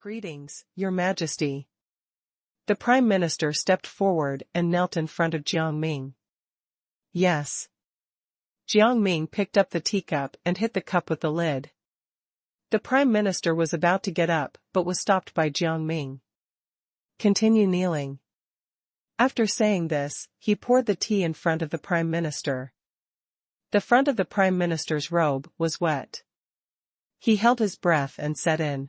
Greetings, Your Majesty. The Prime Minister stepped forward and knelt in front of Jiang Ming. Yes. Jiang Ming picked up the teacup and hit the cup with the lid. The Prime Minister was about to get up but was stopped by Jiang Ming. Continue kneeling. After saying this, he poured the tea in front of the Prime Minister. The front of the Prime Minister's robe was wet. He held his breath and said in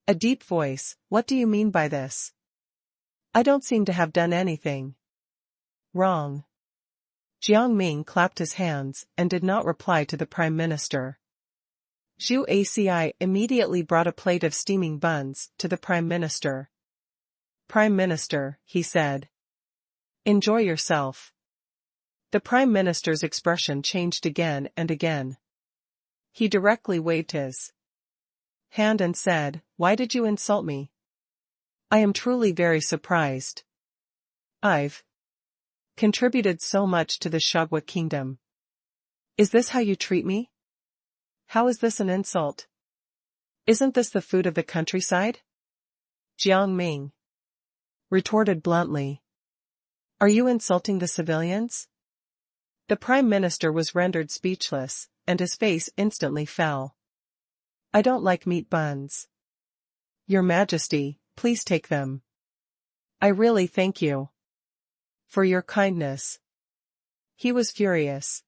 a deep voice, "What do you mean by this? I don't seem to have done anything wrong." Jiang Ming clapped his hands and did not reply to the Prime Minister. Zhu Aci immediately brought a plate of steaming buns to the Prime Minister. "Prime Minister," he said, "enjoy yourself." The Prime Minister's expression changed again and again. He directly waved his hand and said, "Why did you insult me? I am truly very surprised. I've contributed so much to the Shagwa kingdom. Is this how you treat me? How is this an insult? Isn't this the food of the countryside?" Jiang Ming retorted bluntly. "Are you insulting the civilians?" The Prime Minister was rendered speechless, and his face instantly fell. "I don't like meat buns. Your Majesty, please take them. I really thank you for your kindness." He was furious.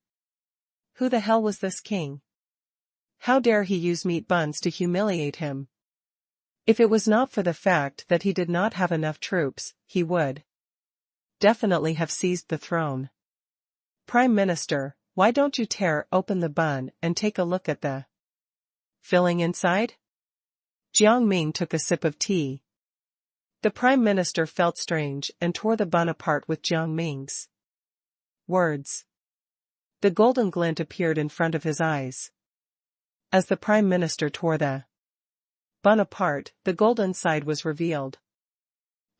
Who the hell was this king? How dare he use meat buns to humiliate him? If it was not for the fact that he did not have enough troops, he would definitely have seized the throne. "Prime Minister, why don't you tear open the bun and take a look at the filling inside?" Jiang Ming took a sip of tea. The Prime Minister felt strange and tore the bun apart with Jiang Ming's words. The golden glint appeared in front of his eyes. As the Prime Minister tore the bun apart, the golden side was revealed.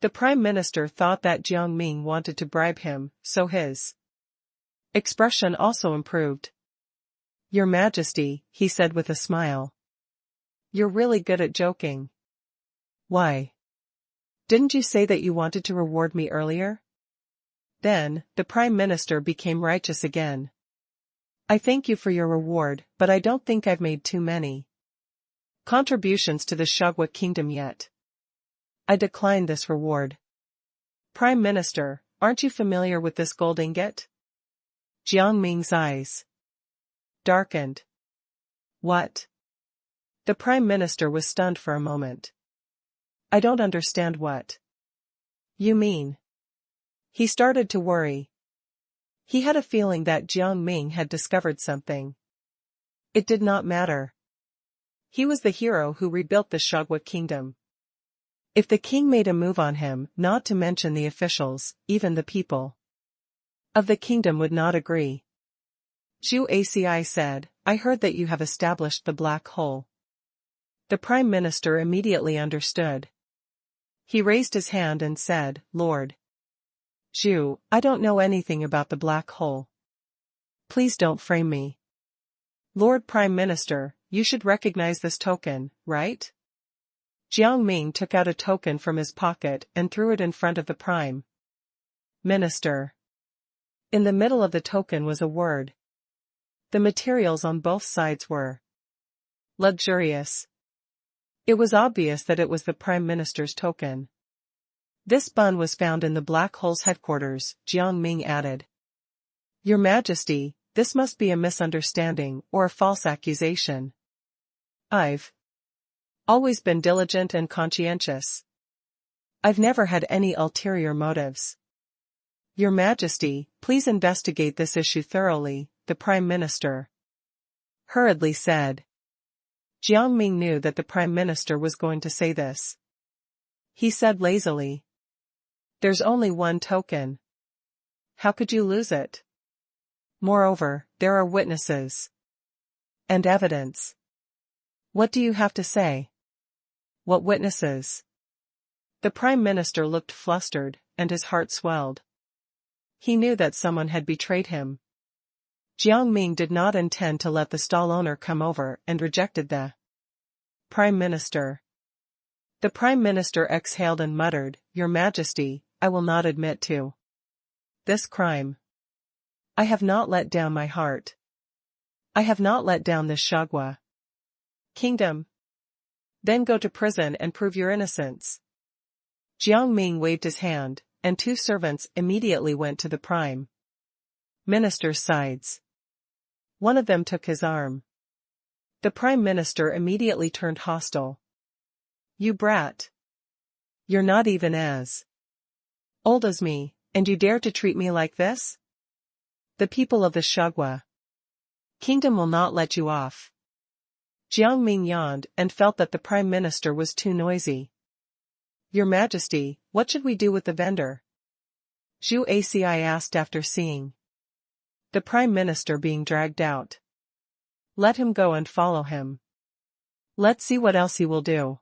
The Prime Minister thought that Jiang Ming wanted to bribe him, so his expression also improved. "Your Majesty," he said with a smile. "You're really good at joking. Why? Didn't you say that you wanted to reward me earlier?" Then, the Prime Minister became righteous again. "I thank you for your reward, but I don't think I've made too many contributions to the Shagwa kingdom yet. I decline this reward." "Prime Minister, aren't you familiar with this gold ingot?" Jiang Ming's eyes darkened. "What?" The Prime Minister was stunned for a moment. "I don't understand what you mean." He started to worry. He had a feeling that Jiang Ming had discovered something. It did not matter. He was the hero who rebuilt the Shagwa kingdom. If the king made a move on him, not to mention the officials, even the people of the kingdom would not agree. Zhu Aci said, "I heard that you have established the black hole." The Prime Minister immediately understood. He raised his hand and said, "Lord Zhu, I don't know anything about the black hole. Please don't frame me." "Lord Prime Minister, you should recognize this token, right?" Jiang Ming took out a token from his pocket and threw it in front of the Prime Minister. In the middle of the token was a word. The materials on both sides were luxurious. It was obvious that it was the Prime Minister's token. "This bun was found in the black hole's headquarters," Jiang Ming added. "Your Majesty, this must be a misunderstanding or a false accusation. I've always been diligent and conscientious. I've never had any ulterior motives. Your Majesty, please investigate this issue thoroughly," the Prime Minister hurriedly said. Jiang Ming knew that the Prime Minister was going to say this. He said lazily, "There's only one token. How could you lose it? Moreover, there are witnesses and evidence. What do you have to say?" "What witnesses?" The Prime Minister looked flustered, and his heart swelled. He knew that someone had betrayed him. Jiang Ming did not intend to let the stall owner come over and rejected the Prime Minister. The Prime Minister exhaled and muttered, "Your Majesty, I will not admit to this crime. I have not let down my heart. I have not let down this Shagwa kingdom. Then go to prison and prove your innocence." Jiang Ming waved his hand, and two servants immediately went to the Prime Minister's sides. One of them took his arm. The Prime Minister immediately turned hostile. "You brat! You're not even as old as me, and you dare to treat me like this? The people of the Shagwa kingdom will not let you off." Jiang Ming yawned and felt that the Prime Minister was too noisy. "Your Majesty, what should we do with the vendor?" Zhu Aci asked after seeing the Prime Minister being dragged out. "Let him go and follow him. Let's see what else he will do."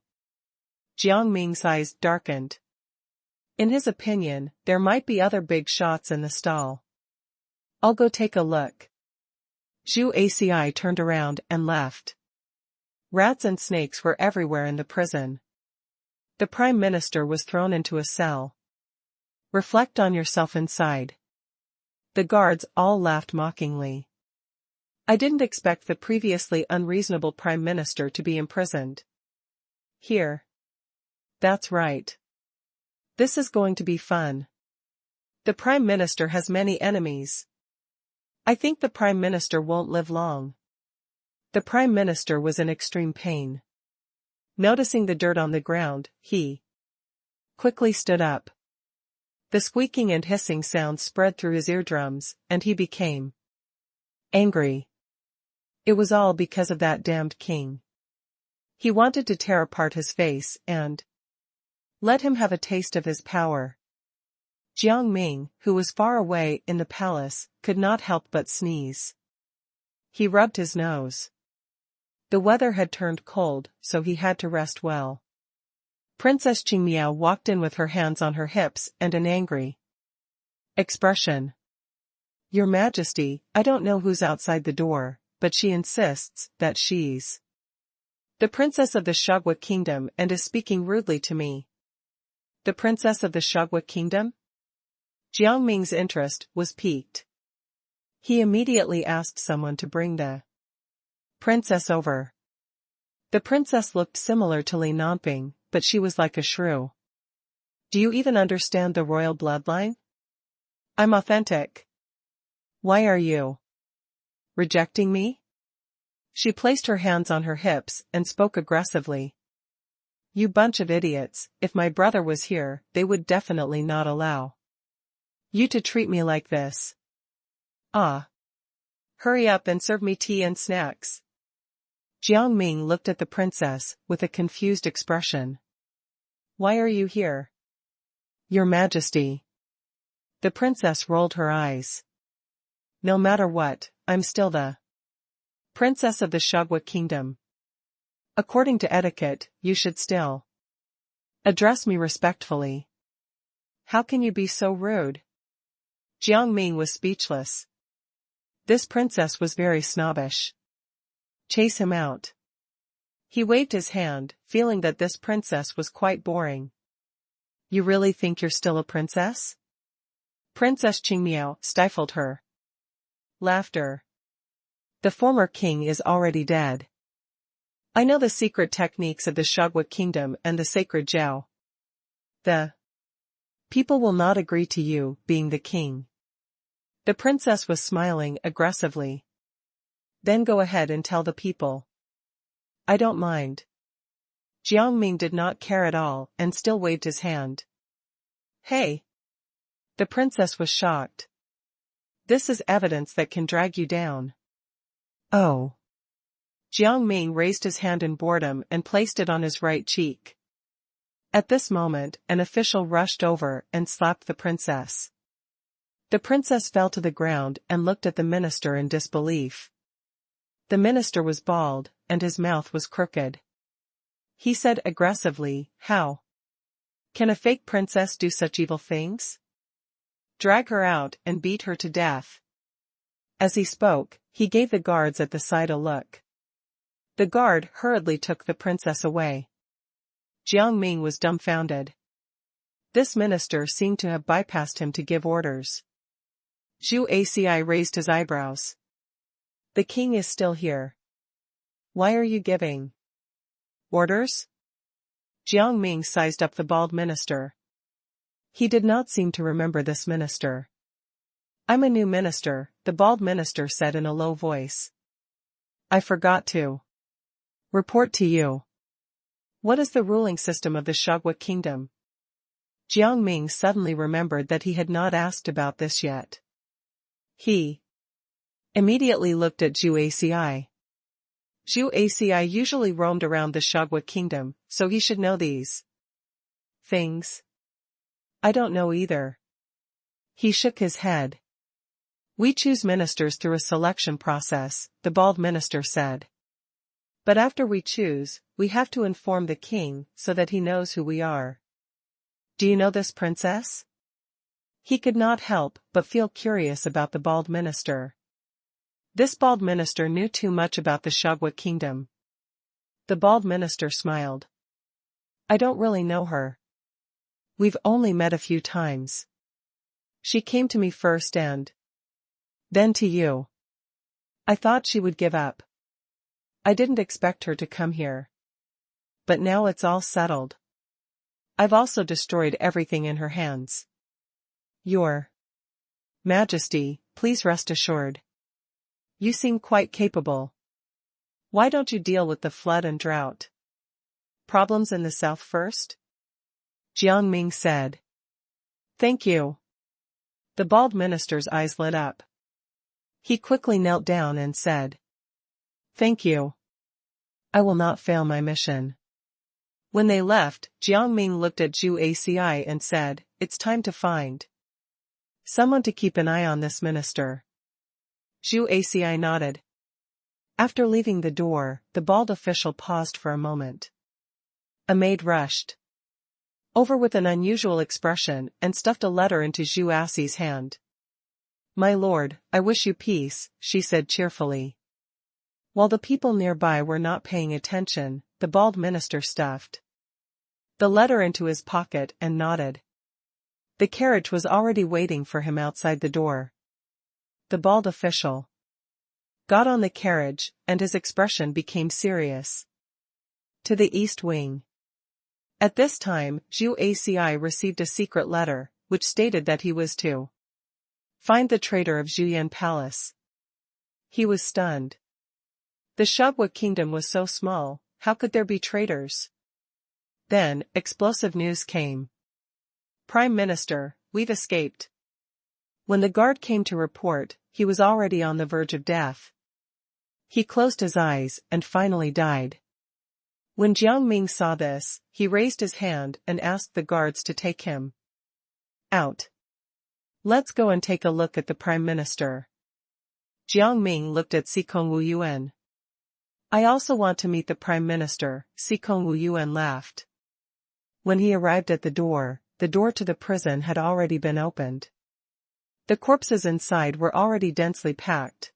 Jiang Ming's eyes darkened. In his opinion, there might be other big shots in the stall. "I'll go take a look." Zhu Aci turned around and left. Rats and snakes were everywhere in the prison. The Prime Minister was thrown into a cell. "Reflect on yourself inside." The guards all laughed mockingly. "I didn't expect the previously unreasonable Prime Minister to be imprisoned here." "That's right. This is going to be fun. The Prime Minister has many enemies. I think the Prime Minister won't live long." The Prime Minister was in extreme pain. Noticing the dirt on the ground, he quickly stood up. The squeaking and hissing sounds spread through his eardrums, and he became angry. It was all because of that damned king. He wanted to tear apart his face and let him have a taste of his power. Jiang Ming, who was far away in the palace, could not help but sneeze. He rubbed his nose. The weather had turned cold, so he had to rest well. Princess Qingmiao walked in with her hands on her hips and an angry expression. "Your Majesty, I don't know who's outside the door, but she insists that she's the princess of the Shagwa kingdom and is speaking rudely to me." The princess of the Shagwa kingdom? Jiang Ming's interest was piqued. He immediately asked someone to bring the princess over. The princess looked similar to Li Nanping, but she was like a shrew. "Do you even understand the royal bloodline? I'm authentic. Why are you rejecting me?" She placed her hands on her hips and spoke aggressively. "You bunch of idiots, if my brother was here, they would definitely not allow you to treat me like this. Ah. Hurry up and serve me tea and snacks." Jiang Ming looked at the princess with a confused expression. "Why are you here?" "Your Majesty." The princess rolled her eyes. "No matter what, I'm still the princess of the Shagwa kingdom. According to etiquette, you should still address me respectfully. How can you be so rude?" Jiang Ming was speechless. This princess was very snobbish. "Chase him out." He waved his hand, feeling that this princess was quite boring. "You really think you're still a princess?" Princess Qingmiao stifled her laughter. "The former king is already dead. I know the secret techniques of the Shagwa kingdom and the sacred Jiao. The people will not agree to you being the king." The princess was smiling aggressively. "Then go ahead and tell the people. I don't mind." Jiang Ming did not care at all and still waved his hand. "Hey!" The princess was shocked. "This is evidence that can drag you down." "Oh." Jiang Ming raised his hand in boredom and placed it on his right cheek. At this moment, an official rushed over and slapped the princess. The princess fell to the ground and looked at the minister in disbelief. The minister was bald, and his mouth was crooked. He said aggressively, "How can a fake princess do such evil things? Drag her out and beat her to death." As he spoke, he gave the guards at the side a look. The guard hurriedly took the princess away. Jiang Ming was dumbfounded. This minister seemed to have bypassed him to give orders. Zhu Aci raised his eyebrows. The king is still here. Why are you giving orders? Jiang Ming sized up the bald minister. He did not seem to remember this minister. I'm a new minister, the bald minister said in a low voice. I forgot to report to you. What is the ruling system of the Shagwa kingdom? Jiang Ming suddenly remembered that he had not asked about this yet. He immediately looked at Zhu Aci. Zhu Aci usually roamed around the Shagwa kingdom, so he should know these things. I don't know either. He shook his head. We choose ministers through a selection process, the bald minister said. But after we choose, we have to inform the king so that he knows who we are. Do you know this princess? He could not help but feel curious about the bald minister. This bald minister knew too much about the Shagwa kingdom. The bald minister smiled. I don't really know her. We've only met a few times. She came to me first and then to you. I thought she would give up. I didn't expect her to come here. But now it's all settled. I've also destroyed everything in her hands. Your Majesty, please rest assured. You seem quite capable. Why don't you deal with the flood and drought problems in the south first? Jiang Ming said. Thank you. The bald minister's eyes lit up. He quickly knelt down and said, Thank you. I will not fail my mission. When they left, Jiang Ming looked at Zhu Aci and said, It's time to find someone to keep an eye on this minister. Zhu Aci nodded. After leaving the door, the bald official paused for a moment. A maid rushed over with an unusual expression and stuffed a letter into Zhu Aci's hand. My lord, I wish you peace, she said cheerfully. While the people nearby were not paying attention, the bald minister stuffed the letter into his pocket and nodded. The carriage was already waiting for him outside the door. The bald official got on the carriage, and his expression became serious. To the east wing. At this time, Zhu Aci received a secret letter, which stated that he was to find the traitor of Zhuyan Palace. He was stunned. The Shagwa kingdom was so small, how could there be traitors? Then, explosive news came. Prime Minister, we've escaped. When the guard came to report, he was already on the verge of death. He closed his eyes and finally died. When Jiang Ming saw this, he raised his hand and asked the guards to take him out. Let's go and take a look at the Prime Minister. Jiang Ming looked at Sikong Wu Yuan. I also want to meet the Prime Minister, Sikong Wu Yuan laughed. When he arrived at the door to the prison had already been opened. The corpses inside were already densely packed.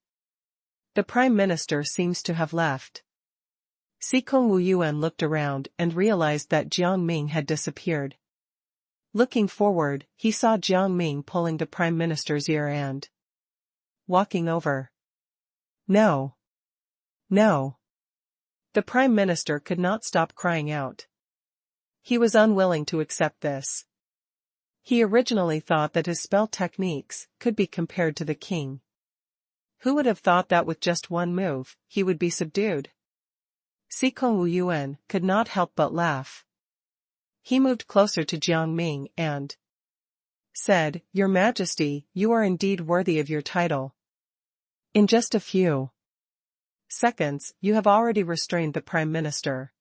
The Prime Minister seems to have left. Sikong Wu Yuan looked around and realized that Jiang Ming had disappeared. Looking forward, he saw Jiang Ming pulling the Prime Minister's ear and walking over. No. No. The Prime Minister could not stop crying out. He was unwilling to accept this. He originally thought that his spell techniques could be compared to the king. Who would have thought that with just one move, he would be subdued? Sikong Wu Yuan could not help but laugh. He moved closer to Jiang Ming and said, Your Majesty, you are indeed worthy of your title. In just a few seconds, you have already restrained the Prime Minister.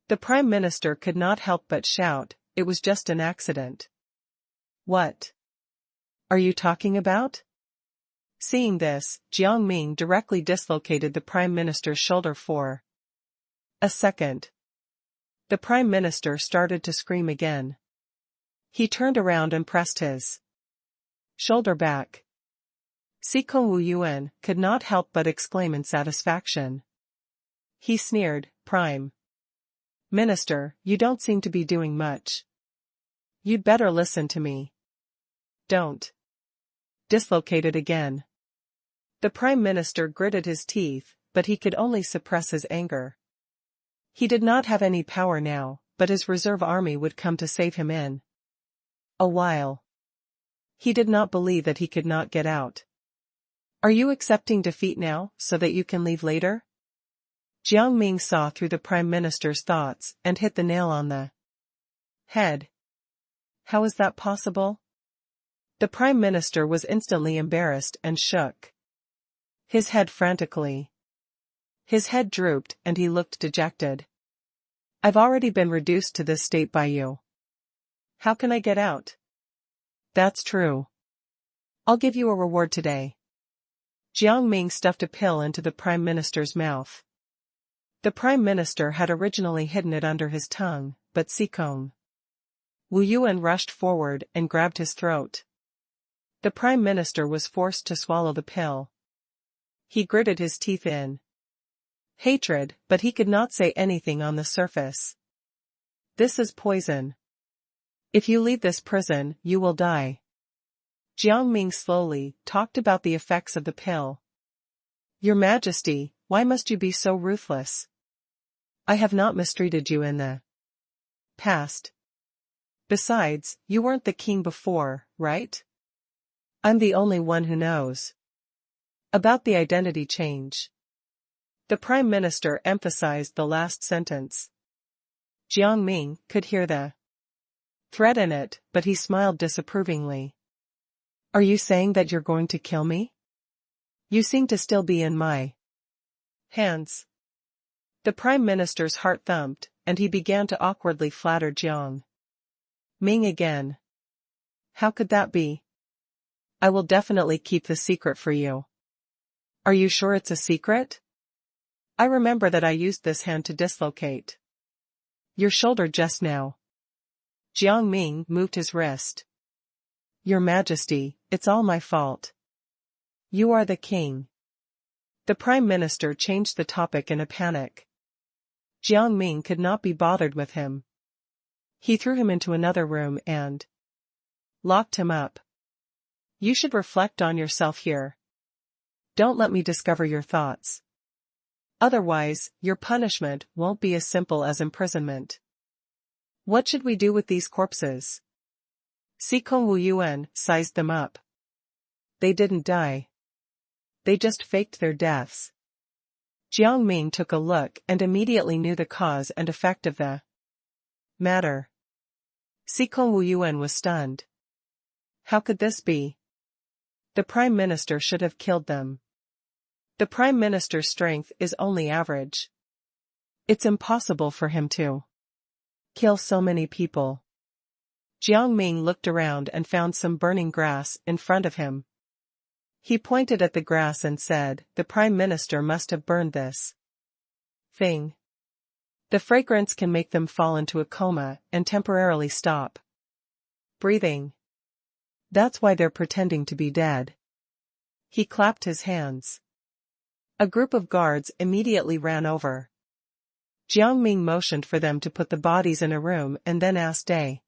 The Prime Minister could not help but shout, It was just an accident. What are you talking about? Seeing this, Jiang Ming directly dislocated the Prime Minister's shoulder for a second. The Prime Minister started to scream again. He turned around and pressed his shoulder back. Sikong Wu Yuan could not help but exclaim in satisfaction. He sneered, Prime Minister, you don't seem to be doing much. You'd better listen to me. Don't. Dislocate it again. The Prime Minister gritted his teeth, but he could only suppress his anger. He did not have any power now, but his reserve army would come to save him in a while. He did not believe that he could not get out. Are you accepting defeat now, so that you can leave later? Jiang Ming saw through the Prime Minister's thoughts and hit the nail on the head. How is that possible? The Prime Minister was instantly embarrassed and shook his head frantically. His head drooped and he looked dejected. I've already been reduced to this state by you. How can I get out? That's true. I'll give you a reward today. Jiang Ming stuffed a pill into the Prime Minister's mouth. The Prime Minister had originally hidden it under his tongue, but Wu Yuan rushed forward and grabbed his throat. The Prime Minister was forced to swallow the pill. He gritted his teeth in hatred, but he could not say anything on the surface. This is poison. If you leave this prison, you will die. Jiang Ming slowly talked about the effects of the pill. Your Majesty, why must you be so ruthless? I have not mistreated you in the past. Besides, you weren't the king before, right? I'm the only one who knows about the identity change. The Prime Minister emphasized the last sentence. Jiang Ming could hear the threat in it, but he smiled disapprovingly. Are you saying that you're going to kill me? You seem to still be in my hands. The Prime Minister's heart thumped, and he began to awkwardly flatter Jiang Ming again. How could that be? I will definitely keep the secret for you. Are you sure it's a secret? I remember that I used this hand to dislocate your shoulder just now. Jiang Ming moved his wrist. Your Majesty, it's all my fault. You are the king. The Prime Minister changed the topic in a panic. Jiang Ming could not be bothered with him. He threw him into another room and locked him up. You should reflect on yourself here. Don't let me discover your thoughts. Otherwise, your punishment won't be as simple as imprisonment. What should we do with these corpses? Wu Yuan sized them up. They didn't die. They just faked their deaths. Jiang Ming took a look and immediately knew the cause and effect of the matter. Wu Yuan was stunned. How could this be? The Prime Minister should have killed them. The Prime Minister's strength is only average. It's impossible for him to kill so many people. Jiang Ming looked around and found some burning grass in front of him. He pointed at the grass and said, the Prime Minister must have burned this thing. The fragrance can make them fall into a coma and temporarily stop breathing. That's why they're pretending to be dead. He clapped his hands. A group of guards immediately ran over. Jiang Ming motioned for them to put the bodies in a room and then asked a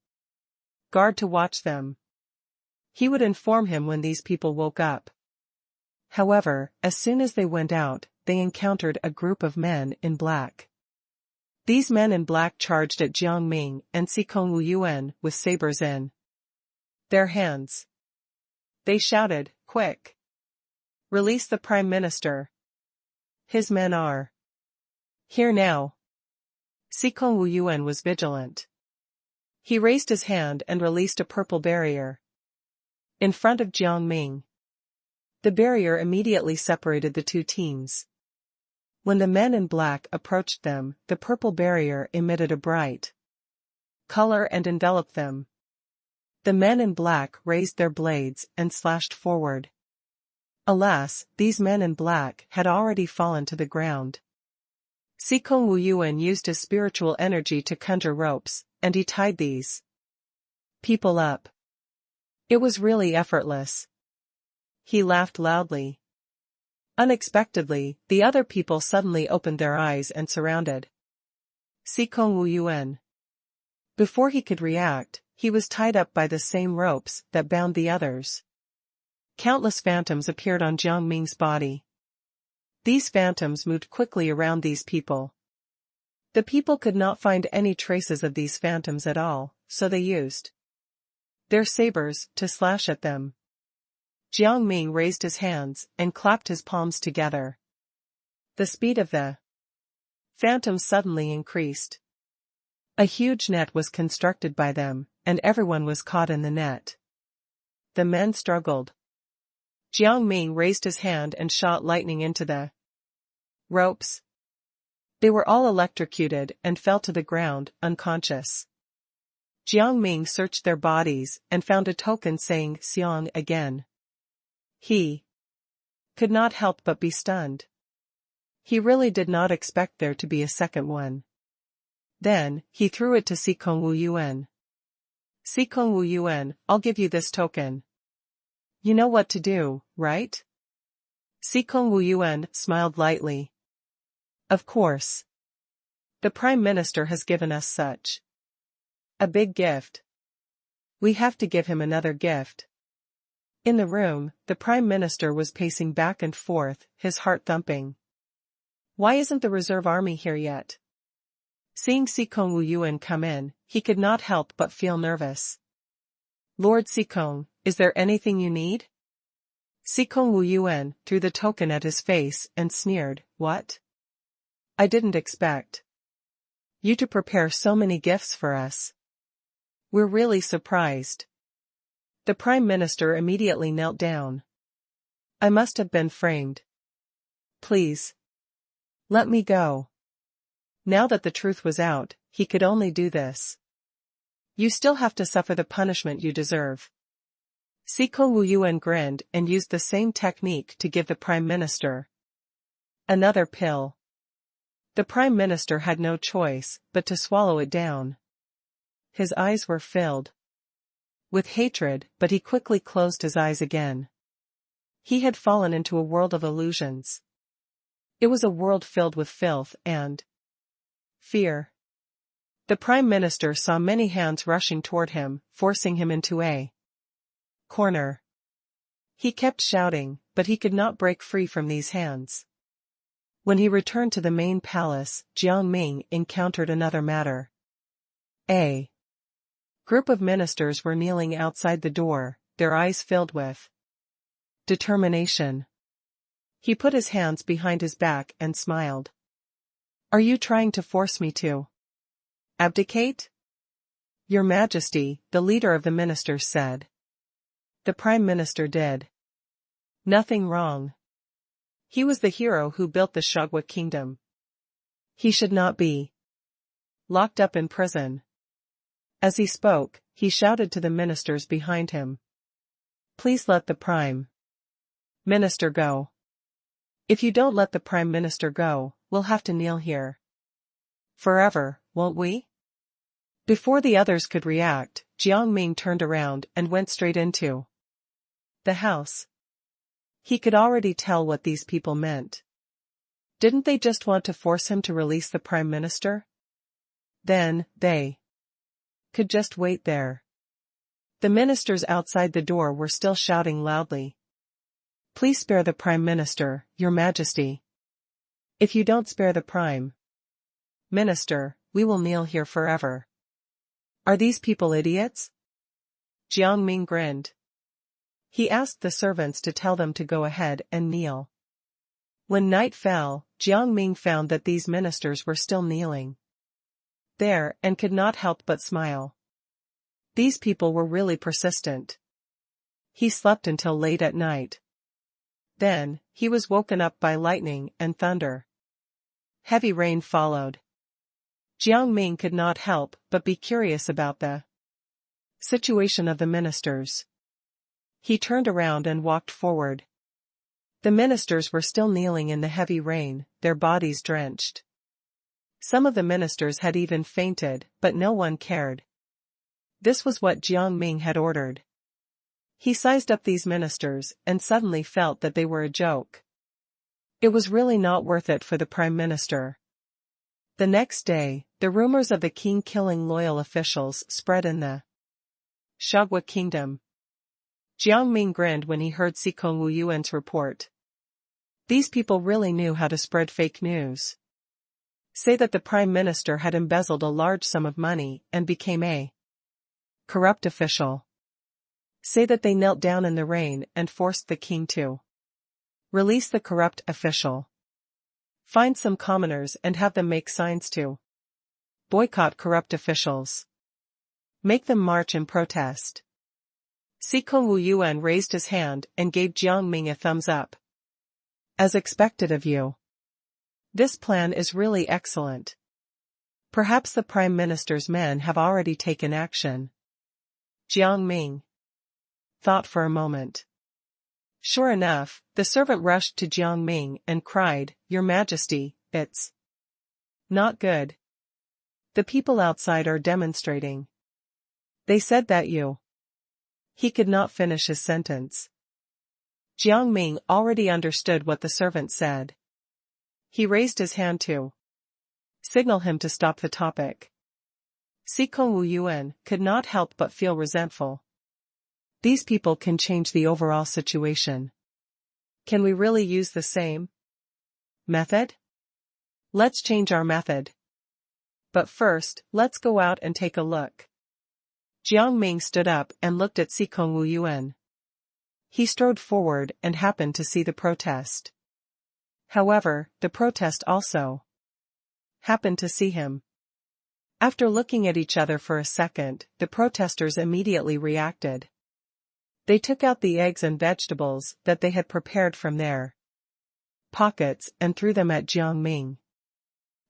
guard to watch them. He would inform him when these people woke up. However, as soon as they went out, they encountered a group of men in black. These men in black charged at Jiang Ming and Wu Yuan with sabers in their hands. They shouted, quick! Release the Prime Minister. His men are here now. Wu Yuan was vigilant. He raised his hand and released a purple barrier in front of Jiang Ming. The barrier immediately separated the two teams. When the men in black approached them, the purple barrier emitted a bright color and enveloped them. The men in black raised their blades and slashed forward. Alas, these men in black had already fallen to the ground. Wu Yuan used his spiritual energy to conjure ropes, and he tied these people up. It was really effortless. He laughed loudly. Unexpectedly, the other people suddenly opened their eyes and surrounded Sikong Wu Yuan. Before he could react, he was tied up by the same ropes that bound the others. Countless phantoms appeared on Jiang Ming's body. These phantoms moved quickly around these people. The people could not find any traces of these phantoms at all, so they used their sabers to slash at them. Jiang Ming raised his hands and clapped his palms together. The speed of the phantoms suddenly increased. A huge net was constructed by them, and everyone was caught in the net. The men struggled. Jiang Ming raised his hand and shot lightning into the ropes. They were all electrocuted and fell to the ground, unconscious. Jiang Ming searched their bodies and found a token saying Xiang again. He could not help but be stunned. He really did not expect there to be a second one. Then, he threw it to Sikong Wu Yuan. Sikong Wu Yuan, I'll give you this token. You know what to do, right? Sikong Wu Yuan smiled lightly. Of course. The Prime Minister has given us such a big gift. We have to give him another gift. In the room, the Prime Minister was pacing back and forth, his heart thumping. Why isn't the reserve army here yet? Seeing Sikong Wu Yuan come in, he could not help but feel nervous. Lord Sikong, is there anything you need? Sikong Wu Yuan threw the token at his face and sneered, What? I didn't expect you to prepare so many gifts for us. We're really surprised. The Prime Minister immediately knelt down. I must have been framed. Please. Let me go. Now that the truth was out, he could only do this. You still have to suffer the punishment you deserve. Sikong Wu Yuan grinned and used the same technique to give the Prime Minister another pill. The Prime Minister had no choice but to swallow it down. His eyes were filled with hatred, but he quickly closed his eyes again. He had fallen into a world of illusions. It was a world filled with filth and fear. The Prime Minister saw many hands rushing toward him, forcing him into a corner. He kept shouting, but he could not break free from these hands. When he returned to the main palace, Jiang Ming encountered another matter. A group of ministers were kneeling outside the door, their eyes filled with determination. He put his hands behind his back and smiled. Are you trying to force me to abdicate? Your Majesty, the leader of the ministers said. The Prime Minister did nothing wrong. He was the hero who built the Shagwa kingdom. He should not be locked up in prison. As he spoke, he shouted to the ministers behind him. Please let the Prime Minister go. If you don't let the Prime Minister go, we'll have to kneel here forever, won't we? Before the others could react, Jiang Ming turned around and went straight into the house. He could already tell what these people meant. Didn't they just want to force him to release the Prime Minister? Then, they could just wait there. The ministers outside the door were still shouting loudly. Please spare the Prime Minister, Your Majesty. If you don't spare the Prime Minister, we will kneel here forever. Are these people idiots? Jiang Ming grinned. He asked the servants to tell them to go ahead and kneel. When night fell, Jiang Ming found that these ministers were still kneeling there and could not help but smile. These people were really persistent. He slept until late at night. Then, he was woken up by lightning and thunder. Heavy rain followed. Jiang Ming could not help but be curious about the situation of the ministers. He turned around and walked forward. The ministers were still kneeling in the heavy rain, their bodies drenched. Some of the ministers had even fainted, but no one cared. This was what Jiang Ming had ordered. He sized up these ministers and suddenly felt that they were a joke. It was really not worth it for the Prime Minister. The next day, the rumors of the king killing loyal officials spread in the Shagwa kingdom. Jiang Ming grinned when he heard Sikong Wu Yuan's report. These people really knew how to spread fake news. Say that the prime minister had embezzled a large sum of money and became a corrupt official. Say that they knelt down in the rain and forced the king to release the corrupt official. Find some commoners and have them make signs to boycott corrupt officials. Make them march in protest. Sikong Wu Yuan raised his hand and gave Jiang Ming a thumbs up. As expected of you. This plan is really excellent. Perhaps the prime minister's men have already taken action. Jiang Ming thought for a moment. Sure enough, the servant rushed to Jiang Ming and cried, "Your Majesty, it's not good. The people outside are demonstrating. They said that you—" He could not finish his sentence. Jiang Ming already understood what the servant said. He raised his hand to signal him to stop the topic. Sikong Wu Yuan could not help but feel resentful. These people can change the overall situation. Can we really use the same method? Let's change our method. But first, let's go out and take a look. Jiang Ming stood up and looked at Sikong Wu Yuan. He strode forward and happened to see the protest. However, the protest also happened to see him. After looking at each other for a second, the protesters immediately reacted. They took out the eggs and vegetables that they had prepared from their pockets and threw them at Jiang Ming.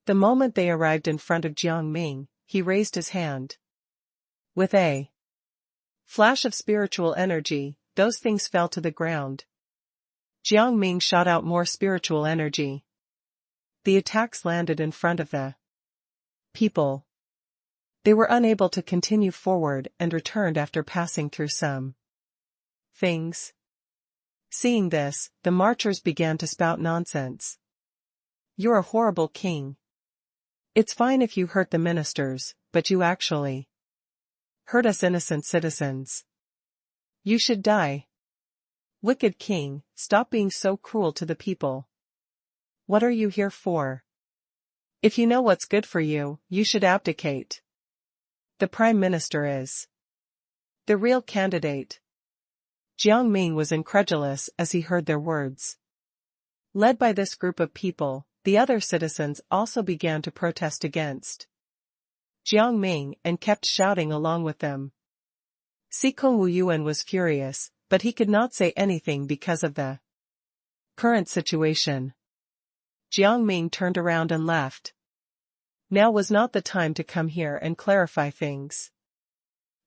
The moment they arrived in front of Jiang Ming, he raised his hand. With a flash of spiritual energy, those things fell to the ground. Jiang Ming shot out more spiritual energy. The attacks landed in front of the people. They were unable to continue forward and returned after passing through some things. Seeing this, the marchers began to spout nonsense. You're a horrible king. It's fine if you hurt the ministers, but you actually hurt us innocent citizens. You should die. Wicked king, stop being so cruel to the people. What are you here for? If you know what's good for you, you should abdicate. The prime minister is the real candidate. Jiang Ming was incredulous as he heard their words. Led by this group of people, the other citizens also began to protest against Jiang Ming and kept shouting along with them. Sikong Wu Yuan was furious, but he could not say anything because of the current situation. Jiang Ming turned around and left. Now was not the time to come here and clarify things.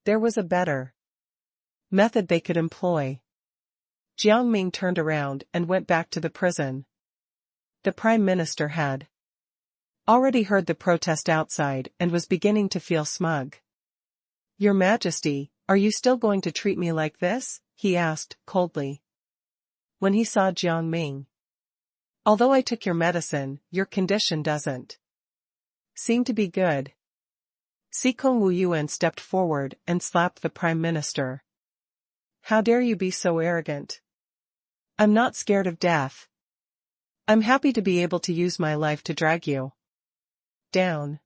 There was a better method they could employ. Jiang Ming turned around and went back to the prison. The prime minister had already heard the protest outside and was beginning to feel smug. Your Majesty, are you still going to treat me like this? He asked, coldly. When he saw Jiang Ming. Although I took your medicine, your condition doesn't seem to be good. Sikong Wu Yuan stepped forward and slapped the prime minister. How dare you be so arrogant? I'm not scared of death. I'm happy to be able to use my life to drag you down.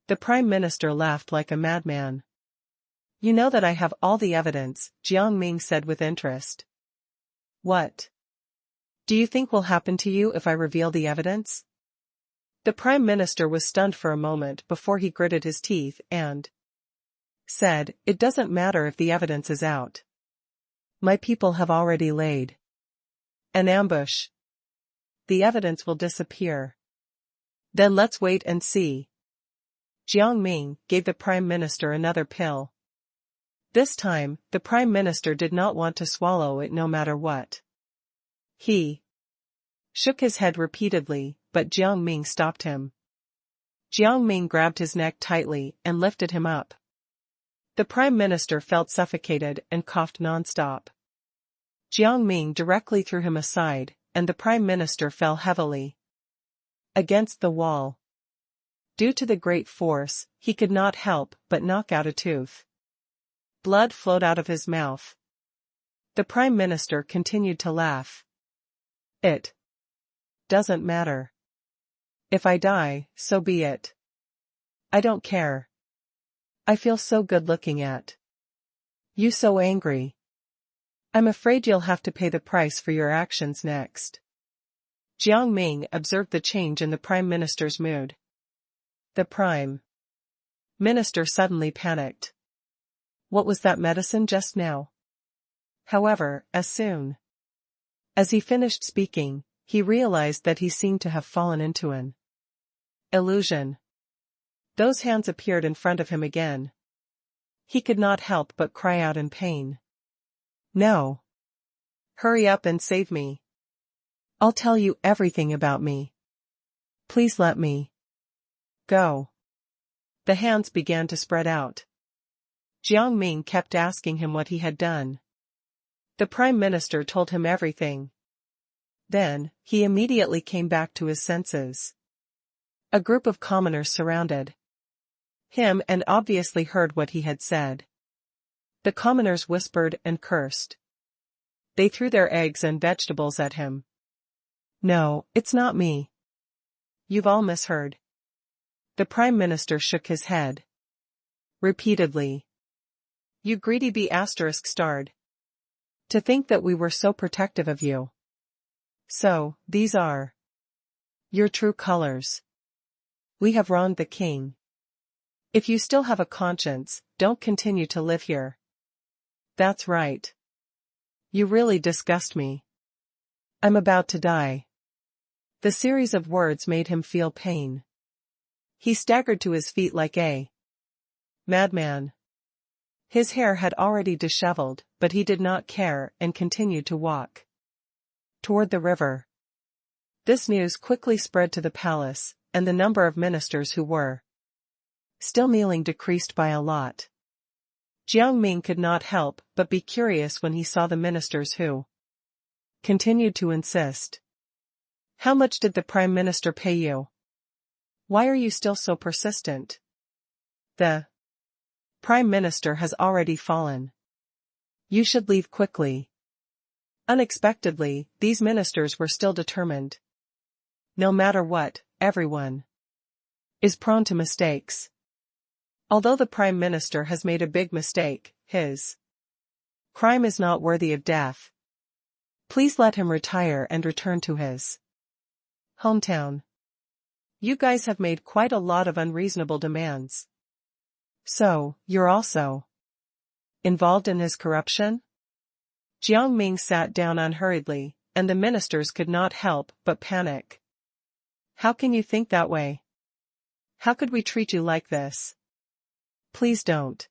The prime minister laughed like a madman. You know that I have all the evidence, Jiang Ming said with interest. What do you think will happen to you if I reveal the evidence? The prime minister was stunned for a moment before he gritted his teeth and said, It doesn't matter if the evidence is out. My people have already laid an ambush. The evidence will disappear. Then let's wait and see. Jiang Ming gave the prime minister another pill. This time, the prime minister did not want to swallow it no matter what. He shook his head repeatedly, but Jiang Ming stopped him. Jiang Ming grabbed his neck tightly and lifted him up. The prime minister felt suffocated and coughed non-stop. Jiang Ming directly threw him aside, and the prime minister fell heavily against the wall. Due to the great force, he could not help but knock out a tooth. Blood flowed out of his mouth. The Prime Minister continued to laugh. It doesn't matter. If I die, so be it. I don't care. I feel so good looking at you, so angry. I'm afraid you'll have to pay the price for your actions next. Jiang Ming observed the change in the Prime Minister's mood. The Prime Minister suddenly panicked. What was that medicine just now? However, as soon as he finished speaking, he realized that he seemed to have fallen into an illusion. Those hands appeared in front of him again. He could not help but cry out in pain. No. Hurry up and save me. I'll tell you everything about me. Please let me go. The hands began to spread out. Jiang Ming kept asking him what he had done. The Prime Minister told him everything. Then, he immediately came back to his senses. A group of commoners surrounded him and obviously heard what he had said. The commoners whispered and cursed. They threw their eggs and vegetables at him. No, it's not me. You've all misheard. The Prime Minister shook his head repeatedly. You greedy bee ****. To think that we were so protective of you. So, these are your true colors. We have wronged the king. If you still have a conscience, don't continue to live here. That's right. You really disgust me. I'm about to die. The series of words made him feel pain. He staggered to his feet like a madman. His hair had already disheveled, but he did not care and continued to walk toward the river. This news quickly spread to the palace, and the number of ministers who were still kneeling decreased by a lot. Jiang Ming could not help but be curious when he saw the ministers who continued to insist. How much did the Prime Minister pay you? Why are you still so persistent? The Prime Minister has already fallen. You should leave quickly. Unexpectedly, these ministers were still determined. No matter what, everyone is prone to mistakes. Although the Prime Minister has made a big mistake, his crime is not worthy of death. Please let him retire and return to his hometown. You guys have made quite a lot of unreasonable demands. So, you're also involved in his corruption? Jiang Ming sat down unhurriedly, and the ministers could not help but panic. How can you think that way? How could we treat you like this? Please don't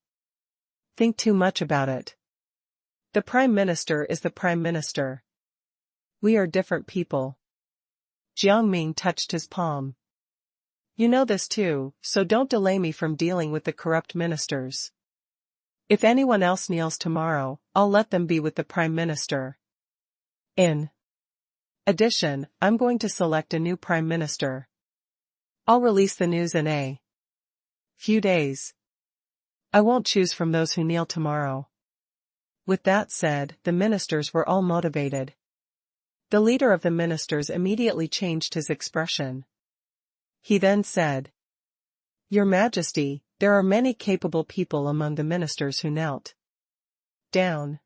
think too much about it. The Prime Minister is the Prime Minister. We are different people. Jiang Ming touched his palm. You know this too, so don't delay me from dealing with the corrupt ministers. If anyone else kneels tomorrow, I'll let them be with the Prime Minister. In addition, I'm going to select a new Prime Minister. I'll release the news in a few days. I won't choose from those who kneel tomorrow. With that said, the ministers were all motivated. The leader of the ministers immediately changed his expression. He then said, Your Majesty, there are many capable people among the ministers who knelt down.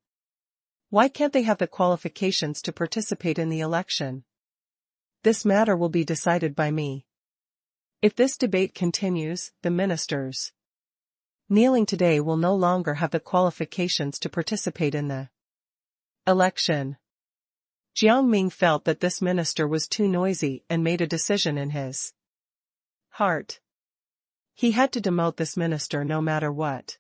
Why can't they have the qualifications to participate in the election? This matter will be decided by me. If this debate continues, the ministers kneeling today will no longer have the qualifications to participate in the election. Jiang Ming felt that this minister was too noisy and made a decision in his heart. He had to demote this minister no matter what.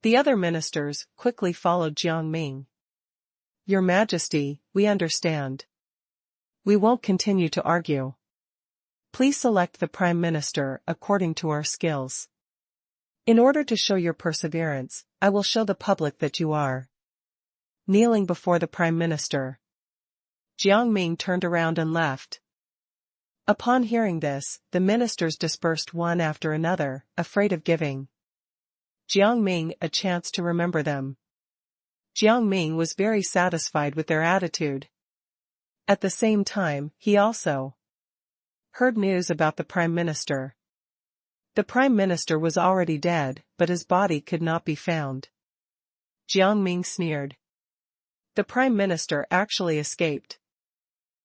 The other ministers quickly followed Jiang Ming. Your Majesty, we understand. We won't continue to argue. Please select the Prime Minister according to our skills. In order to show your perseverance, I will show the public that you are kneeling before the Prime Minister. Jiang Ming turned around and left. Upon hearing this, the ministers dispersed one after another, afraid of giving Jiang Ming a chance to remember them. Jiang Ming was very satisfied with their attitude. At the same time, he also heard news about the Prime Minister. The Prime Minister was already dead, but his body could not be found. Jiang Ming sneered. The Prime Minister actually escaped.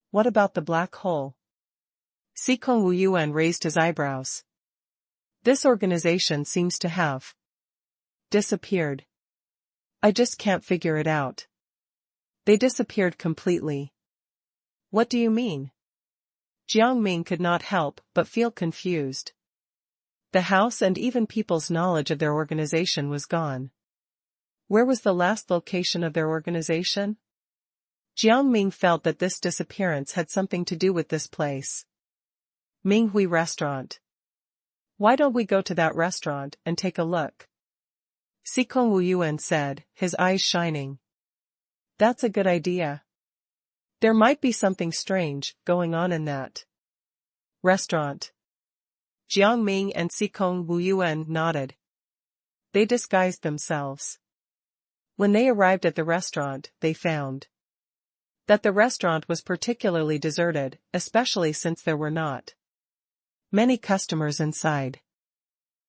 What about the black hole? Sikong Wuyuan raised his eyebrows. This organization seems to have disappeared. I just can't figure it out. They disappeared completely. What do you mean? Jiang Ming could not help but feel confused. The house and even people's knowledge of their organization was gone. Where was the last location of their organization? Jiang Ming felt that this disappearance had something to do with this place. Minghui Restaurant. Why don't we go to that restaurant and take a look? Sikong Wuyuan said, his eyes shining. That's a good idea. There might be something strange going on in that restaurant. Jiang Ming and Sikong Wuyuan nodded. They disguised themselves. When they arrived at the restaurant, they found that the restaurant was particularly deserted, especially since there were not many customers inside.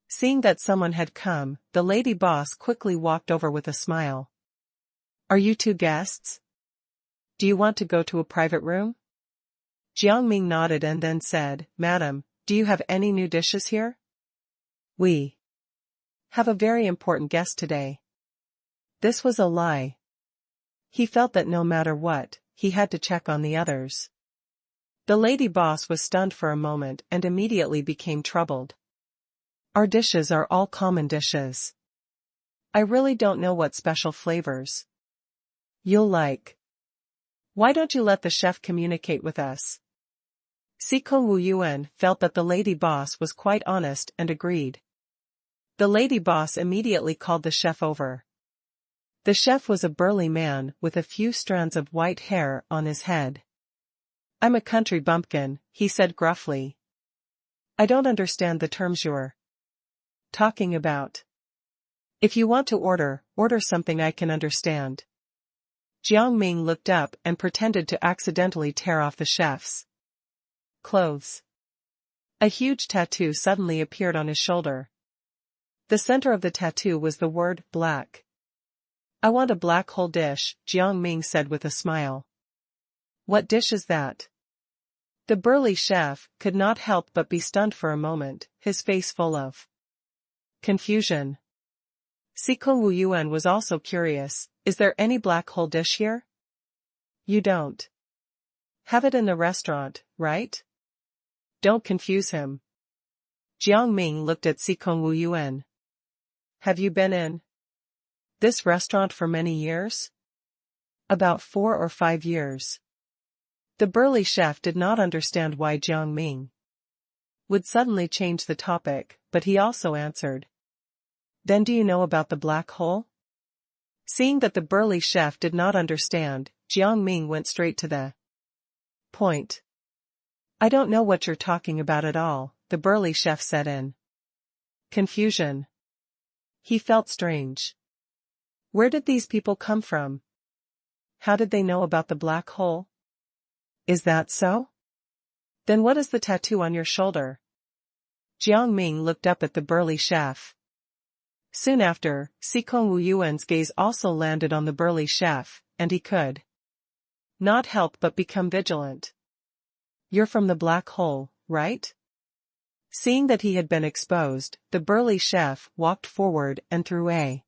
Seeing that someone had come, the lady boss quickly walked over with a smile. Are you two guests? Do you want to go to a private room? Jiang Ming nodded and then said, Madam, do you have any new dishes here? We have a very important guest today. This was a lie. He felt that no matter what, he had to check on the others. The lady boss was stunned for a moment and immediately became troubled. Our dishes are all common dishes. I really don't know what special flavors you'll like. Why don't you let the chef communicate with us? Sikong Wuyuan felt that the lady boss was quite honest and agreed. The lady boss immediately called the chef over. The chef was a burly man with a few strands of white hair on his head. I'm a country bumpkin, he said gruffly. I don't understand the terms you're talking about. If you want to order something I can understand. Jiang Ming looked up and pretended to accidentally tear off the chef's clothes. A huge tattoo suddenly appeared on his shoulder. The center of the tattoo was the word black. I want a black hole dish, Jiang Ming said with a smile. What dish is that? The burly chef could not help but be stunned for a moment, his face full of confusion. Sikong Wuyuan was also curious, is there any black hole dish here? You don't have it in the restaurant, right? Don't confuse him. Jiang Ming looked at Sikong Wuyuan. Have you been in this restaurant for many years? About 4 or 5 years. The burly chef did not understand why Jiang Ming would suddenly change the topic, but he also answered. Then do you know about the black hole? Seeing that the burly chef did not understand, Jiang Ming went straight to the point. I don't know what you're talking about at all, the burly chef said in confusion. He felt strange. Where did these people come from? How did they know about the black hole? Is that so? Then what is the tattoo on your shoulder? Jiang Ming looked up at the burly chef. Soon after, Sikong Wuyuan's gaze also landed on the burly chef, and he could not help but become vigilant. You're from the black hole, right? Seeing that he had been exposed, the burly chef walked forward and threw a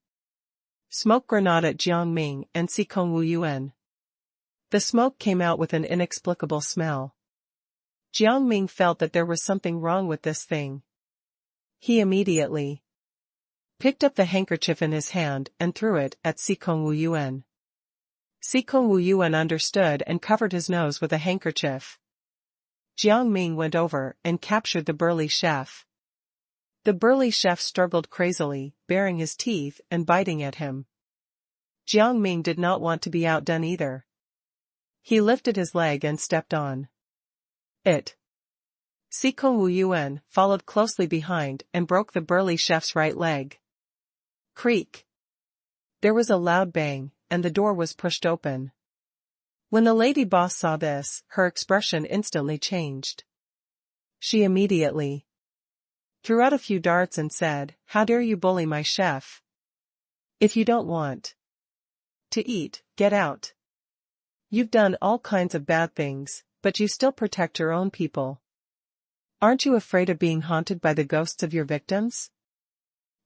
smoke grenade at Jiang Ming and Sikong Wuyuan. The smoke came out with an inexplicable smell. Jiang Ming felt that there was something wrong with this thing. He immediately picked up the handkerchief in his hand and threw it at Sikong Wuyuan. Sikong Wuyuan understood and covered his nose with a handkerchief. Jiang Ming went over and captured the burly chef. The burly chef struggled crazily, baring his teeth and biting at him. Jiang Ming did not want to be outdone either. He lifted his leg and stepped on it. Sikong Wu Yuan followed closely behind and broke the burly chef's right leg. Creak. There was a loud bang, and the door was pushed open. When the lady boss saw this, her expression instantly changed. She immediately threw out a few darts and said, "How dare you bully my chef? If you don't want to eat, get out. You've done all kinds of bad things, but you still protect your own people. Aren't you afraid of being haunted by the ghosts of your victims?"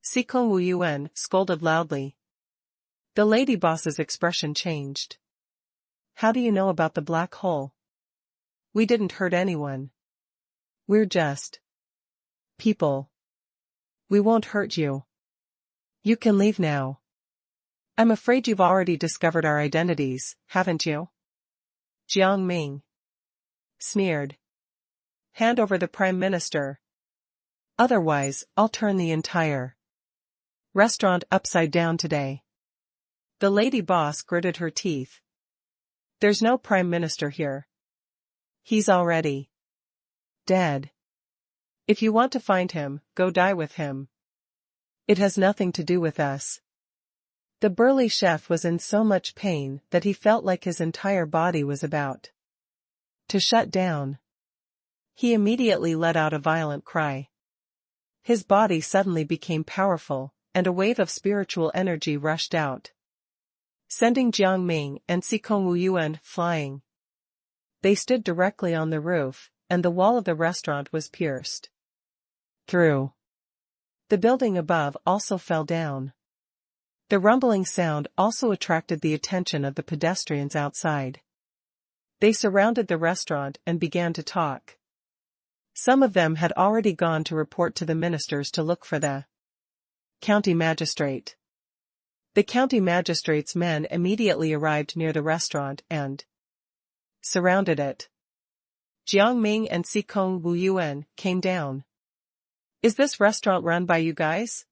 Sikong Wu Yuan scolded loudly. The lady boss's expression changed. "How do you know about the black hole? We didn't hurt anyone. We're just people. We won't hurt you. You can leave now. I'm afraid you've already discovered our identities, haven't you?" Jiang Ming sneered. "Hand over the Prime Minister. Otherwise, I'll turn the entire restaurant upside down today." The lady boss gritted her teeth. "There's no Prime Minister here. He's already dead. If you want to find him, go die with him. It has nothing to do with us." The burly chef was in so much pain that he felt like his entire body was about to shut down. He immediately let out a violent cry. His body suddenly became powerful, and a wave of spiritual energy rushed out, sending Jiang Ming and Sikong Wu Yuan flying. They stood directly on the roof, and the wall of the restaurant was pierced through. The building above also fell down. The rumbling sound also attracted the attention of the pedestrians outside. They surrounded the restaurant and began to talk. Some of them had already gone to report to the ministers to look for the county magistrate. The county magistrate's men immediately arrived near the restaurant and surrounded it. Jiang Ming and Sikong Wu Yuan came down. "Is this restaurant run by you guys?"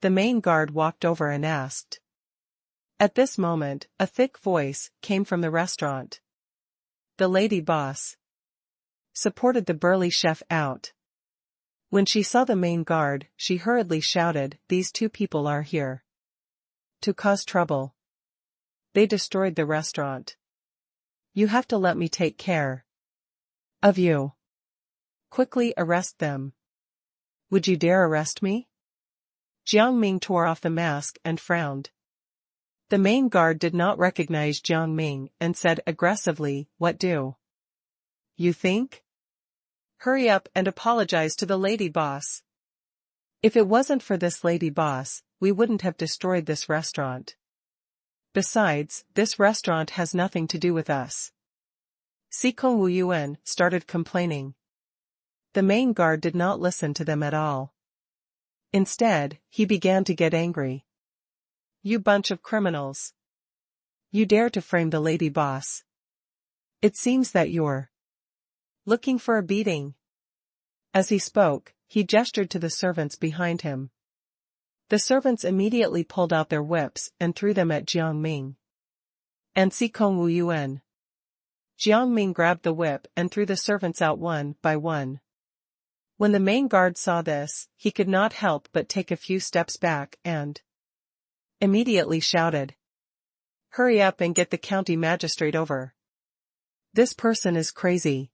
The main guard walked over and asked. At this moment, a thick voice came from the restaurant. The lady boss supported the burly chef out. When she saw the main guard, she hurriedly shouted, "These two people are here to cause trouble. They destroyed the restaurant. You have to let me take care of you. Quickly arrest them." "Would you dare arrest me?" Jiang Ming tore off the mask and frowned. The main guard did not recognize Jiang Ming and said aggressively, "What do you think? Hurry up and apologize to the lady boss. If it wasn't for this lady boss, we wouldn't have destroyed this restaurant. Besides, this restaurant has nothing to do with us." Sikong Wu Yuan started complaining. The main guard did not listen to them at all. Instead, he began to get angry. "You bunch of criminals. You dare to frame the lady boss. It seems that you're looking for a beating." As he spoke, he gestured to the servants behind him. The servants immediately pulled out their whips and threw them at Jiang Ming and Sikong Wu Yuan. Jiang Ming grabbed the whip and threw the servants out one by one. When the main guard saw this, he could not help but take a few steps back and immediately shouted, "Hurry up and get the county magistrate over. This person is crazy."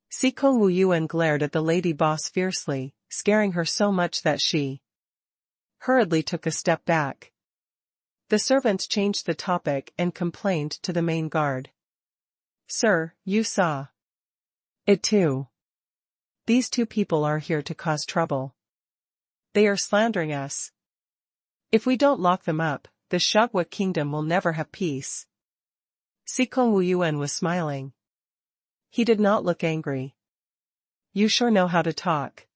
Sikong Wu Yuan glared at the lady boss fiercely, scaring her so much that she hurriedly took a step back. The servants changed the topic and complained to the main guard. "Sir, you saw it too. These two people are here to cause trouble. They are slandering us. If we don't lock them up, the Shagwa kingdom will never have peace." Sikong Wu Yuan was smiling. He did not look angry. "You sure know how to talk.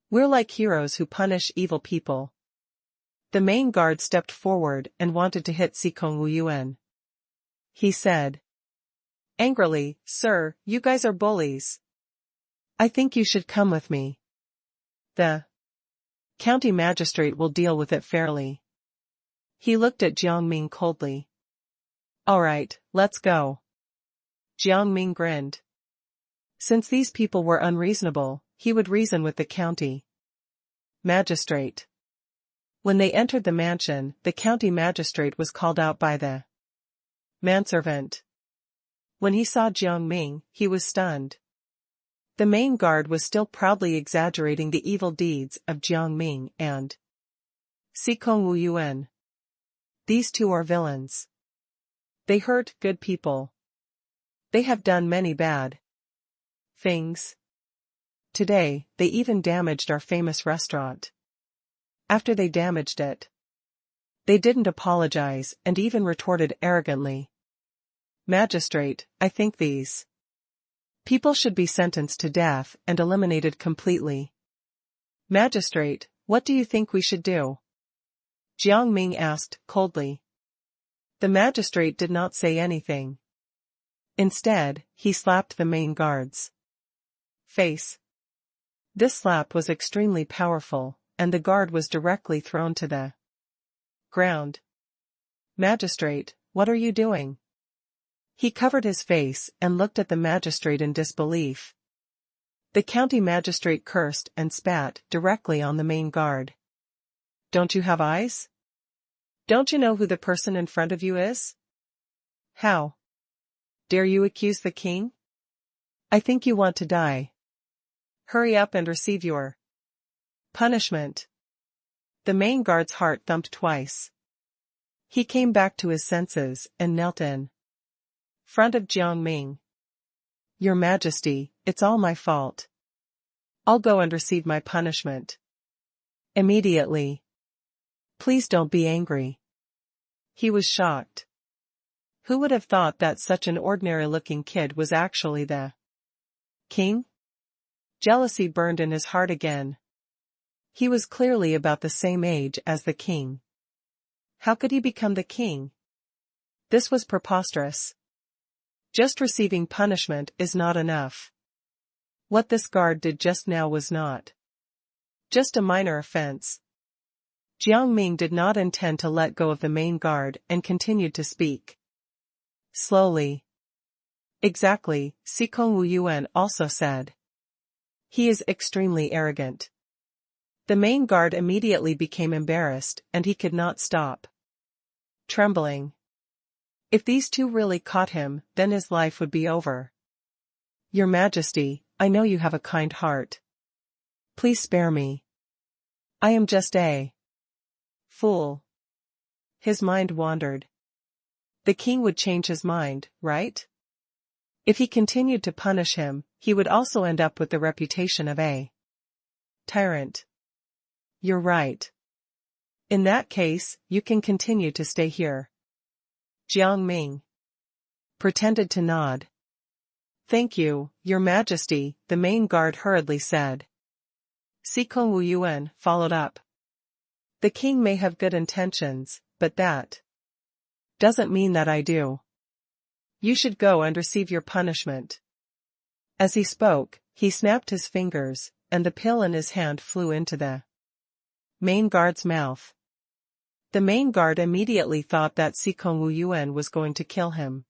We're like heroes who punish evil people." The main guard stepped forward and wanted to hit Sikong Wu Yuan. He said angrily, "Sir, you guys are bullies. I think you should come with me. The county magistrate will deal with it fairly." He looked at Jiang Ming coldly. "All right, let's go." Jiang Ming grinned. Since these people were unreasonable, he would reason with the county magistrate. When they entered the mansion, the county magistrate was called out by the manservant. When he saw Jiang Ming, he was stunned. The main guard was still proudly exaggerating the evil deeds of Jiang Ming and Sikong Wu Yuan. These two are villains. They hurt good people. They have done many bad things. Today, they even damaged our famous restaurant. After they damaged it, they didn't apologize and even retorted arrogantly. Magistrate, I think these people should be sentenced to death and eliminated completely. Magistrate, what do you think we should do? Jiang Ming asked, coldly. The magistrate did not say anything. Instead, he slapped the main guard's face. This slap was extremely powerful, and the guard was directly thrown to the ground. Magistrate, what are you doing? He covered his face and looked at the magistrate in disbelief. The county magistrate cursed and spat directly on the main guard. Don't you have eyes? Don't you know who the person in front of you is? How dare you accuse the king? I think you want to die. Hurry up and receive your punishment. The main guard's heart thumped twice. He came back to his senses and knelt in front of Jiang Ming. Your Majesty, it's all my fault. I'll go and receive my punishment immediately. Please don't be angry. He was shocked. Who would have thought that such an ordinary-looking kid was actually the king? Jealousy burned in his heart again. He was clearly about the same age as the king. How could he become the king? This was preposterous. Just receiving punishment is not enough. What this guard did just now was not just a minor offense. Jiang Ming did not intend to let go of the main guard and continued to speak slowly. Exactly, Sikong Wu Yuan also said. He is extremely arrogant. The main guard immediately became embarrassed and he could not stop trembling. If these two really caught him, then his life would be over. Your Majesty, I know you have a kind heart. Please spare me. I am just a fool. His mind wandered. The king would change his mind, right? If he continued to punish him, he would also end up with the reputation of a tyrant. You're right. In that case, you can continue to stay here. Jiang Ming pretended to nod. Thank you, Your Majesty, the main guard hurriedly said. Sikong Wu Yuan followed up. The king may have good intentions, but that doesn't mean that I do. You should go and receive your punishment. As he spoke, he snapped his fingers, and the pill in his hand flew into the main guard's mouth. The main guard immediately thought that Sikong Wu Yuan was going to kill him.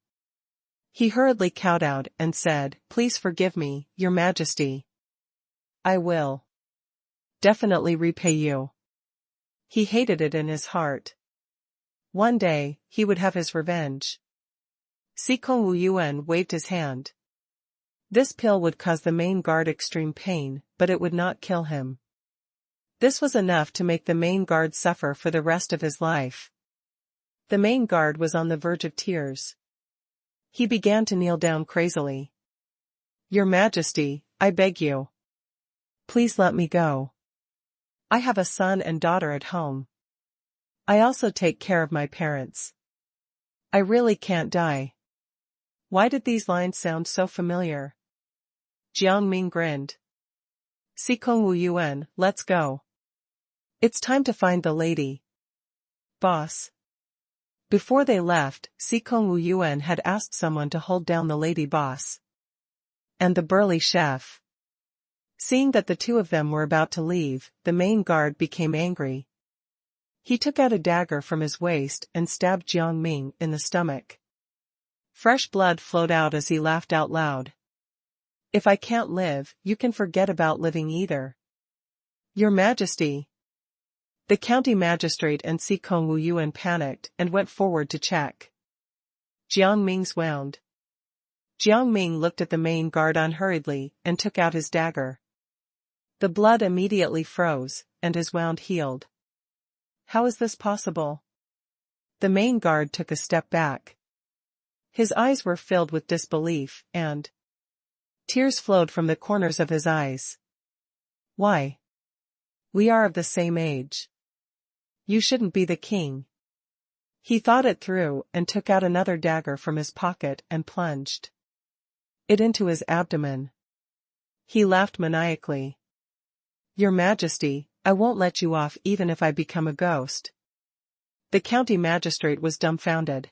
He hurriedly kowtowed and said, Please forgive me, Your Majesty. I will definitely repay you. He hated it in his heart. One day, he would have his revenge. Sikong Wu Yuan waved his hand. This pill would cause the main guard extreme pain, but it would not kill him. This was enough to make the main guard suffer for the rest of his life. The main guard was on the verge of tears. He began to kneel down crazily. Your Majesty, I beg you. Please let me go. I have a son and daughter at home. I also take care of my parents. I really can't die. Why did these lines sound so familiar? Jiang Ming grinned. Sikong Wu Yuan, let's go. It's time to find the lady boss. Before they left, Sikong Wu Yuan had asked someone to hold down the lady boss and the burly chef. Seeing that the two of them were about to leave, the main guard became angry. He took out a dagger from his waist and stabbed Jiang Ming in the stomach. Fresh blood flowed out as he laughed out loud. If I can't live, you can forget about living either. Your Majesty. The county magistrate and Si Kong Wu Yuan panicked and went forward to check. Jiang Ming's wound. Jiang Ming looked at the main guard unhurriedly and took out his dagger. The blood immediately froze, and his wound healed. How is this possible? The main guard took a step back. His eyes were filled with disbelief, and tears flowed from the corners of his eyes. Why? We are of the same age. You shouldn't be the king. He thought it through and took out another dagger from his pocket and plunged it into his abdomen. He laughed maniacally. Your Majesty, I won't let you off even if I become a ghost. The county magistrate was dumbfounded.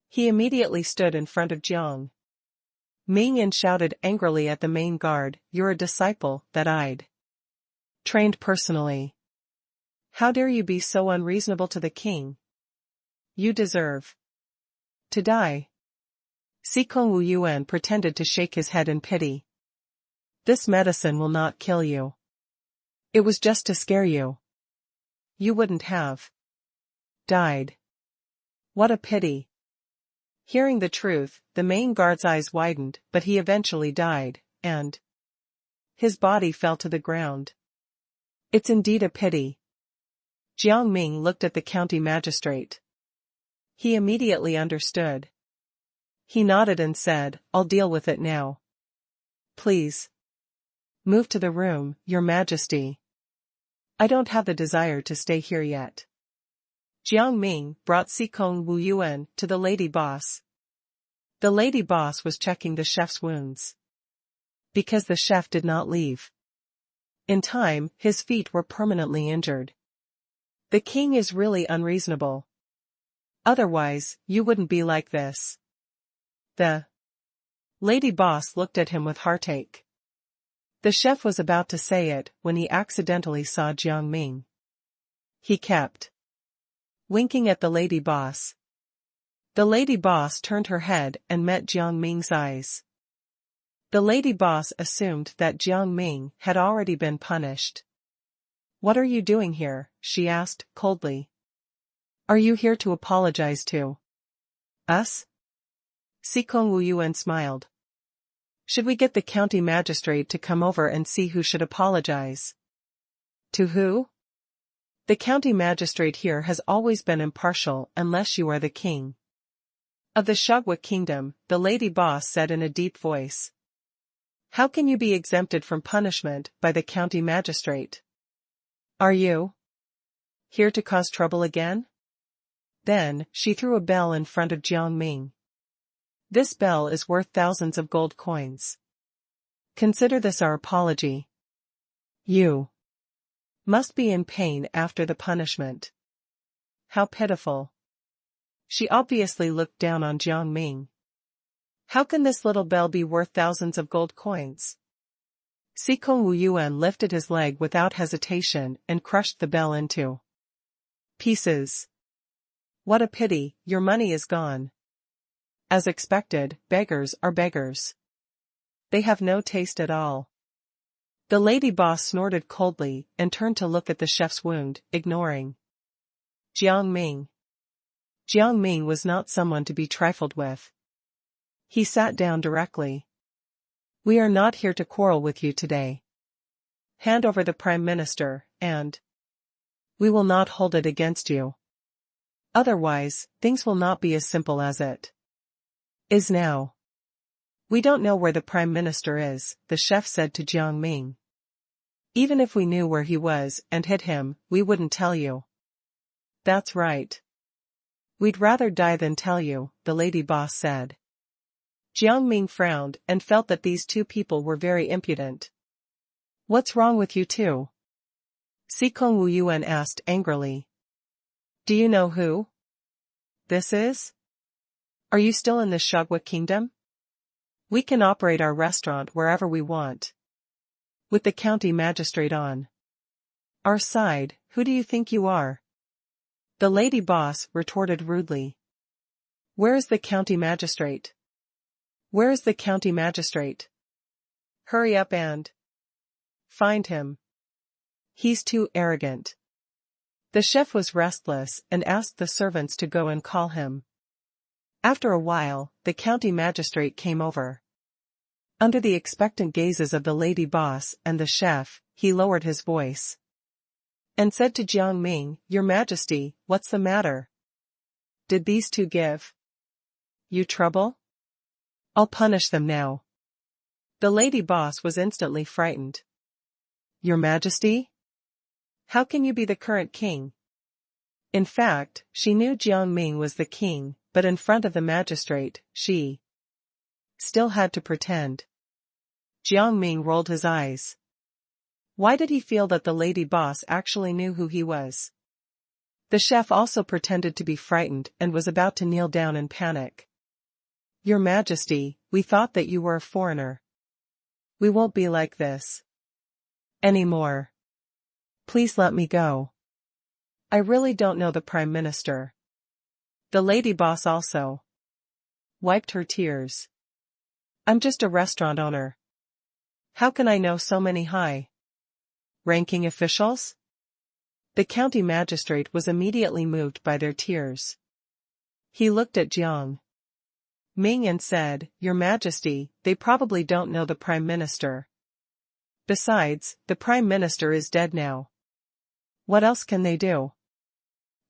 He immediately stood in front of Jiang Ming and shouted angrily at the main guard, "You're a disciple that I'd trained personally. How dare you be so unreasonable to the king? You deserve to die." Si Kong Wu Yuan pretended to shake his head in pity. This medicine will not kill you. It was just to scare you. You wouldn't have died. What a pity. Hearing the truth, the main guard's eyes widened, but he eventually died, and his body fell to the ground. It's indeed a pity. Jiang Ming looked at the county magistrate. He immediately understood. He nodded and said, "I'll deal with it now. Please move to the room, Your Majesty. I don't have the desire to stay here yet." Jiang Ming brought Si Kong Wu Yuan to the lady boss. The lady boss was checking the chef's wounds. Because the chef did not leave in time, his feet were permanently injured. The king is really unreasonable. Otherwise, you wouldn't be like this. The lady boss looked at him with heartache. The chef was about to say it when he accidentally saw Jiang Ming. He kept winking at the lady boss. The lady boss turned her head and met Jiang Ming's eyes. The lady boss assumed that Jiang Ming had already been punished. "What are you doing here?" she asked, coldly. "Are you here to apologize to us?" Si Kong Wu Yuan smiled. "Should we get the county magistrate to come over and see who should apologize?" "To who?" "The county magistrate here has always been impartial unless you are the king of the Shagwa kingdom," the lady boss said in a deep voice. "How can you be exempted from punishment by the county magistrate? Are you here to cause trouble again?" Then, she threw a bell in front of Jiang Ming. "This bell is worth thousands of gold coins. Consider this our apology. You must be in pain after the punishment." How pitiful. She obviously looked down on Jiang Ming. How can this little bell be worth thousands of gold coins? Si Kong Wu Yuan lifted his leg without hesitation and crushed the bell into pieces. "What a pity, your money is gone." As expected, beggars are beggars. They have no taste at all. The lady boss snorted coldly and turned to look at the chef's wound, ignoring Jiang Ming. Jiang Ming was not someone to be trifled with. He sat down directly. "We are not here to quarrel with you today. Hand over the Prime Minister, and we will not hold it against you. Otherwise, things will not be as simple as it is now." "We don't know where the Prime Minister is," the chef said to Jiang Ming. "Even if we knew where he was and hid him, we wouldn't tell you." "That's right. We'd rather die than tell you," the lady boss said. Jiang Ming frowned and felt that these two people were very impudent. "What's wrong with you two?" Si Kong Wu Yuan asked angrily. "Do you know who this is? Are you still in the Shagwa kingdom? We can operate our restaurant wherever we want. With the county magistrate on our side, who do you think you are?" The lady boss retorted rudely. "Where is the county magistrate? Where is the county magistrate?" Hurry up and find him. He's too arrogant. The chef was restless and asked the servants to go and call him. After a while, the county magistrate came over. Under the expectant gazes of the lady boss and the chef, he lowered his voice and said to Jiang Ming, "Your Majesty, what's the matter? Did these two give you trouble? I'll punish them now." The lady boss was instantly frightened. "Your Majesty? How can you be the current king?" In fact, she knew Jiang Ming was the king, but in front of the magistrate, she still had to pretend. Jiang Ming rolled his eyes. Why did he feel that the lady boss actually knew who he was? The chef also pretended to be frightened and was about to kneel down in panic. "Your Majesty, we thought that you were a foreigner. We won't be like this anymore. Please let me go. I really don't know the Prime Minister." The lady boss also wiped her tears. "I'm just a restaurant owner. How can I know so many high-ranking officials?" The county magistrate was immediately moved by their tears. He looked at Jiang Ming and said, "Your Majesty, they probably don't know the Prime Minister. Besides, the Prime Minister is dead now. What else can they do?"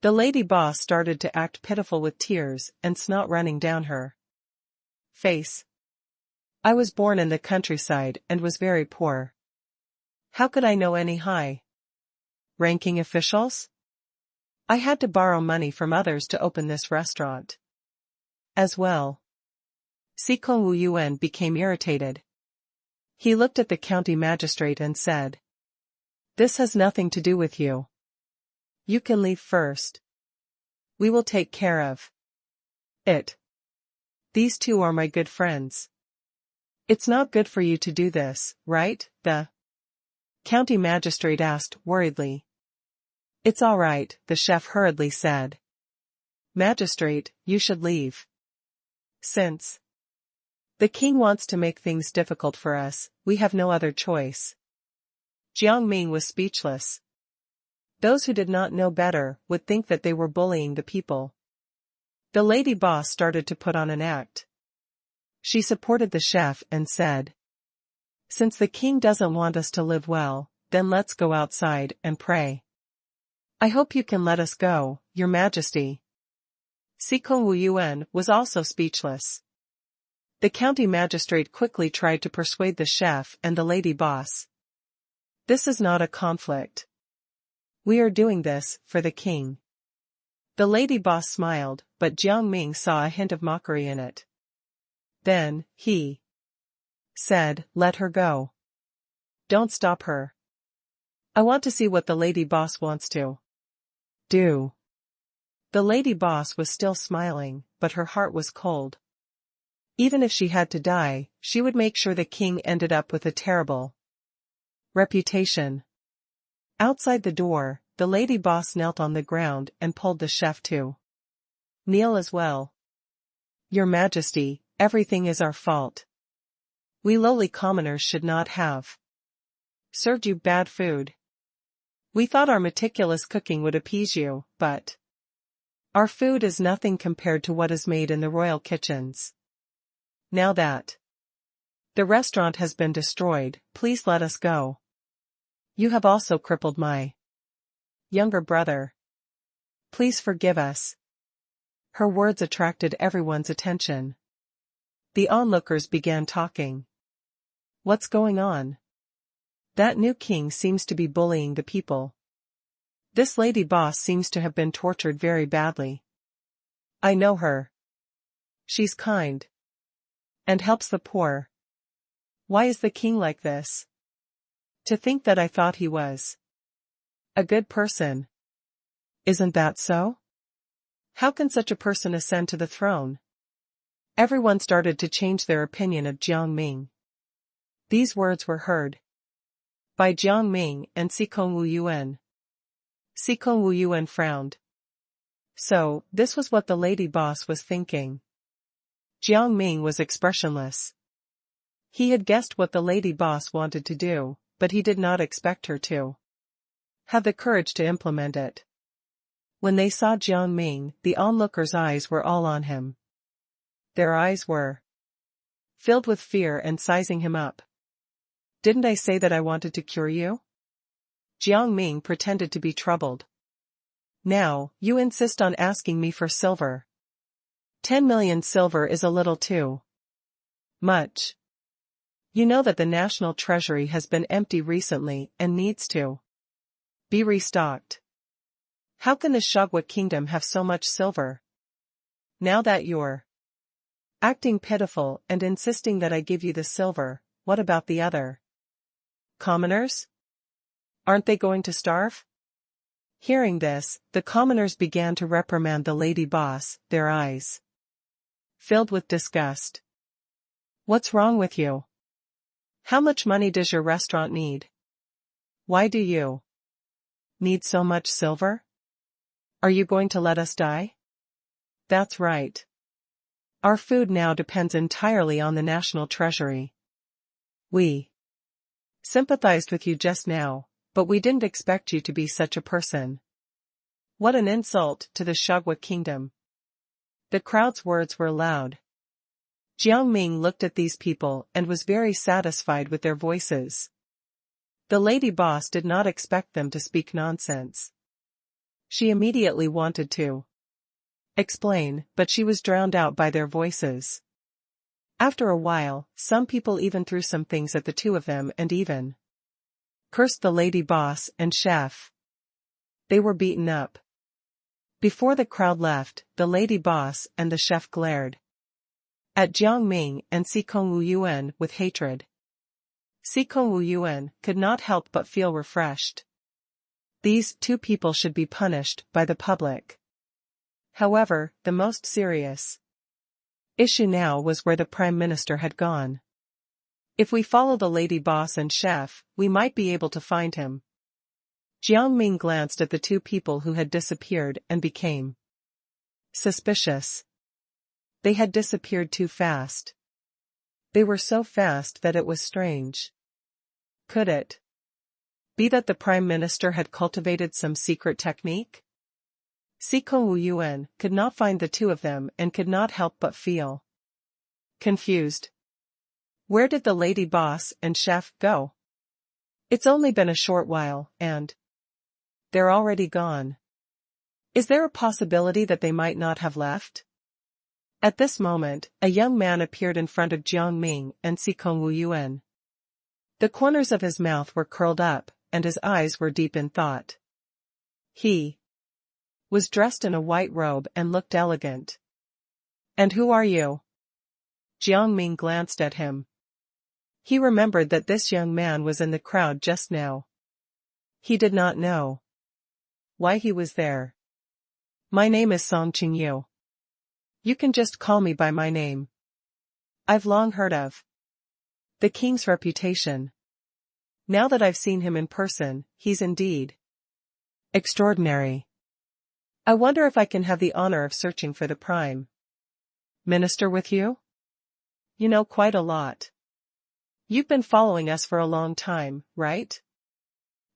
The lady boss started to act pitiful with tears and snot running down her face. "I was born in the countryside and was very poor. How could I know any high-ranking officials? I had to borrow money from others to open this restaurant as well." Sikong Wu Yuan became irritated. He looked at the county magistrate and said, "This has nothing to do with you. You can leave first. We will take care of it. These two are my good friends. It's not good for you to do this, right?" the county magistrate asked worriedly. "It's all right," the chef hurriedly said. "Magistrate, you should leave. Since the king wants to make things difficult for us, we have no other choice." Jiang Ming was speechless. Those who did not know better would think that they were bullying the people. The lady boss started to put on an act. She supported the chef and said, "Since the king doesn't want us to live well, then let's go outside and pray. I hope you can let us go, Your Majesty." Sikong Wu Yuan was also speechless. The county magistrate quickly tried to persuade the chef and the lady boss. "This is not a conflict. We are doing this for the king." The lady boss smiled, but Jiang Ming saw a hint of mockery in it. Then, he said, "Let her go. Don't stop her. I want to see what the lady boss wants to do." The lady boss was still smiling, but her heart was cold. Even if she had to die, she would make sure the king ended up with a terrible reputation. Outside the door, the lady boss knelt on the ground and pulled the chef to kneel as well. "Your Majesty, everything is our fault. We lowly commoners should not have served you bad food. We thought our meticulous cooking would appease you, but our food is nothing compared to what is made in the royal kitchens. Now that the restaurant has been destroyed, please let us go. You have also crippled my younger brother. Please forgive us." Her words attracted everyone's attention. The onlookers began talking. "What's going on? That new king seems to be bullying the people. This lady boss seems to have been tortured very badly. I know her. She's kind and helps the poor. Why is the king like this? To think that I thought he was a good person. Isn't that so? How can such a person ascend to the throne?" Everyone started to change their opinion of Jiang Ming. These words were heard by Jiang Ming and Sikong Wu Yuan. Sikong Wu Yuan frowned. So, this was what the lady boss was thinking. Jiang Ming was expressionless. He had guessed what the lady boss wanted to do, but he did not expect her to have the courage to implement it. When they saw Jiang Ming, the onlookers' eyes were all on him. Their eyes were filled with fear and sizing him up. "Didn't I say that I wanted to cure you?" Jiang Ming pretended to be troubled. "Now, you insist on asking me for silver. 10 million silver is a little too much. You know that the national treasury has been empty recently and needs to be restocked. How can the Shagwa kingdom have so much silver? Now that you're acting pitiful and insisting that I give you the silver, what about the other commoners? Aren't they going to starve?" Hearing this, the commoners began to reprimand the lady boss, their eyes filled with disgust. "What's wrong with you? How much money does your restaurant need? Why do you need so much silver? Are you going to let us die?" "That's right. Our food now depends entirely on the national treasury. We sympathized with you just now, but we didn't expect you to be such a person. What an insult to the Shagwa kingdom." The crowd's words were loud. Jiang Ming looked at these people and was very satisfied with their voices. The lady boss did not expect them to speak nonsense. She immediately wanted to explain, but she was drowned out by their voices. After a while, some people even threw some things at the two of them and even cursed the lady boss and chef. They were beaten up. Before the crowd left, the lady boss and the chef glared at Jiang Ming and Sikong Wu Yuan with hatred. Sikong Wu Yuan could not help but feel refreshed. These two people should be punished by the public. However, the most serious issue now was where the Prime Minister had gone. If we follow the lady boss and chef, we might be able to find him. Jiang Ming glanced at the two people who had disappeared and became suspicious. They had disappeared too fast. They were so fast that it was strange. Could it be that the Prime Minister had cultivated some secret technique? Sikong Wu Yuan could not find the two of them and could not help but feel confused. Where did the lady boss and chef go? It's only been a short while, and they're already gone. Is there a possibility that they might not have left? At this moment, a young man appeared in front of Jiang Ming and Sikong Wu Yuan. The corners of his mouth were curled up, and his eyes were deep in thought. He was dressed in a white robe and looked elegant. "And who are you?" Jiang Ming glanced at him. He remembered that this young man was in the crowd just now. He did not know why he was there. "My name is Song Qingyu. You can just call me by my name. I've long heard of the king's reputation. Now that I've seen him in person, he's indeed extraordinary. I wonder if I can have the honor of searching for the Prime Minister with you? You know quite a lot. You've been following us for a long time, right?"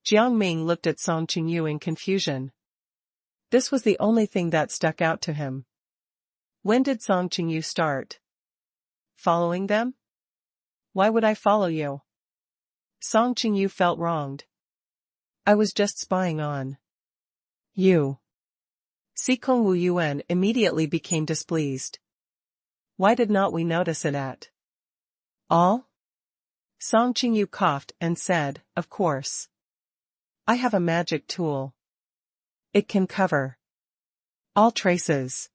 Jiang Ming looked at Song Qingyu in confusion. This was the only thing that stuck out to him. When did Song Qingyu start following them? "Why would I follow you?" Song Qingyu felt wronged. "I was just spying on you." Sikong Wu Yuan immediately became displeased. "Why did not we notice it at all?" Song Qingyu coughed and said, "Of course. I have a magic tool. It can cover all traces."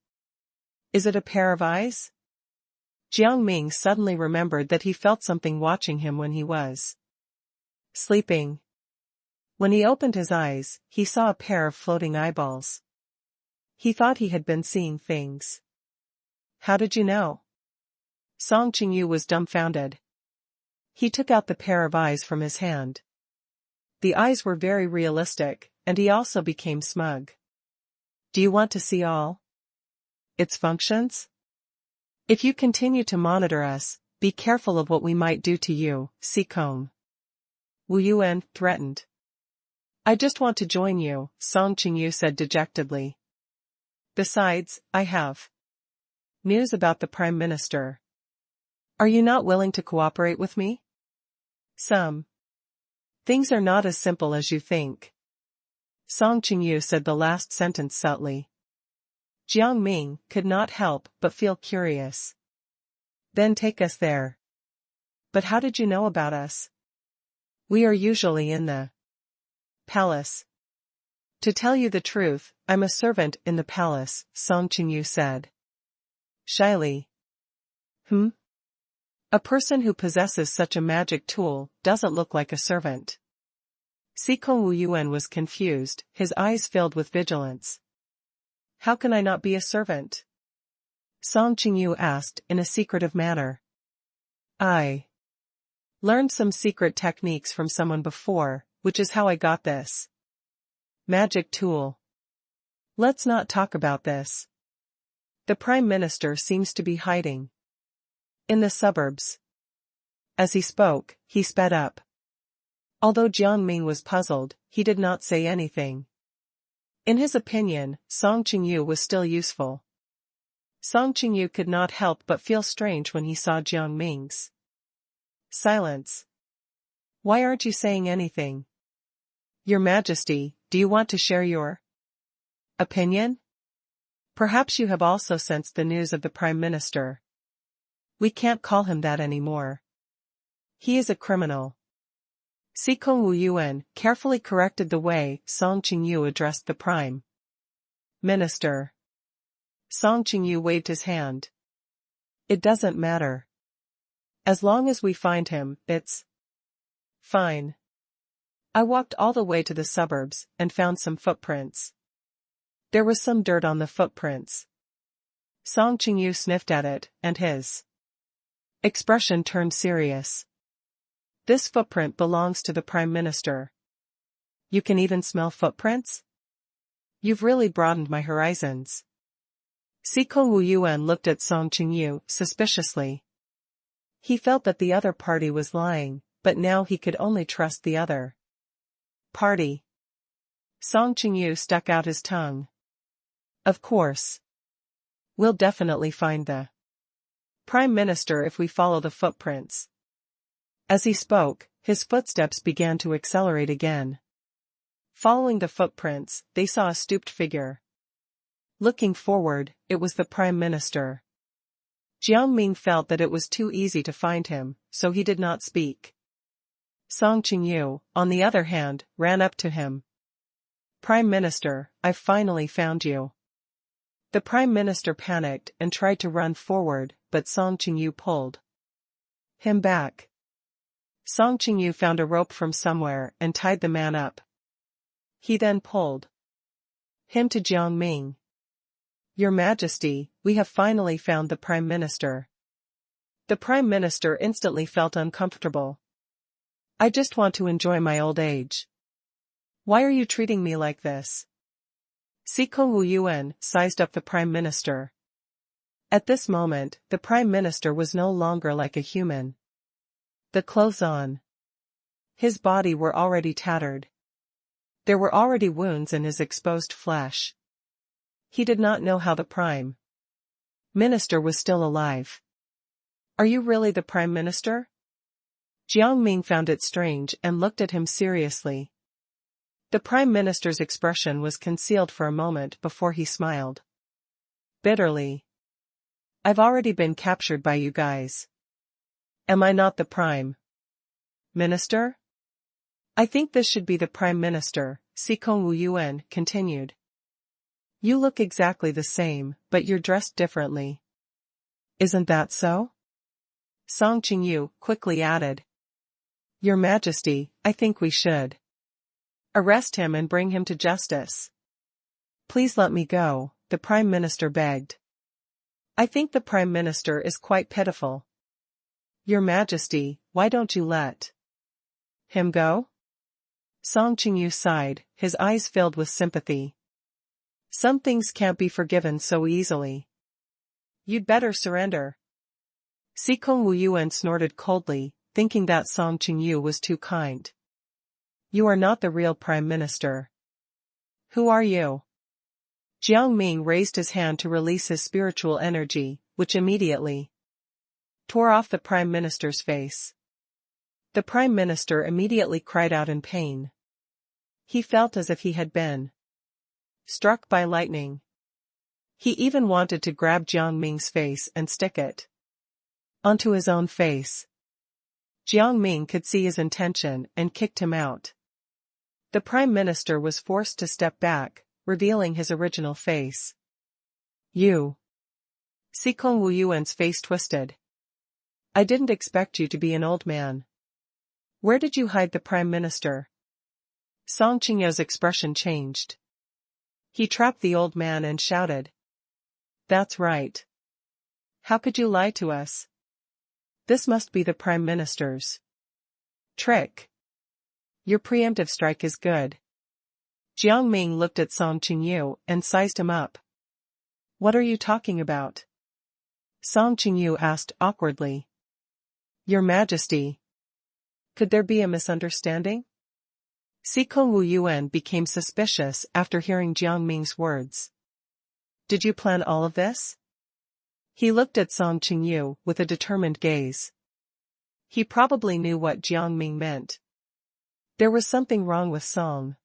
"Is it a pair of eyes?" Jiang Ming suddenly remembered that he felt something watching him when he was sleeping. When he opened his eyes, he saw a pair of floating eyeballs. He thought he had been seeing things. "How did you know?" Song Qingyu was dumbfounded. He took out the pair of eyes from his hand. The eyes were very realistic, and he also became smug. "Do you want to see all its functions? If you continue to monitor us, Be careful of what we might do to you, Sikong. Wu Yuan threatened. I just want to join you, Song Qingyu said dejectedly. Besides, I have news about the Prime Minister. Are you not willing to cooperate with me? Some things are not as simple as you think. Song Qingyu said the last sentence subtly. Jiang Ming could not help but feel curious. Then take us there. But how did you know about us? We are usually in the palace. To tell you the truth, I'm a servant in the palace, Song Qingyu said. Shyly. A person who possesses such a magic tool doesn't look like a servant. Sikong Wu Yuan was confused, his eyes filled with vigilance. How can I not be a servant? Song Qingyu asked in a secretive manner. I learned some secret techniques from someone before, which is how I got this magic tool. Let's not talk about this. The Prime Minister seems to be hiding in the suburbs. As he spoke, he sped up. Although Jiang Ming was puzzled, he did not say anything. In his opinion, Song Qingyu was still useful. Song Qingyu could not help but feel strange when he saw Jiang Ming's silence. Why aren't you saying anything? Your Majesty, do you want to share your opinion? Perhaps you have also sensed the news of the Prime Minister. We can't call him that anymore. He is a criminal. Sikong Wu Yuan carefully corrected the way Song Qingyu addressed the Prime Minister. Song Qingyu waved his hand. It doesn't matter. As long as we find him, it's fine. I walked all the way to the suburbs and found some footprints. There was some dirt on the footprints. Song Qingyu sniffed at it, and his expression turned serious. This footprint belongs to the Prime Minister. You can even smell footprints? You've really broadened my horizons. Sikong Wu Yuan looked at Song Qingyu suspiciously. He felt that the other party was lying, but now he could only trust the other party. Song Qingyu stuck out his tongue. Of course. We'll definitely find the Prime Minister if we follow the footprints. As he spoke, his footsteps began to accelerate again. Following the footprints, they saw a stooped figure. Looking forward, it was the Prime Minister. Jiang Ming felt that it was too easy to find him, so he did not speak. Song Qingyu, on the other hand, ran up to him. Prime Minister, I've finally found you. The Prime Minister panicked and tried to run forward, but Song Qingyu pulled him back. Song Qingyu found a rope from somewhere and tied the man up. He then pulled him to Jiang Ming. Your Majesty, we have finally found the Prime Minister. The Prime Minister instantly felt uncomfortable. I just want to enjoy my old age. Why are you treating me like this? Sikong Wu Yuan sized up the Prime Minister. At this moment, the Prime Minister was no longer like a human. The clothes on his body were already tattered. There were already wounds in his exposed flesh. He did not know how the Prime Minister was still alive. Are you really the Prime Minister? Jiang Ming found it strange and looked at him seriously. The Prime Minister's expression was concealed for a moment before he smiled bitterly. I've already been captured by you guys. Am I not the Prime Minister? I think this should be the Prime Minister, Sikong Wu Yuan continued. You look exactly the same, but you're dressed differently. Isn't that so? Song Qingyu quickly added. Your Majesty, I think we should arrest him and bring him to justice. Please let me go, the Prime Minister begged. I think the Prime Minister is quite pitiful. Your Majesty, why don't you let him go? Song Qingyu sighed, his eyes filled with sympathy. Some things can't be forgiven so easily. You'd better surrender. Sikong Wuyuan snorted coldly, thinking that Song Qingyu was too kind. You are not the real Prime Minister. Who are you? Jiang Ming raised his hand to release his spiritual energy, which immediately tore off the Prime Minister's face. The Prime Minister immediately cried out in pain. He felt as if he had been struck by lightning. He even wanted to grab Jiang Ming's face and stick it onto his own face. Jiang Ming could see his intention and kicked him out. The Prime Minister was forced to step back, revealing his original face. You. Sikong Wuyuan's face twisted. I didn't expect you to be an old man. Where did you hide the Prime Minister? Song Qingyu's expression changed. He trapped the old man and shouted. That's right. How could you lie to us? This must be the Prime Minister's trick. Your preemptive strike is good. Jiang Ming looked at Song Qingyu and sized him up. What are you talking about? Song Qingyu asked awkwardly. Your Majesty. Could there be a misunderstanding? Sikong Wuyuan became suspicious after hearing Jiang Ming's words. Did you plan all of this? He looked at Song Qingyu with a determined gaze. He probably knew what Jiang Ming meant. There was something wrong with Song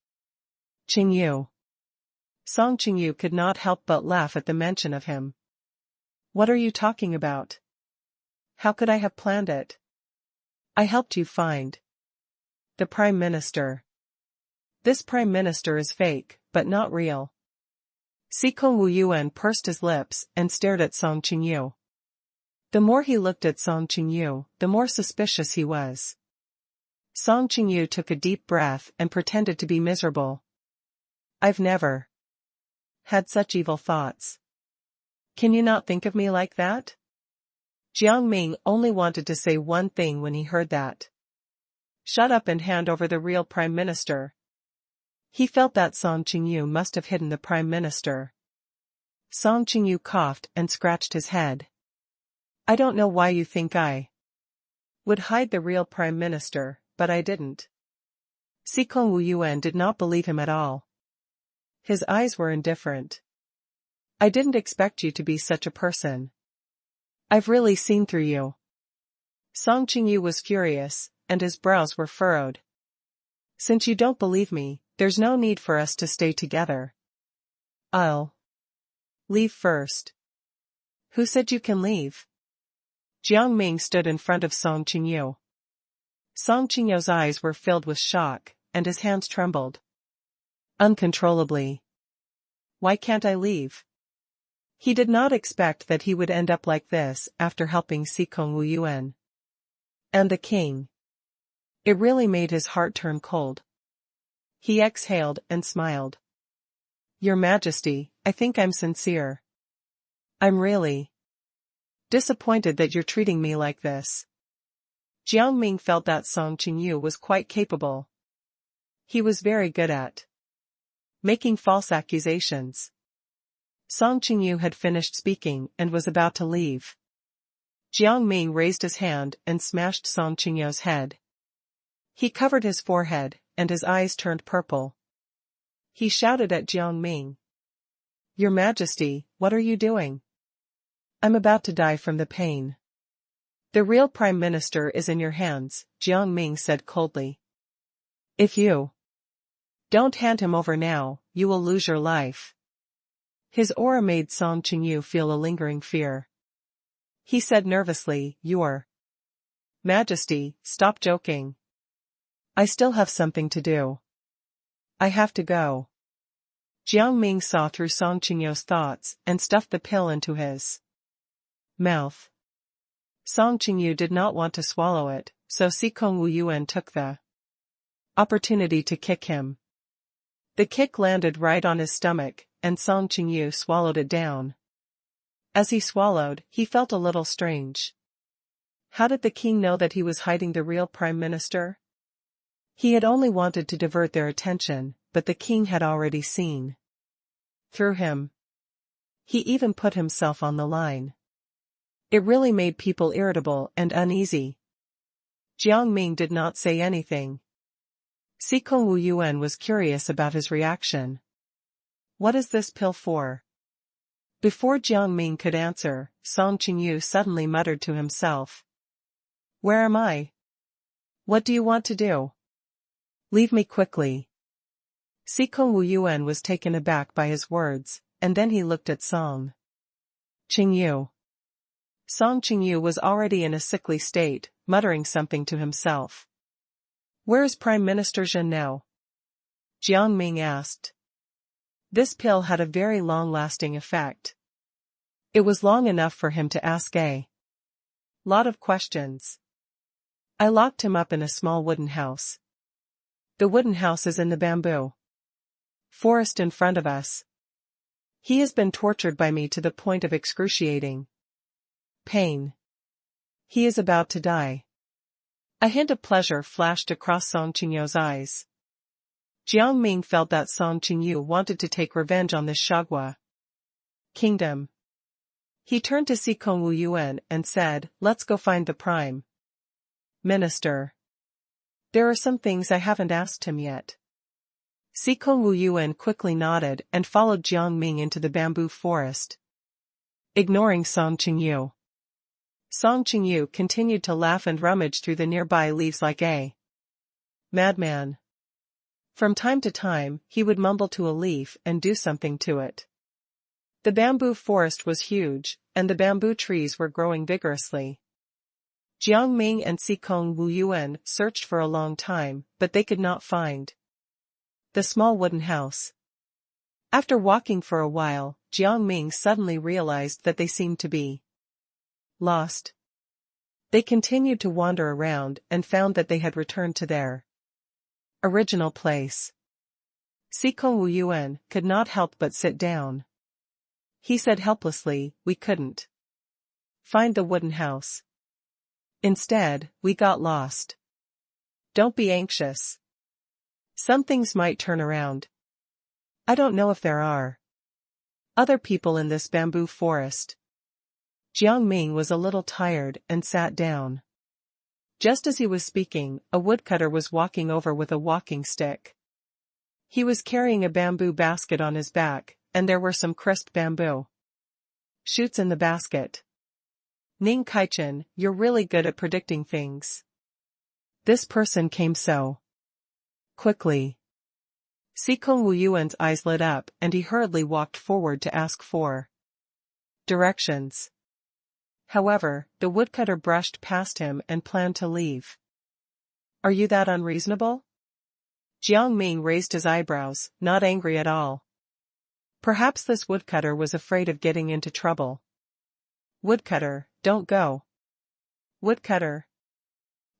Qingyu. Song Qingyu could not help but laugh at the mention of him. What are you talking about? How could I have planned it? I helped you find the Prime Minister. This Prime Minister is fake, but not real. Sikong Wuyuan pursed his lips and stared at Song Qingyu. The more he looked at Song Qingyu, the more suspicious he was. Song Qingyu took a deep breath and pretended to be miserable. I've never had such evil thoughts. Can you not think of me like that? Jiang Ming only wanted to say one thing when he heard that. Shut up and hand over the real Prime Minister. He felt that Song Qingyu must have hidden the Prime Minister. Song Qingyu coughed and scratched his head. I don't know why you think I would hide the real Prime Minister, but I didn't. Sikong Wuyuan did not believe him at all. His eyes were indifferent. I didn't expect you to be such a person. I've really seen through you. Song Qingyu was furious, and his brows were furrowed. Since you don't believe me, there's no need for us to stay together. I'll leave first. Who said you can leave? Jiang Ming stood in front of Song Qingyu. Song Qingyu's eyes were filled with shock, and his hands trembled uncontrollably. Why can't I leave? He did not expect that he would end up like this after helping Sikong Wuyuan and the king. It really made his heart turn cold. He exhaled and smiled. Your Majesty, I think I'm sincere. I'm really disappointed that you're treating me like this. Jiang Ming felt that Song Qingyu was quite capable. He was very good at making false accusations. Song Qingyu had finished speaking and was about to leave. Jiang Ming raised his hand and smashed Song Qingyu's head. He covered his forehead, and his eyes turned purple. He shouted at Jiang Ming. Your Majesty, what are you doing? I'm about to die from the pain. The real Prime Minister is in your hands, Jiang Ming said coldly. If you don't hand him over now, you will lose your life. His aura made Song Qingyu feel a lingering fear. He said nervously, Your Majesty, stop joking. I still have something to do. I have to go. Jiang Ming saw through Song Qingyu's thoughts and stuffed the pill into his mouth. Song Qingyu did not want to swallow it, so Sikong Wuyuan took the opportunity to kick him. The kick landed right on his stomach, and Song Qingyu swallowed it down. As he swallowed, he felt a little strange. How did the king know that he was hiding the real Prime Minister? He had only wanted to divert their attention, but the king had already seen through him. He even put himself on the line. It really made people irritable and uneasy. Jiang Ming did not say anything. Sikong Wu Yuan was curious about his reaction. What is this pill for? Before Jiang Ming could answer, Song Qingyu suddenly muttered to himself. Where am I? What do you want to do? Leave me quickly. Sikong Wu Yuan was taken aback by his words, and then he looked at Song Qingyu. Song Qingyu was already in a sickly state, muttering something to himself. Where is Prime Minister Zhen now? Jiang Ming asked. This pill had a very long-lasting effect. It was long enough for him to ask a lot of questions. I locked him up in a small wooden house. The wooden house is in the bamboo forest in front of us. He has been tortured by me to the point of excruciating pain. He is about to die. A hint of pleasure flashed across Song Qingyu's eyes. Jiang Ming felt that Song Qingyu wanted to take revenge on this Shagua kingdom. He turned to Sikong Wu Yuan and said, let's go find the Prime Minister. There are some things I haven't asked him yet. Sikong Wu Yuan quickly nodded and followed Jiang Ming into the bamboo forest, ignoring Song Qingyu. Song Qingyu continued to laugh and rummage through the nearby leaves like a madman. From time to time, he would mumble to a leaf and do something to it. The bamboo forest was huge, and the bamboo trees were growing vigorously. Jiang Ming and Sikong Wu Yuan searched for a long time, but they could not find the small wooden house. After walking for a while, Jiang Ming suddenly realized that they seemed to be lost. They continued to wander around and found that they had returned to their original place. Sikong Wu Yuan could not help but sit down. He said helplessly, we couldn't find the wooden house. Instead, we got lost. Don't be anxious. Some things might turn around. I don't know if there are other people in this bamboo forest. Jiang Ming was a little tired and sat down. Just as he was speaking, a woodcutter was walking over with a walking stick. He was carrying a bamboo basket on his back, and there were some crisp bamboo shoots in the basket. Ning Kaichen, you're really good at predicting things. This person came so quickly. Sikong Wu Yuan's eyes lit up and he hurriedly walked forward to ask for directions. However, the woodcutter brushed past him and planned to leave. Are you that unreasonable? Jiang Ming raised his eyebrows, not angry at all. Perhaps this woodcutter was afraid of getting into trouble. Woodcutter, don't go. Woodcutter.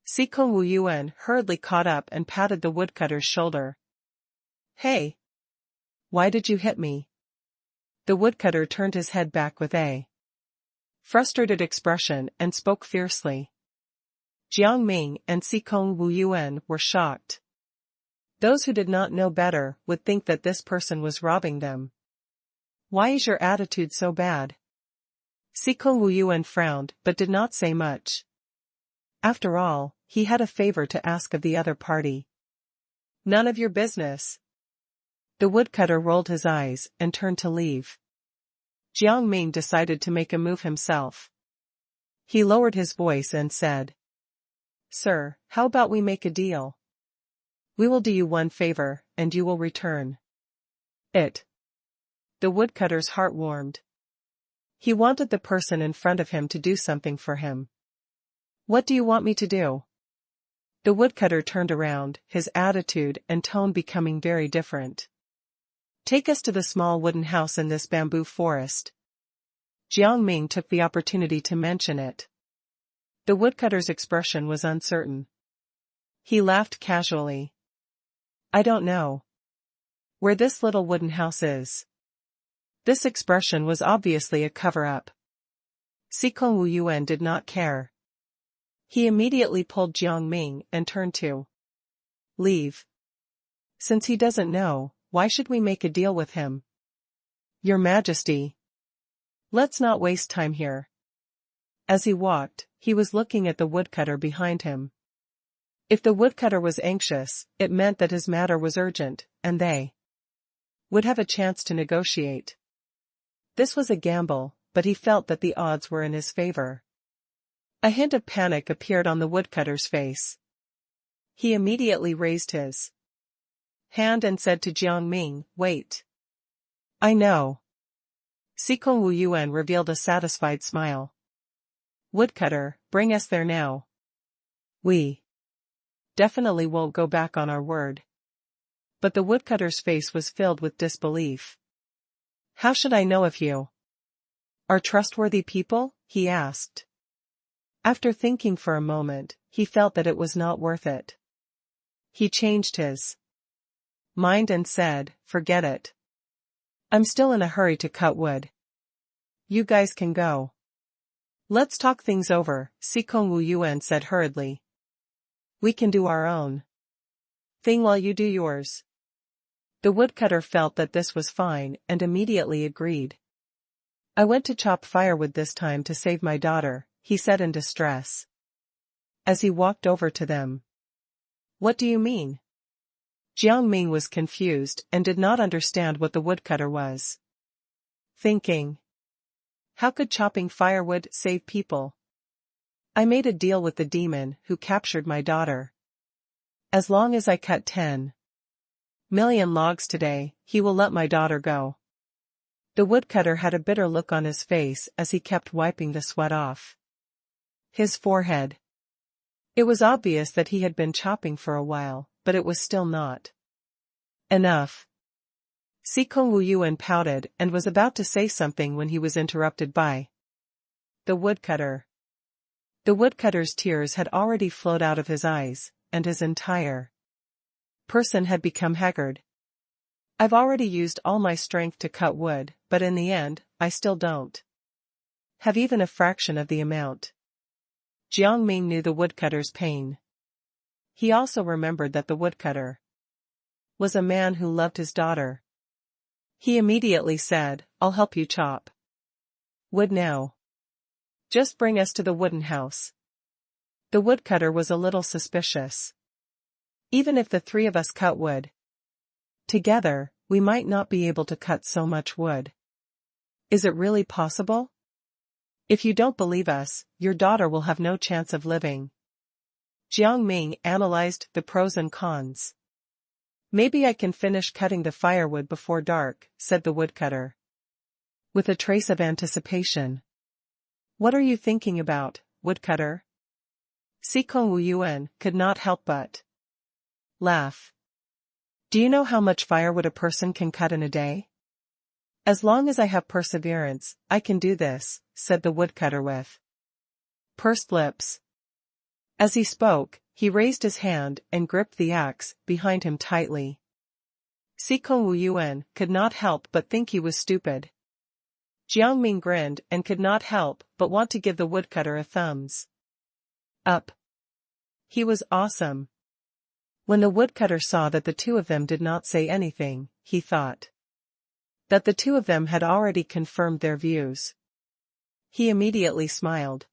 Sikong Wu Yuan hurriedly caught up and patted the woodcutter's shoulder. Hey! Why did you hit me? The woodcutter turned his head back with a frustrated expression and spoke fiercely. Jiang Ming and Sikong Wu Yuan were shocked. Those who did not know better would think that this person was robbing them. Why is your attitude so bad? Sikong Wu Yuan frowned but did not say much. After all, he had a favor to ask of the other party. None of your business. The woodcutter rolled his eyes and turned to leave. Jiang Ming decided to make a move himself. He lowered his voice and said, Sir, how about we make a deal? We will do you one favor, and you will return it. The woodcutter's heart warmed. He wanted the person in front of him to do something for him. What do you want me to do? The woodcutter turned around, his attitude and tone becoming very different. Take us to the small wooden house in this bamboo forest. Jiang Ming took the opportunity to mention it. The woodcutter's expression was uncertain. He laughed casually. I don't know where this little wooden house is. This expression was obviously a cover-up. Sikong Wu Yuan did not care. He immediately pulled Jiang Ming and turned to leave. Since he doesn't know, why should we make a deal with him? Your Majesty. Let's not waste time here. As he walked, he was looking at the woodcutter behind him. If the woodcutter was anxious, it meant that his matter was urgent, and they would have a chance to negotiate. This was a gamble, but he felt that the odds were in his favor. A hint of panic appeared on the woodcutter's face. He immediately raised his hand and said to Jiang Ming, "Wait. I know." Sikong Wu Yuan revealed a satisfied smile. "Woodcutter, bring us there now. We definitely won't go back on our word." But the woodcutter's face was filled with disbelief. "How should I know if you are trustworthy people?" he asked. After thinking for a moment, he felt that it was not worth it. He changed his mind and said, "Forget it. I'm still in a hurry to cut wood. You guys can go." "Let's talk things over," Sikong Wu Yuan said hurriedly. "We can do our own thing while you do yours." The woodcutter felt that this was fine and immediately agreed. "I went to chop firewood this time to save my daughter," he said in distress. As he walked over to them. "What do you mean?" Jiang Ming was confused and did not understand what the woodcutter was thinking. How could chopping firewood save people? "I made a deal with the demon who captured my daughter. As long as I cut 10,000,000 logs today, he will let my daughter go." The woodcutter had a bitter look on his face as he kept wiping the sweat off his forehead. It was obvious that he had been chopping for a while, but it was still not enough. Sikong Wu Yuan pouted and was about to say something when he was interrupted by the woodcutter. The woodcutter's tears had already flowed out of his eyes, and his entire person had become haggard. "I've already used all my strength to cut wood, but in the end, I still don't have even a fraction of the amount." Jiang Ming knew the woodcutter's pain. He also remembered that the woodcutter was a man who loved his daughter. He immediately said, "I'll help you chop wood now. Just bring us to the wooden house." The woodcutter was a little suspicious. "Even if the three of us cut wood together, we might not be able to cut so much wood. Is it really possible? If you don't believe us, your daughter will have no chance of living." Jiang Ming analyzed the pros and cons. "Maybe I can finish cutting the firewood before dark," said the woodcutter, with a trace of anticipation. "What are you thinking about, woodcutter?" Sikong Wu Yuan could not help but laugh. "Do you know how much firewood a person can cut in a day?" "As long as I have perseverance, I can do this," said the woodcutter with pursed lips. As he spoke, he raised his hand and gripped the axe behind him tightly. Sikong Wu Yuan could not help but think he was stupid. Jiang Ming grinned and could not help but want to give the woodcutter a thumbs up. He was awesome. When the woodcutter saw that the two of them did not say anything, he thought that the two of them had already confirmed their views. He immediately smiled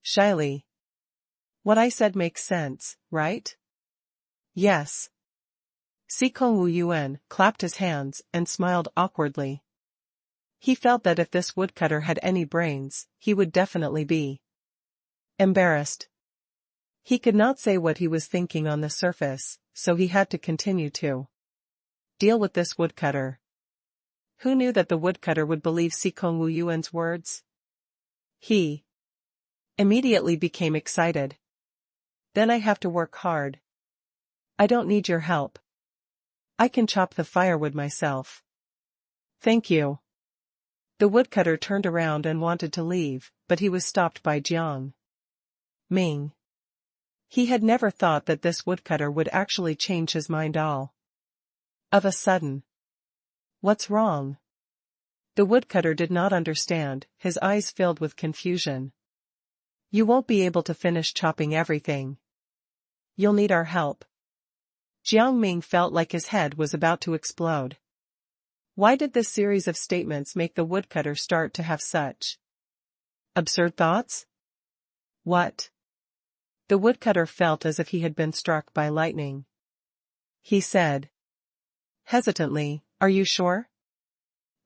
shyly. "What I said makes sense, right?" "Yes." Sikong Wu Yuan clapped his hands and smiled awkwardly. He felt that if this woodcutter had any brains, he would definitely be embarrassed. He could not say what he was thinking on the surface, so he had to continue to deal with this woodcutter. Who knew that the woodcutter would believe Sikong Wu Yuan's words? He immediately became excited. "Then I have to work hard. I don't need your help. I can chop the firewood myself." "Thank you." The woodcutter turned around and wanted to leave, but he was stopped by Jiang Ming. He had never thought that this woodcutter would actually change his mind all of a sudden. "What's wrong?" The woodcutter did not understand, his eyes filled with confusion. "You won't be able to finish chopping everything. You'll need our help." Jiang Ming felt like his head was about to explode. Why did this series of statements make the woodcutter start to have such Absurd thoughts? What? The woodcutter felt as if he had been struck by lightning. He said hesitantly, "Are you sure?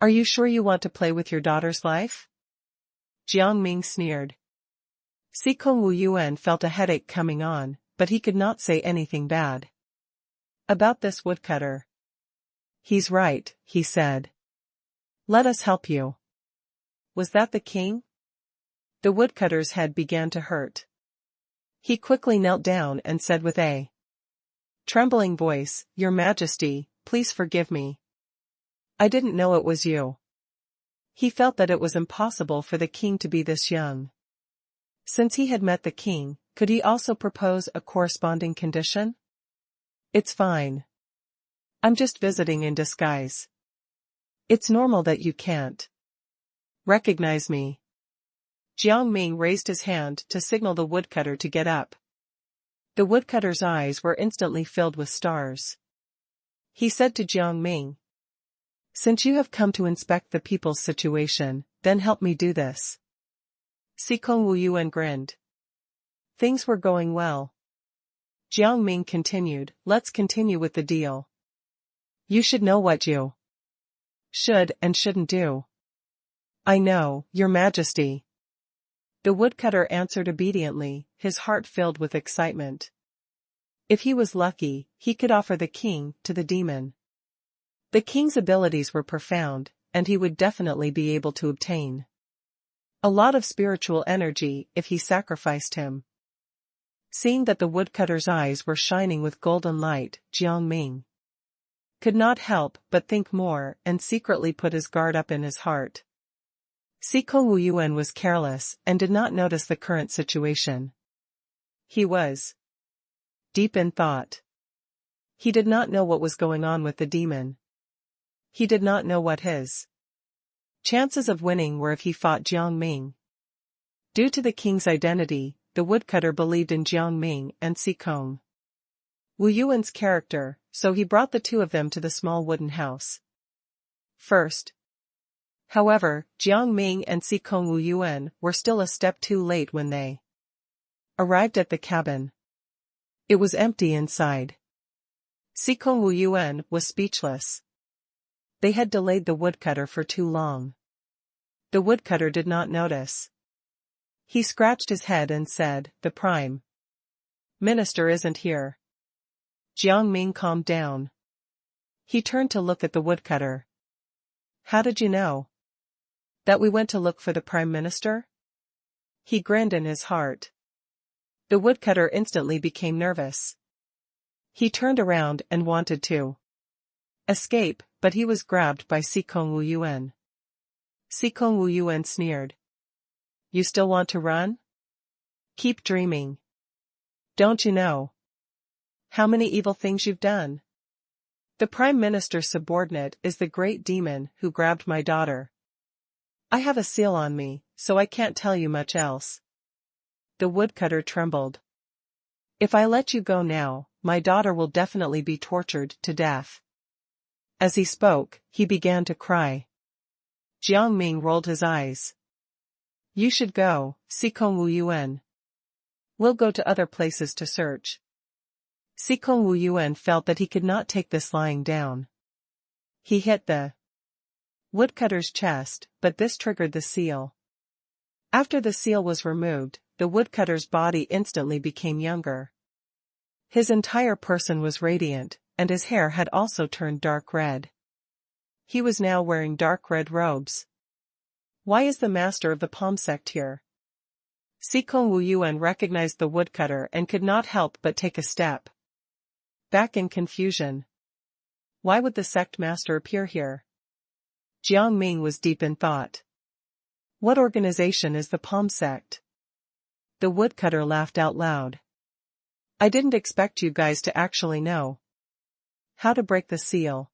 Are you sure you want to play with your daughter's life?" Jiang Ming sneered. Sikong Wu Yuan felt a headache coming on, but he could not say anything bad about this woodcutter. "He's right," he said. "Let us help you." Was that the king? The woodcutter's head began to hurt. He quickly knelt down and said with a trembling voice, "Your Majesty, please forgive me. I didn't know it was you." He felt that it was impossible for the king to be this young. Since he had met the king, could he also propose a corresponding condition? "It's fine. I'm just visiting in disguise. It's normal that you can't recognize me." Jiang Ming raised his hand to signal the woodcutter to get up. The woodcutter's eyes were instantly filled with stars. He said to Jiang Ming, "Since you have come to inspect the people's situation, then help me do this." Sikong Wu Yuan grinned. Things were going well. Jiang Ming continued, "Let's continue with the deal. You should know what you should and shouldn't do." "I know, Your Majesty." The woodcutter answered obediently, his heart filled with excitement. If he was lucky, he could offer the king to the demon. The king's abilities were profound, and he would definitely be able to obtain a lot of spiritual energy if he sacrificed him. Seeing that the woodcutter's eyes were shining with golden light, Jiang Ming could not help but think more and secretly put his guard up in his heart. Sikong Wu Yuan was careless and did not notice the current situation. He was deep in thought. He did not know what was going on with the demon. He did not know what his chances of winning were if he fought Jiang Ming. Due to the king's identity, the woodcutter believed in Jiang Ming and Sikong Wu Yuan's character, so he brought the two of them to the small wooden house first. However, Jiang Ming and Sikong Wu Yuan were still a step too late when they arrived at the cabin. It was empty inside. Sikong Wu Yuan was speechless. They had delayed the woodcutter for too long. The woodcutter did not notice. He scratched his head and said, "The Prime Minister isn't here." Jiang Ming calmed down. He turned to look at the woodcutter. "How did you know that we went to look for the Prime Minister?" He grinned in his heart. The woodcutter instantly became nervous. He turned around and wanted to escape, but he was grabbed by Sikong Wu Yuan. Sikong Wu Yuan sneered. "You still want to run? Keep dreaming. Don't you know how many evil things you've done? The Prime Minister's subordinate is the great demon who grabbed my daughter. I have a seal on me, so I can't tell you much else." The woodcutter trembled. "If I let you go now, my daughter will definitely be tortured to death." As he spoke, he began to cry. Jiang Ming rolled his eyes. "You should go, Sikong Wu Yuan. We'll go to other places to search." Sikong Wu Yuan felt that he could not take this lying down. He hit the woodcutter's chest, but this triggered the seal. After the seal was removed, the woodcutter's body instantly became younger. His entire person was radiant, and his hair had also turned dark red. He was now wearing dark red robes. "Why is the master of the palm sect here?" Sikong Wu Yuan recognized the woodcutter and could not help but take a step back in confusion. Why would the sect master appear here? Jiang Ming was deep in thought. What organization is the palm sect? The woodcutter laughed out loud. "I didn't expect you guys to actually know how to break the seal.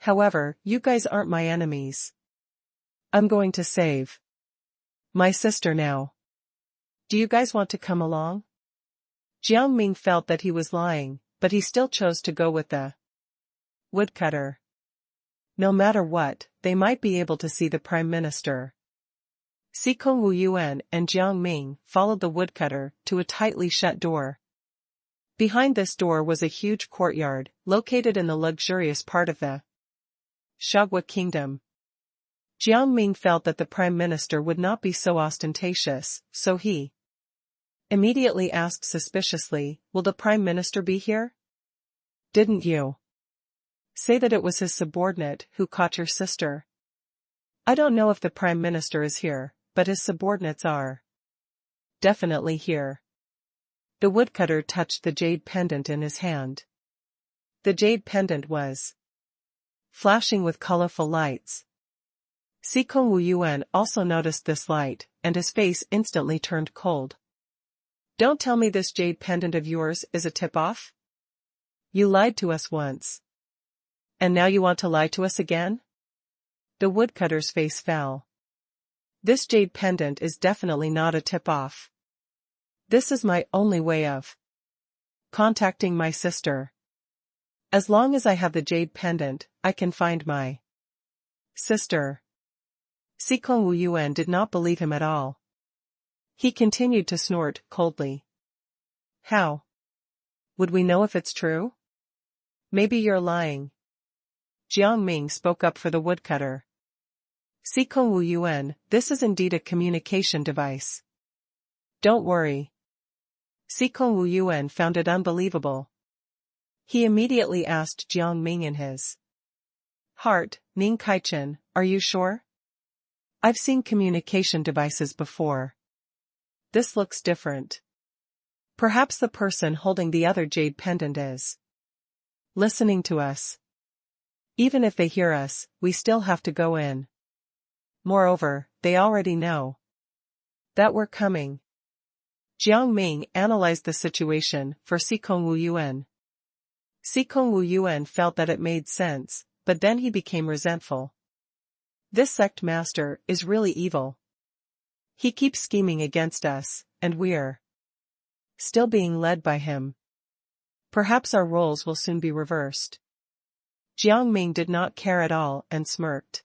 However, you guys aren't my enemies. I'm going to save my sister now. Do you guys want to come along?" Jiang Ming felt that he was lying, but he still chose to go with the woodcutter. No matter what, they might be able to see the Prime Minister. Sikong Wuyuan and Jiang Ming followed the woodcutter to a tightly shut door. Behind this door was a huge courtyard, located in the luxurious part of the Shagwa kingdom. Jiang Ming felt that the prime minister would not be so ostentatious, so he immediately asked suspiciously, "Will the prime minister be here? Didn't you say that it was his subordinate who caught your sister?" "I don't know if the prime minister is here, but his subordinates are definitely here." The woodcutter touched the jade pendant in his hand. The jade pendant was flashing with colorful lights. Sikong Wuyuan also noticed this light, and his face instantly turned cold. "Don't tell me this jade pendant of yours is a tip-off? You lied to us once. And now you want to lie to us again?" The woodcutter's face fell. "This jade pendant is definitely not a tip-off. This is my only way of contacting my sister. As long as I have the jade pendant, I can find my sister." Sikong Wuyuan did not believe him at all. He continued to snort coldly. "How would we know if it's true? Maybe you're lying." Jiang Ming spoke up for the woodcutter. "Sikong Wuyuan, this is indeed a communication device. Don't worry." Sikong Wuyuan found it unbelievable. He immediately asked Jiang Ming in his heart, "Ning Kaichen, are you sure? I've seen communication devices before. This looks different. Perhaps the person holding the other jade pendant is listening to us. Even if they hear us, we still have to go in. Moreover, they already know that we're coming." Jiang Ming analyzed the situation for Sikong Wuyuan. Sikong Wuyuan felt that it made sense, but then he became resentful. This sect master is really evil. He keeps scheming against us, and we're still being led by him. Perhaps our roles will soon be reversed. Jiang Ming did not care at all and smirked.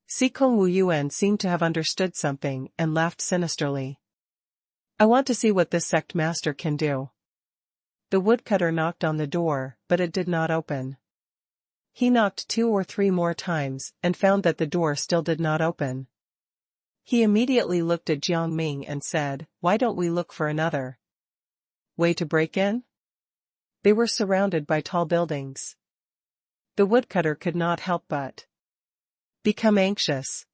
Sikong Wuyuan seemed to have understood something and laughed sinisterly. "I want to see what this sect master can do." The woodcutter knocked on the door, but it did not open. He knocked 2 or 3 more times and found that the door still did not open. He immediately looked at Jiang Ming and said, "Why don't we look for another way to break in?" They were surrounded by tall buildings. The woodcutter could not help but become anxious.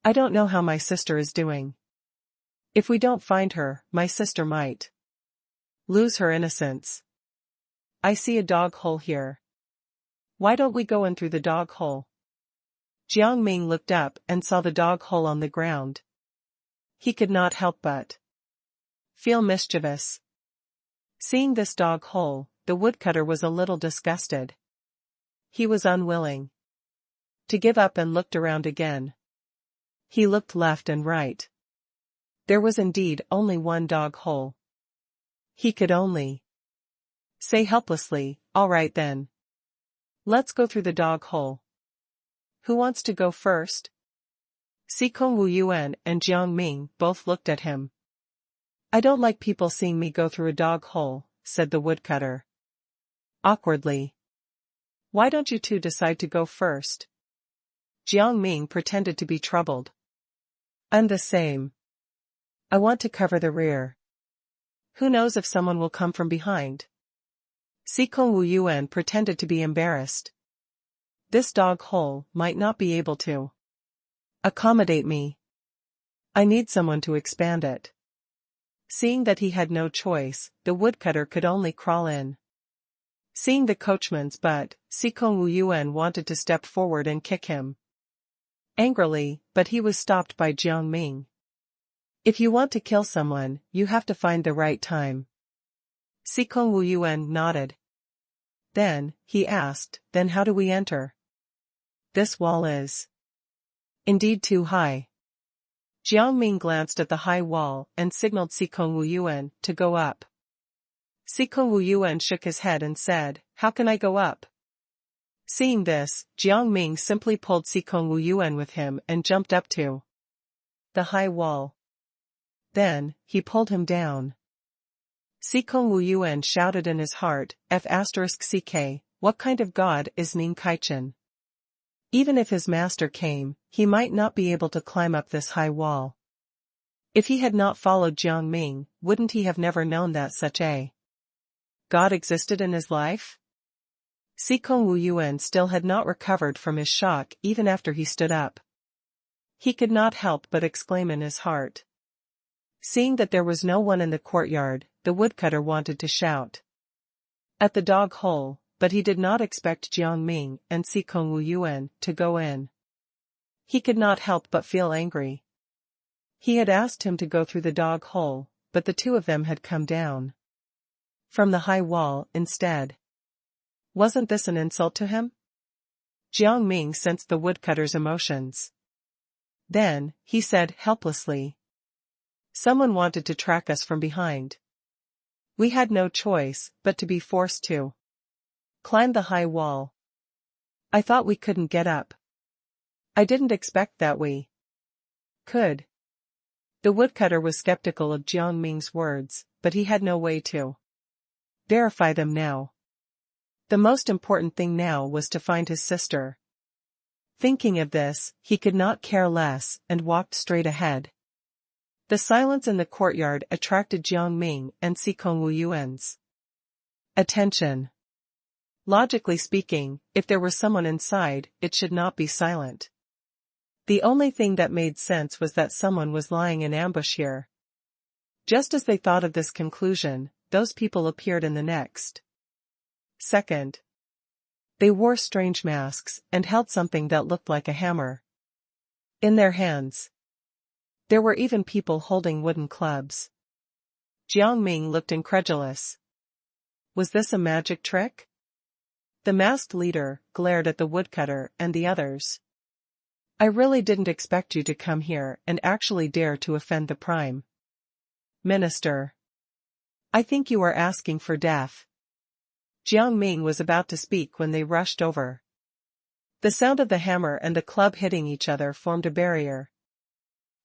"I don't know how my sister is doing. If we don't find her, my sister might lose her innocence. I see a dog hole here. Why don't we go in through the dog hole?" Jiang Ming looked up and saw the dog hole on the ground. He could not help but feel mischievous. Seeing this dog hole, the woodcutter was a little disgusted. He was unwilling to give up and looked around again. He looked left and right. There was indeed only one dog hole. He could only say helplessly, "All right then. Let's go through the dog hole. Who wants to go first?" Sikong Wuyuan and Jiang Ming both looked at him. "I don't like people seeing me go through a dog hole," said the woodcutter awkwardly. "Why don't you two decide to go first?" Jiang Ming pretended to be troubled. "I'm the same. I want to cover the rear. Who knows if someone will come from behind?" Sikong Wuyuan pretended to be embarrassed. "This dog hole might not be able to accommodate me. I need someone to expand it." Seeing that he had no choice, the woodcutter could only crawl in. Seeing the coachman's butt, Sikong Wuyuan wanted to step forward and kick him angrily, but he was stopped by Jiang Ming. "If you want to kill someone, you have to find the right time." Sikong Wuyuan nodded. Then, he asked, "Then how do we enter? This wall is indeed too high." Jiang Ming glanced at the high wall and signaled Sikong Wuyuan to go up. Sikong Wuyuan shook his head and said, "How can I go up?" Seeing this, Jiang Ming simply pulled Sikong Wuyuan with him and jumped up to The high wall. Then, he pulled him down. Sikong Wu Yuan shouted in his heart, F*ck, what kind of god is Ning Kaichen? Even if his master came, he might not be able to climb up this high wall. If he had not followed Jiang Ming, wouldn't he have never known that such a god existed in his life? Sikong Wu Yuan still had not recovered from his shock even after he stood up. He could not help but exclaim in his heart. Seeing that there was no one in the courtyard, the woodcutter wanted to shout at the dog hole, but he did not expect Jiang Ming and Sikong Wu Yuan to go in. He could not help but feel angry. He had asked him to go through the dog hole, but the two of them had come down from the high wall instead. Wasn't this an insult to him? Jiang Ming sensed the woodcutter's emotions. Then, he said helplessly, someone wanted to track us from behind. We had no choice but to be forced to climb the high wall. I thought we couldn't get up. I didn't expect that we could. The woodcutter was skeptical of Jiang Ming's words, but he had no way to verify them now. The most important thing now was to find his sister. Thinking of this, he could not care less and walked straight ahead. The silence in the courtyard attracted Jiang Ming and Sikong Wu Yuan's attention. Logically speaking, if there was someone inside, it should not be silent. The only thing that made sense was that someone was lying in ambush here. Just as they thought of this conclusion, those people appeared in the next second. They wore strange masks and held something that looked like a hammer in their hands. There were even people holding wooden clubs. Jiang Ming looked incredulous. Was this a magic trick? The masked leader glared at the woodcutter and the others. I really didn't expect you to come here and actually dare to offend the Prime Minister. I think you are asking for death. Jiang Ming was about to speak when they rushed over. The sound of the hammer and the club hitting each other formed a barrier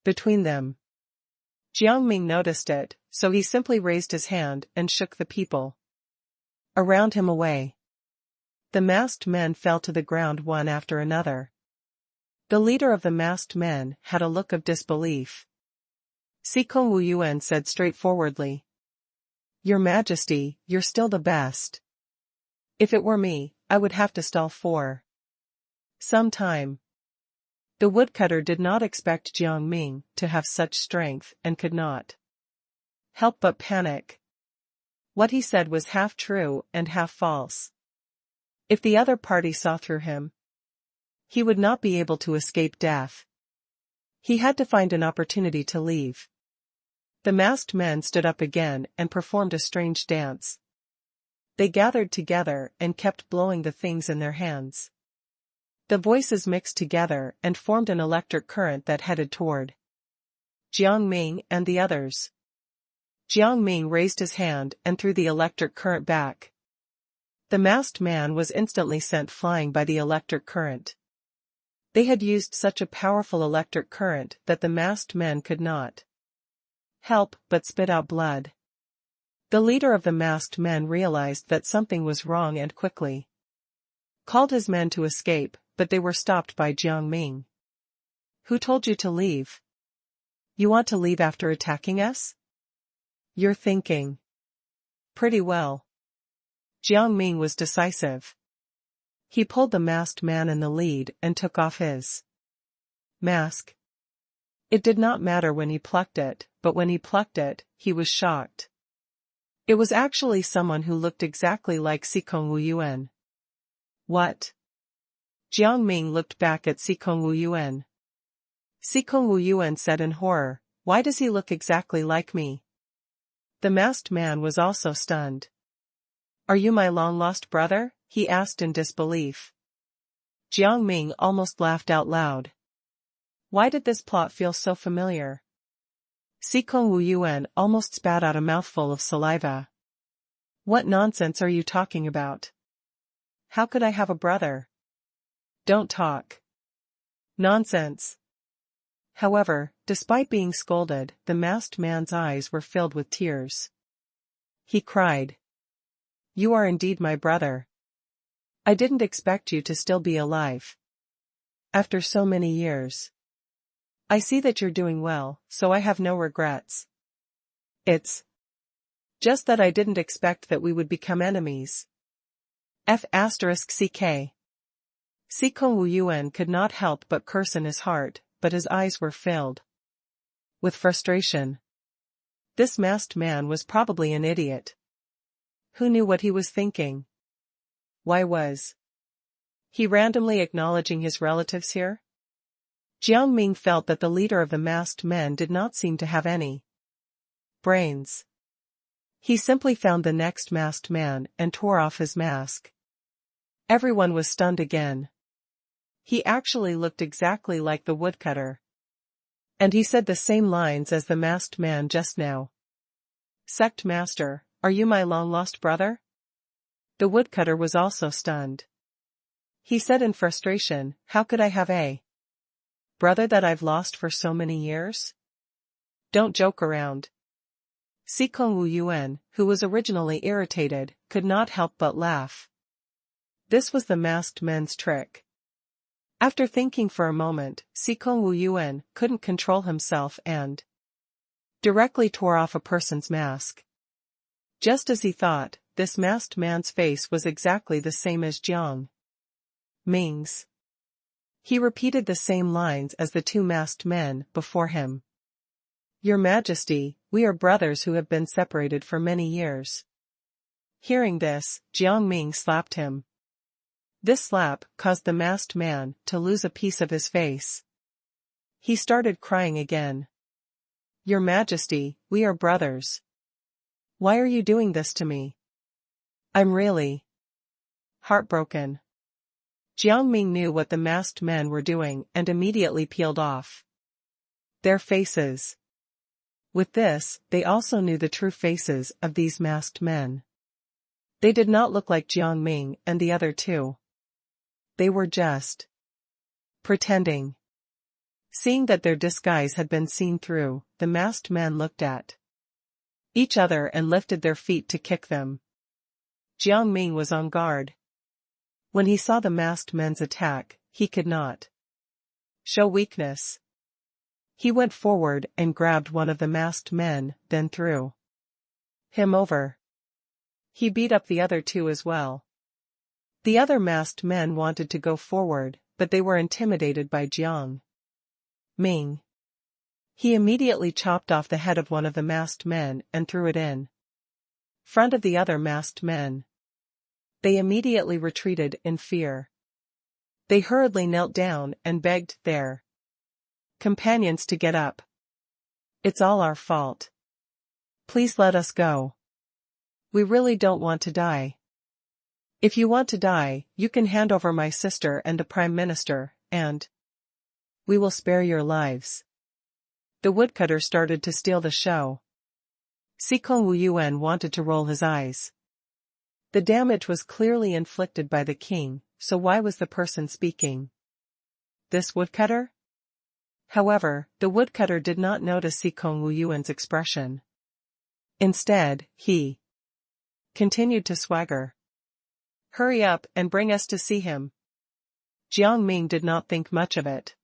between them. Jiang Ming noticed it, so he simply raised his hand and shook the people around him away. The masked men fell to the ground one after another. The leader of the masked men had a look of disbelief. Sikong Wu Yuan said straightforwardly, Your Majesty, you're still the best. If it were me, I would have to stall for some time. The woodcutter did not expect Jiang Ming to have such strength and could not help but panic. What he said was half true and half false. If the other party saw through him, he would not be able to escape death. He had to find an opportunity to leave. The masked men stood up again and performed a strange dance. They gathered together and kept blowing the things in their hands. The voices mixed together and formed an electric current that headed toward Jiang Ming and the others. Jiang Ming raised his hand and threw the electric current back. The masked man was instantly sent flying by the electric current. They had used such a powerful electric current that the masked men could not help but spit out blood. The leader of the masked men realized that something was wrong and quickly called his men to escape, but they were stopped by Jiang Ming. Who told you to leave? You want to leave after attacking us? You're thinking pretty well. Jiang Ming was decisive. He pulled the masked man in the lead and took off his mask. It did not matter when he plucked it, but when he plucked it, he was shocked. It was actually someone who looked exactly like Sikong Wu Yuan. What? Jiang Ming looked back at Sikong Wu Yuan. Sikong Wu Yuan said in horror, Why does he look exactly like me? The masked man was also stunned. Are you my long-lost brother? He asked in disbelief. Jiang Ming almost laughed out loud. Why did this plot feel so familiar? Sikong Wu Yuan almost spat out a mouthful of saliva. What nonsense are you talking about? How could I have a brother? Don't talk nonsense. However, despite being scolded, the masked man's eyes were filled with tears. He cried, "You are indeed my brother. I didn't expect you to still be alive. After so many years. I see that you're doing well, so I have no regrets. It's just that I didn't expect that we would become enemies." F***ck. Sikong Wuyuan could not help but curse in his heart, but his eyes were filled with frustration. This masked man was probably an idiot. Who knew what he was thinking? Why was he randomly acknowledging his relatives here? Jiang Ming felt that the leader of the masked men did not seem to have any brains. He simply found the next masked man and tore off his mask. Everyone was stunned again. He actually looked exactly like the woodcutter. And he said the same lines as the masked man just now. "Sect master, are you my long-lost brother?" The woodcutter was also stunned. He said in frustration, "How could I have a brother that I've lost for so many years? Don't joke around." Sikong Wuyuan, who was originally irritated, could not help but laugh. This was the masked men's trick. After thinking for a moment, Sikong Wuyuan couldn't control himself and directly tore off a person's mask. Just as he thought, this masked man's face was exactly the same as Jiang Ming's. He repeated the same lines as the two masked men before him. "Your Majesty, we are brothers who have been separated for many years." Hearing this, Jiang Ming slapped him. This slap caused the masked man to lose a piece of his face. He started crying again. "Your Majesty, we are brothers. Why are you doing this to me? I'm really heartbroken." Jiang Ming knew what the masked men were doing and immediately peeled off their faces. With this, they also knew the true faces of these masked men. They did not look like Jiang Ming and the other two. They were just pretending. Seeing that their disguise had been seen through, the masked men looked at each other and lifted their feet to kick them. Jiang Ming was on guard. When he saw the masked men's attack, he could not show weakness. He went forward and grabbed one of the masked men, then threw him over. He beat up the other two as well. The other masked men wanted to go forward, but they were intimidated by Jiang Ming. He immediately chopped off the head of one of the masked men and threw it in front of the other masked men. They immediately retreated in fear. They hurriedly knelt down and begged their companions to get up. "It's all our fault. Please let us go. We really don't want to die. If you want to die, you can hand over my sister and the Prime Minister, and we will spare your lives." The woodcutter started to steal the show. Sikong Wuyuan wanted to roll his eyes. The damage was clearly inflicted by the king, so why was the person speaking? This woodcutter? However, the woodcutter did not notice Sikong Wuyuan's expression. Instead, he continued to swagger. "Hurry up and bring us to see him." Jiang Ming did not think much of it.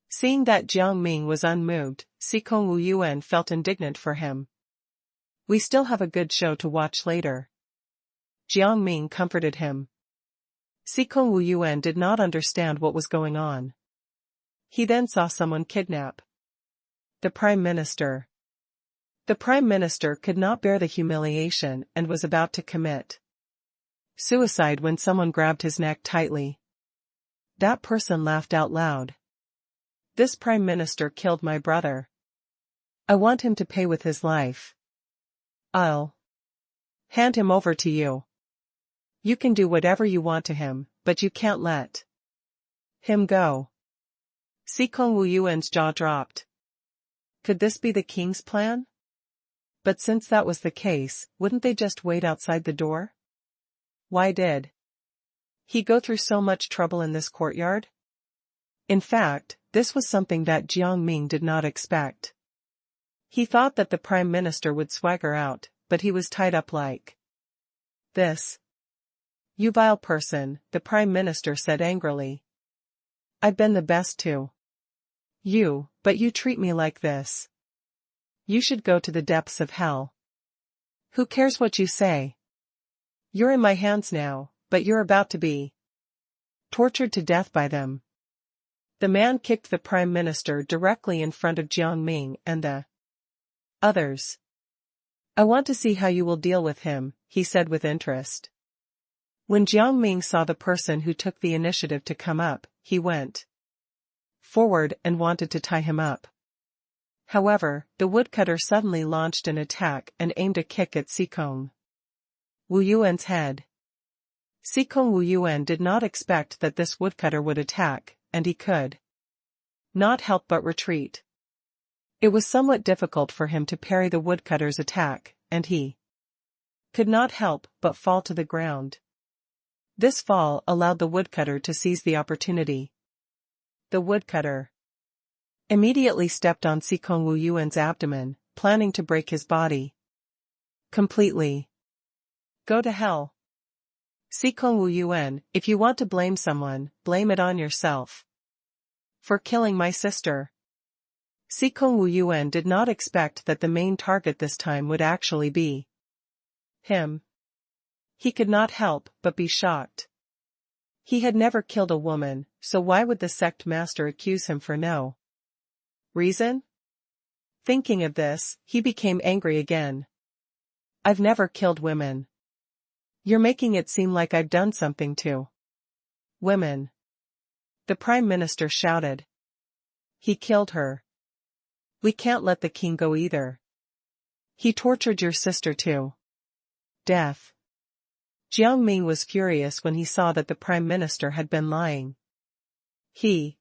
Seeing that Jiang Ming was unmoved, Sikong Wuyuan felt indignant for him. "We still have a good show to watch later." Jiang Ming comforted him. Sikong Wuyuan did not understand what was going on. He then saw someone kidnap the Prime Minister. The Prime Minister could not bear the humiliation and was about to commit suicide when someone grabbed his neck tightly. That person laughed out loud. "This Prime Minister killed my brother. I want him to pay with his life. I'll hand him over to you. You can do whatever you want to him, but you can't let him go." Sikong Wuyuan's jaw dropped. Could this be the king's plan? But since that was the case, wouldn't they just wait outside the door? Why did he go through so much trouble in this courtyard? In fact, this was something that Jiang Ming did not expect. He thought that the Prime Minister would swagger out, but he was tied up like this. You vile person, the Prime Minister said angrily. I've been the best to you, but you treat me like this. You should go to the depths of hell. Who cares what you say? You're in my hands now, but you're about to be tortured to death by them. The man kicked the Prime Minister directly in front of Jiang Ming and the others. I want to see how you will deal with him, he said with interest. When Jiang Ming saw the person who took the initiative to come up, he went forward and wanted to tie him up. However, the woodcutter suddenly launched an attack and aimed a kick at Sikong Wu Yuan's head. Sikong Wu Yuan did not expect that this woodcutter would attack, and he could not help but retreat. It was somewhat difficult for him to parry the woodcutter's attack, and he could not help but fall to the ground. This fall allowed the woodcutter to seize the opportunity. The woodcutter immediately stepped on Sikong Wu Yuan's abdomen, planning to break his body completely. Go to hell. Sikong Wu Yuan, if you want to blame someone, blame it on yourself. For killing my sister. Sikong Wu Yuan did not expect that the main target this time would actually be him. He could not help but be shocked. He had never killed a woman, so why would the sect master accuse him for no reason? Thinking of this, he became angry again. I've never killed women. You're making it seem like I've done something to women. The Prime Minister shouted. He killed her. We can't let the king go either. He tortured your sister to death. Jiang Ming was furious when he saw that the Prime Minister had been lying. He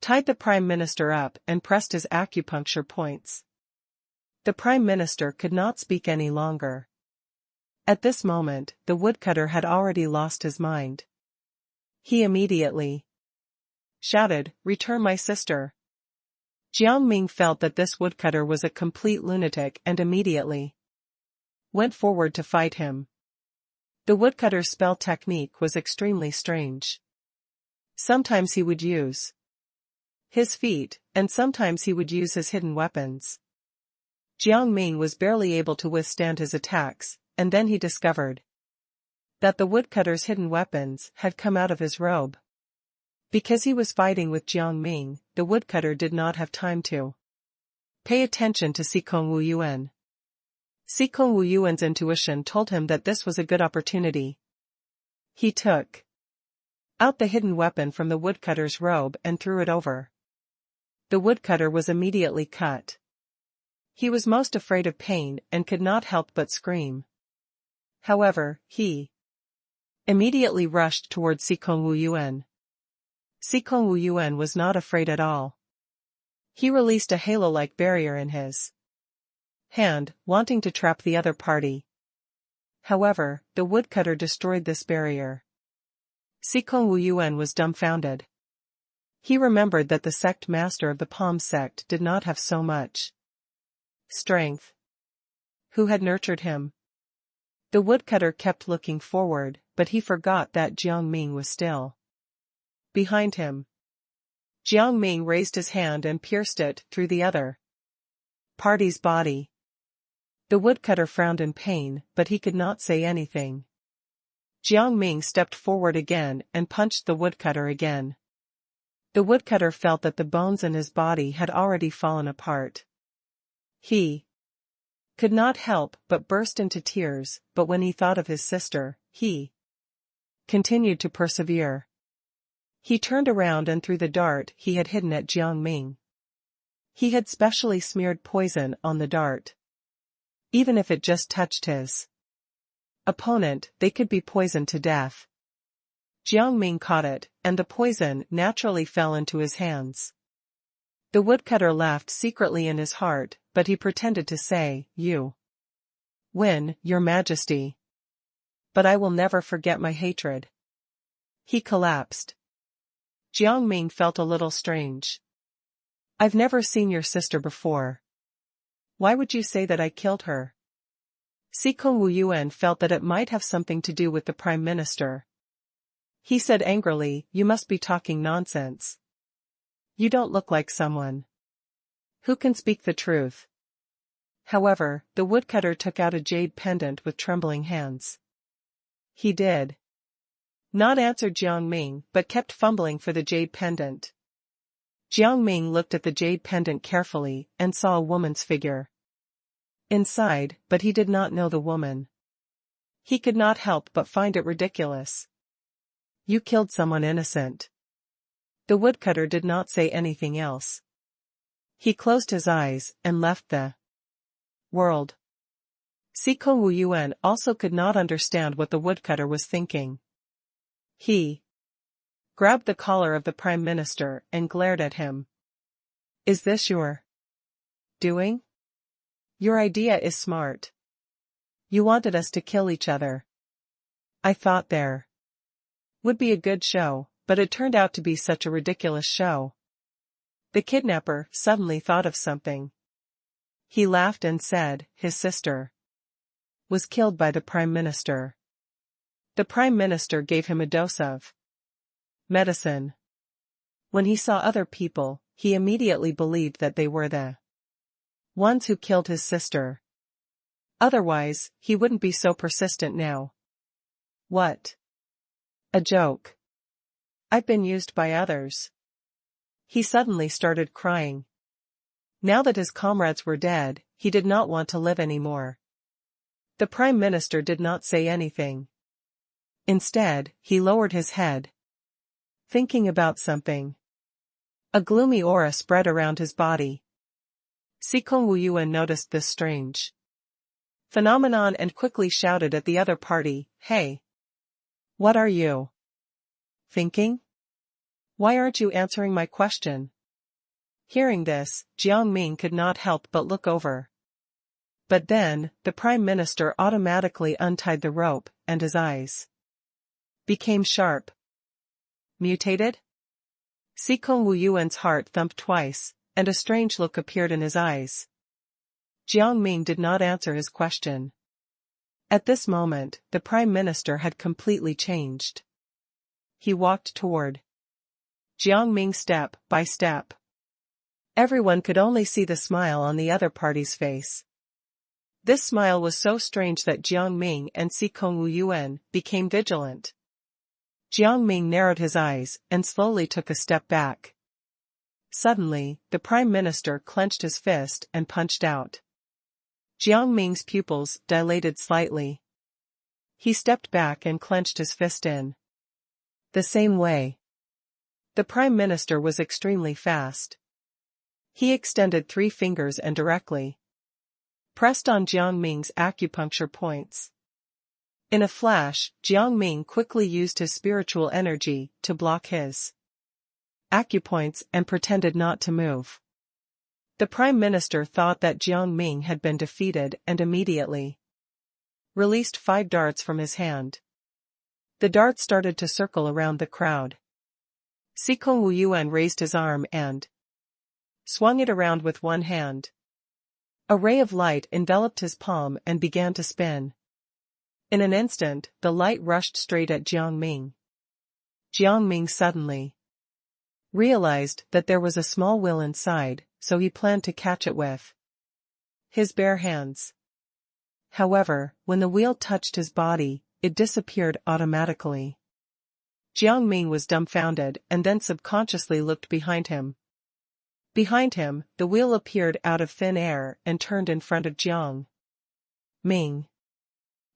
tied the Prime Minister up and pressed his acupuncture points. The Prime Minister could not speak any longer. At this moment, the woodcutter had already lost his mind. He immediately shouted, "Return my sister." Jiang Ming felt that this woodcutter was a complete lunatic and immediately went forward to fight him. The woodcutter's spell technique was extremely strange. Sometimes he would use his feet, and sometimes he would use his hidden weapons. Jiang Ming was barely able to withstand his attacks, and then he discovered that the woodcutter's hidden weapons had come out of his robe. Because he was fighting with Jiang Ming, the woodcutter did not have time to pay attention to Sikong Wu Yuan. Sikong Wu Yuan's intuition told him that this was a good opportunity. He took out the hidden weapon from the woodcutter's robe and threw it over. The woodcutter was immediately cut. He was most afraid of pain and could not help but scream. However, he immediately rushed towards Sikong Wu Yuan. Sikong Wu Yuan was not afraid at all. He released a halo-like barrier in his hand, wanting to trap the other party. However, the woodcutter destroyed this barrier. Sikong Wu Yuan was dumbfounded. He remembered that the sect master of the Palm sect did not have so much strength. Who had nurtured him? The woodcutter kept looking forward, but he forgot that Jiang Ming was still behind him. Jiang Ming raised his hand and pierced it through the other party's body. The woodcutter frowned in pain, but he could not say anything. Jiang Ming stepped forward again and punched the woodcutter again. The woodcutter felt that the bones in his body had already fallen apart. He could not help but burst into tears, but when he thought of his sister, he continued to persevere. He turned around and threw the dart he had hidden at Jiang Ming. He had specially smeared poison on the dart. Even if it just touched his opponent, they could be poisoned to death. Jiang Ming caught it, and the poison naturally fell into his hands. The woodcutter laughed secretly in his heart, but he pretended to say, "You win, Your Majesty. But I will never forget my hatred." He collapsed. Jiang Ming felt a little strange. I've never seen your sister before. Why would you say that I killed her? Sikong Wuyuan felt that it might have something to do with the Prime Minister. He said angrily, you must be talking nonsense. You don't look like someone who can speak the truth. However, the woodcutter took out a jade pendant with trembling hands. He did not answer Jiang Ming but kept fumbling for the jade pendant. Jiang Ming looked at the jade pendant carefully and saw a woman's figure inside, but he did not know the woman. He could not help but find it ridiculous. You killed someone innocent. The woodcutter did not say anything else. He closed his eyes and left the world. Sikong Wuyuan also could not understand what the woodcutter was thinking. He grabbed the collar of the Prime Minister and glared at him. Is this your doing? Your idea is smart. You wanted us to kill each other. I thought there would be a good show, but it turned out to be such a ridiculous show. The kidnapper suddenly thought of something. He laughed and said, his sister was killed by the Prime Minister. The Prime Minister gave him a dose of medicine. When he saw other people, he immediately believed that they were the ones who killed his sister. Otherwise, he wouldn't be so persistent now. What? A joke. I've been used by others. He suddenly started crying. Now that his comrades were dead, he did not want to live anymore. The Prime Minister did not say anything. Instead, he lowered his head, thinking about something. A gloomy aura spread around his body. Sikong Wuyuan noticed this strange phenomenon and quickly shouted at the other party, Hey! What are you thinking? Why aren't you answering my question? Hearing this, Jiang Ming could not help but look over. But then, the Prime Minister automatically untied the rope, and his eyes became sharp. Mutated? Sikong Wuyuan's heart thumped twice, and a strange look appeared in his eyes. Jiang Ming did not answer his question. At this moment, the Prime Minister had completely changed. He walked toward Jiang Ming step by step. Everyone could only see the smile on the other party's face. This smile was so strange that Jiang Ming and Sikong Wuyuan became vigilant. Jiang Ming narrowed his eyes and slowly took a step back. Suddenly, the Prime Minister clenched his fist and punched out. Jiang Ming's pupils dilated slightly. He stepped back and clenched his fist in the same way. The Prime Minister was extremely fast. He extended 3 fingers and directly pressed on Jiang Ming's acupuncture points. In a flash, Jiang Ming quickly used his spiritual energy to block his acupoints and pretended not to move. The Prime Minister thought that Jiang Ming had been defeated and immediately released 5 darts from his hand. The darts started to circle around the crowd. Sikong Wuyuan raised his arm and swung it around with one hand. A ray of light enveloped his palm and began to spin. In an instant, the light rushed straight at Jiang Ming. Jiang Ming suddenly realized that there was a small wheel inside, so he planned to catch it with his bare hands. However, when the wheel touched his body, it disappeared automatically. Jiang Ming was dumbfounded and then subconsciously looked behind him. Behind him, the wheel appeared out of thin air and turned in front of Jiang Ming.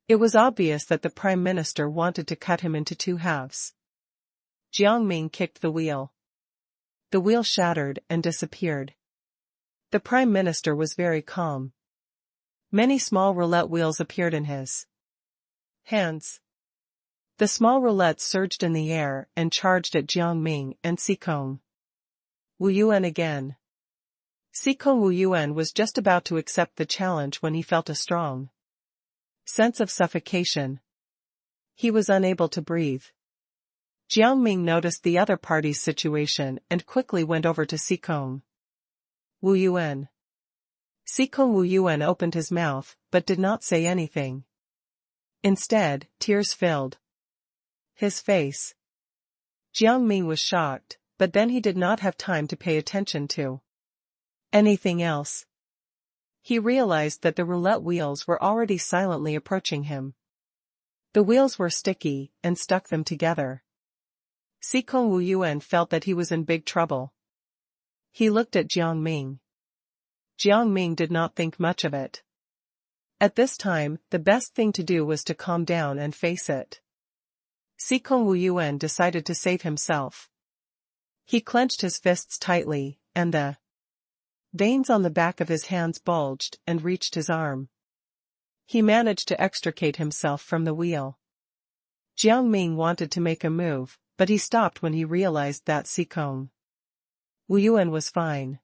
It was obvious that the Prime Minister wanted to cut him into 2 halves. Jiang Ming kicked the wheel. The wheel shattered and disappeared. The Prime Minister was very calm. Many small roulette wheels appeared in his hands. The small roulettes surged in the air and charged at Jiang Ming and Sikong Wuyuan again. Sikong Wuyuan was just about to accept the challenge when he felt a strong sense of suffocation. He was unable to breathe. Jiang Ming noticed the other party's situation and quickly went over to Sikong. Wu Yuan. Sikong Wu Yuan opened his mouth, but did not say anything. Instead, tears filled his face. Jiang Ming was shocked, but then he did not have time to pay attention to anything else. He realized that the roulette wheels were already silently approaching him. The wheels were sticky, and stuck them together. Sikong Wu Yuan felt that he was in big trouble. He looked at Jiang Ming. Jiang Ming did not think much of it. At this time, the best thing to do was to calm down and face it. Sikong Wu Yuan decided to save himself. He clenched his fists tightly, and the veins on the back of his hands bulged and reached his arm. He managed to extricate himself from the wheel. Jiang Ming wanted to make a move, but he stopped when he realized that Sikong Wu Yuan was fine.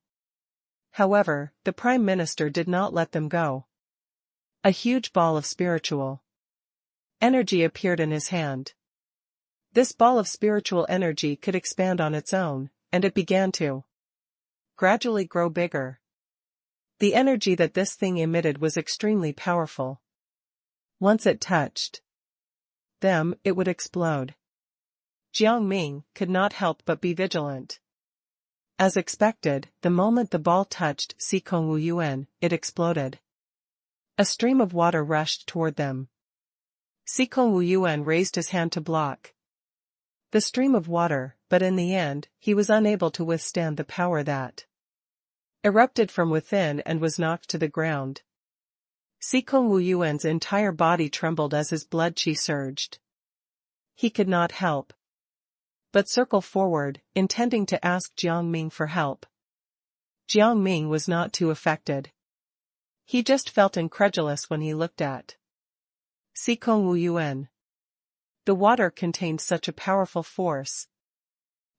However, the Prime Minister did not let them go. A huge ball of spiritual energy appeared in his hand. This ball of spiritual energy could expand on its own, and it began to gradually grow bigger. The energy that this thing emitted was extremely powerful. Once it touched them, it would explode. Jiang Ming could not help but be vigilant. As expected, the moment the ball touched Sikong Wu Yuan, it exploded. A stream of water rushed toward them. Sikong Wu Yuan raised his hand to block the stream of water, but in the end, he was unable to withstand the power that erupted from within and was knocked to the ground. Sikong Wu Yuan's entire body trembled as his blood qi surged. He could not help but circle forward, intending to ask Jiang Ming for help. Jiang Ming was not too affected. He just felt incredulous when he looked at Sikong Wu Yuan. The water contained such a powerful force.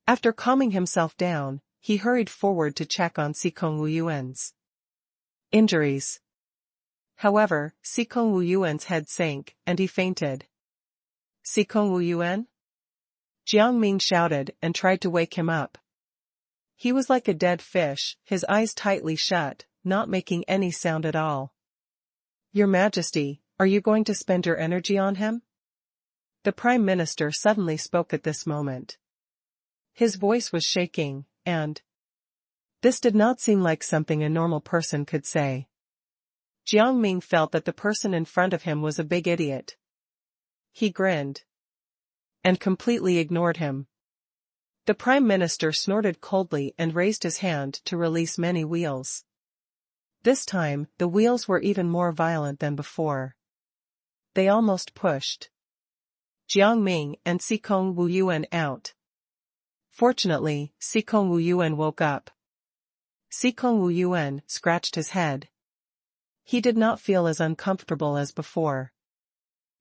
After calming himself down, he hurried forward to check on Sikong Wu Yuan's injuries. However, Sikong Wu Yuan's head sank, and he fainted. Sikong Wu Yuan? Jiang Ming shouted and tried to wake him up. He was like a dead fish, his eyes tightly shut, not making any sound at all. Your Majesty, are you going to spend your energy on him? The Prime Minister suddenly spoke at this moment. His voice was shaking, and this did not seem like something a normal person could say. Jiang Ming felt that the person in front of him was a big idiot. He grinned and completely ignored him. The Prime Minister snorted coldly and raised his hand to release many wheels. This time, the wheels were even more violent than before. They almost pushed Jiang Ming and Sikong Wu Yuan out. Fortunately, Sikong Wu Yuan woke up. Sikong Wu Yuan scratched his head. He did not feel as uncomfortable as before.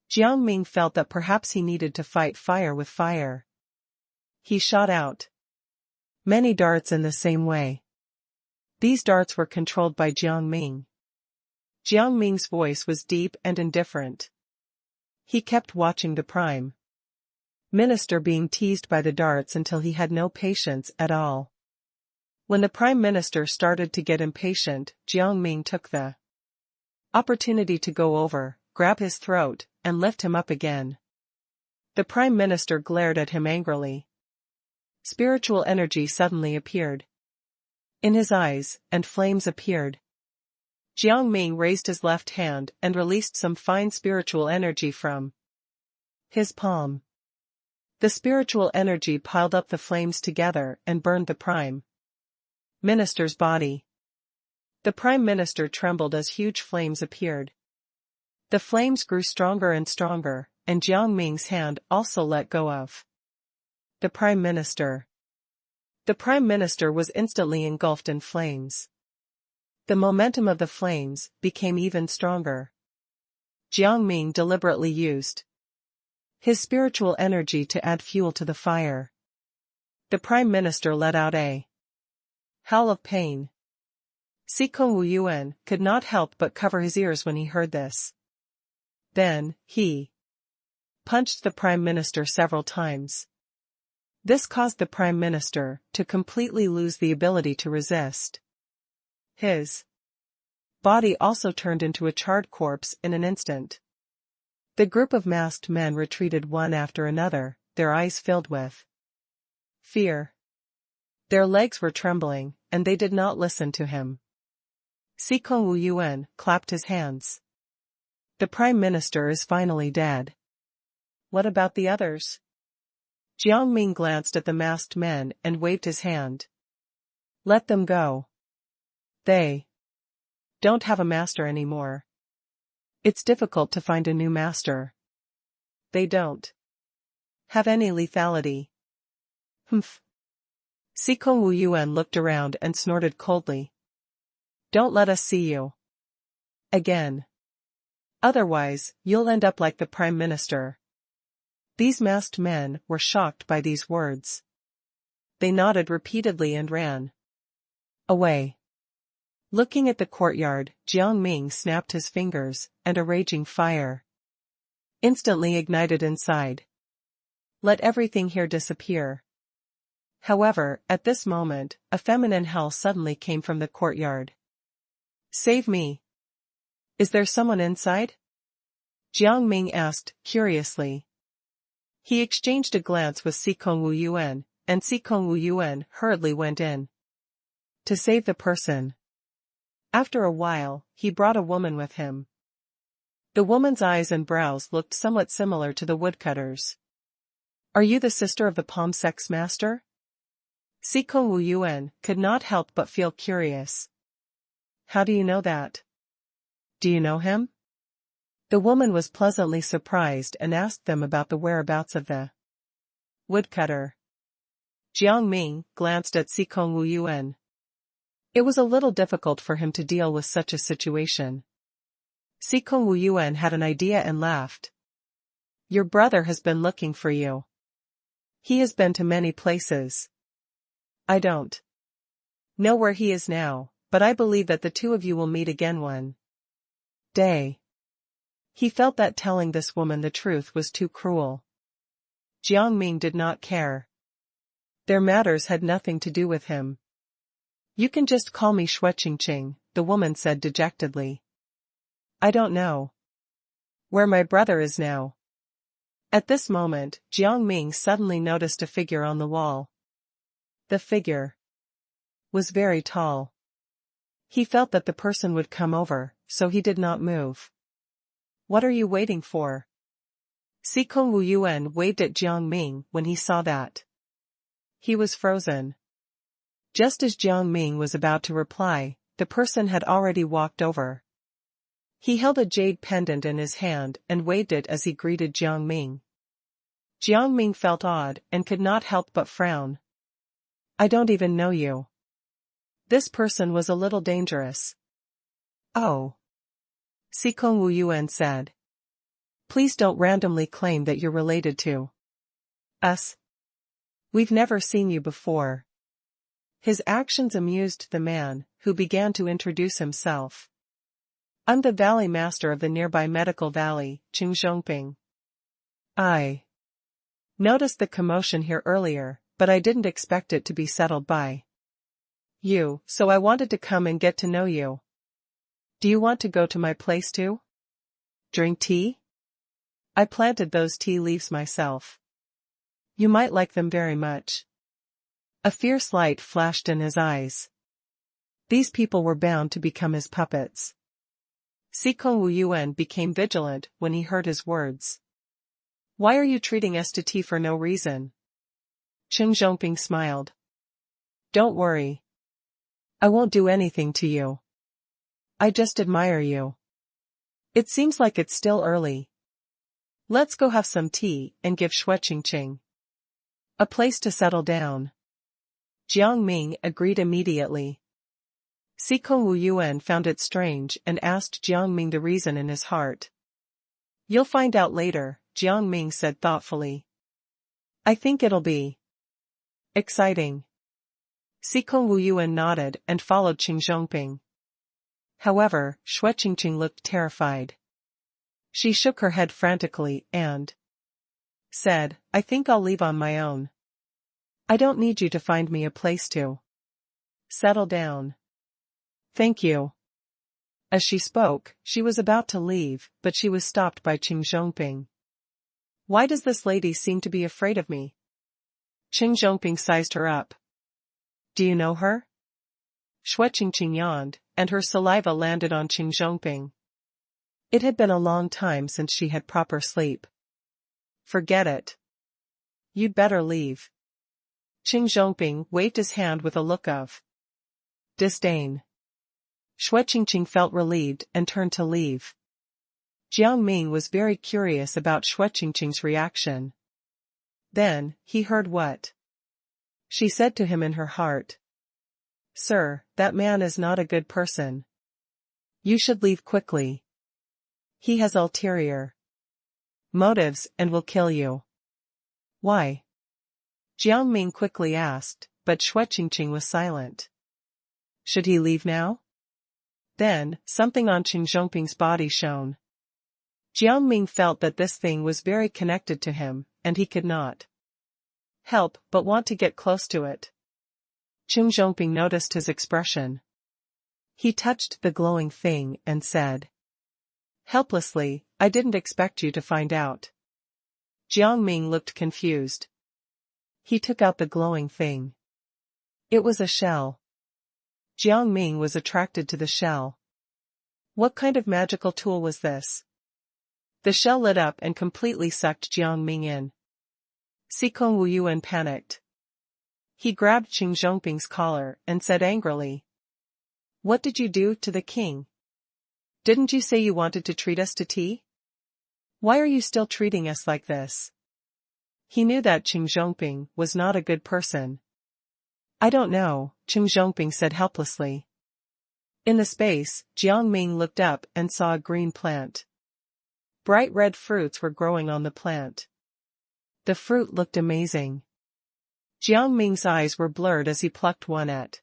Jiang Ming felt that perhaps he needed to fight fire with fire. He shot out many darts in the same way. These darts were controlled by Jiang Ming. Jiang Ming's voice was deep and indifferent. He kept watching the Prime Minister being teased by the darts until he had no patience at all. When the Prime Minister started to get impatient, Jiang Ming took the opportunity to go over, grab his throat, and lift him up again. The Prime Minister glared at him angrily. Spiritual energy suddenly appeared in his eyes, and flames appeared. Jiang Ming raised his left hand and released some fine spiritual energy from his palm. The spiritual energy piled up the flames together and burned the Prime Minister's body. The Prime Minister trembled as huge flames appeared. The flames grew stronger and stronger, and Jiang Ming's hand also let go of the Prime Minister. The Prime Minister was instantly engulfed in flames. The momentum of the flames became even stronger. Jiang Ming deliberately used his spiritual energy to add fuel to the fire. The Prime Minister let out a howl of pain. Sikong Wu Yuan could not help but cover his ears when he heard this. Then, he punched the Prime Minister several times. This caused the Prime Minister to completely lose the ability to resist. His body also turned into a charred corpse in an instant. The group of masked men retreated one after another, their eyes filled with fear. Their legs were trembling, and they did not listen to him. Sikong Wu Yuan clapped his hands. The Prime Minister is finally dead. What about the others? Jiang Ming glanced at the masked men and waved his hand. Let them go. They don't have a master anymore. It's difficult to find a new master. They don't have any lethality. Humph. Sikong Wu Yuan looked around and snorted coldly. Don't let us see you again. Otherwise, you'll end up like the Prime Minister. These masked men were shocked by these words. They nodded repeatedly and ran away. Looking at the courtyard, Jiang Ming snapped his fingers, and a raging fire instantly ignited inside. Let everything here disappear. However, at this moment, a feminine howl suddenly came from the courtyard. Save me. Is there someone inside? Jiang Ming asked, curiously. He exchanged a glance with Sikong Wu Yuan, and Sikong Wu Yuan hurriedly went in to save the person. After a while, he brought a woman with him. The woman's eyes and brows looked somewhat similar to the woodcutter's. Are you the sister of the palm sex master? Sikong Wu Yuan could not help but feel curious. How do you know that? Do you know him? The woman was pleasantly surprised and asked them about the whereabouts of the woodcutter. Jiang Ming glanced at Sikong Wu Yuan. It was a little difficult for him to deal with such a situation. Sikong Wu Yuan had an idea and laughed. Your brother has been looking for you. He has been to many places. I don't know where he is now, but I believe that the two of you will meet again one day. He felt that telling this woman the truth was too cruel. Jiang Ming did not care. Their matters had nothing to do with him. You can just call me Shueqingqing, the woman said dejectedly. I don't know where my brother is now. At this moment, Jiang Ming suddenly noticed a figure on the wall. The figure was very tall. He felt that the person would come over, so he did not move. What are you waiting for? Sikong Wu Yuan waved at Jiang Ming when he saw that. He was frozen. Just as Jiang Ming was about to reply, the person had already walked over. He held a jade pendant in his hand and waved it as he greeted Jiang Ming. Jiang Ming felt odd and could not help but frown. I don't even know you. This person was a little dangerous. Oh. Sikong Wu Yuan said. Please don't randomly claim that you're related to us. We've never seen you before. His actions amused the man, who began to introduce himself. I'm the valley master of the nearby medical valley, Qingzhongping. I noticed the commotion here earlier, but I didn't expect it to be settled by you, so I wanted to come and get to know you. Do you want to go to my place too? Drink tea? I planted those tea leaves myself. You might like them very much. A fierce light flashed in his eyes. These people were bound to become his puppets. Sikong Wu Yuan became vigilant when he heard his words. Why are you treating us to tea for no reason? Chen Zhongping smiled. Don't worry. I won't do anything to you. I just admire you. It seems like it's still early. Let's go have some tea and give Shueqingqing a place to settle down. Jiang Ming agreed immediately. Sikong Wu Yuan found it strange and asked Jiang Ming the reason in his heart. You'll find out later, Jiang Ming said thoughtfully. I think it'll be exciting. Sikong Wu Yuan nodded and followed Qingzhongping. However, Shueqingqing looked terrified. She shook her head frantically and said, I think I'll leave on my own. I don't need you to find me a place to settle down. Thank you. As she spoke, she was about to leave, but she was stopped by Qing Zhongping. Why does this lady seem to be afraid of me? Qing Zhongping sized her up. Do you know her? Shui Qingqing yawned, and her saliva landed on Qing Zhongping. It had been a long time since she had proper sleep. Forget it. You'd better leave. Qing Zhongping waved his hand with a look of disdain. Shui Qingqing felt relieved and turned to leave. Jiang Ming was very curious about Shui Qingqing's reaction. Then, he heard what she said to him in her heart. Sir, that man is not a good person. You should leave quickly. He has ulterior motives and will kill you. Why? Jiang Ming quickly asked, but Shui Qingqing was silent. Should he leave now? Then, something on Qing Zhongping's body shone. Jiang Ming felt that this thing was very connected to him, and he could not help but want to get close to it. Qing Zhongping noticed his expression. He touched the glowing thing and said helplessly, I didn't expect you to find out. Jiang Ming looked confused. He took out the glowing thing. It was a shell. Jiang Ming was attracted to the shell. What kind of magical tool was this? The shell lit up and completely sucked Jiang Ming in. Sikong Wuyuan panicked. He grabbed Qing Zhongping's collar and said angrily, What did you do to the king? Didn't you say you wanted to treat us to tea? Why are you still treating us like this? He knew that Qing Zhongping was not a good person. I don't know, Qing Zhongping said helplessly. In the space, Jiang Ming looked up and saw a green plant. Bright red fruits were growing on the plant. The fruit looked amazing. Jiang Ming's eyes were blurred as he plucked one at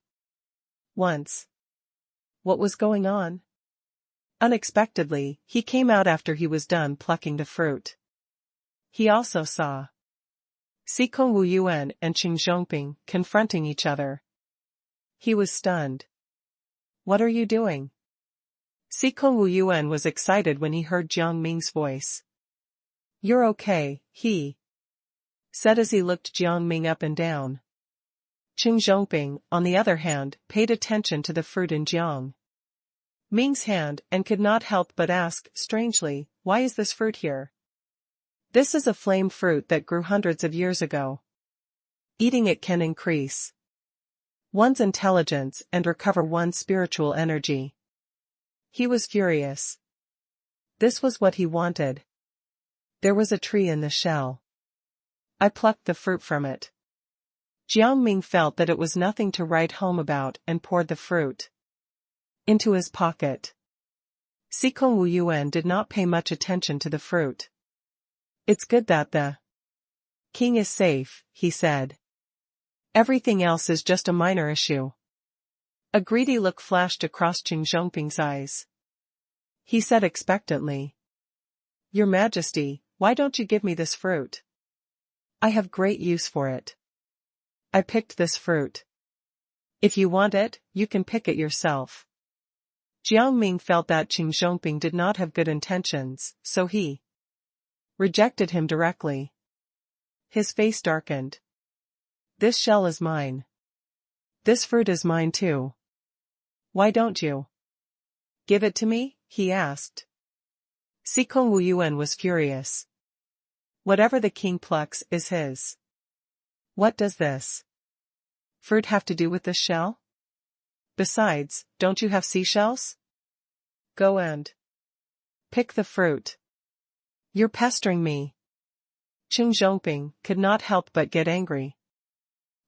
once. What was going on? Unexpectedly, he came out after he was done plucking the fruit. He also saw Sikong Wuyuan and Qing Zhongping confronting each other. He was stunned. What are you doing? Sikong Wuyuan was excited when he heard Jiang Ming's voice. You're okay, he said as he looked Jiang Ming up and down. Qing Zhongping, on the other hand, paid attention to the fruit in Jiang Ming's hand and could not help but ask, strangely, why is this fruit here? This is a flame fruit that grew hundreds of years ago. Eating it can increase one's intelligence and recover one's spiritual energy. He was furious. This was what he wanted. There was a tree in the shell. I plucked the fruit from it. Jiang Ming felt that it was nothing to write home about and poured the fruit into his pocket. Sikong Wuyuan did not pay much attention to the fruit. It's good that the king is safe, he said. Everything else is just a minor issue. A greedy look flashed across Qing Zhongping's eyes. He said expectantly, Your Majesty, why don't you give me this fruit? I have great use for it. I picked this fruit. If you want it, you can pick it yourself. Jiang Ming felt that Qing Zhongping did not have good intentions, so he rejected him directly. His face darkened. This shell is mine. This fruit is mine too. Why don't you give it to me? He asked. Sikong Wuyuan was furious. Whatever the king plucks is his. What does this fruit have to do with this shell? Besides, don't you have seashells? Go and pick the fruit. You're pestering me. Qing Zhongping could not help but get angry.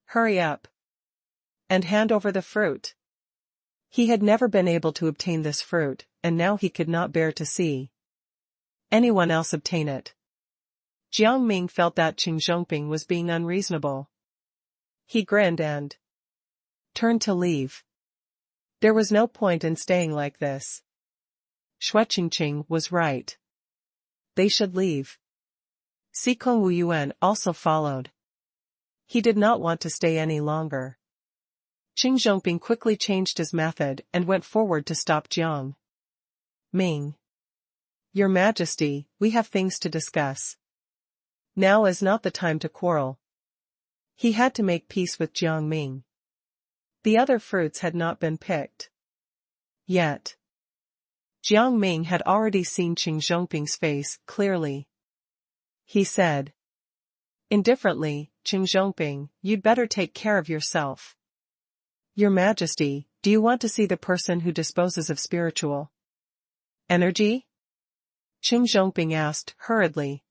Hurry up and hand over the fruit. He had never been able to obtain this fruit, and now he could not bear to see anyone else obtain it. Jiang Ming felt that Qing Zhongping was being unreasonable. He grinned and turned to leave. There was no point in staying like this. Shui Qingqing was right. They should leave. Sikong Wuyuan also followed. He did not want to stay any longer. Qing Zhongping quickly changed his method and went forward to stop Jiang Ming. Your Majesty, we have things to discuss. Now is not the time to quarrel. He had to make peace with Jiang Ming. The other fruits had not been picked yet. Jiang Ming had already seen Qing Zhongping's face clearly. He said indifferently, Qing Zhongping, you'd better take care of yourself. Your Majesty, do you want to see the person who disposes of spiritual energy? Qing Zhongping asked hurriedly.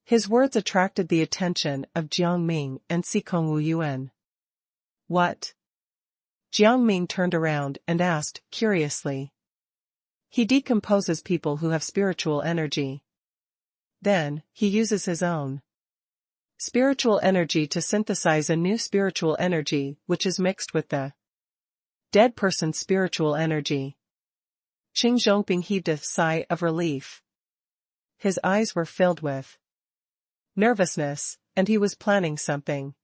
His words attracted the attention of Jiang Ming and Sikong Wu Yuan. What? Jiang Ming turned around and asked curiously. He decomposes people who have spiritual energy. Then, he uses his own spiritual energy to synthesize a new spiritual energy which is mixed with the dead person's spiritual energy. Qing Zhongping heaved a sigh of relief. His eyes were filled with nervousness, and he was planning something.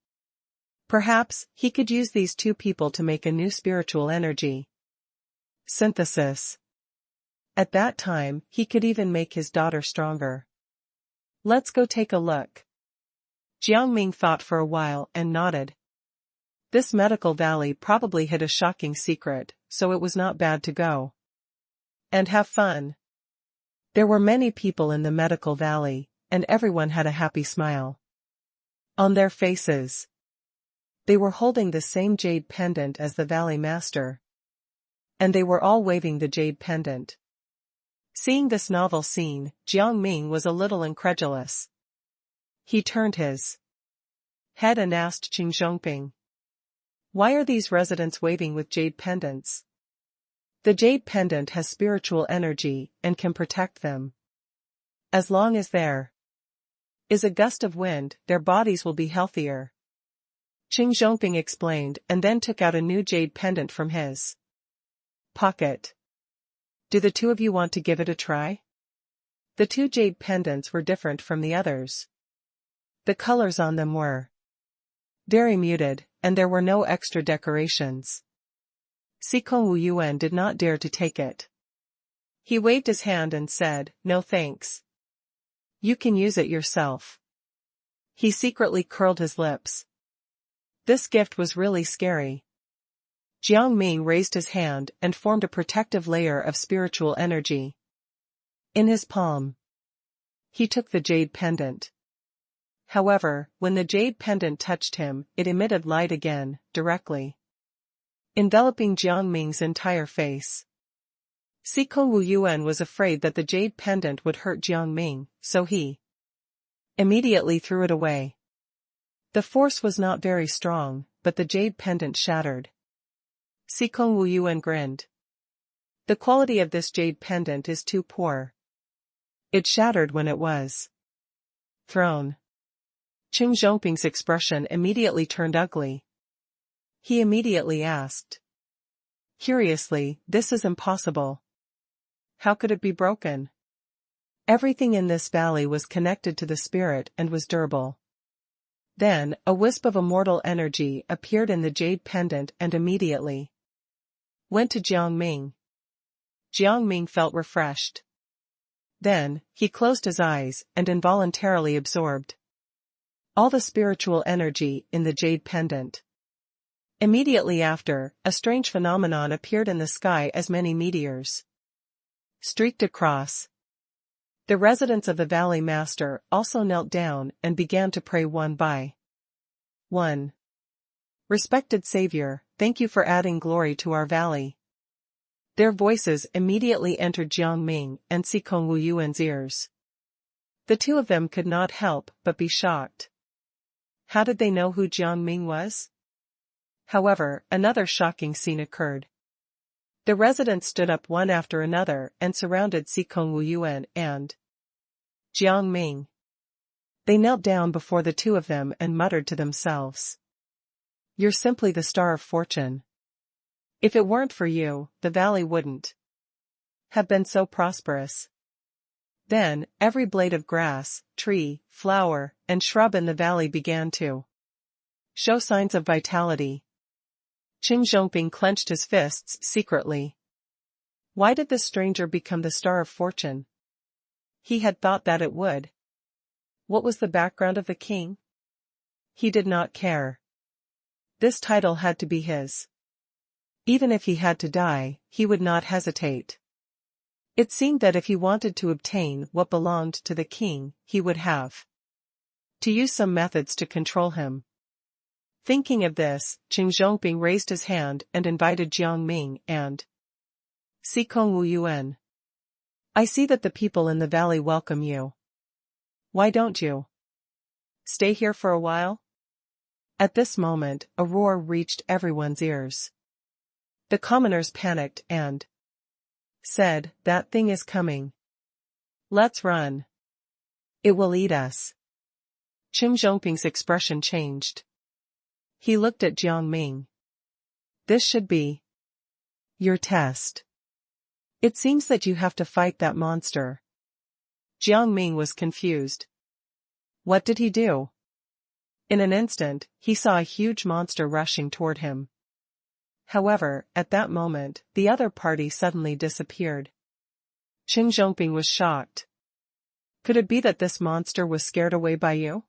Perhaps, he could use these two people to make a new spiritual energy synthesis. At that time, he could even make his daughter stronger. Let's go take a look. Jiang Ming thought for a while and nodded. This medical valley probably hid a shocking secret, so it was not bad to go and have fun. There were many people in the medical valley, and everyone had a happy smile on their faces. They were holding the same jade pendant as the valley master, and they were all waving the jade pendant. Seeing this novel scene, Jiang Ming was a little incredulous. He turned his head and asked Qing Zhongping, why are these residents waving with jade pendants? The jade pendant has spiritual energy and can protect them. As long as there is a gust of wind, their bodies will be healthier. Qing Zhongping explained and then took out a new jade pendant from his pocket. Do the two of you want to give it a try? The two jade pendants were different from the others. The colors on them were very muted, and there were no extra decorations. Sikong Wu Yuan did not dare to take it. He waved his hand and said, no thanks. You can use it yourself. He secretly curled his lips. This gift was really scary. Jiang Ming raised his hand and formed a protective layer of spiritual energy in his palm. He took the jade pendant. However, when the jade pendant touched him, it emitted light again, directly enveloping Jiang Ming's entire face. Sikong Wu Yuan was afraid that the jade pendant would hurt Jiang Ming, so he immediately threw it away. The force was not very strong, but the jade pendant shattered. Sikong Wu Yuan grinned. The quality of this jade pendant is too poor. It shattered when it was thrown. Qing Zhongping's expression immediately turned ugly. He immediately asked curiously, this is impossible. How could it be broken? Everything in this valley was connected to the spirit and was durable. Then, a wisp of immortal energy appeared in the jade pendant and immediately went to Jiang Ming. Jiang Ming felt refreshed. Then, he closed his eyes and involuntarily absorbed all the spiritual energy in the jade pendant. Immediately after, a strange phenomenon appeared in the sky as many meteors streaked across. The residents of the Valley Master also knelt down and began to pray one by one. Respected Savior, thank you for adding glory to our valley. Their voices immediately entered Jiang Ming and Sikong Wu Yuan's ears. The two of them could not help but be shocked. How did they know who Jiang Ming was? However, another shocking scene occurred. The residents stood up one after another and surrounded Sikong Wu Yuan and Jiang Ming. They knelt down before the two of them and muttered to themselves. You're simply the star of fortune. If it weren't for you, the valley wouldn't have been so prosperous. Then, every blade of grass, tree, flower, and shrub in the valley began to Show signs of vitality. Qin Zhongping clenched his fists secretly. Why did this stranger become the star of fortune? He had thought that it would. What was the background of the king? He did not care. This title had to be his. Even if he had to die, he would not hesitate. It seemed that if he wanted to obtain what belonged to the king, he would have to use some methods to control him. Thinking of this, Qin Zhongping raised his hand and invited Jiang Ming and Si Kong Wu Yuan. I see that the people in the valley welcome you. Why don't you stay here for a while? At this moment, a roar reached everyone's ears. The commoners panicked and said, "That thing is coming. Let's run. It will eat us." Qin Zhongping's expression changed. He looked at Jiang Ming. This should be your test. It seems that you have to fight that monster. Jiang Ming was confused. What did he do? In an instant, he saw a huge monster rushing toward him. However, at that moment, the other party suddenly disappeared. Qin Zhongping was shocked. Could it be that this monster was scared away by you?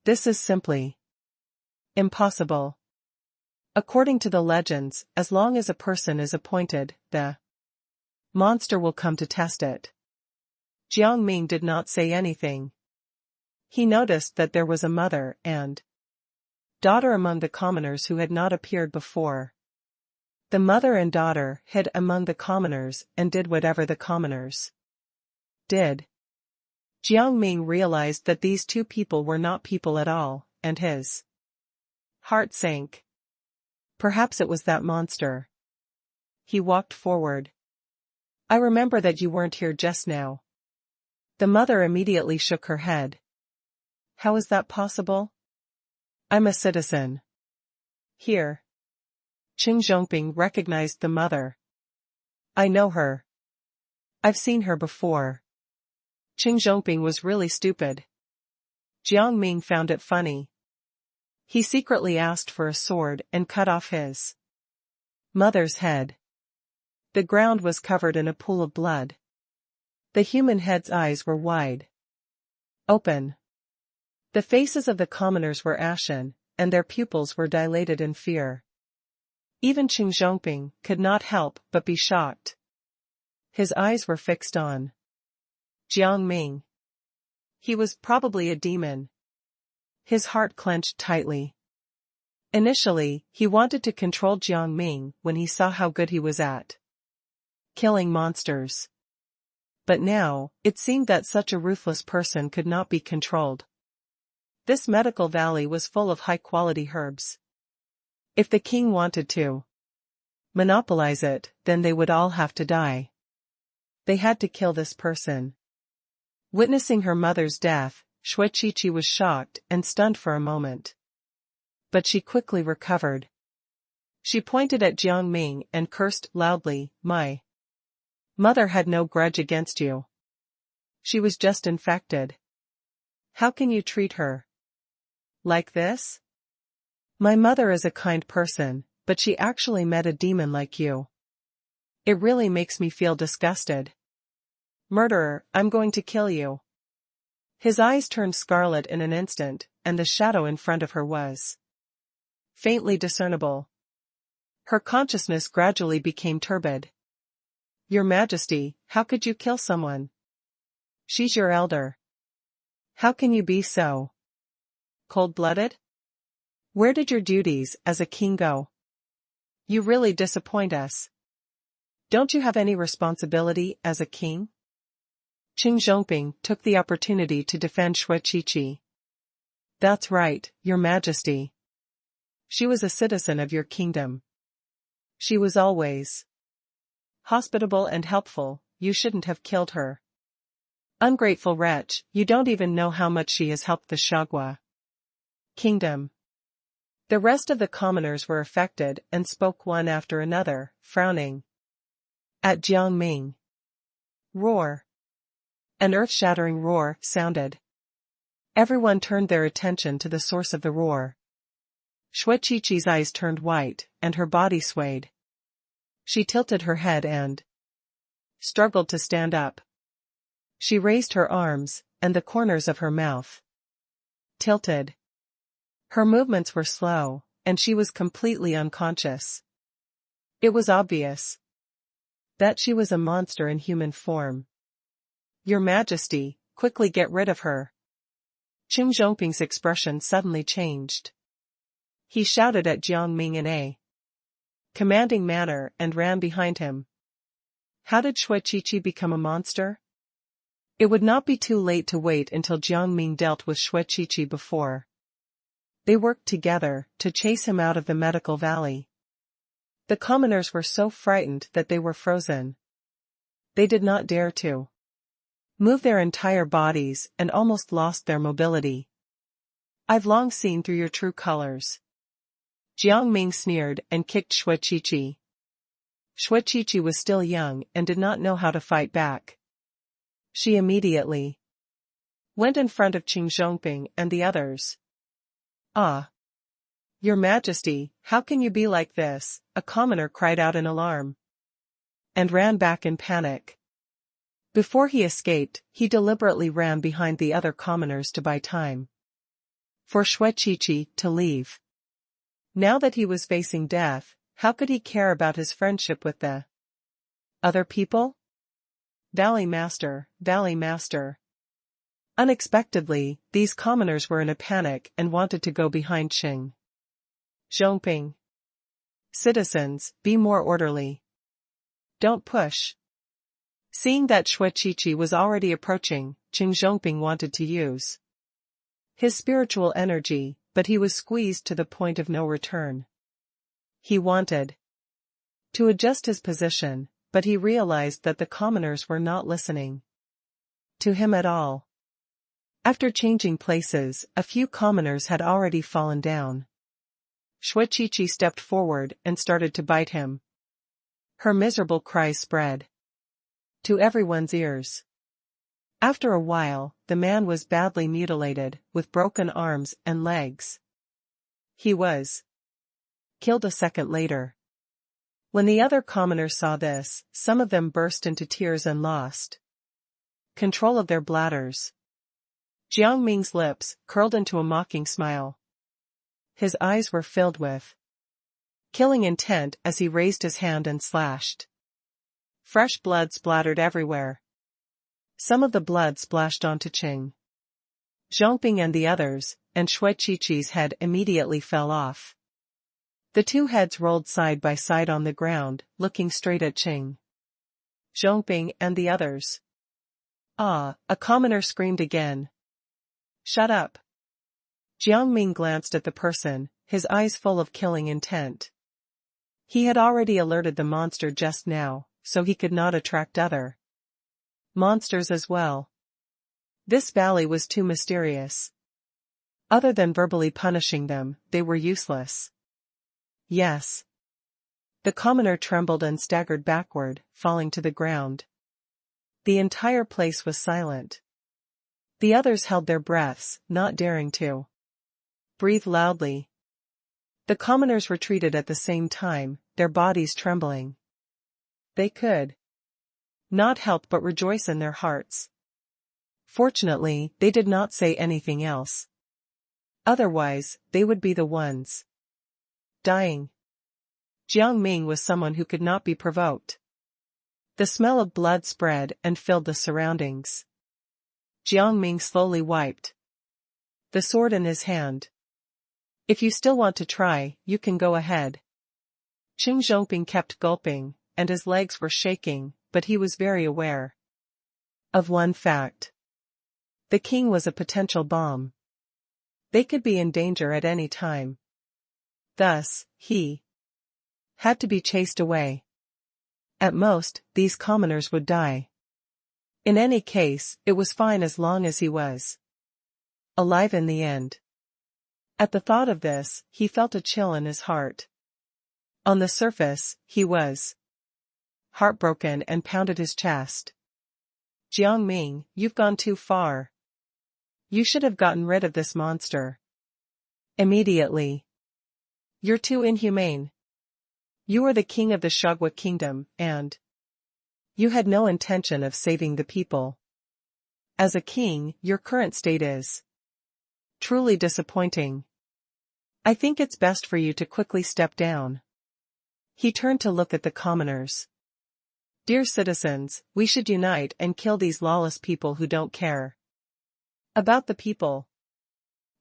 This is simply impossible. According to the legends, as long as a person is appointed, the monster will come to test it. Jiang Ming did not say anything. He noticed that there was a mother and daughter among the commoners who had not appeared before. The mother and daughter hid among the commoners and did whatever the commoners did. Jiang Ming realized that these two people were not people at all, and his heart sank. Perhaps it was that monster. He walked forward. I remember that you weren't here just now. The mother immediately shook her head. How is that possible? I'm a citizen. Here. Qin Zhongping recognized the mother. I know her. I've seen her before. Qin Zhongping was really stupid. Jiang Ming found it funny. He secretly asked for a sword and cut off his mother's head. The ground was covered in a pool of blood. The human head's eyes were wide open. The faces of the commoners were ashen, and their pupils were dilated in fear. Even Qin Zhongping could not help but be shocked. His eyes were fixed on Jiang Ming. He was probably a demon. His heart clenched tightly. Initially, he wanted to control Jiang Ming when he saw how good he was at killing monsters. But now, it seemed that such a ruthless person could not be controlled. This medical valley was full of high-quality herbs. If the king wanted to monopolize it, then they would all have to die. They had to kill this person. Witnessing her mother's death, Shui Qiqi was shocked and stunned for a moment. But she quickly recovered. She pointed at Jiang Ming and cursed loudly, "My mother had no grudge against you. She was just infected. How can you treat her like this? My mother is a kind person, but she actually met a demon like you. It really makes me feel disgusted. Murderer, I'm going to kill you." His eyes turned scarlet in an instant, and the shadow in front of her was faintly discernible. Her consciousness gradually became turbid. Your Majesty, how could you kill someone? She's your elder. How can you be so cold-blooded? Where did your duties as a king go? You really disappoint us. Don't you have any responsibility as a king? Qin Zhongping took the opportunity to defend Shui Qiqi. That's right, Your Majesty. She was a citizen of your kingdom. She was always hospitable and helpful. You shouldn't have killed her. Ungrateful wretch, you don't even know how much she has helped the Shagua kingdom. The rest of the commoners were affected and spoke one after another, frowning at Jiang Ming. Roar. An earth-shattering roar sounded. Everyone turned their attention to the source of the roar. Shuiqi's eyes turned white, and her body swayed. She tilted her head and struggled to stand up. She raised her arms, and the corners of her mouth tilted. Her movements were slow, and she was completely unconscious. It was obvious that she was a monster in human form. Your Majesty, quickly get rid of her. Qin Zhongping's expression suddenly changed. He shouted at Jiang Ming in a commanding manner and ran behind him. How did Shuiqi become a monster? It would not be too late to wait until Jiang Ming dealt with Shuiqi before. They worked together to chase him out of the medical valley. The commoners were so frightened that they were frozen. They did not dare to move their entire bodies and almost lost their mobility. I've long seen through your true colors. Jiang Ming sneered and kicked Shuiqi. Shuiqi was still young and did not know how to fight back. She immediately went in front of Qin Zhongping and the others. Ah! Your Majesty, how can you be like this? A commoner cried out in alarm and ran back in panic. Before he escaped, he deliberately ran behind the other commoners to buy time for Shuiqi to leave. Now that he was facing death, how could he care about his friendship with the other people? Valley Master, Valley Master. Unexpectedly, these commoners were in a panic and wanted to go behind Qin Zhongping. Citizens, be more orderly. Don't push. Seeing that Shuiqi was already approaching, Qin Zhongping wanted to use his spiritual energy, but he was squeezed to the point of no return. He wanted to adjust his position, but he realized that the commoners were not listening to him at all. After changing places, a few commoners had already fallen down. Shuiqi stepped forward and started to bite him. Her miserable cries spread to everyone's ears. After a while, the man was badly mutilated, with broken arms and legs. He was killed a second later. When the other commoners saw this, some of them burst into tears and lost control of their bladders. Jiang Ming's lips curled into a mocking smile. His eyes were filled with killing intent as he raised his hand and slashed. Fresh blood splattered everywhere. Some of the blood splashed onto Qin Zhongping and the others, and Shuiqi's head immediately fell off. The two heads rolled side by side on the ground, looking straight at Qin Zhongping and the others. Ah! A commoner screamed again. Shut up! Jiang Ming glanced at the person, his eyes full of killing intent. He had already alerted the monster just now, so he could not attract other monsters as well. This valley was too mysterious. Other than verbally punishing them, they were useless. Yes. The commoner trembled and staggered backward, falling to the ground. The entire place was silent. The others held their breaths, not daring to breathe loudly. The commoners retreated at the same time, their bodies trembling. They could not help but rejoice in their hearts. Fortunately, they did not say anything else. Otherwise, they would be the ones dying. Jiang Ming was someone who could not be provoked. The smell of blood spread and filled the surroundings. Jiang Ming slowly wiped the sword in his hand. If you still want to try, you can go ahead. Qin Zhongping kept gulping, and his legs were shaking, but he was very aware of one fact. The king was a potential bomb. They could be in danger at any time. Thus, he had to be chased away. At most, these commoners would die. In any case, it was fine as long as he was alive in the end. At the thought of this, he felt a chill in his heart. On the surface, he was heartbroken and pounded his chest. Jiang Ming, you've gone too far. You should have gotten rid of this monster immediately. You're too inhumane. You are the king of the Shagwa kingdom, and you had no intention of saving the people. As a king, your current state is truly disappointing. I think it's best for you to quickly step down. He turned to look at the commoners. Dear citizens, we should unite and kill these lawless people who don't care about the people.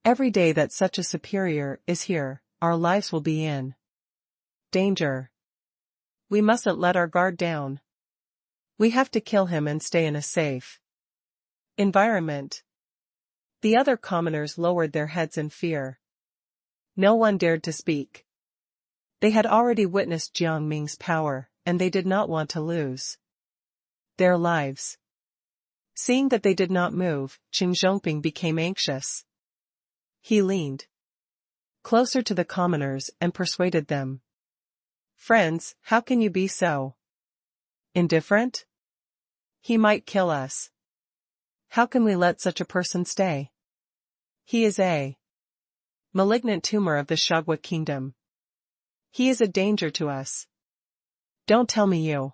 Every day that such a superior is here, our lives will be in danger. We mustn't let our guard down. We have to kill him and stay in a safe environment. The other commoners lowered their heads in fear. No one dared to speak. They had already witnessed Jiang Ming's power, and they did not want to lose their lives. Seeing that they did not move, Qing Zhongping became anxious. He leaned closer to the commoners and persuaded them. Friends, how can you be so indifferent? He might kill us. How can we let such a person stay? He is a malignant tumor of the Shagwa kingdom. He is a danger to us. Don't tell me you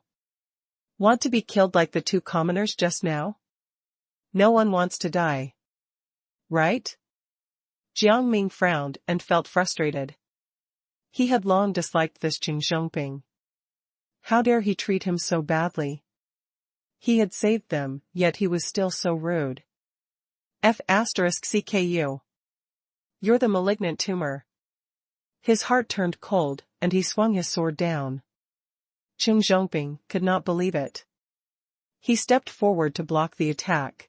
want to be killed like the two commoners just now? No one wants to die. Right? Jiang Ming frowned and felt frustrated. He had long disliked this Qing Zhongping. How dare he treat him so badly? He had saved them, yet he was still so rude. F***CKU. You're the malignant tumor. His heart turned cold, and he swung his sword down. Qing Zhongping could not believe it. He stepped forward to block the attack.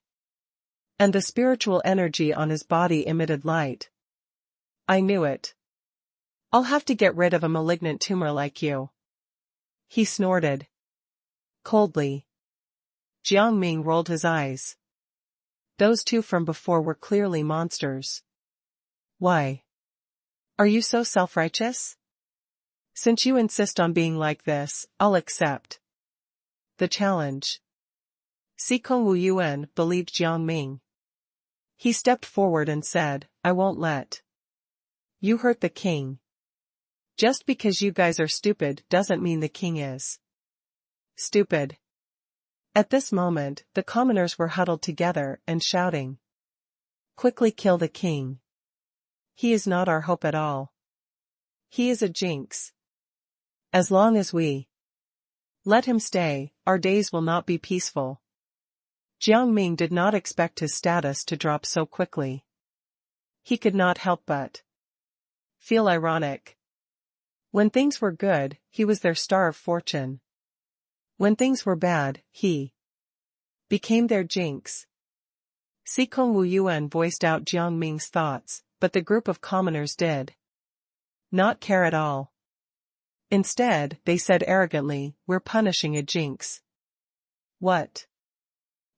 And the spiritual energy on his body emitted light. I knew it. I'll have to get rid of a malignant tumor like you. He snorted coldly. Jiang Ming rolled his eyes. Those two from before were clearly monsters. Why are you so self-righteous? Since you insist on being like this, I'll accept the challenge. Sikong Wu Yuan believed Jiang Ming. He stepped forward and said, I won't let you hurt the king. Just because you guys are stupid doesn't mean the king is stupid. At this moment, the commoners were huddled together and shouting. Quickly kill the king. He is not our hope at all. He is a jinx. As long as we let him stay, our days will not be peaceful. Jiang Ming did not expect his status to drop so quickly. He could not help but feel ironic. When things were good, he was their star of fortune. When things were bad, he became their jinx. Sikong Wu Yuan voiced out Jiang Ming's thoughts, but the group of commoners did not care at all. Instead, they said arrogantly, we're punishing a jinx. What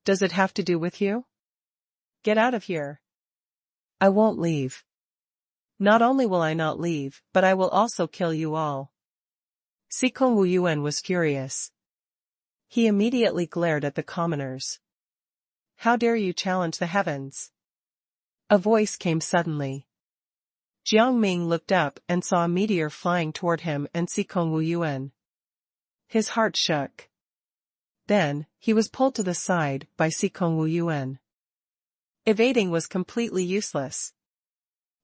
does it have to do with you? Get out of here. I won't leave. Not only will I not leave, but I will also kill you all. Sikong Wu Yuan was furious. He immediately glared at the commoners. How dare you challenge the heavens? A voice came suddenly. Jiang Ming looked up and saw a meteor flying toward him and Sikong Wu Yuan. His heart shook. Then, he was pulled to the side by Sikong Wu Yuan. Evading was completely useless.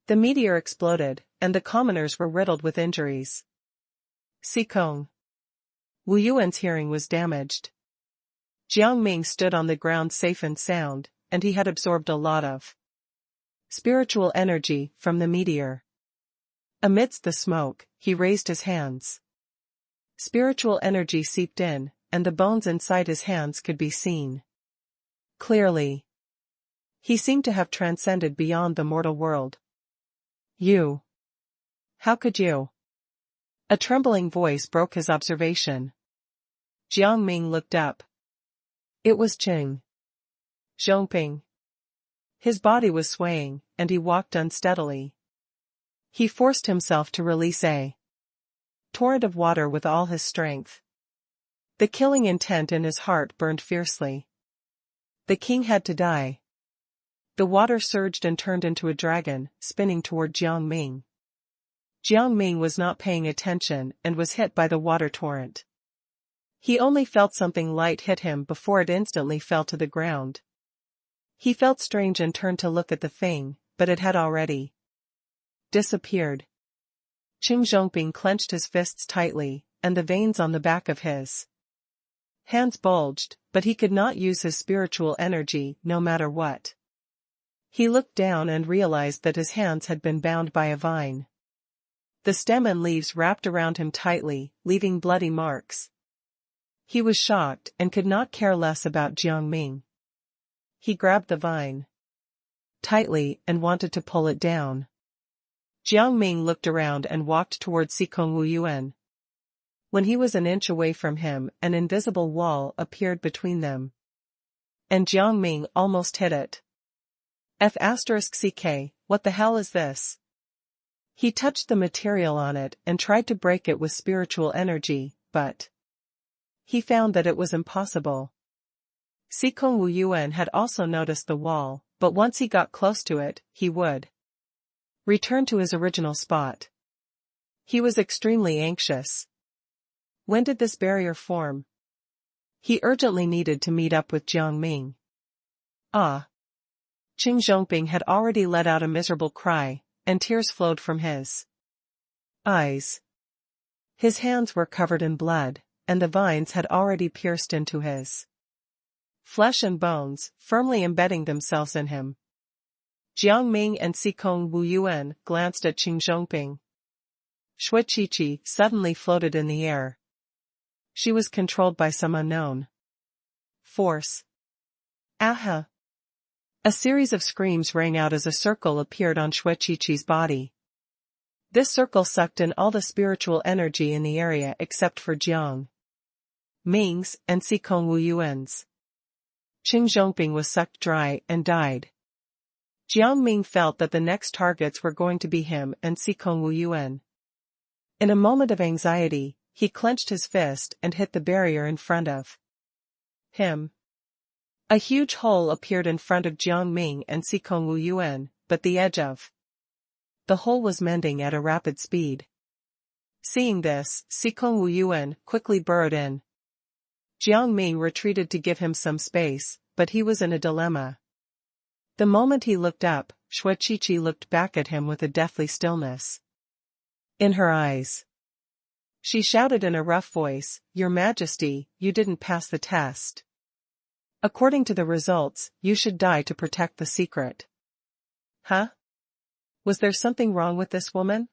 The meteor exploded, and the commoners were riddled with injuries. Sikong Wu Yuan's hearing was damaged. Jiang Ming stood on the ground safe and sound, and he had absorbed a lot of spiritual energy from the meteor. Amidst the smoke, he raised his hands. Spiritual energy seeped in, and the bones inside his hands could be seen clearly. He seemed to have transcended beyond the mortal world. You. How could you? A trembling voice broke his observation. Jiang Ming looked up. It was Qing Zhongping. His body was swaying, and he walked unsteadily. He forced himself to release a torrent of water with all his strength. The killing intent in his heart burned fiercely. The king had to die. The water surged and turned into a dragon, spinning toward Jiang Ming. Jiang Ming was not paying attention and was hit by the water torrent. He only felt something light hit him before it instantly fell to the ground. He felt strange and turned to look at the thing, but it had already disappeared. Qing Zhongping clenched his fists tightly, and the veins on the back of his hands bulged, but he could not use his spiritual energy no matter what. He looked down and realized that his hands had been bound by a vine. The stem and leaves wrapped around him tightly, leaving bloody marks. He was shocked and could not care less about Jiang Ming. He grabbed the vine tightly and wanted to pull it down. Jiang Ming looked around and walked toward Sikong Wu Yuan. When he was an inch away from him, an invisible wall appeared between them. And Jiang Ming almost hit it. F***ck, what the hell is this? He touched the material on it and tried to break it with spiritual energy, but he found that it was impossible. Sikong Wu Yuan had also noticed the wall, but once he got close to it, he would return to his original spot. He was extremely anxious. When did this barrier form? He urgently needed to meet up with Jiang Ming. Ah! Qing Zhongping had already let out a miserable cry, and tears flowed from his eyes. His hands were covered in blood, and the vines had already pierced into his flesh and bones, firmly embedding themselves in him. Jiang Ming and Sikong Wu Yuan glanced at Qing Zhongping. Shui Qiqi suddenly floated in the air. She was controlled by some unknown force. Aha! A series of screams rang out as a circle appeared on Shui Qiqi's body. This circle sucked in all the spiritual energy in the area except for Jiang Ming's and Sikong Wu Yuan's. Qing Zhongping was sucked dry and died. Jiang Ming felt that the next targets were going to be him and Sikong Wu Yuan. In a moment of anxiety, he clenched his fist and hit the barrier in front of him. A huge hole appeared in front of Jiang Ming and Sikong Wu Yuan, but the edge of the hole was mending at a rapid speed. Seeing this, Sikong Wu Yuan quickly burrowed in. Jiang Ming retreated to give him some space, but he was in a dilemma. The moment he looked up, Shui Qiqi looked back at him with a deathly stillness in her eyes. She shouted in a rough voice, "Your Majesty, you didn't pass the test. According to the results, you should die to protect the secret." Huh? Was there something wrong with this woman?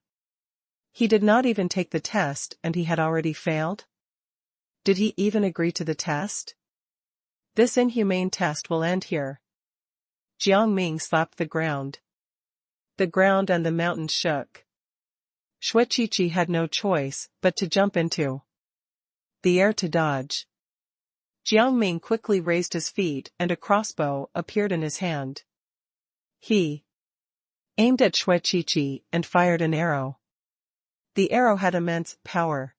He did not even take the test and he had already failed? Did he even agree to the test? This inhumane test will end here. Jiang Ming slapped the ground. The ground and the mountains shook. Shui Qiqi had no choice but to jump into the air to dodge. Jiang Ming quickly raised his feet and a crossbow appeared in his hand. He aimed at Shui Qiqi and fired an arrow. The arrow had immense power.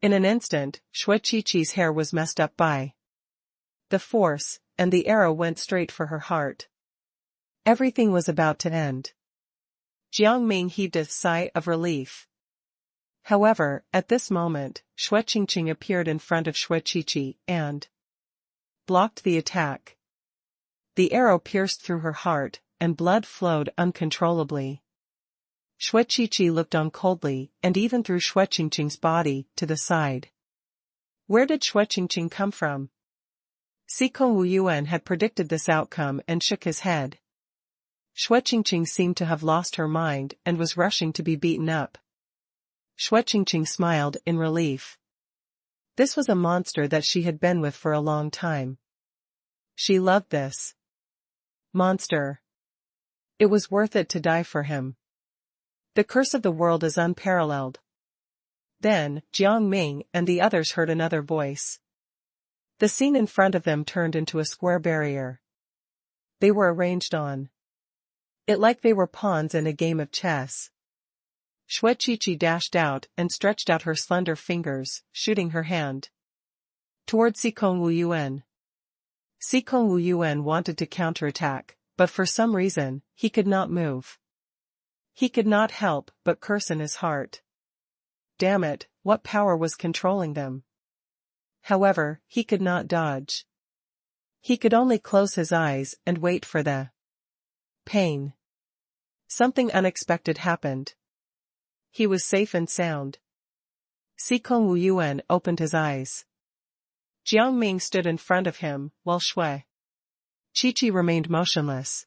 In an instant, Shui Qiqi's hair was messed up by the force, and the arrow went straight for her heart. Everything was about to end. Jiang Ming heaved a sigh of relief. However, at this moment, Shui Qingqing appeared in front of Shui Qiqi and blocked the attack. The arrow pierced through her heart, and blood flowed uncontrollably. Shui Qiqi looked on coldly, and even threw Shui Qingqing's body to the side. Where did Shui Qingqing come from? Sikong Wu Yuan had predicted this outcome and shook his head. Shui Qingqing seemed to have lost her mind and was rushing to be beaten up. Shui Qingqing smiled in relief. This was a monster that she had been with for a long time. She loved this monster. It was worth it to die for him. The curse of the world is unparalleled. Then, Jiang Ming and the others heard another voice. The scene in front of them turned into a square barrier. They were arranged on it like they were pawns in a game of chess. Shui Qiqi dashed out and stretched out her slender fingers, shooting her hand toward Sikong Wu Yuan. Sikong Wu Yuan wanted to counterattack, but for some reason, he could not move. He could not help but curse in his heart. Damn it, what power was controlling them? However, he could not dodge. He could only close his eyes and wait for the pain. Something unexpected happened. He was safe and sound. Sikong Wuyuan opened his eyes. Jiang Ming stood in front of him, while Shui Qiqi remained motionless.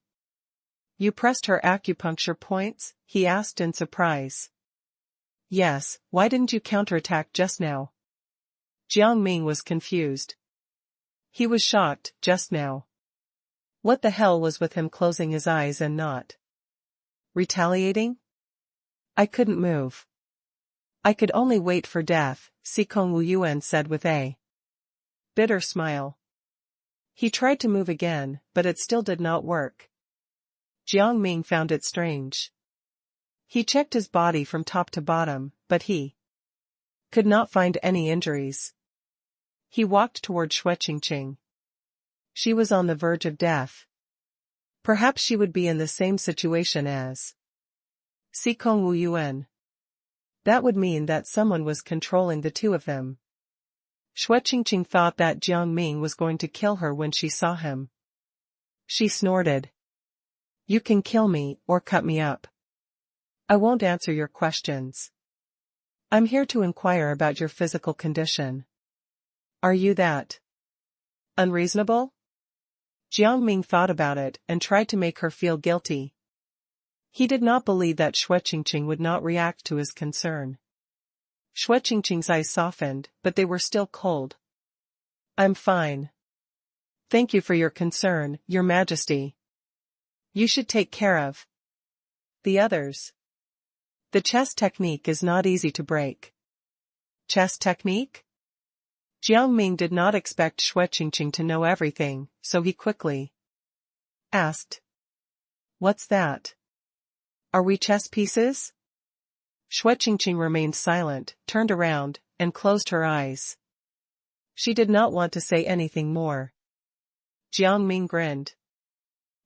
You pressed her acupuncture points? He asked in surprise. Yes, why didn't you counterattack just now? Jiang Ming was confused. He was shocked, just now. What the hell was with him closing his eyes and not retaliating? I couldn't move. I could only wait for death, Sikong Wuyuan said with a bitter smile. He tried to move again, but it still did not work. Jiang Ming found it strange. He checked his body from top to bottom, but he could not find any injuries. He walked toward Shuiqingqing. She was on the verge of death. Perhaps she would be in the same situation as Sikong Wuyuan. That would mean that someone was controlling the two of them. Shuiqingqing thought that Jiang Ming was going to kill her when she saw him. She snorted. You can kill me or cut me up. I won't answer your questions. I'm here to inquire about your physical condition. Are you that unreasonable? Jiang Ming thought about it and tried to make her feel guilty. He did not believe that Shuiqingqing would not react to his concern. Shuiqingqing's eyes softened, but they were still cold. I'm fine. Thank you for your concern, Your Majesty. You should take care of the others. The chess technique is not easy to break. Chess technique? Jiang Ming did not expect Shuiqingqing to know everything, so he quickly asked. What's that? Are we chess pieces? Shuiqingqing remained silent, turned around, and closed her eyes. She did not want to say anything more. Jiang Ming grinned.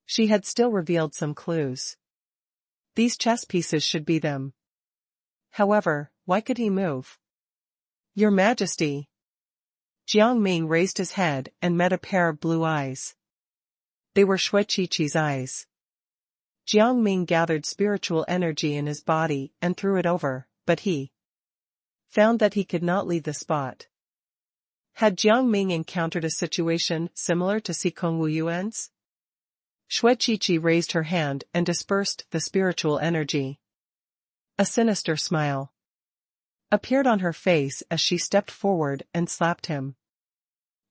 She had still revealed some clues. These chess pieces should be them. However, why could he move? Your Majesty. Jiang Ming raised his head and met a pair of blue eyes. They were Shui Qiqi's eyes. Jiang Ming gathered spiritual energy in his body and threw it over, but he found that he could not leave the spot. Had Jiang Ming encountered a situation similar to Sikong Wuyuan's? Shui Qiqi raised her hand and dispersed the spiritual energy. A sinister smile appeared on her face as she stepped forward and slapped him.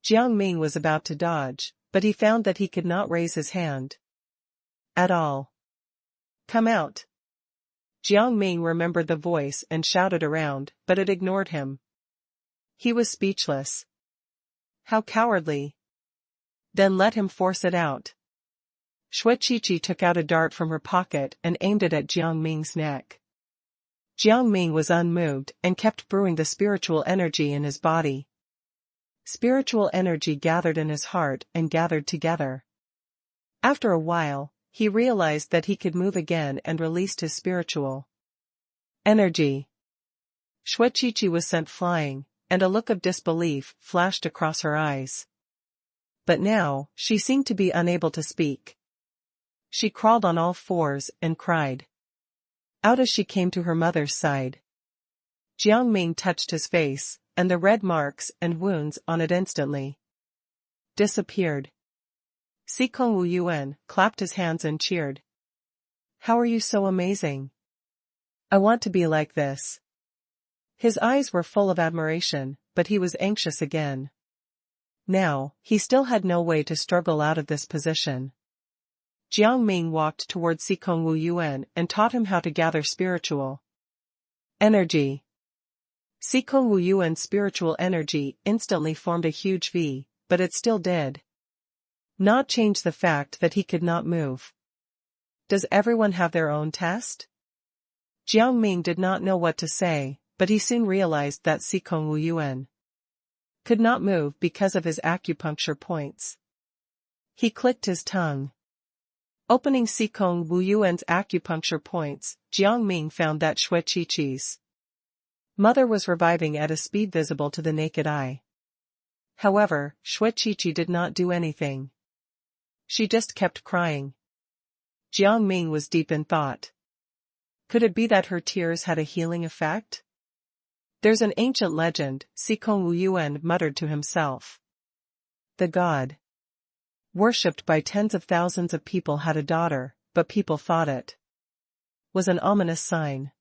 Jiang Ming was about to dodge, but he found that he could not raise his hand at all. Come out. Jiang Ming remembered the voice and shouted around, but it ignored him. He was speechless. How cowardly. Then let him force it out. Shui Qiqi took out a dart from her pocket and aimed it at Jiang Ming's neck. Jiang Ming was unmoved and kept brewing the spiritual energy in his body. Spiritual energy gathered in his heart and gathered together. After a while, he realized that he could move again and released his spiritual energy. Shui Qiqi was sent flying, and a look of disbelief flashed across her eyes. But now, she seemed to be unable to speak. She crawled on all fours and cried out as she came to her mother's side. Jiang Ming touched his face, and the red marks and wounds on it instantly disappeared. Sikong Wuyuan clapped his hands and cheered. How are you so amazing? I want to be like this. His eyes were full of admiration, but he was anxious again. Now, he still had no way to struggle out of this position. Jiang Ming walked toward Sikong Wuyuan and taught him how to gather spiritual energy. Sikong Wuyuan's spiritual energy instantly formed a huge V, but it still did not change the fact that he could not move. Does everyone have their own test? Jiang Ming did not know what to say, but he soon realized that Sikong Wuyuan could not move because of his acupuncture points. He clicked his tongue. Opening Sikong Wu Yuan's acupuncture points, Jiang Ming found that Xue Qiqi's mother was reviving at a speed visible to the naked eye. However, Xue Qiqi did not do anything. She just kept crying. Jiang Ming was deep in thought. Could it be that her tears had a healing effect? There's an ancient legend, Sikong Wu Yuan muttered to himself. The god worshipped by tens of thousands of people had a daughter, but people thought it was an ominous sign.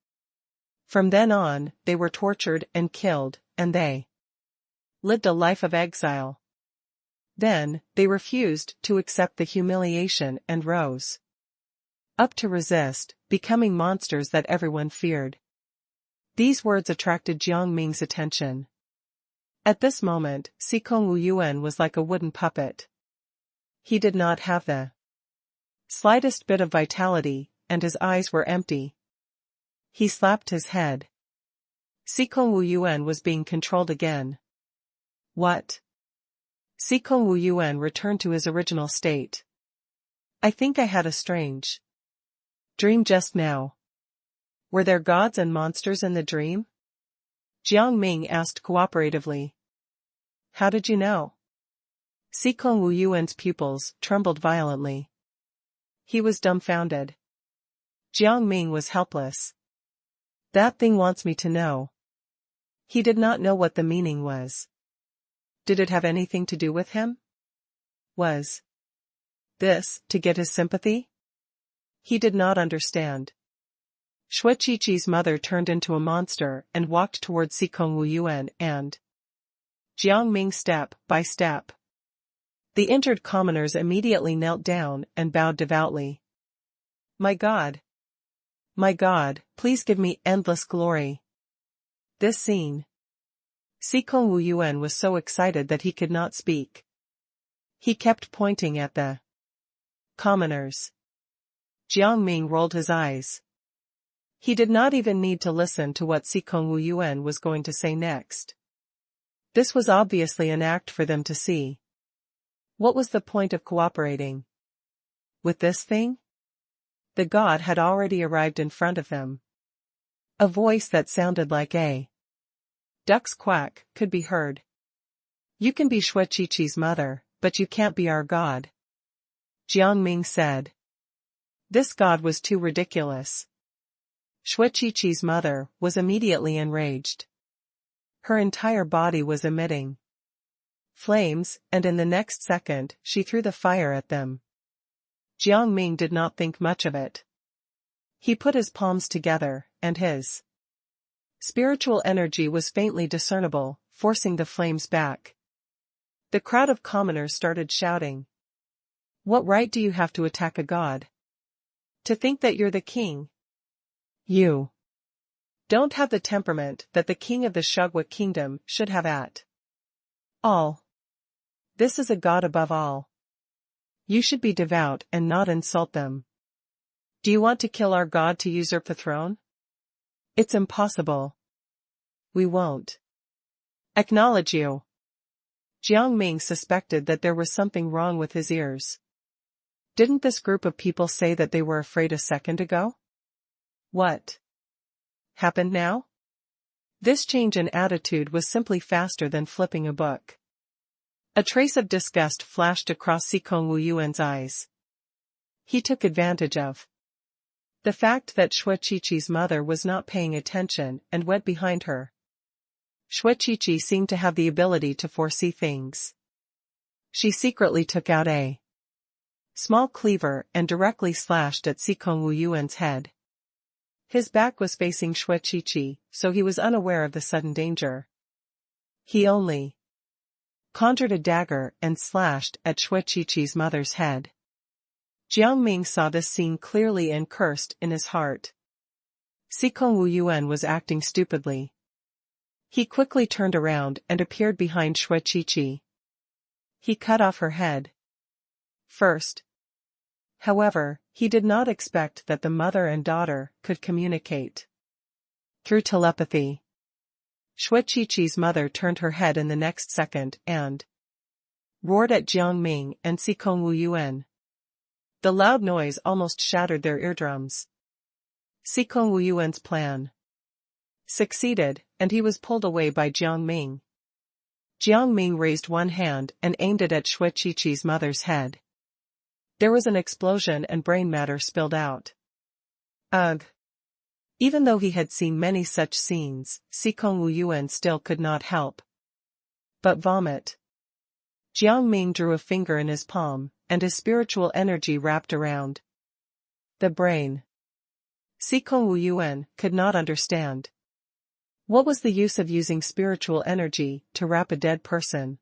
From then on, they were tortured and killed, and they lived a life of exile. Then, they refused to accept the humiliation and rose up to resist, becoming monsters that everyone feared. These words attracted Jiang Ming's attention. At this moment, Sikong Wu Yuan was like a wooden puppet. He did not have the slightest bit of vitality, and his eyes were empty. He slapped his head. Sikong Wu Yuan was being controlled again. What? Sikong Wu Yuan returned to his original state. I think I had a strange dream just now. Were there gods and monsters in the dream? Jiang Ming asked cooperatively. How did you know? Sikong Wu Yuan's pupils trembled violently. He was dumbfounded. Jiang Ming was helpless. That thing wants me to know. He did not know what the meaning was. Did it have anything to do with him? Was this to get his sympathy? He did not understand. Xue Qiqi's mother turned into a monster and walked toward Sikong Wu Yuan and Jiang Ming step by step. The injured commoners immediately knelt down and bowed devoutly. My God, please give me endless glory. This scene. Sikong Wu Yuan was so excited that he could not speak. He kept pointing at the commoners. Jiang Ming rolled his eyes. He did not even need to listen to what Sikong Wu Yuan was going to say next. This was obviously an act for them to see. What was the point of cooperating with this thing? The god had already arrived in front of them. A voice that sounded like a duck's quack could be heard. You can be Xue Qiqi's mother, but you can't be our god. Jiang Ming said. This god was too ridiculous. Xue Qiqi's mother was immediately enraged. Her entire body was emitting flames, and in the next second, she threw the fire at them. Jiang Ming did not think much of it. He put his palms together, and his spiritual energy was faintly discernible, forcing the flames back. The crowd of commoners started shouting. What right do you have to attack a god? To think that you're the king? You don't have the temperament that the king of the Shugwa kingdom should have at all. This is a god above all. You should be devout and not insult them. Do you want to kill our god to usurp the throne? It's impossible. We won't acknowledge you. Jiang Ming suspected that there was something wrong with his ears. Didn't this group of people say that they were afraid a second ago? What happened now? This change in attitude was simply faster than flipping a book. A trace of disgust flashed across Sikong Wu Yuan's eyes. He took advantage of the fact that Xue Qiqi's mother was not paying attention and went behind her. Xue Qiqi seemed to have the ability to foresee things. She secretly took out a small cleaver and directly slashed at Sikong Wu Yuan's head. His back was facing Xue Qiqi, so he was unaware of the sudden danger. He only conjured a dagger and slashed at Xue Qiqi's mother's head. Jiang Ming saw this scene clearly and cursed in his heart. Sikong Wu Yuan was acting stupidly. He quickly turned around and appeared behind Xue Qiqi. He cut off her head first. However, he did not expect that the mother and daughter could communicate through telepathy. Xue Qiqi's mother turned her head in the next second and roared at Jiang Ming and Sikong Wu Yuan. The loud noise almost shattered their eardrums. Sikong Wuyuan's plan succeeded, and he was pulled away by Jiang Ming. Jiang Ming raised one hand and aimed it at Shui Qiqi's mother's head. There was an explosion and brain matter spilled out. Ugh! Even though he had seen many such scenes, Sikong Wuyuan still could not help but vomit. Jiang Ming drew a finger in his palm, and his spiritual energy wrapped around the brain. Sikong Wuyuan could not understand. What was the use of using spiritual energy to wrap a dead person?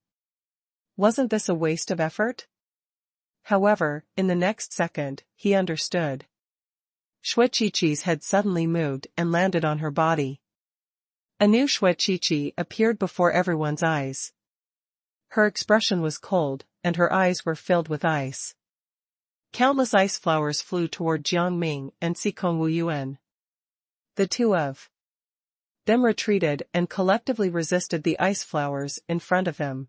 Wasn't this a waste of effort? However, in the next second, he understood. Shui Qiqi's head suddenly moved and landed on her body. A new Shui Qiqi appeared before everyone's eyes. Her expression was cold, and her eyes were filled with ice. Countless ice flowers flew toward Jiang Ming and Sikong Wuyuan. The two of them retreated and collectively resisted the ice flowers in front of them.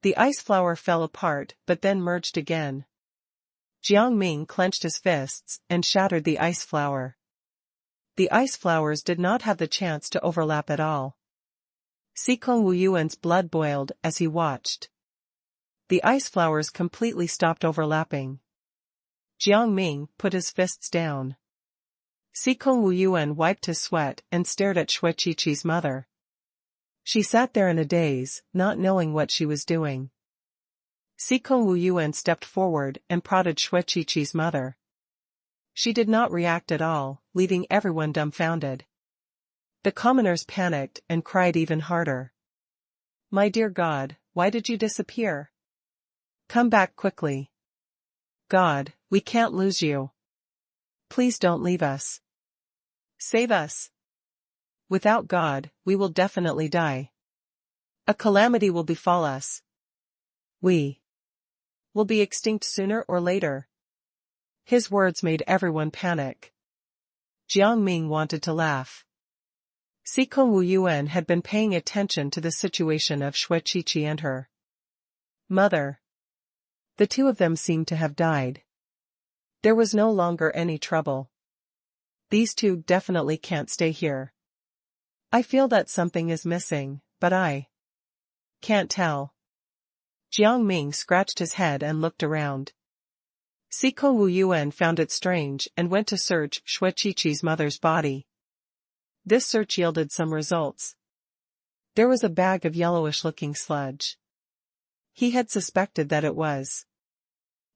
The ice flower fell apart but then merged again. Jiang Ming clenched his fists and shattered the ice flower. The ice flowers did not have the chance to overlap at all. Sikong Wuyuan's blood boiled as he watched. The ice flowers completely stopped overlapping. Jiang Ming put his fists down. Sikong Wuyuan wiped his sweat and stared at Shui Qiqi's mother. She sat there in a daze, not knowing what she was doing. Sikong Wuyuan stepped forward and prodded Shui Qiqi's mother. She did not react at all, leaving everyone dumbfounded. The commoners panicked and cried even harder. "My dear God, why did you disappear? Come back quickly. God, we can't lose you. Please don't leave us. Save us. Without God, we will definitely die. A calamity will befall us. We will be extinct sooner or later." His words made everyone panic. Jiang Ming wanted to laugh. Sikong Wuyuan had been paying attention to the situation of Shui Qiqi and her mother. The two of them seemed to have died. There was no longer any trouble. These two definitely can't stay here. I feel that something is missing, but I can't tell. Jiang Ming scratched his head and looked around. Sikong Wuyuan found it strange and went to search Shui Qiqi's mother's body. This search yielded some results. There was a bag of yellowish-looking sludge. He had suspected that it was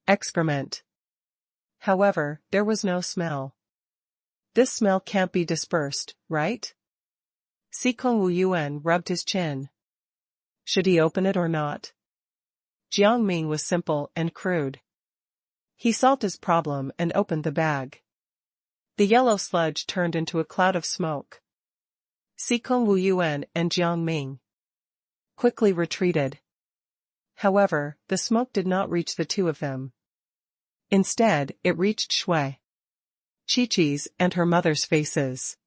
excrement. However, there was no smell. This smell can't be dispersed, right? Sikong Wuyuan rubbed his chin. Should he open it or not? Jiang Ming was simple and crude. He solved his problem and opened the bag. The yellow sludge turned into a cloud of smoke. Sikong Wuyuan and Jiang Ming quickly retreated. However, the smoke did not reach the two of them. Instead, it reached Shui Qiqi's and her mother's faces.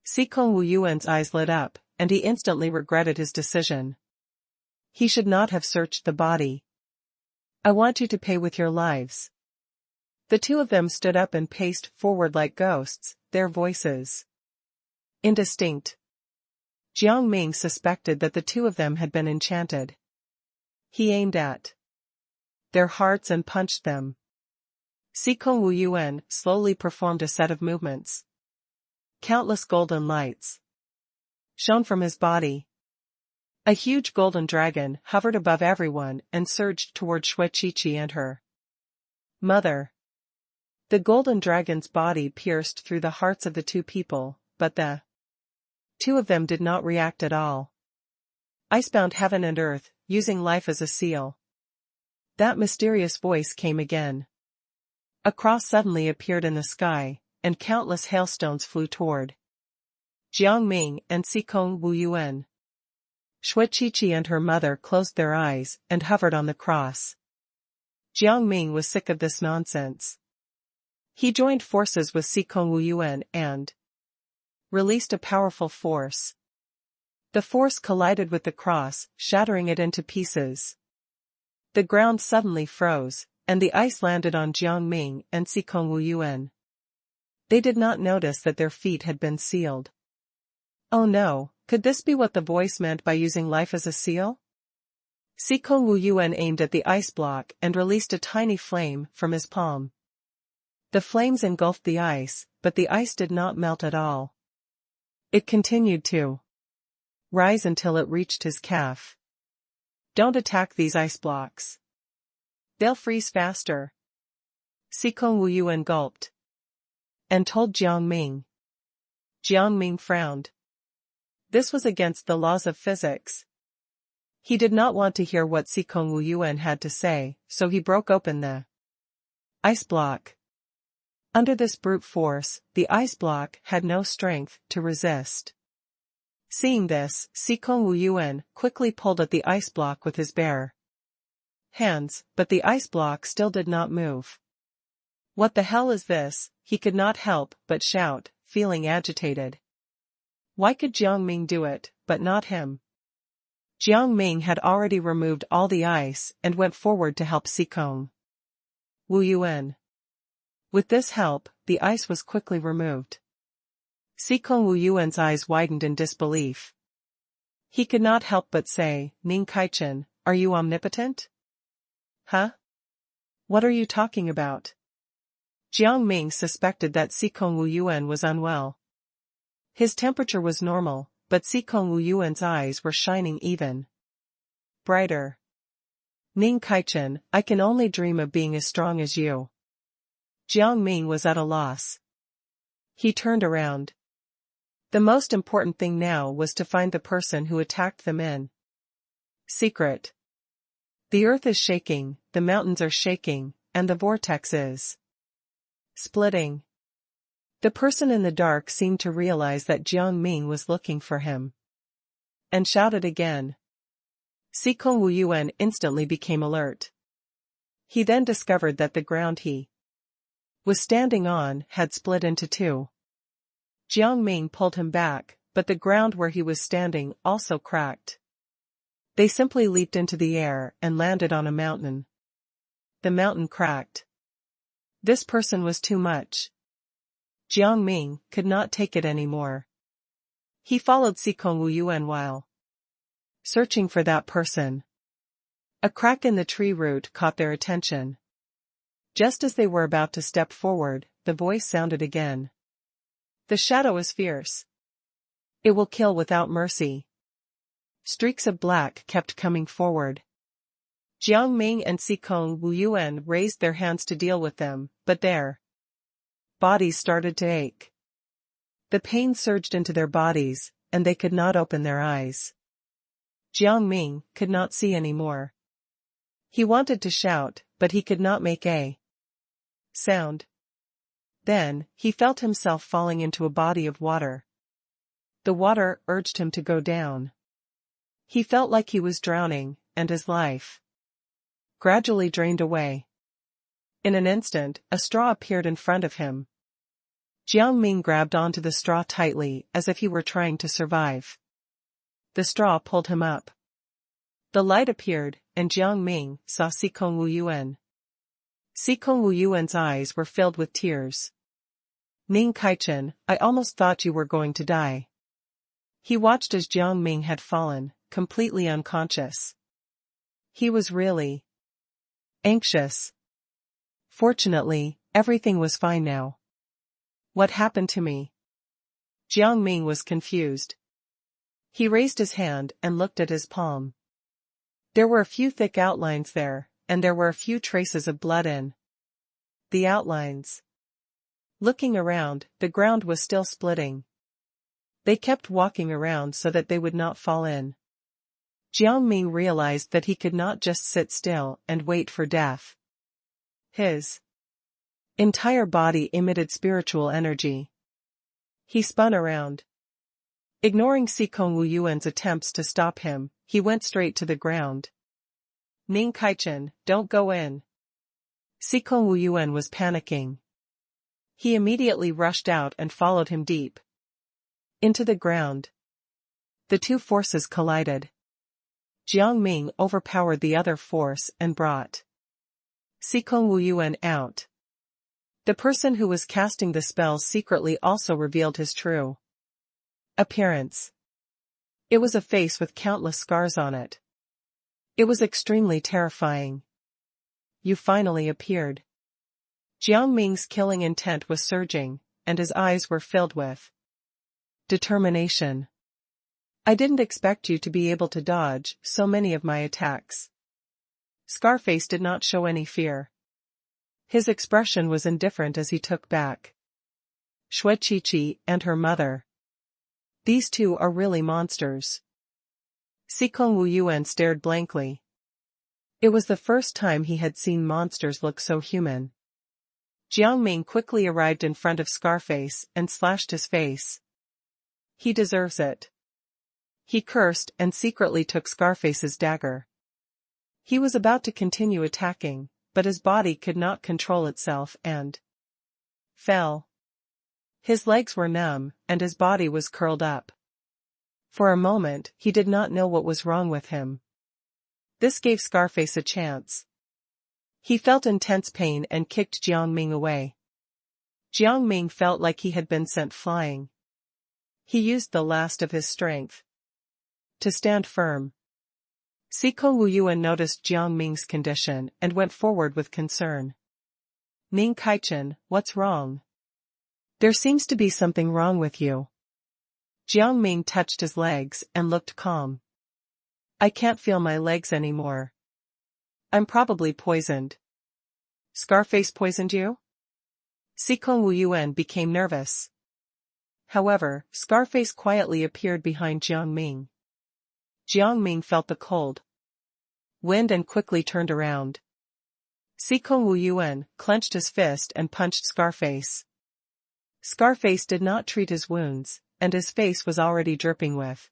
Sikong Wuyuan's eyes lit up, and he instantly regretted his decision. He should not have searched the body. I want you to pay with your lives. The two of them stood up and paced forward like ghosts, their voices indistinct. Jiang Ming suspected that the two of them had been enchanted. He aimed at their hearts and punched them. Sikong Wuyuan slowly performed a set of movements. Countless golden lights shone from his body. A huge golden dragon hovered above everyone and surged toward Shui Qiqi and her mother. The golden dragon's body pierced through the hearts of the two people, but the two of them did not react at all. Icebound heaven and earth, using life as a seal. That mysterious voice came again. A cross suddenly appeared in the sky, and countless hailstones flew toward Jiang Ming and Sikong Wuyuan. Shui Qiqi and her mother closed their eyes and hovered on the cross. Jiang Ming was sick of this nonsense. He joined forces with Sikong Wuyuan and released a powerful force. The force collided with the cross, shattering it into pieces. The ground suddenly froze, and the ice landed on Jiang Ming and Sikong Wuyuan. They did not notice that their feet had been sealed. Oh no, could this be what the voice meant by using life as a seal? Sikong Wuyuan aimed at the ice block and released a tiny flame from his palm. The flames engulfed the ice, but the ice did not melt at all. It continued to rise until it reached his calf. Don't attack these ice blocks. They'll freeze faster. Sikong Wuyuan gulped and told Jiang Ming. Jiang Ming frowned. This was against the laws of physics. He did not want to hear what Sikong Wuyuan had to say, so he broke open the ice block. Under this brute force, the ice block had no strength to resist. Seeing this, Sikong Wuyuan quickly pulled at the ice block with his bare hands, but the ice block still did not move. What the hell is this? He could not help but shout, feeling agitated. Why could Jiang Ming do it, but not him? Jiang Ming had already removed all the ice and went forward to help Sikong Wuyuan. With this help, the ice was quickly removed. Sikong Wuyuan's eyes widened in disbelief. He could not help but say, Ning Kaichen, are you omnipotent? Huh? What are you talking about? Jiang Ming suspected that Sikong Wuyuan was unwell. His temperature was normal, but Sikong Wuyuan's eyes were shining even brighter. Ning Kaichen, I can only dream of being as strong as you. Jiang Ming was at a loss. He turned around. The most important thing now was to find the person who attacked them in secret. The earth is shaking, the mountains are shaking, and the vortex is splitting. The person in the dark seemed to realize that Jiang Ming was looking for him, and shouted again. Sikong Wuyuan instantly became alert. He then discovered that the ground he was standing on had split into two. Jiang Ming pulled him back, but the ground where he was standing also cracked. They simply leaped into the air and landed on a mountain. The mountain cracked. This person was too much. Jiang Ming could not take it anymore. He followed Sikong Wuyuan while searching for that person. A crack in the tree root caught their attention. Just as they were about to step forward, the voice sounded again. The shadow is fierce. It will kill without mercy. Streaks of black kept coming forward. Jiang Ming and Sikong Wuyuan raised their hands to deal with them, but their bodies started to ache. The pain surged into their bodies, and they could not open their eyes. Jiang Ming could not see anymore. He wanted to shout, but he could not make a sound. Then, he felt himself falling into a body of water. The water urged him to go down. He felt like he was drowning, and his life gradually drained away. In an instant, a straw appeared in front of him. Jiang Ming grabbed onto the straw tightly as if he were trying to survive. The straw pulled him up. The light appeared, and Jiang Ming saw Sikong Wuyuan. Sikong Wuyuan's eyes were filled with tears. Ning Kaichen, I almost thought you were going to die. He watched as Jiang Ming had fallen, completely unconscious. He was really anxious. Fortunately, everything was fine now. What happened to me? Jiang Ming was confused. He raised his hand and looked at his palm. There were a few thick outlines there, and there were a few traces of blood in the outlines. Looking around, the ground was still splitting. They kept walking around so that they would not fall in. Jiang Ming realized that he could not just sit still and wait for death. His entire body emitted spiritual energy. He spun around. Ignoring Sikong Wuyuan's attempts to stop him, he went straight to the ground. Ning Kaichen, don't go in. Sikong Wuyuan was panicking. He immediately rushed out and followed him deep into the ground. The two forces collided. Jiang Ming overpowered the other force and brought Sikong Wuyuan out. The person who was casting the spells secretly also revealed his true appearance. It was a face with countless scars on it. It was extremely terrifying. You finally appeared. Jiang Ming's killing intent was surging, and his eyes were filled with determination. I didn't expect you to be able to dodge so many of my attacks. Scarface did not show any fear. His expression was indifferent as he took back Xue Qiqi and her mother. These two are really monsters. Sikong Wuyuan stared blankly. It was the first time he had seen monsters look so human. Jiang Ming quickly arrived in front of Scarface and slashed his face. He deserves it. He cursed and secretly took Scarface's dagger. He was about to continue attacking, but his body could not control itself and fell. His legs were numb, and his body was curled up. For a moment, he did not know what was wrong with him. This gave Scarface a chance. He felt intense pain and kicked Jiang Ming away. Jiang Ming felt like he had been sent flying. He used the last of his strength to stand firm. Sikong Wuyuan noticed Jiang Ming's condition and went forward with concern. Ning Kaichen, what's wrong? There seems to be something wrong with you. Jiang Ming touched his legs and looked calm. I can't feel my legs anymore. I'm probably poisoned. Scarface poisoned you? Sikong Wuyuan became nervous. However, Scarface quietly appeared behind Jiang Ming. Jiang Ming felt the cold wind and quickly turned around. Sikong Wuyuan clenched his fist and punched Scarface. Scarface did not treat his wounds, and his face was already dripping with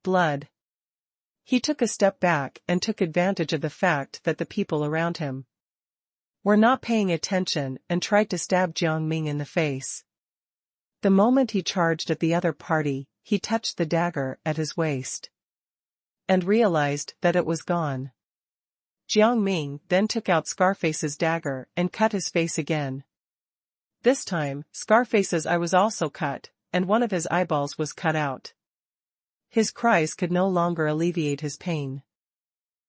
blood. He took a step back and took advantage of the fact that the people around him were not paying attention and tried to stab Jiang Ming in the face. The moment he charged at the other party, he touched the dagger at his waist and realized that it was gone. Jiang Ming then took out Scarface's dagger and cut his face again. This time, Scarface's eye was also cut, and one of his eyeballs was cut out. His cries could no longer alleviate his pain.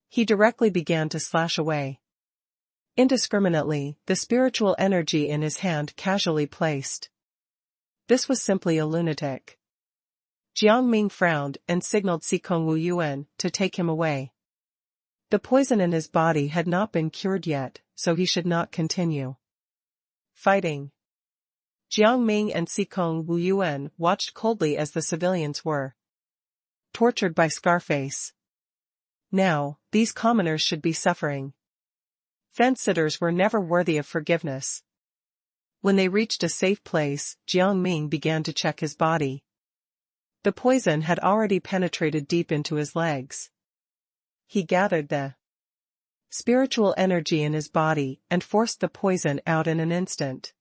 He directly began to slash away. Indiscriminately, the spiritual energy in his hand casually placed. This was simply a lunatic. Jiang Ming frowned and signaled Sikong Wuyuan to take him away. The poison in his body had not been cured yet, so he should not continue fighting. Jiang Ming and Sikong Wuyuan watched coldly as the civilians were tortured by Scarface. Now, these commoners should be suffering. Fence-sitters were never worthy of forgiveness. When they reached a safe place, Jiang Ming began to check his body. The poison had already penetrated deep into his legs. He gathered the spiritual energy in his body and forced the poison out in an instant.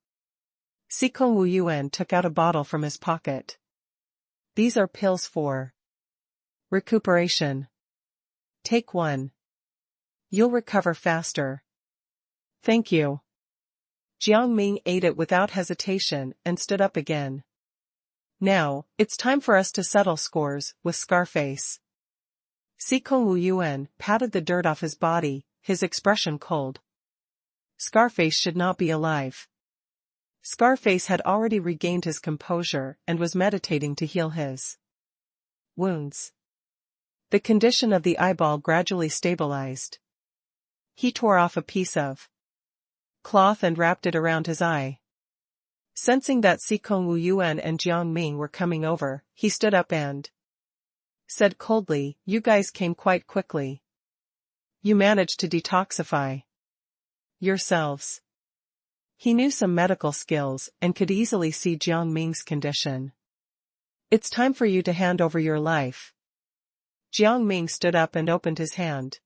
Sikong Wuyuan took out a bottle from his pocket. These are pills for recuperation. Take one. You'll recover faster. Thank you. Jiang Ming ate it without hesitation and stood up again. Now, it's time for us to settle scores with Scarface. Sikong Wuyuan patted the dirt off his body, his expression cold. Scarface should not be alive. Scarface had already regained his composure and was meditating to heal his wounds. The condition of the eyeball gradually stabilized. He tore off a piece of cloth and wrapped it around his eye. Sensing that Sikong Wuyuan and Jiang Ming were coming over, he stood up and said coldly, "You guys came quite quickly. You managed to detoxify yourselves." He knew some medical skills and could easily see Jiang Ming's condition. "It's time for you to hand over your life." Jiang Ming stood up and opened his hand.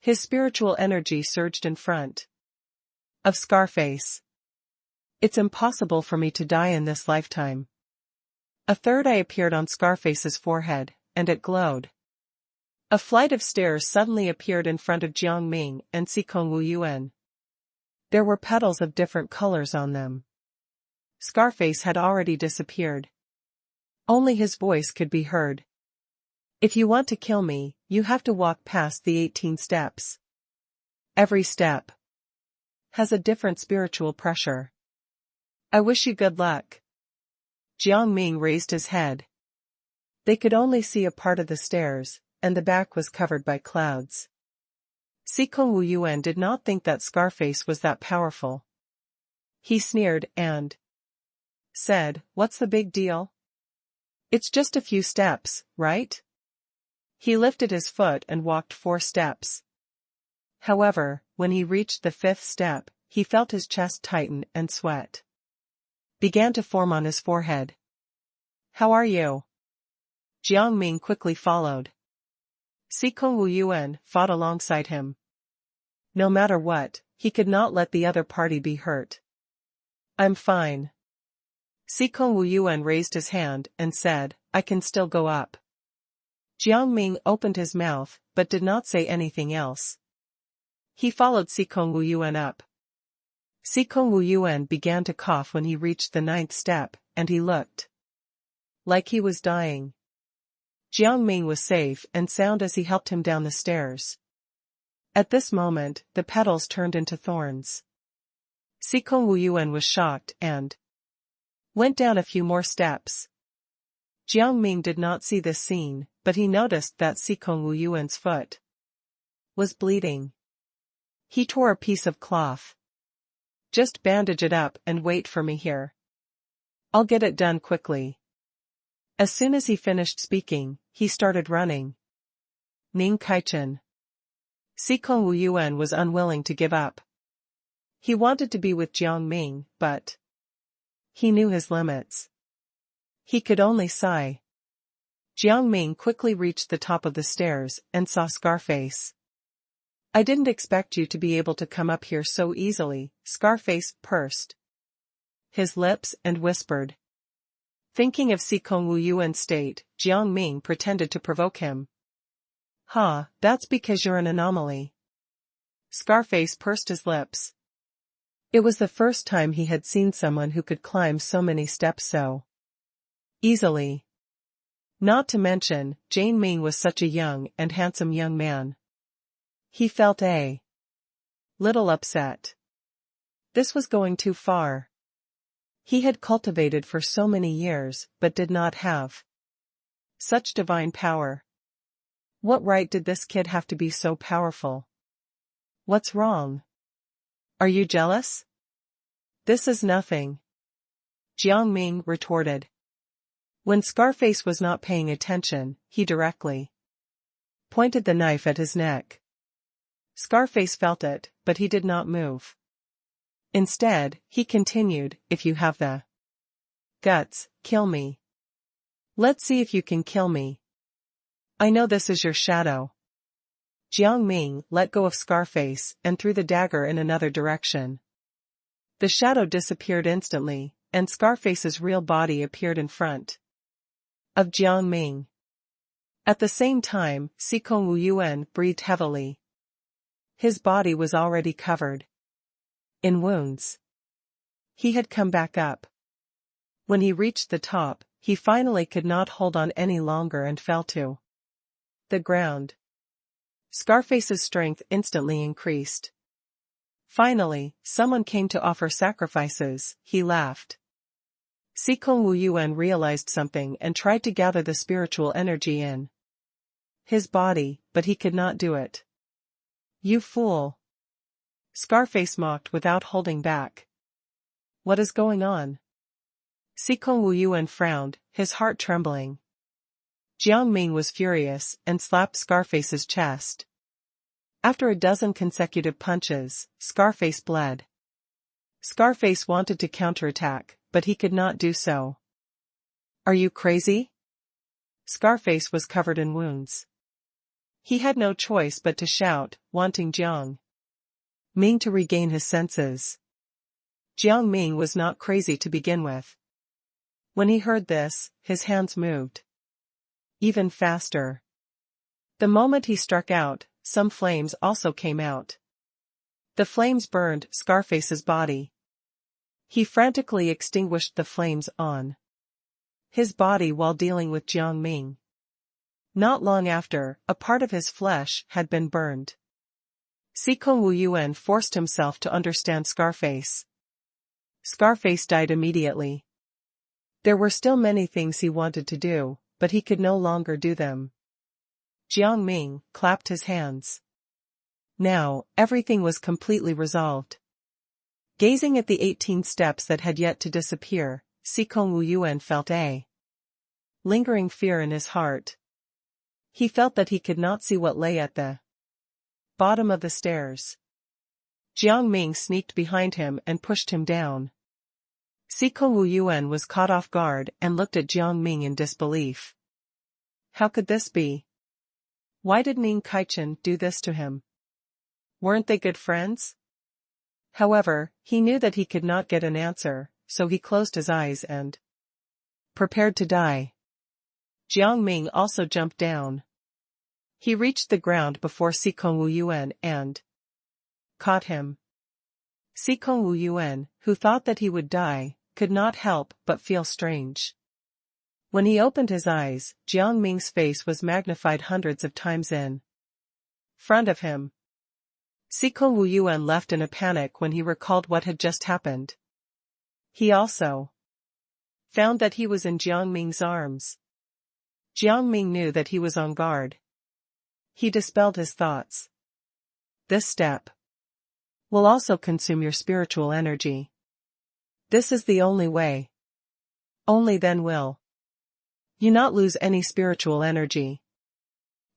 His spiritual energy surged in front of Scarface. "It's impossible for me to die in this lifetime." A third eye appeared on Scarface's forehead, and it glowed A flight of stairs suddenly appeared in front of Jiang Ming and Sikong Wu Yuan. There were petals of different colors on them. Scarface had already disappeared. Only his voice could be heard. If you want to kill me, you have to walk past the 18 steps. Every step has a different spiritual pressure. I wish you good luck. Jiang Ming raised his head. They could only see a part of the stairs, and the back was covered by clouds. Sikong Wu Yuan did not think that Scarface was that powerful. He sneered and said, "What's the big deal? It's just a few steps, right?" He lifted his foot and walked 4 steps. However, when he reached the 5th step, he felt his chest tighten and sweat began to form on his forehead. "How are you?" Jiang Ming quickly followed. Sikong Wu Yuan fought alongside him. No matter what, he could not let the other party be hurt. "I'm fine." Sikong Wu Yuan raised his hand and said, "I can still go up." Jiang Ming opened his mouth, but did not say anything else. He followed Sikong Wu Yuan up. Sikong Wu Yuan began to cough when he reached the 9th step, and he looked like he was dying. Jiang Ming was safe and sound as he helped him down the stairs. At this moment, the petals turned into thorns. Sikong Wu Yuan was shocked and went down a few more steps. Jiang Ming did not see this scene, but he noticed that Sikong Wu Yuan's foot was bleeding. He tore a piece of cloth. "Just bandage it up and wait for me here. I'll get it done quickly." As soon as he finished speaking, he started running. Ning Kaichen. Sikong Wu Yuan was unwilling to give up. He wanted to be with Jiang Ming, but he knew his limits. He could only sigh. Jiang Ming quickly reached the top of the stairs and saw Scarface. "I didn't expect you to be able to come up here so easily," Scarface pursed his lips and whispered. Thinking of Sikong Wu Yuan's state, Jiang Ming pretended to provoke him. "Ha, that's because you're an anomaly." Scarface pursed his lips. It was the first time he had seen someone who could climb so many steps so easily. Not to mention, Jiang Ming was such a young and handsome young man. He felt a little upset. This was going too far. He had cultivated for so many years, but did not have such divine power. What right did this kid have to be so powerful? What's wrong? Are you jealous? This is nothing. Jiang Ming retorted. When Scarface was not paying attention, he directly pointed the knife at his neck. Scarface felt it, but he did not move. Instead, he continued, "If you have the guts, kill me. Let's see if you can kill me. I know this is your shadow." Jiang Ming let go of Scarface and threw the dagger in another direction. The shadow disappeared instantly, and Scarface's real body appeared in front of Jiang Ming. At the same time, Sikong Wu Yuan breathed heavily. His body was already covered in wounds. He had come back up. When he reached the top, he finally could not hold on any longer and fell to the ground. Scarface's strength instantly increased. Finally, someone came to offer sacrifices, he laughed. Sikong Wu Yuan realized something and tried to gather the spiritual energy in his body, but he could not do it. "You fool!" Scarface mocked without holding back. "What is going on?" Sikong Wu Yuan frowned, his heart trembling. Jiang Ming was furious and slapped Scarface's chest. After a dozen consecutive punches, Scarface bled. Scarface wanted to counterattack, but he could not do so. "Are you crazy?" Scarface was covered in wounds. He had no choice but to shout, wanting Jiang Ming to regain his senses. Jiang Ming was not crazy to begin with. When he heard this, his hands moved even faster. The moment he struck out, some flames also came out. The flames burned Scarface's body. He frantically extinguished the flames on his body while dealing with Jiang Ming. Not long after, a part of his flesh had been burned. Sikong Wu Yuan forced himself to understand Scarface. Scarface died immediately. There were still many things he wanted to do, but he could no longer do them. Jiang Ming clapped his hands. Now, everything was completely resolved. Gazing at the 18 steps that had yet to disappear, Sikong Wu Yuan felt a lingering fear in his heart. He felt that he could not see what lay at the bottom of the stairs. Jiang Ming sneaked behind him and pushed him down. Sikong Wu Yuan was caught off guard and looked at Jiang Ming in disbelief. How could this be? Why did Ning Kaichen do this to him? Weren't they good friends? However, he knew that he could not get an answer, so he closed his eyes and prepared to die. Jiang Ming also jumped down. He reached the ground before Sikong Wu Yuan and caught him. Sikong Wu Yuan, who thought that he would die, could not help but feel strange. When he opened his eyes, Jiang Ming's face was magnified hundreds of times in front of him. Sikong Wu Yuan left in a panic when he recalled what had just happened. He also found that he was in Jiang Ming's arms. Jiang Ming knew that he was on guard. He dispelled his thoughts. This step will also consume your spiritual energy. This is the only way. Only then will you not lose any spiritual energy.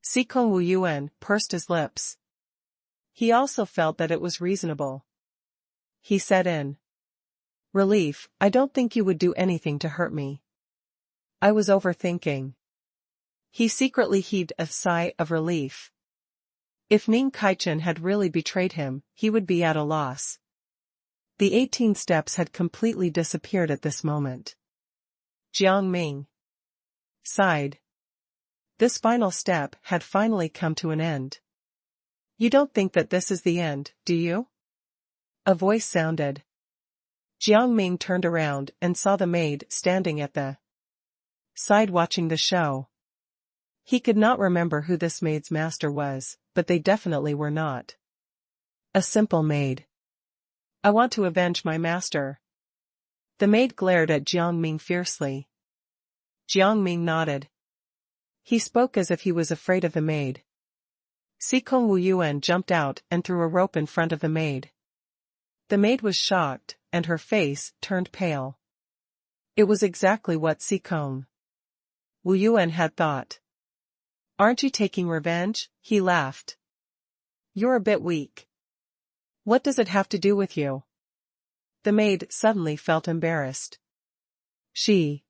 Sikong Wu Yuan pursed his lips. He also felt that it was reasonable. He said in relief, I don't think you would do anything to hurt me. I was overthinking. He secretly heaved a sigh of relief. If Ning Kaichen had really betrayed him, he would be at a loss. The 18 steps had completely disappeared at this moment. Jiang Ming sighed. This final step had finally come to an end. You don't think that this is the end, do you? A voice sounded. Jiang Ming turned around and saw the maid standing at the side watching the show. He could not remember who this maid's master was, but they definitely were not a simple maid. I want to avenge my master. The maid glared at Jiang Ming fiercely. Jiang Ming nodded. He spoke as if he was afraid of the maid. Sikong Wu Yuan jumped out and threw a rope in front of the maid. The maid was shocked, and her face turned pale. It was exactly what Sikong Wu Yuan had thought. Aren't you taking revenge? He laughed. You're a bit weak. What does it have to do with you? The maid suddenly felt embarrassed. She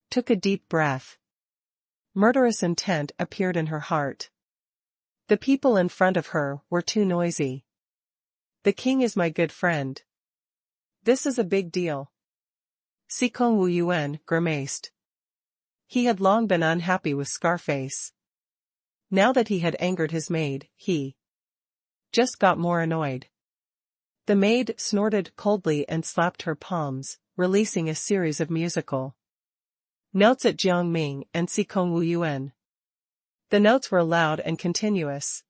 took a deep breath. Murderous intent appeared in her heart. The people in front of her were too noisy. The king is my good friend. This is a big deal. Sikong Wu Yuan grimaced. He had long been unhappy with Scarface. Now that he had angered his maid, he just got more annoyed. The maid snorted coldly and slapped her palms, releasing a series of musical notes at Jiang Ming and Sikong Wu Yuan. The notes were loud and continuous.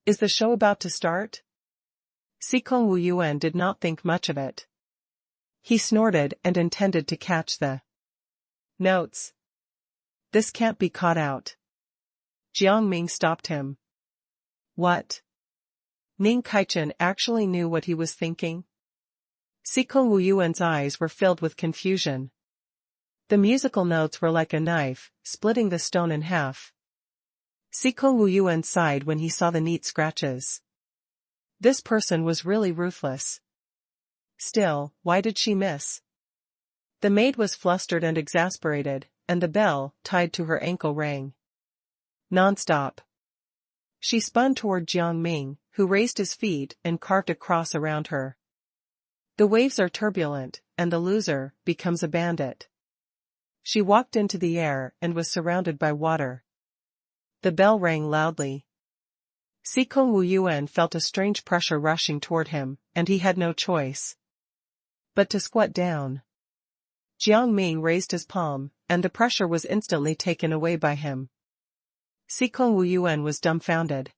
Is the show about to start? Sikong Wu Yuan did not think much of it. He snorted and intended to catch the notes. This can't be caught out. Jiang Ming stopped him. What? Ning Kaichen actually knew what he was thinking? Sikong Wu Yuan's eyes were filled with confusion. The musical notes were like a knife, splitting the stone in half. Sikong Wu Yuan sighed when he saw the neat scratches. This person was really ruthless. Still, why did she miss? The maid was flustered and exasperated, and the bell, tied to her ankle, rang non-stop. She spun toward Jiang Ming, who raised his feet and carved a cross around her. The waves are turbulent, and the loser becomes a bandit. She walked into the air and was surrounded by water. The bell rang loudly. Sikong Wuyuan felt a strange pressure rushing toward him, and he had no choice but to squat down. Jiang Ming raised his palm, and the pressure was instantly taken away by him. Sikong Wuyuan was dumbfounded.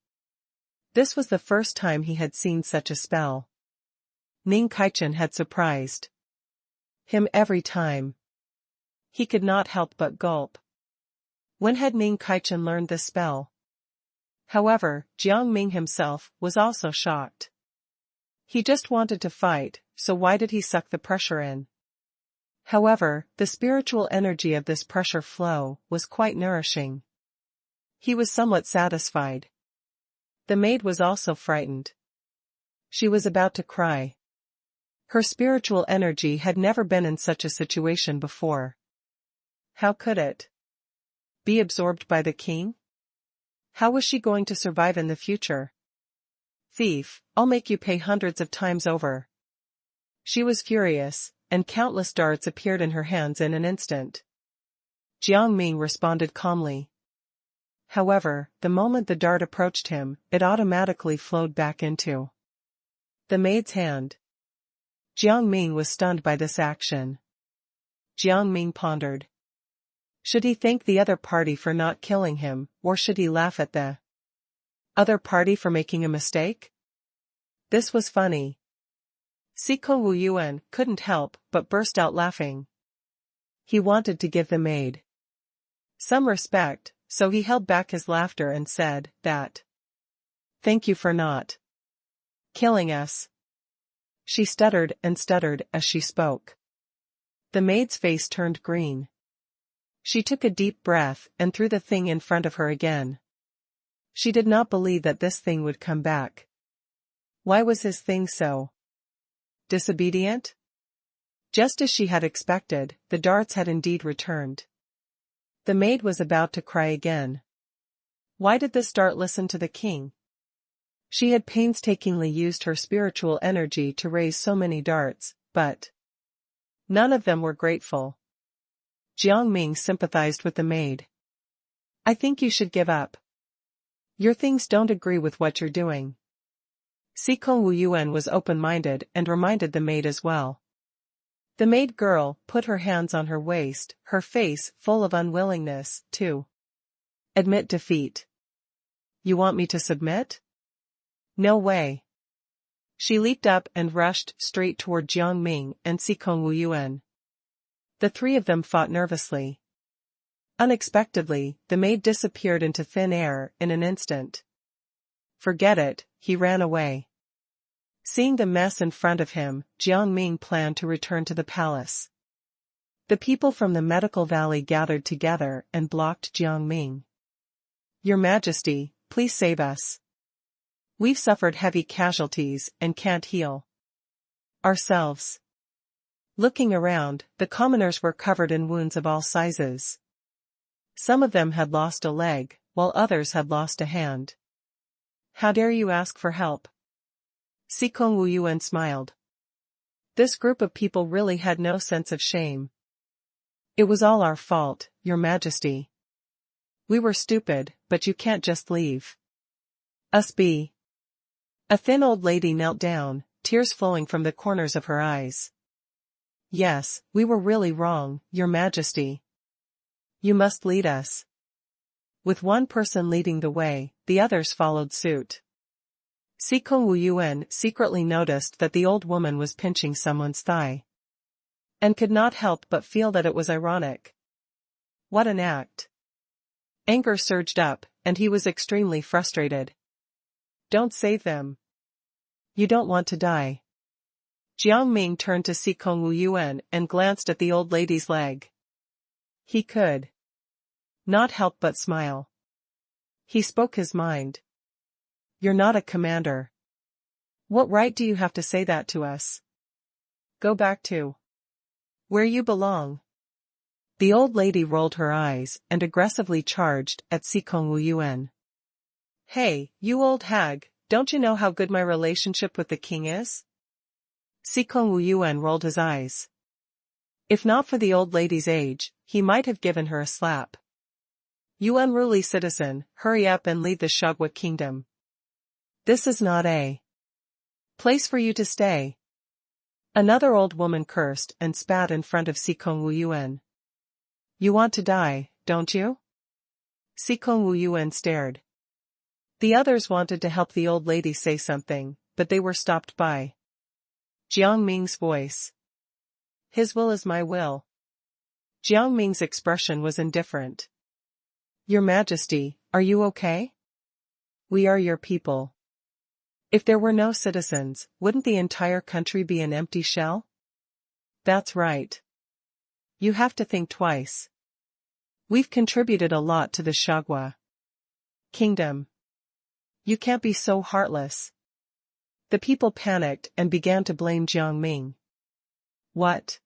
This was the first time he had seen such a spell. Ning Kaichen had surprised him every time. He could not help but gulp. When had Ning Kaichen learned this spell? However, Jiang Ming himself was also shocked. He just wanted to fight, so why did he suck the pressure in? However, the spiritual energy of this pressure flow was quite nourishing. He was somewhat satisfied. The maid was also frightened. She was about to cry. Her spiritual energy had never been in such a situation before. How could it be absorbed by the king? How was she going to survive in the future? Thief, I'll make you pay hundreds of times over. She was furious, and countless darts appeared in her hands in an instant. Jiang Ming responded calmly. However, the moment the dart approached him, it automatically flowed back into the maid's hand. Jiang Ming was stunned by this action. Jiang Ming pondered. Should he thank the other party for not killing him, or should he laugh at the other party for making a mistake? This was funny. Sikong Wuyuan couldn't help but burst out laughing. He wanted to give the maid some respect, so he held back his laughter and said that, "Thank you for not killing us." She stuttered and stuttered as she spoke. The maid's face turned green. She took a deep breath and threw the thing in front of her again. She did not believe that this thing would come back. Why was his thing so disobedient? Just as she had expected, the darts had indeed returned. The maid was about to cry again. Why did this dart listen to the king? She had painstakingly used her spiritual energy to raise so many darts, but none of them were grateful. Jiang Ming sympathized with the maid. I think you should give up. Your things don't agree with what you're doing. Sikong Wuyuan was open-minded and reminded the maid as well. The maid girl put her hands on her waist, her face full of unwillingness to admit defeat. You want me to submit? No way. She leaped up and rushed straight toward Jiang Ming and Sikong Wuyuan. The three of them fought nervously. Unexpectedly, the maid disappeared into thin air in an instant. Forget it, he ran away. Seeing the mess in front of him, Jiang Ming planned to return to the palace. The people from the medical valley gathered together and blocked Jiang Ming. Your Majesty, please save us. We've suffered heavy casualties and can't heal ourselves. Looking around, the commoners were covered in wounds of all sizes. Some of them had lost a leg, while others had lost a hand. How dare you ask for help? Sikong Wuyuan smiled. This group of people really had no sense of shame. It was all our fault, Your Majesty. We were stupid, but you can't just leave us be. A thin old lady knelt down, tears flowing from the corners of her eyes. Yes, we were really wrong, Your Majesty. You must lead us. With one person leading the way, the others followed suit. Sikong Wuyuan secretly noticed that the old woman was pinching someone's thigh, and could not help but feel that it was ironic. What an act! Anger surged up, and he was extremely frustrated. Don't save them. You don't want to die. Jiang Ming turned to Sikong Wuyuan and glanced at the old lady's leg. He could not help but smile. He spoke his mind. You're not a commander. What right do you have to say that to us? Go back to where you belong. The old lady rolled her eyes and aggressively charged at Sikong Wuyuan. Hey, you old hag, don't you know how good my relationship with the king is? Sikong Wuyuan rolled his eyes. If not for the old lady's age, he might have given her a slap. You unruly citizen, hurry up and leave the Shagwa kingdom. This is not a place for you to stay. Another old woman cursed and spat in front of Sikong Wuyuan. You want to die, don't you? Sikong Wuyuan stared. The others wanted to help the old lady say something, but they were stopped by Jiang Ming's voice. His will is my will. Jiang Ming's expression was indifferent. Your Majesty, are you okay? We are your people. If there were no citizens, wouldn't the entire country be an empty shell? That's right. You have to think twice. We've contributed a lot to the Shagwa kingdom. You can't be so heartless. The people panicked and began to blame Jiang Ming. What?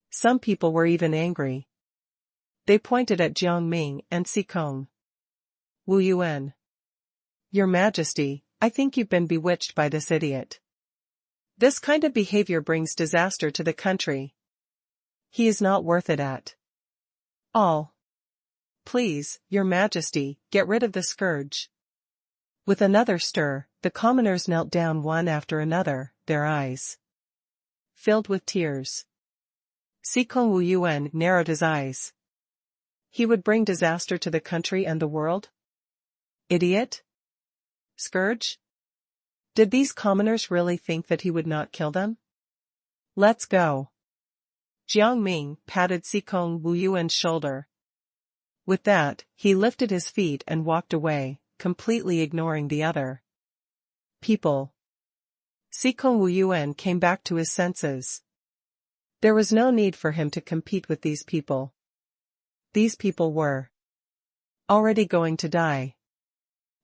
Some people were even angry. They pointed at Jiang Ming and Sikong Wuyuan. Your Majesty, I think you've been bewitched by this idiot. This kind of behavior brings disaster to the country. He is not worth it at all. Please, Your Majesty, get rid of the scourge. With another stir, the commoners knelt down one after another, their eyes filled with tears. Sikong Wuyuan narrowed his eyes. He would bring disaster to the country and the world? Idiot? Scourge? Did these commoners really think that he would not kill them? Let's go. Jiang Ming patted Sikong Wuyuan's shoulder. With that, he lifted his feet and walked away, completely ignoring the other people. Sikong Wuyuan came back to his senses. There was no need for him to compete with these people. These people were already going to die.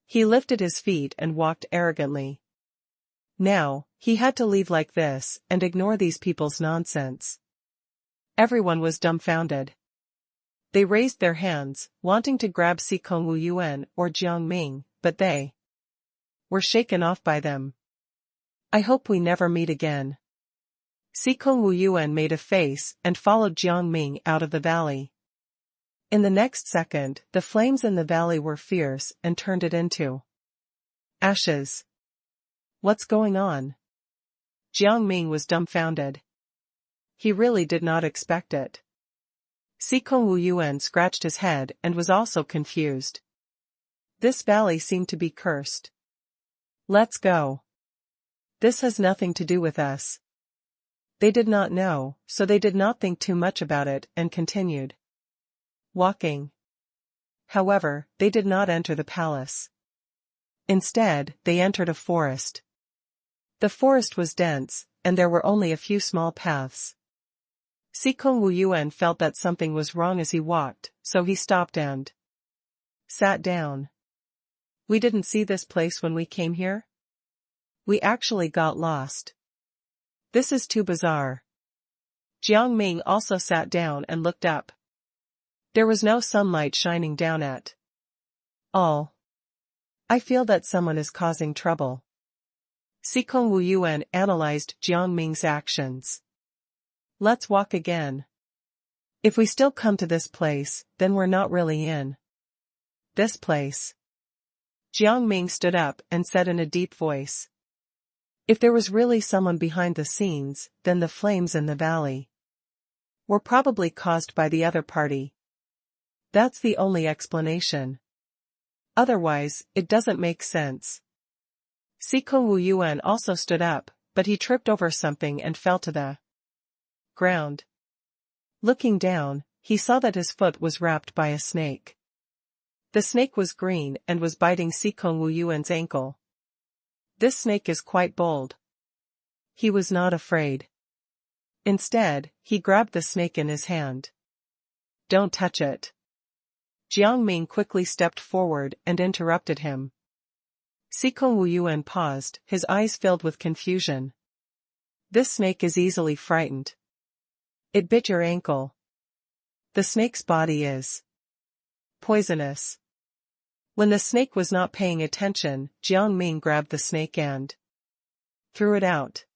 He lifted his feet and walked arrogantly. Now, he had to leave like this and ignore these people's nonsense. Everyone was dumbfounded. They raised their hands, wanting to grab Sikong Wuyuan or Jiang Ming, but they were shaken off by them. I hope we never meet again. Sikong Wuyuan made a face and followed Jiang Ming out of the valley. In the next second, the flames in the valley were fierce and turned it into ashes. What's going on? Jiang Ming was dumbfounded. He really did not expect it. Sikong Wuyuan scratched his head and was also confused. This valley seemed to be cursed. Let's go. This has nothing to do with us. They did not know, so they did not think too much about it and continued walking. However, they did not enter the palace. Instead, they entered a forest. The forest was dense, and there were only a few small paths. Sikong Wuyuan felt that something was wrong as he walked, so he stopped and sat down. We didn't see this place when we came here? We actually got lost. This is too bizarre. Jiang Ming also sat down and looked up. There was no sunlight shining down at all. I feel that someone is causing trouble. Sikong Wuyuan analyzed Jiang Ming's actions. Let's walk again. If we still come to this place, then we're not really in this place. Jiang Ming stood up and said in a deep voice. If there was really someone behind the scenes, then the flames in the valley were probably caused by the other party. That's the only explanation. Otherwise, it doesn't make sense. Sikong Wuyuan also stood up, but he tripped over something and fell to the ground. Looking down, he saw that his foot was wrapped by a snake. The snake was green and was biting Sikong Wuyuan's ankle. This snake is quite bold. He was not afraid. Instead, he grabbed the snake in his hand. Don't touch it. Jiang Ming quickly stepped forward and interrupted him. Sikong Wuyuan paused, his eyes filled with confusion. This snake is easily frightened. It bit your ankle. The snake's body is poisonous. When the snake was not paying attention, Jiang Ming grabbed the snake and threw it out.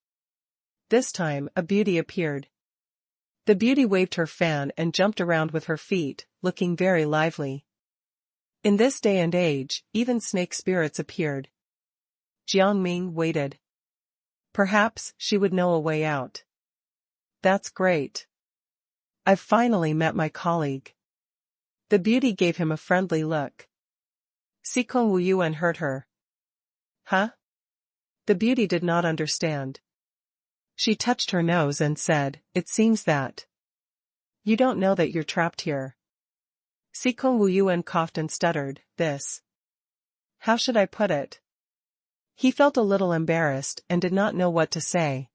This time, a beauty appeared. The beauty waved her fan and jumped around with her feet, looking very lively. In this day and age, even snake spirits appeared. Jiang Ming waited. Perhaps she would know a way out. That's great. I've finally met my colleague. The beauty gave him a friendly look. Sikong Wu Yuan heard her. Huh? The beauty did not understand. She touched her nose and said, "It seems that you don't know that you're trapped here." Sikong Wu Yuan coughed and stuttered, How should I put it? He felt a little embarrassed and did not know what to say.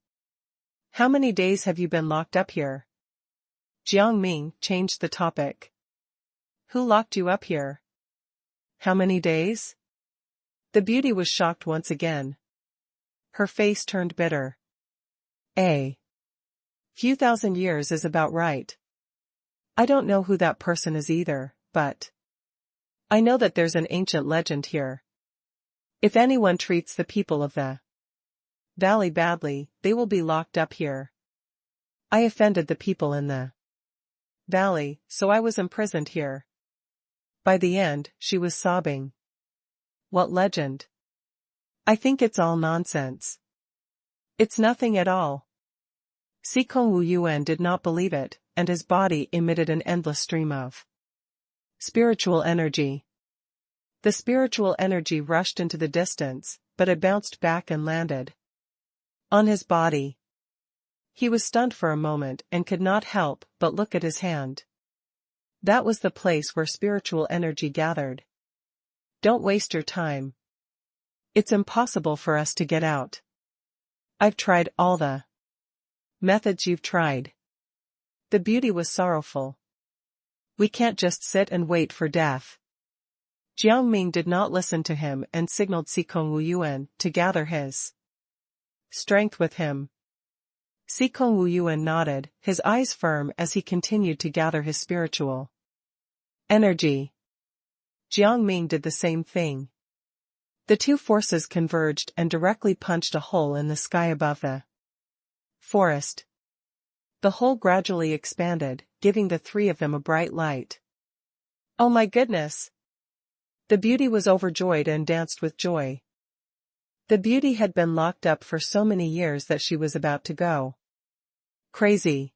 How many days have you been locked up here? Jiang Ming changed the topic. Who locked you up here? How many days? The beauty was shocked once again. Her face turned bitter. A few thousand years is about right. I don't know who that person is either, but I know that there's an ancient legend here. If anyone treats the people of the valley badly, they will be locked up here. I offended the people in the valley, so I was imprisoned here. By the end, she was sobbing. What legend? I think it's all nonsense. It's nothing at all. Sikong Wu Yuan did not believe it, and his body emitted an endless stream of spiritual energy. The spiritual energy rushed into the distance, but it bounced back and landed on his body. He was stunned for a moment and could not help but look at his hand. That was the place where spiritual energy gathered. Don't waste your time. It's impossible for us to get out. I've tried all the methods you've tried. The beauty was sorrowful. We can't just sit and wait for death. Jiang Ming did not listen to him and signaled Sikong Wu Yuan to gather his strength with him. Sikong Wu Yuan nodded, his eyes firm as he continued to gather his spiritual energy. Jiang Ming did the same thing. The two forces converged and directly punched a hole in the sky above the forest. The hole gradually expanded, giving the three of them a bright light. Oh my goodness! The beauty was overjoyed and danced with joy. The beauty had been locked up for so many years that she was about to go crazy.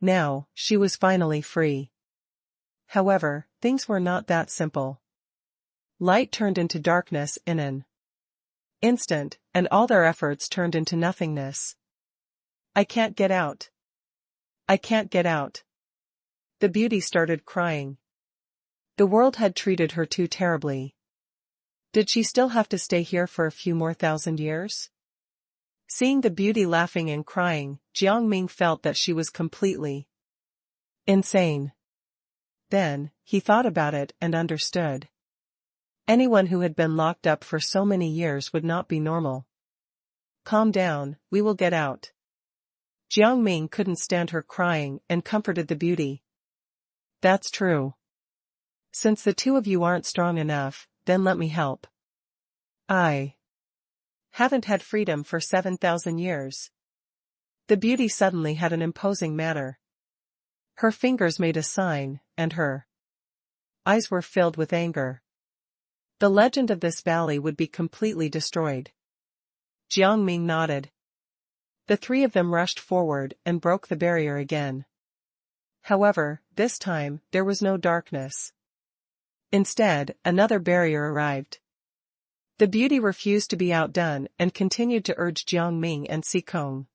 Now, she was finally free. However, things were not that simple. Light turned into darkness in an instant, and all their efforts turned into nothingness. I can't get out. I can't get out. The beauty started crying. The world had treated her too terribly. Did she still have to stay here for a few more thousand years? Seeing the beauty laughing and crying, Jiang Ming felt that she was completely insane. Then, he thought about it and understood. Anyone who had been locked up for so many years would not be normal. Calm down, we will get out. Jiang Ming couldn't stand her crying and comforted the beauty. That's true. Since the two of you aren't strong enough, then let me help. I haven't had freedom for 7,000 years. The beauty suddenly had an imposing manner. Her fingers made a sign, and her eyes were filled with anger. The legend of this valley would be completely destroyed. Jiang Ming nodded. The three of them rushed forward and broke the barrier again. However, this time, there was no darkness. Instead, another barrier arrived. The beauty refused to be outdone and continued to urge Jiang Ming and Sikong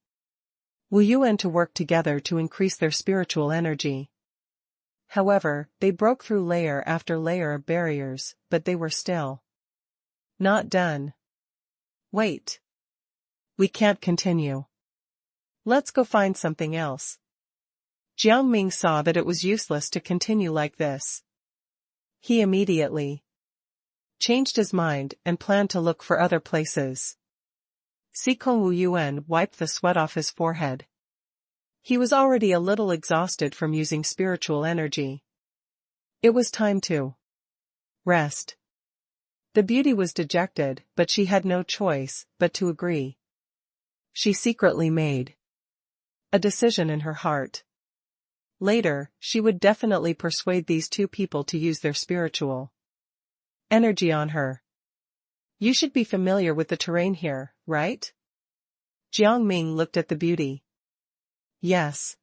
Wu Yuan to work together to increase their spiritual energy. However, they broke through layer after layer of barriers, but they were still not done. Wait. We can't continue. Let's go find something else. Jiang Ming saw that it was useless to continue like this. He immediately changed his mind and planned to look for other places. Sikong Wu Yuan wiped the sweat off his forehead. He was already a little exhausted from using spiritual energy. It was time to rest. The beauty was dejected, but she had no choice but to agree. She secretly made a decision in her heart. Later, she would definitely persuade these two people to use their spiritual energy on her. You should be familiar with the terrain here, right? Jiang Ming looked at the beauty. Yes.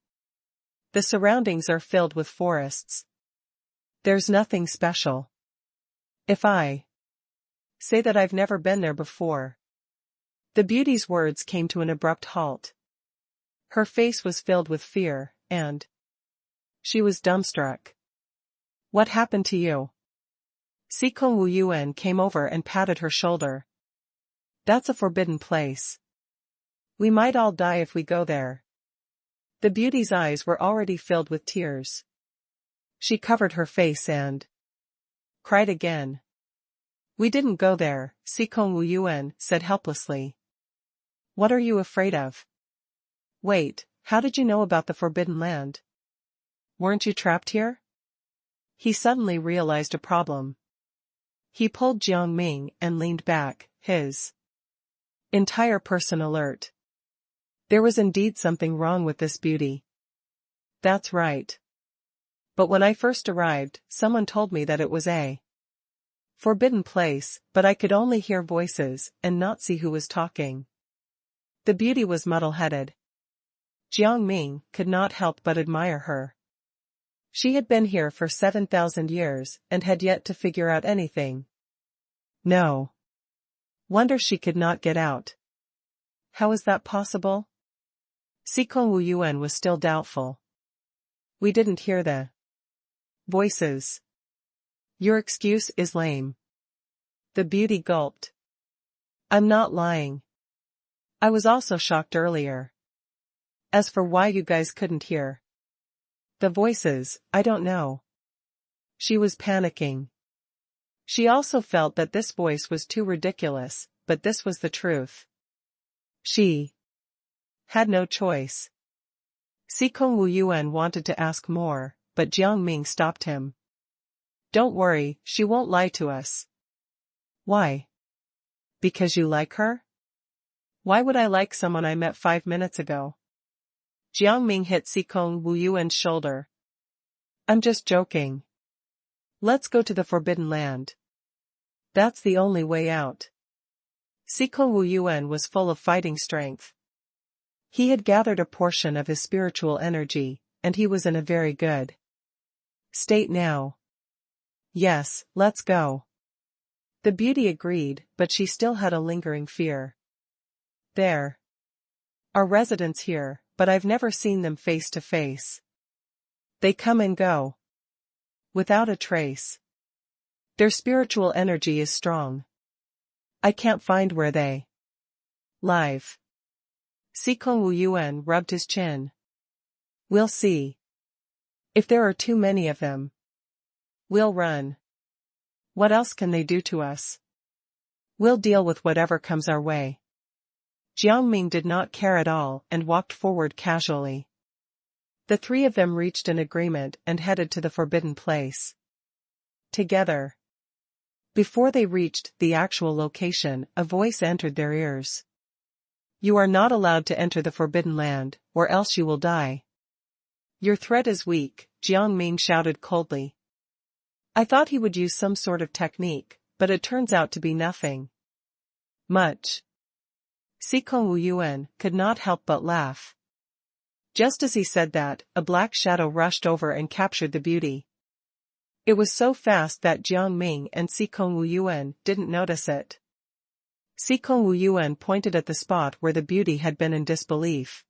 The surroundings are filled with forests. There's nothing special. If I say that I've never been there before. The beauty's words came to an abrupt halt. Her face was filled with fear, and she was dumbstruck. What happened to you? Sikong Wu Yuan came over and patted her shoulder. That's a forbidden place. We might all die if we go there. The beauty's eyes were already filled with tears. She covered her face and cried again. We didn't go there, Sikong Wu Yuan said helplessly. What are you afraid of? Wait, how did you know about the forbidden land? Weren't you trapped here? He suddenly realized a problem. He pulled Jiang Ming and leaned back, his entire person alert. There was indeed something wrong with this beauty. That's right. But when I first arrived, someone told me that it was a forbidden place, but I could only hear voices and not see who was talking. The beauty was muddle-headed. Jiang Ming could not help but admire her. She had been here for 7,000 years and had yet to figure out anything. No wonder she could not get out. How is that possible? Sikong Wu Yuan was still doubtful. We didn't hear the voices. Your excuse is lame. The beauty gulped. I'm not lying. I was also shocked earlier. As for why you guys couldn't hear the voices, I don't know. She was panicking. She also felt that this voice was too ridiculous, but this was the truth. She had no choice. Sikong Wu Yuan wanted to ask more, but Jiang Ming stopped him. Don't worry, she won't lie to us. Why? Because you like her? Why would I like someone I met 5 minutes ago? Jiang Ming hit Sikong Wu Yuan's shoulder. I'm just joking. Let's go to the Forbidden Land. That's the only way out. Sikong Wu Yuan was full of fighting strength. He had gathered a portion of his spiritual energy, and he was in a very good state now. Yes, let's go. The beauty agreed, but she still had a lingering fear. There are residents here, but I've never seen them face to face. They come and go without a trace. Their spiritual energy is strong. I can't find where they live. Sikong Wu Yuan rubbed his chin. We'll see. If there are too many of them, we'll run. What else can they do to us? We'll deal with whatever comes our way. Jiang Ming did not care at all and walked forward casually. The three of them reached an agreement and headed to the forbidden place together. Before they reached the actual location, a voice entered their ears. You are not allowed to enter the forbidden land, or else you will die. Your threat is weak, Jiang Ming shouted coldly. I thought he would use some sort of technique, but it turns out to be nothing much. Sikong Wu Yuan could not help but laugh. Just as he said that, a black shadow rushed over and captured the beauty. It was so fast that Jiang Ming and Sikong Wu Yuan didn't notice it. Sikong Wu Yuan pointed at the spot where the beauty had been in disbelief.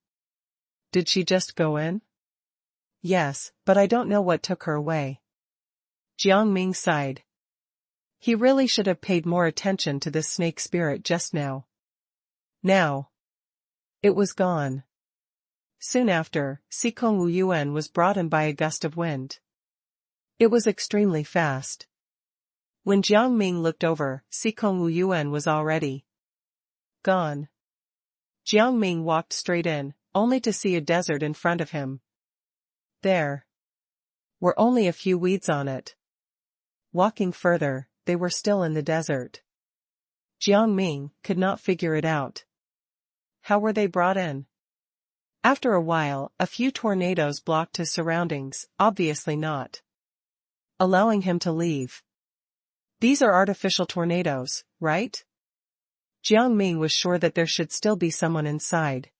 Did she just go in? Yes, but I don't know what took her away. Jiang Ming sighed. He really should have paid more attention to this snake spirit just now. Now it was gone. Soon after, Sikong Wu Yuan was brought in by a gust of wind. It was extremely fast. When Jiang Ming looked over, Sikong Wu Yuan was already gone. Jiang Ming walked straight in, only to see a desert in front of him. There were only a few weeds on it. Walking further, they were still in the desert. Jiang Ming could not figure it out. How were they brought in? After a while, a few tornadoes blocked his surroundings, obviously not allowing him to leave. These are artificial tornadoes, right? Jiang Ming was sure that there should still be someone inside.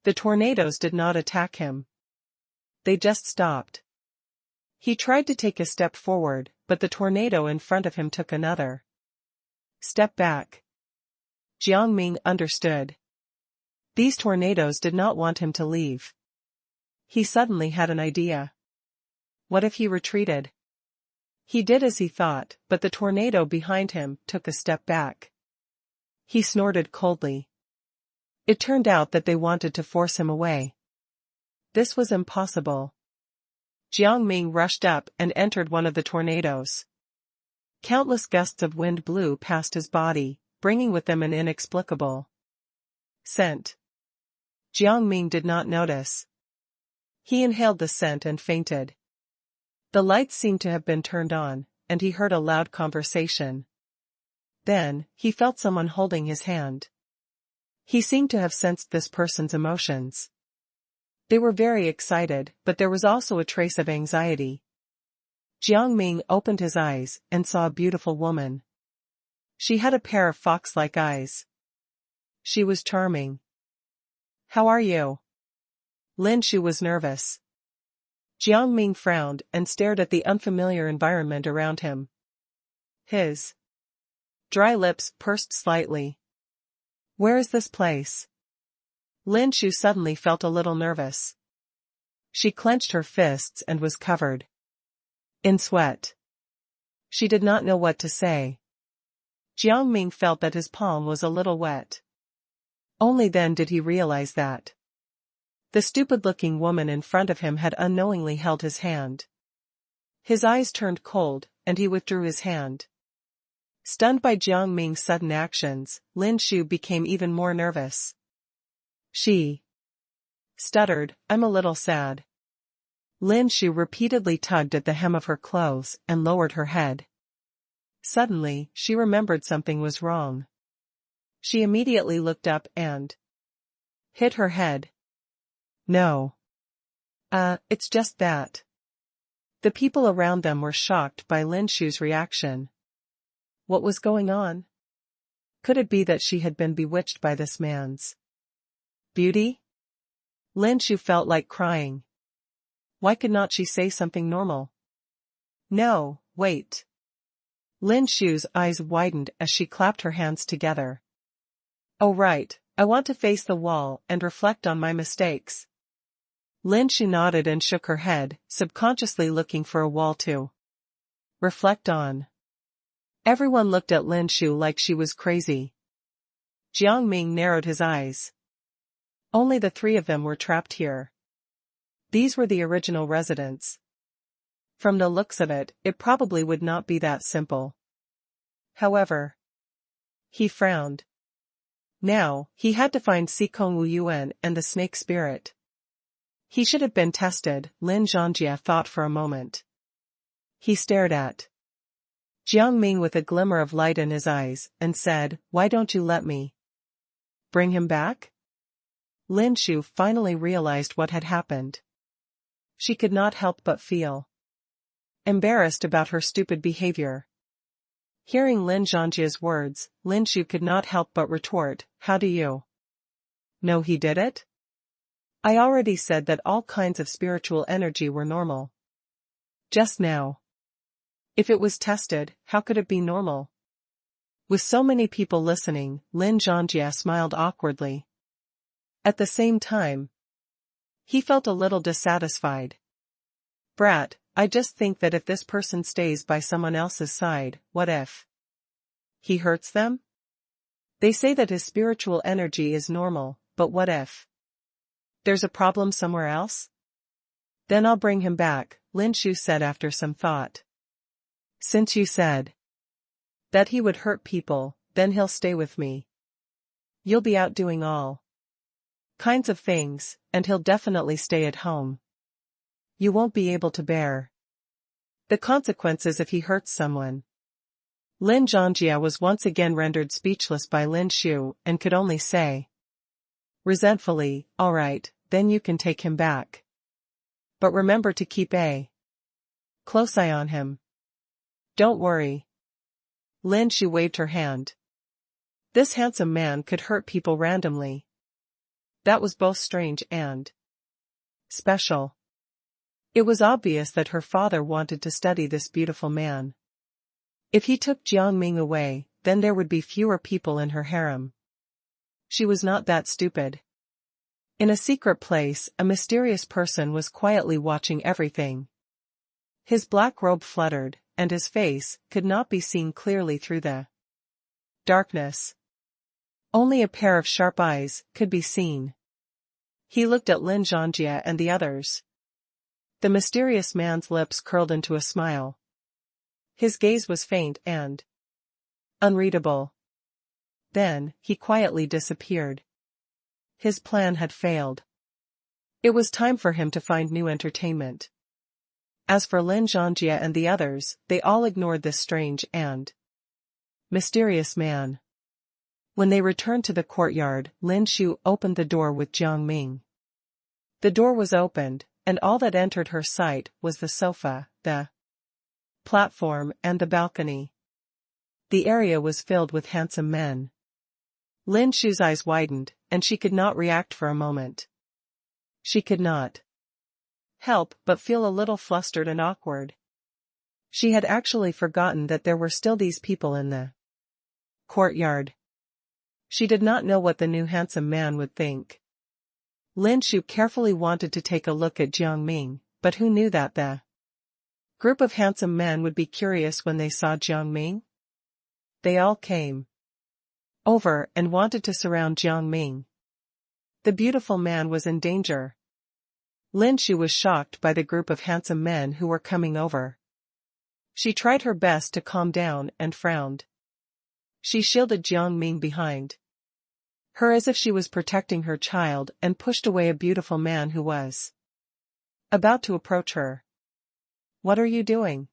The tornadoes did not attack him. They just stopped. He tried to take a step forward, but the tornado in front of him took another step back. Jiang Ming understood. These tornadoes did not want him to leave. He suddenly had an idea. What if he retreated? He did as he thought, but the tornado behind him took a step back. He snorted coldly. It turned out that they wanted to force him away. This was impossible. Jiang Ming rushed up and entered one of the tornadoes. Countless gusts of wind blew past his body, bringing with them an inexplicable scent. Jiang Ming did not notice. He inhaled the scent and fainted. The lights seemed to have been turned on, and he heard a loud conversation. Then, he felt someone holding his hand. He seemed to have sensed this person's emotions. They were very excited, but there was also a trace of anxiety. Jiang Ming opened his eyes and saw a beautiful woman. She had a pair of fox-like eyes. She was charming. "How are you?" Lin Shu was nervous. Jiang Ming frowned and stared at the unfamiliar environment around him. His dry lips pursed slightly. "Where is this place?" Lin Shu suddenly felt a little nervous. She clenched her fists and was covered in sweat. She did not know what to say. Jiang Ming felt that his palm was a little wet. Only then did he realize that the stupid-looking woman in front of him had unknowingly held his hand. His eyes turned cold, and he withdrew his hand. Stunned by Jiang Ming's sudden actions, Lin Shu became even more nervous. She stuttered, "I'm a little sad." Lin Shu repeatedly tugged at the hem of her clothes and lowered her head. Suddenly, she remembered something was wrong. She immediately looked up and hit her head. "No. It's just that." The people around them were shocked by Lin Shu's reaction. What was going on? Could it be that she had been bewitched by this man's beauty? Lin Shu felt like crying. Why could not she say something normal? No, wait. Lin Shu's eyes widened as she clapped her hands together. "Oh right, I want to face the wall and reflect on my mistakes." Lin Shu nodded and shook her head, subconsciously looking for a wall to reflect on. Everyone looked at Lin Shu like she was crazy. Jiang Ming narrowed his eyes. Only the three of them were trapped here. These were the original residents. From the looks of it, it probably would not be that simple. However, he frowned. Now, he had to find Sikong Wu Yuan and the snake spirit. He should have been tested, Lin Zhangjie thought for a moment. He stared at Jiang Ming with a glimmer of light in his eyes, and said, "Why don't you let me bring him back?" Lin Shu finally realized what had happened. She could not help but feel embarrassed about her stupid behavior. Hearing Lin Zhangjie's words, Lin Shu could not help but retort, "How do you know he did it? I already said that all kinds of spiritual energy were normal just now. If it was tested, how could it be normal?" With so many people listening, Lin Zhangjie smiled awkwardly. At the same time, he felt a little dissatisfied. "Brat, I just think that if this person stays by someone else's side, what if he hurts them? They say that his spiritual energy is normal, but what if there's a problem somewhere else? Then I'll bring him back," Lin Shu said after some thought. "Since you said that he would hurt people, then he'll stay with me. You'll be out doing all kinds of things, and he'll definitely stay at home. You won't be able to bear the consequences if he hurts someone." Lin Zhangjie was once again rendered speechless by Lin Shu and could only say resentfully, "All right, then you can take him back. But remember to keep a close eye on him. Don't worry. Lin Shu waved her hand. This handsome man could hurt people randomly. That was both strange and special. It was obvious that her father wanted to study this beautiful man. If he took Jiang Ming away, then there would be fewer people in her harem. She was not that stupid. In a secret place, a mysterious person was quietly watching everything. His black robe fluttered, and his face could not be seen clearly through the darkness. Only a pair of sharp eyes could be seen. He looked at Lin Zhangjie and the others. The mysterious man's lips curled into a smile. His gaze was faint and unreadable. Then, he quietly disappeared. His plan had failed. It was time for him to find new entertainment. As for Lin Zhangjie and the others, they all ignored this strange and mysterious man. When they returned to the courtyard, Lin Shu opened the door with Jiang Ming. The door was opened, and all that entered her sight was the sofa, the platform, and the balcony. The area was filled with handsome men. Lin Shu's eyes widened, and she could not react for a moment. She could not help but feel a little flustered and awkward. She had actually forgotten that there were still these people in the courtyard. She did not know what the new handsome man would think. Lin Shu carefully wanted to take a look at Jiang Ming, but who knew that the group of handsome men would be curious when they saw Jiang Ming? They all came over and wanted to surround Jiang Ming. The beautiful man was in danger. Lin Shu was shocked by the group of handsome men who were coming over. She tried her best to calm down and frowned. She shielded Jiang Ming behind her as if she was protecting her child and pushed away a beautiful man who was about to approach her. What are you doing?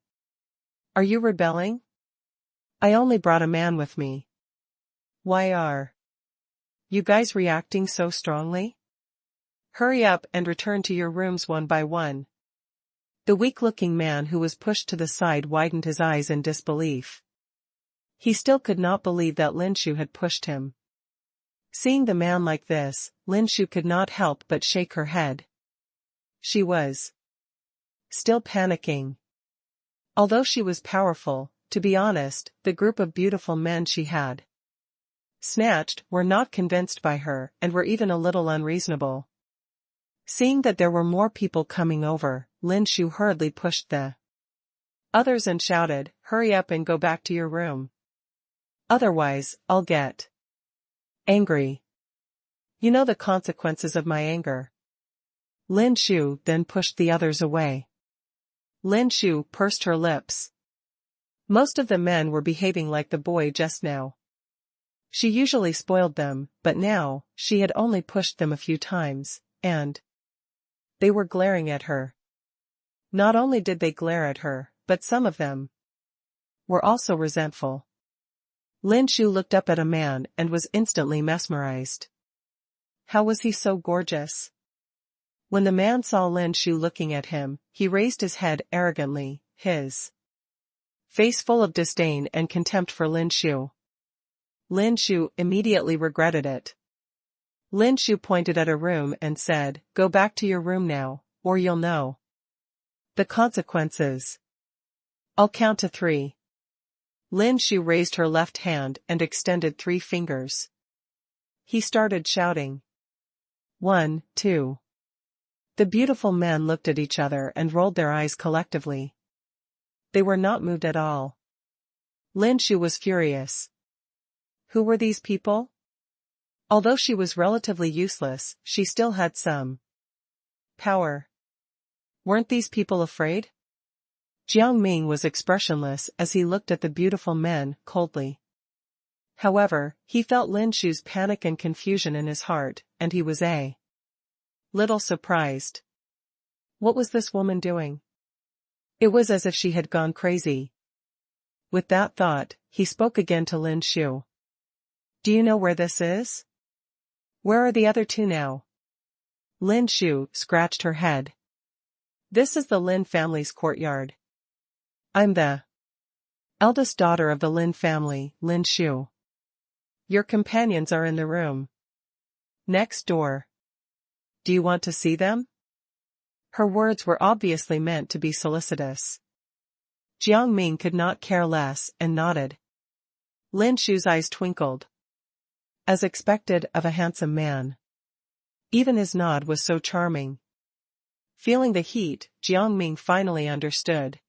Are you rebelling? I only brought a man with me. Why are you guys reacting so strongly? Hurry up and return to your rooms one by one. The weak-looking man who was pushed to the side widened his eyes in disbelief. He still could not believe that Lin Shu had pushed him. Seeing the man like this, Lin Shu could not help but shake her head. She was still panicking. Although she was powerful, to be honest, the group of beautiful men she had snatched were not convinced by her and were even a little unreasonable. Seeing that there were more people coming over, Lin Shu hurriedly pushed the others and shouted, "Hurry up and go back to your room. Otherwise, I'll get angry. You know the consequences of my anger." Lin Shu then pushed the others away. Lin Shu pursed her lips. Most of the men were behaving like the boy just now. She usually spoiled them, but now, she had only pushed them a few times, and they were glaring at her. Not only did they glare at her, but some of them were also resentful. Lin Shu looked up at a man and was instantly mesmerized. How was he so gorgeous? When the man saw Lin Shu looking at him, he raised his head arrogantly, his face full of disdain and contempt for Lin Shu. Lin Shu immediately regretted it. Lin Shu pointed at a room and said, "Go back to your room now, or you'll know the consequences. I'll count to 3. Lin Shu raised her left hand and extended 3 fingers. He started shouting. 1, 2. The beautiful men looked at each other and rolled their eyes collectively. They were not moved at all. Lin Shu was furious. Who were these people? Although she was relatively useless, she still had some power. Weren't these people afraid? Jiang Ming was expressionless as he looked at the beautiful men coldly. However, he felt Lin Shu's panic and confusion in his heart, and he was a little surprised. What was this woman doing? It was as if she had gone crazy. With that thought, he spoke again to Lin Shu. Do you know where this is? Where are the other 2 now? Lin Shu scratched her head. This is the Lin family's courtyard. I'm Eldest daughter of the Lin family, Lin Shu. Your companions are in the room next door. Do you want to see them? Her words were obviously meant to be solicitous. Jiang Ming could not care less and nodded. Lin Shu's eyes twinkled. As expected of a handsome man. Even his nod was so charming. Feeling the heat, Jiang Ming finally understood.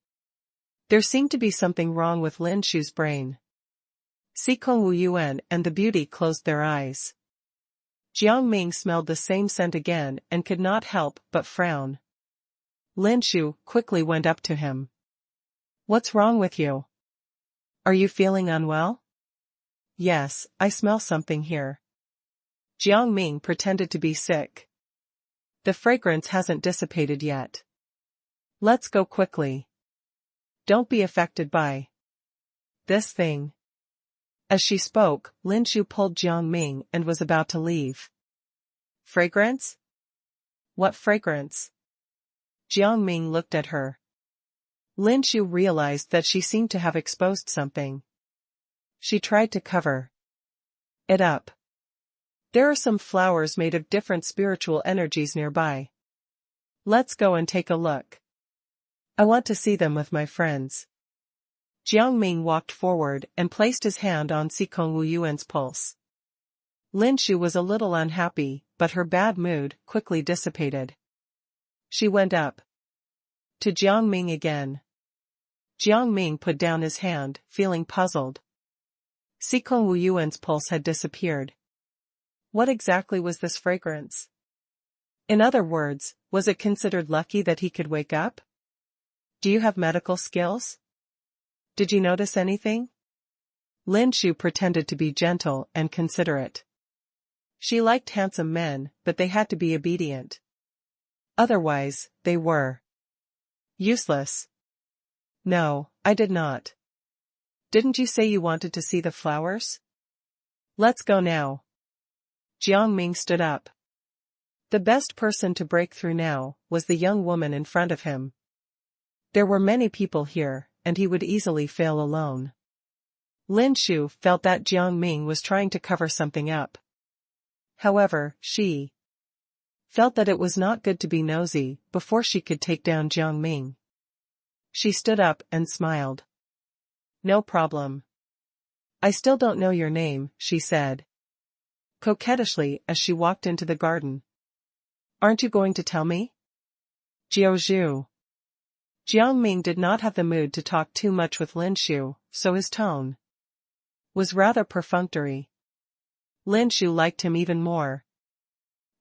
There seemed to be something wrong with Lin Shu's brain. Xikong Wu Yuan and the beauty closed their eyes. Jiang Ming smelled the same scent again and could not help but frown. Lin Shu quickly went up to him. What's wrong with you? Are you feeling unwell? Yes, I smell something here. Jiang Ming pretended to be sick. The fragrance hasn't dissipated yet. Let's go quickly. Don't be affected by this thing. As she spoke, Lin Shu pulled Jiang Ming and was about to leave. Fragrance? What fragrance? Jiang Ming looked at her. Lin Shu realized that she seemed to have exposed something. She tried to cover it up. There are some flowers made of different spiritual energies nearby. Let's go and take a look. I want to see them with my friends. Jiang Ming walked forward and placed his hand on Xikong Wu Yuan's pulse. Lin Shu was a little unhappy, but her bad mood quickly dissipated. She went up to Jiang Ming again. Jiang Ming put down his hand, feeling puzzled. Xikong Wu Yuan's pulse had disappeared. What exactly was this fragrance? In other words, was it considered lucky that he could wake up? Do you have medical skills? Did you notice anything? Lin Shu pretended to be gentle and considerate. She liked handsome men, but they had to be obedient. Otherwise, they were useless. No, I did not. Didn't you say you wanted to see the flowers? Let's go now. Jiang Ming stood up. The best person to break through now was the young woman in front of him. There were many people here, and he would easily fail alone. Lin Shu felt that Jiang Ming was trying to cover something up. However, she felt that it was not good to be nosy before she could take down Jiang Ming. She stood up and smiled. No problem. I still don't know your name, she said coquettishly as she walked into the garden. Aren't you going to tell me? Jiao Zhu. Jiang Ming did not have the mood to talk too much with Lin Shu, so his tone was rather perfunctory. Lin Shu liked him even more.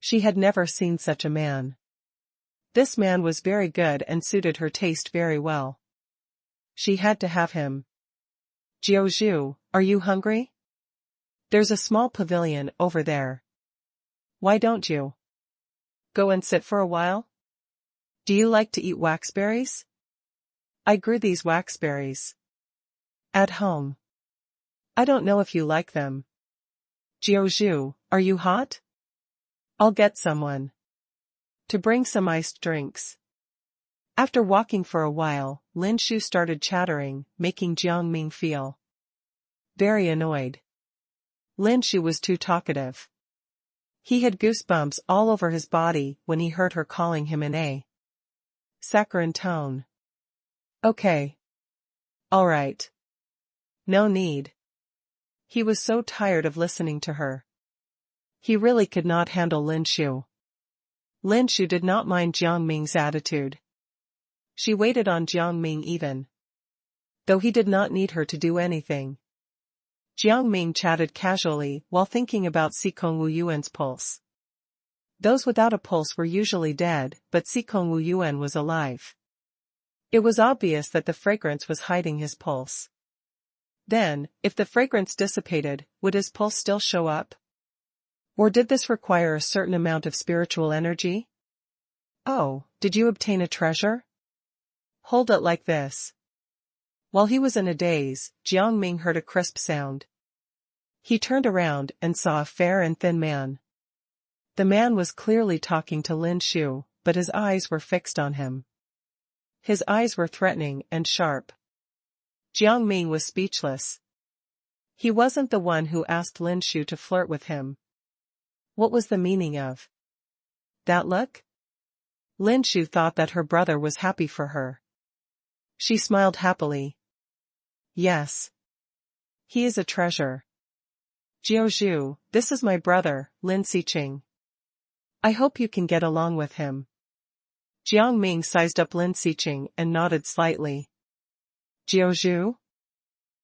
She had never seen such a man. This man was very good and suited her taste very well. She had to have him. Jiao Zhu, are you hungry? There's a small pavilion over there. Why don't you go and sit for a while? Do you like to eat waxberries? I grew these waxberries at home. I don't know if you like them. Jiao Zhu, are you hot? I'll get someone to bring some iced drinks. After walking for a while, Lin Shu started chattering, making Jiang Ming feel very annoyed. Lin Shu was too talkative. He had goosebumps all over his body when he heard her calling him in a saccharine tone. Okay. All right. No need. He was so tired of listening to her. He really could not handle Lin Shu. Lin Shu did not mind Jiang Ming's attitude. She waited on Jiang Ming even though he did not need her to do anything. Jiang Ming chatted casually while thinking about Xikong Wu Yuan's pulse. Those without a pulse were usually dead, but Xikong Wu Yuan was alive. It was obvious that the fragrance was hiding his pulse. Then, if the fragrance dissipated, would his pulse still show up? Or did this require a certain amount of spiritual energy? Oh, did you obtain a treasure? Hold it like this. While he was in a daze, Jiang Ming heard a crisp sound. He turned around and saw a fair and thin man. The man was clearly talking to Lin Shu, but his eyes were fixed on him. His eyes were threatening and sharp. Jiang Ming was speechless. He wasn't the one who asked Lin Shu to flirt with him. What was the meaning of that look? Lin Shu thought that her brother was happy for her. She smiled happily. Yes. He is a treasure. Jiao Zhu, this is my brother, Lin Xiqing. I hope you can get along with him. Jiang Ming sized up Lin Xiqing and nodded slightly. Jiao Zhu?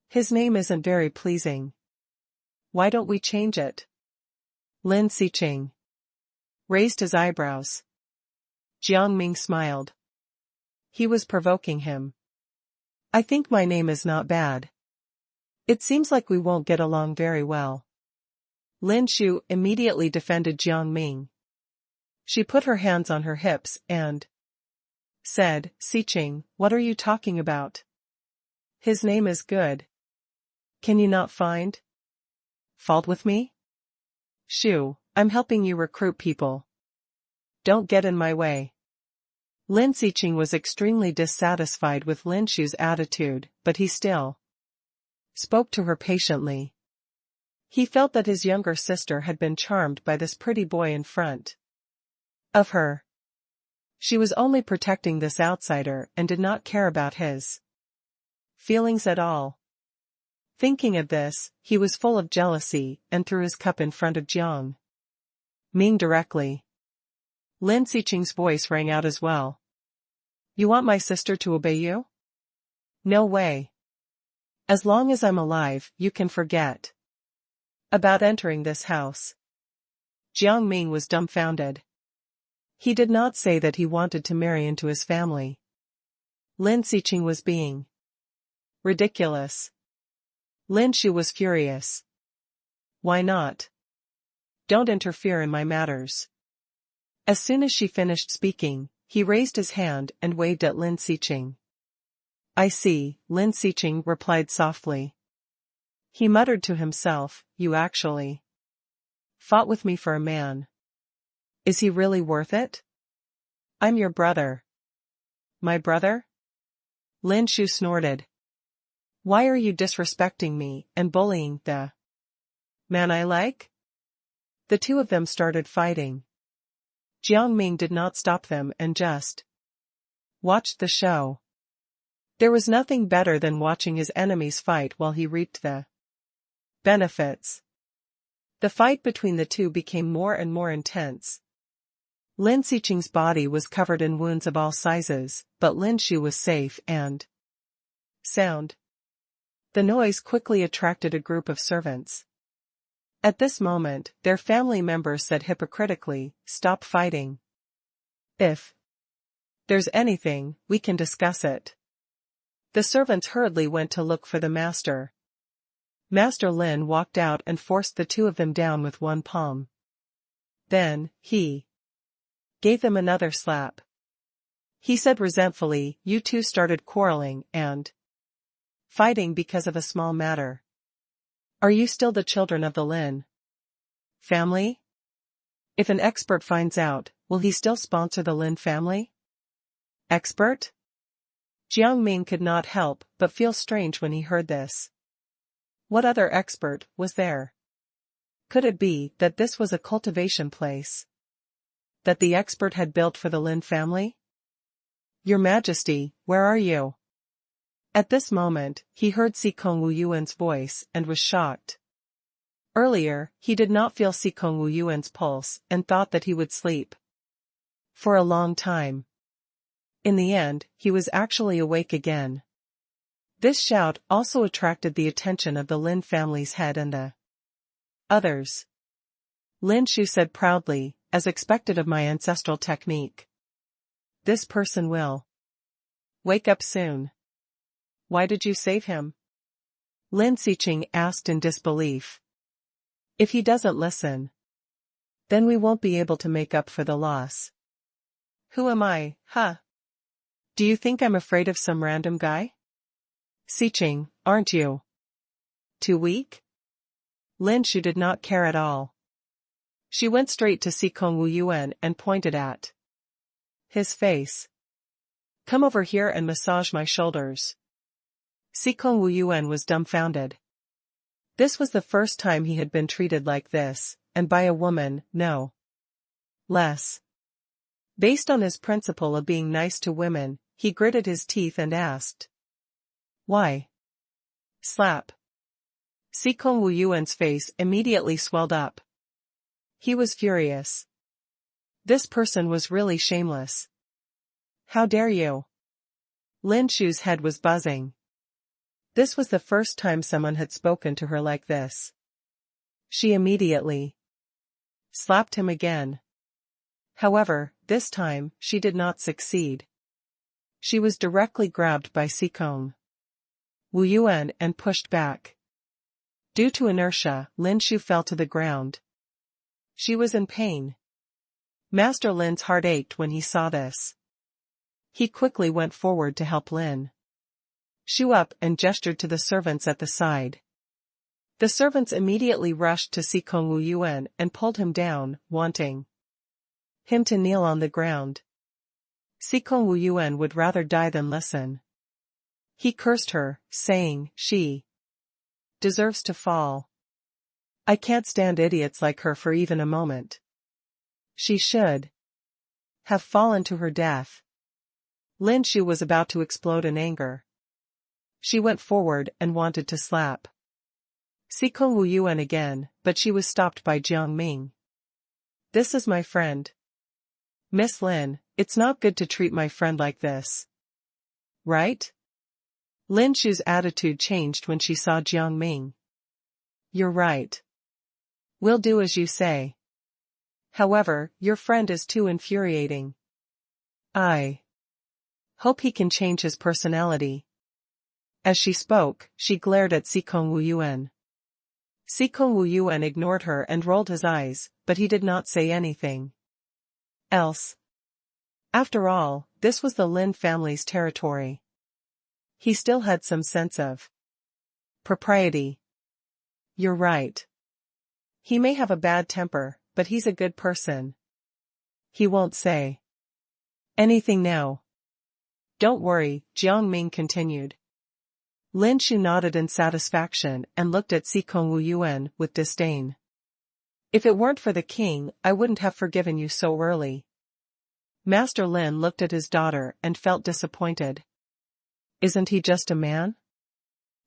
His name isn't very pleasing. Why don't we change it? Lin Xiqing raised his eyebrows. Jiang Ming smiled. He was provoking him. I think my name is not bad. It seems like we won't get along very well. Lin Shu immediately defended Jiang Ming. She put her hands on her hips and said, Xiqing, what are you talking about? His name is good. Can you not find fault with me? Shu, I'm helping you recruit people. Don't get in my way. Lin Xiqing was extremely dissatisfied with Lin Shu's attitude, but he still spoke to her patiently. He felt that his younger sister had been charmed by this pretty boy in front of her. She was only protecting this outsider and did not care about his feelings at all. Thinking of this, he was full of jealousy and threw his cup in front of Jiang Ming directly. Lin Xiqing's voice rang out as well. You want my sister to obey you? No way. As long as I'm alive, you can forget about entering this house. Jiang Ming was dumbfounded. He did not say that he wanted to marry into his family. Lin Xiqing was being ridiculous. Lin Shu was furious. Why not? Don't interfere in my matters. As soon as she finished speaking, he raised his hand and waved at Lin Xiqing. I see, Lin Xiqing replied softly. He muttered to himself, you actually fought with me for a man. Is he really worth it? I'm your brother. My brother? Lin Shu snorted. Why are you disrespecting me and bullying the man I like? The two of them started fighting. Jiang Ming did not stop them and just watched the show. There was nothing better than watching his enemies fight while he reaped the benefits. The fight between the two became more and more intense. Lin Xiqing's body was covered in wounds of all sizes, but Lin Shu was safe and sound. The noise quickly attracted a group of servants. At this moment, their family members said hypocritically, stop fighting. If there's anything, we can discuss it. The servants hurriedly went to look for the master. Master Lin walked out and forced the two of them down with one palm. Then, he gave them another slap. He said resentfully, you two started quarreling and fighting because of a small matter. Are you still the children of the Lin family? If an expert finds out, will he still sponsor the Lin family? Expert? Jiang Ming could not help but feel strange when he heard this. What other expert was there? Could it be that this was a cultivation place that the expert had built for the Lin family? Your Majesty, where are you? At this moment, he heard Xikong Wu Yuan's voice and was shocked. Earlier, he did not feel Xikong Wu Yuan's pulse and thought that he would sleep for a long time. In the end, he was actually awake again. This shout also attracted the attention of the Lin family's head and the others. Lin Shu said proudly, as expected of my ancestral technique. This person will wake up soon. Why did you save him? Lin Xiqing asked in disbelief. If he doesn't listen, then we won't be able to make up for the loss. Who am I, huh? Do you think I'm afraid of some random guy? Xiqing, aren't you too weak? Lin Shu did not care at all. She went straight to Xikong Wu Yuan and pointed at his face. Come over here and massage my shoulders. Sikong Wuyuan was dumbfounded. This was the first time he had been treated like this, and by a woman, no less. Based on his principle of being nice to women, he gritted his teeth and asked, "Why?" Slap. Sikong Wuyuan's face immediately swelled up. He was furious. This person was really shameless. How dare you? Lin Shu's head was buzzing. This was the first time someone had spoken to her like this. She immediately slapped him again. However, this time, she did not succeed. She was directly grabbed by Sikong Wuyuan and pushed back. Due to inertia, Lin Shu fell to the ground. She was in pain. Master Lin's heart ached when he saw this. He quickly went forward to help Lin Shu up and gestured to the servants at the side. The servants immediately rushed to Sikong Wuyuan and pulled him down, wanting him to kneel on the ground. Sikong Wuyuan would rather die than listen. He cursed her, saying, "She deserves to fall. I can't stand idiots like her for even a moment. She should have fallen to her death." Lin Shu was about to explode in anger. She went forward and wanted to slap Sikong Wuyuan again, but she was stopped by Jiang Ming. "This is my friend. Miss Lin, it's not good to treat my friend like this. Right?" Lin Shu's attitude changed when she saw Jiang Ming. "You're right. We'll do as you say. However, your friend is too infuriating. I hope he can change his personality." As she spoke, she glared at Sikong Wuyuan. Sikong Wuyuan ignored her and rolled his eyes, but he did not say anything else. After all, this was the Lin family's territory. He still had some sense of propriety. "You're right. He may have a bad temper, but he's a good person. He won't say anything now." "Don't worry," Jiang Ming continued. Lin Shu nodded in satisfaction and looked at Sikong Wuyuan with disdain. "If it weren't for the king, I wouldn't have forgiven you so early." Master Lin looked at his daughter and felt disappointed. Isn't he just a man?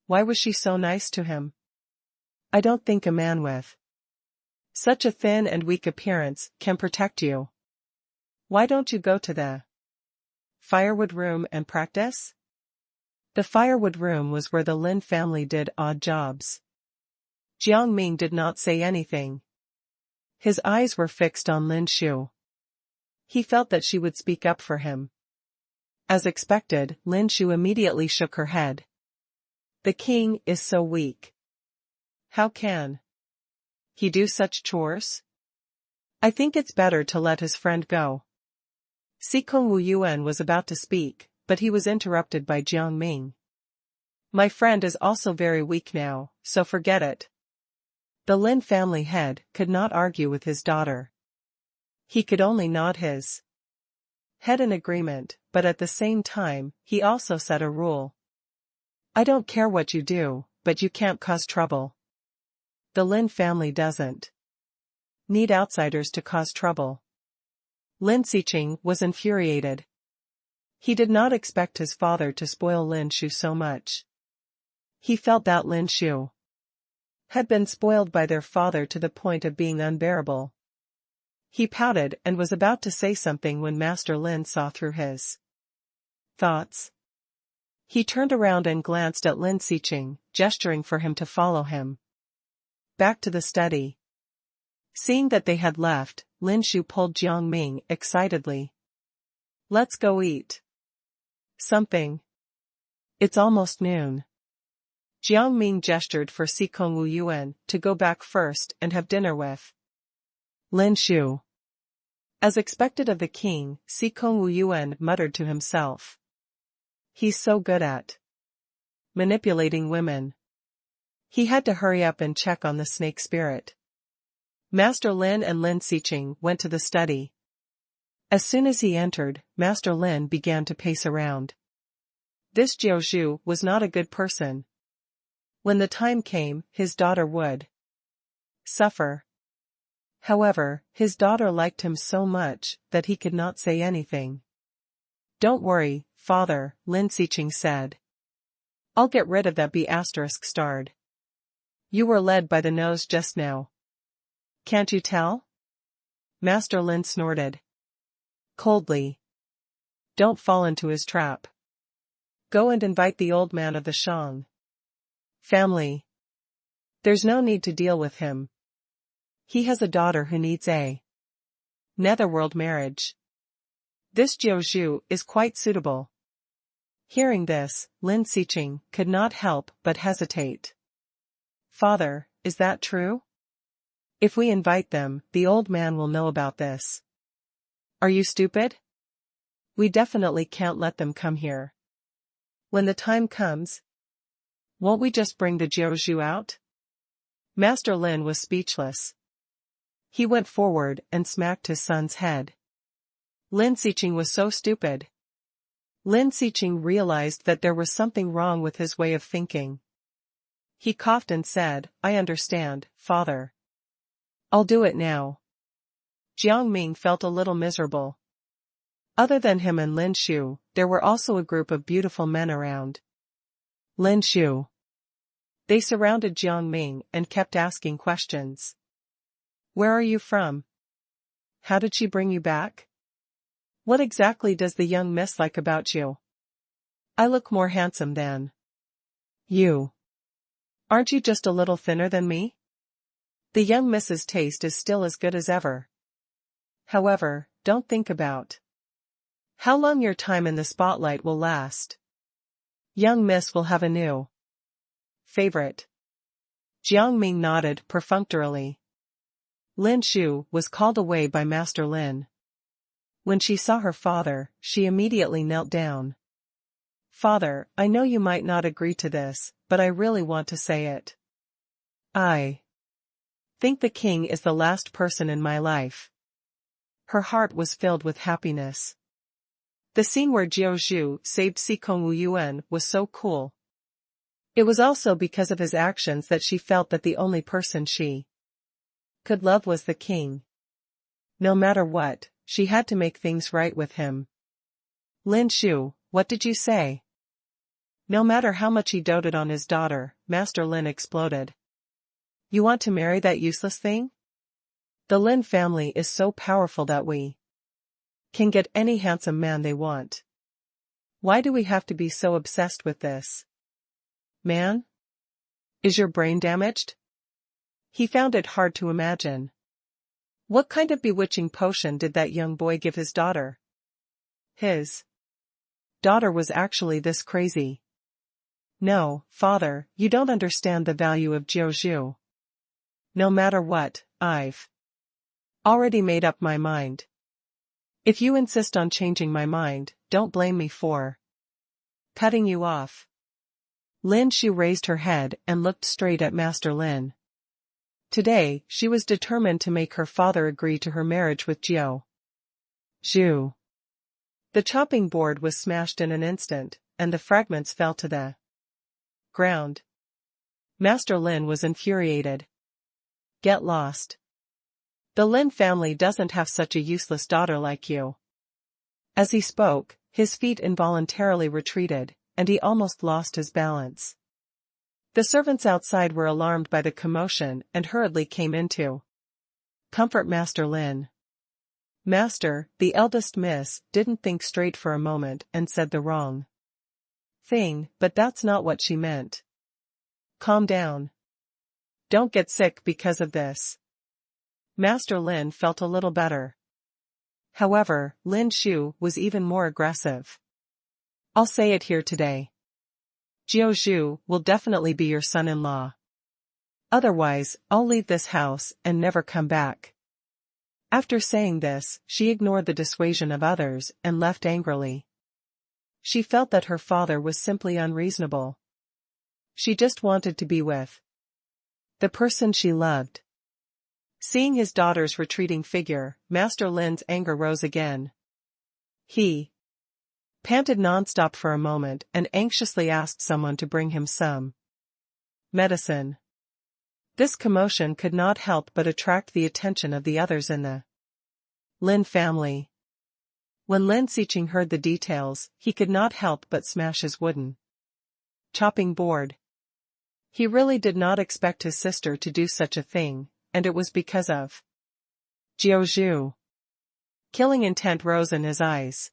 Why was she so nice to him? I don't think a man with such a thin and weak appearance can protect you. Why don't you go to the firewood room and practice? The firewood room was where the Lin family did odd jobs. Jiang Ming did not say anything. His eyes were fixed on Lin Shu. He felt that she would speak up for him. As expected, Lin Shu immediately shook her head. "The king is so weak. How can he do such chores? I think it's better to let his friend go." Sikong Wuyuan was about to speak, but he was interrupted by Jiang Ming. "My friend is also very weak now, so forget it." The Lin family head could not argue with his daughter. He could only nod his head in agreement, but at the same time, he also set a rule. "I don't care what you do, but you can't cause trouble. The Lin family doesn't need outsiders to cause trouble." Lin Xiqing was infuriated. He did not expect his father to spoil Lin Shu so much. He felt that Lin Shu had been spoiled by their father to the point of being unbearable. He pouted and was about to say something when Master Lin saw through his thoughts. He turned around and glanced at Lin Xiqing, gesturing for him to follow him back to the study. Seeing that they had left, Lin Shu pulled Jiang Ming excitedly. "Let's go eat something. It's almost noon." Jiang Ming gestured for Sikong Wuyuan to go back first and have dinner with Lin Shu. As expected of the king, Sikong Wuyuan muttered to himself. "He's so good at manipulating women." He had to hurry up and check on the snake spirit. Master Lin and Lin Xiqing went to the study. As soon as he entered, Master Lin began to pace around. This Jiao was not a good person. When the time came, his daughter would suffer. However, his daughter liked him so much that he could not say anything. "Don't worry, father," Lin Xiqing said. "I'll get rid of that B*****. You were led by the nose just now. Can't you tell?" Master Lin snorted coldly. "Don't fall into his trap. Go and invite the old man of the Shang family. There's no need to deal with him. He has a daughter who needs a netherworld marriage. This Jiao is quite suitable." Hearing this, Lin Xiqing could not help but hesitate. "Father, is that true? If we invite them, the old man will know about this." "Are you stupid? We definitely can't let them come here. When the time comes, won't we just bring the Jiao out?" Master Lin was speechless. He went forward and smacked his son's head. Lin Xiqing was so stupid. Lin Xiqing realized that there was something wrong with his way of thinking. He coughed and said, "I understand, father. I'll do it now." Jiang Ming felt a little miserable. Other than him and Lin Shu, there were also a group of beautiful men around. Lin Shu. They surrounded Jiang Ming and kept asking questions. "Where are you from? How did she bring you back? What exactly does the young miss like about you? I look more handsome than you. Aren't you just a little thinner than me? The young miss's taste is still as good as ever. However, don't think about how long your time in the spotlight will last. Young miss will have a new favorite." Jiang Ming nodded perfunctorily. Lin Shu was called away by Master Lin. When she saw her father, she immediately knelt down. "Father, I know you might not agree to this, but I really want to say it. I think the king is the last person in my life." Her heart was filled with happiness. The scene where Jiao saved Sikong Wu Yuan was so cool. It was also because of his actions that she felt that the only person she could love was the king. No matter what, she had to make things right with him. "Lin Shu, what did you say?" No matter how much he doted on his daughter, Master Lin exploded. "You want to marry that useless thing? The Lin family is so powerful that we can get any handsome man they want. Why do we have to be so obsessed with this man? Is your brain damaged?" He found it hard to imagine. What kind of bewitching potion did that young boy give his daughter? His daughter was actually this crazy. "No, father, you don't understand the value of Jiao. No matter what, I've already made up my mind. If you insist on changing my mind, don't blame me for cutting you off." Lin Shu raised her head and looked straight at Master Lin. Today, she was determined to make her father agree to her marriage with Jiao. The chopping board was smashed in an instant, and the fragments fell to the ground. Master Lin was infuriated. "Get lost. The Lin family doesn't have such a useless daughter like you." As he spoke, his feet involuntarily retreated, and he almost lost his balance. The servants outside were alarmed by the commotion and hurriedly came in to comfort Master Lin. "Master, the eldest miss didn't think straight for a moment and said the wrong thing, but that's not what she meant. Calm down. Don't get sick because of this." Master Lin felt a little better. However, Lin Shu was even more aggressive. "I'll say it here today. Jiao will definitely be your son-in-law. Otherwise, I'll leave this house and never come back." After saying this, she ignored the dissuasion of others and left angrily. She felt that her father was simply unreasonable. She just wanted to be with the person she loved. Seeing his daughter's retreating figure, Master Lin's anger rose again. He panted nonstop for a moment and anxiously asked someone to bring him some medicine. This commotion could not help but attract the attention of the others in the Lin family. When Lin Xiqing heard the details, he could not help but smash his wooden chopping board. He really did not expect his sister to do such a thing, and it was because of Jiao Zhu. Killing intent rose in his eyes.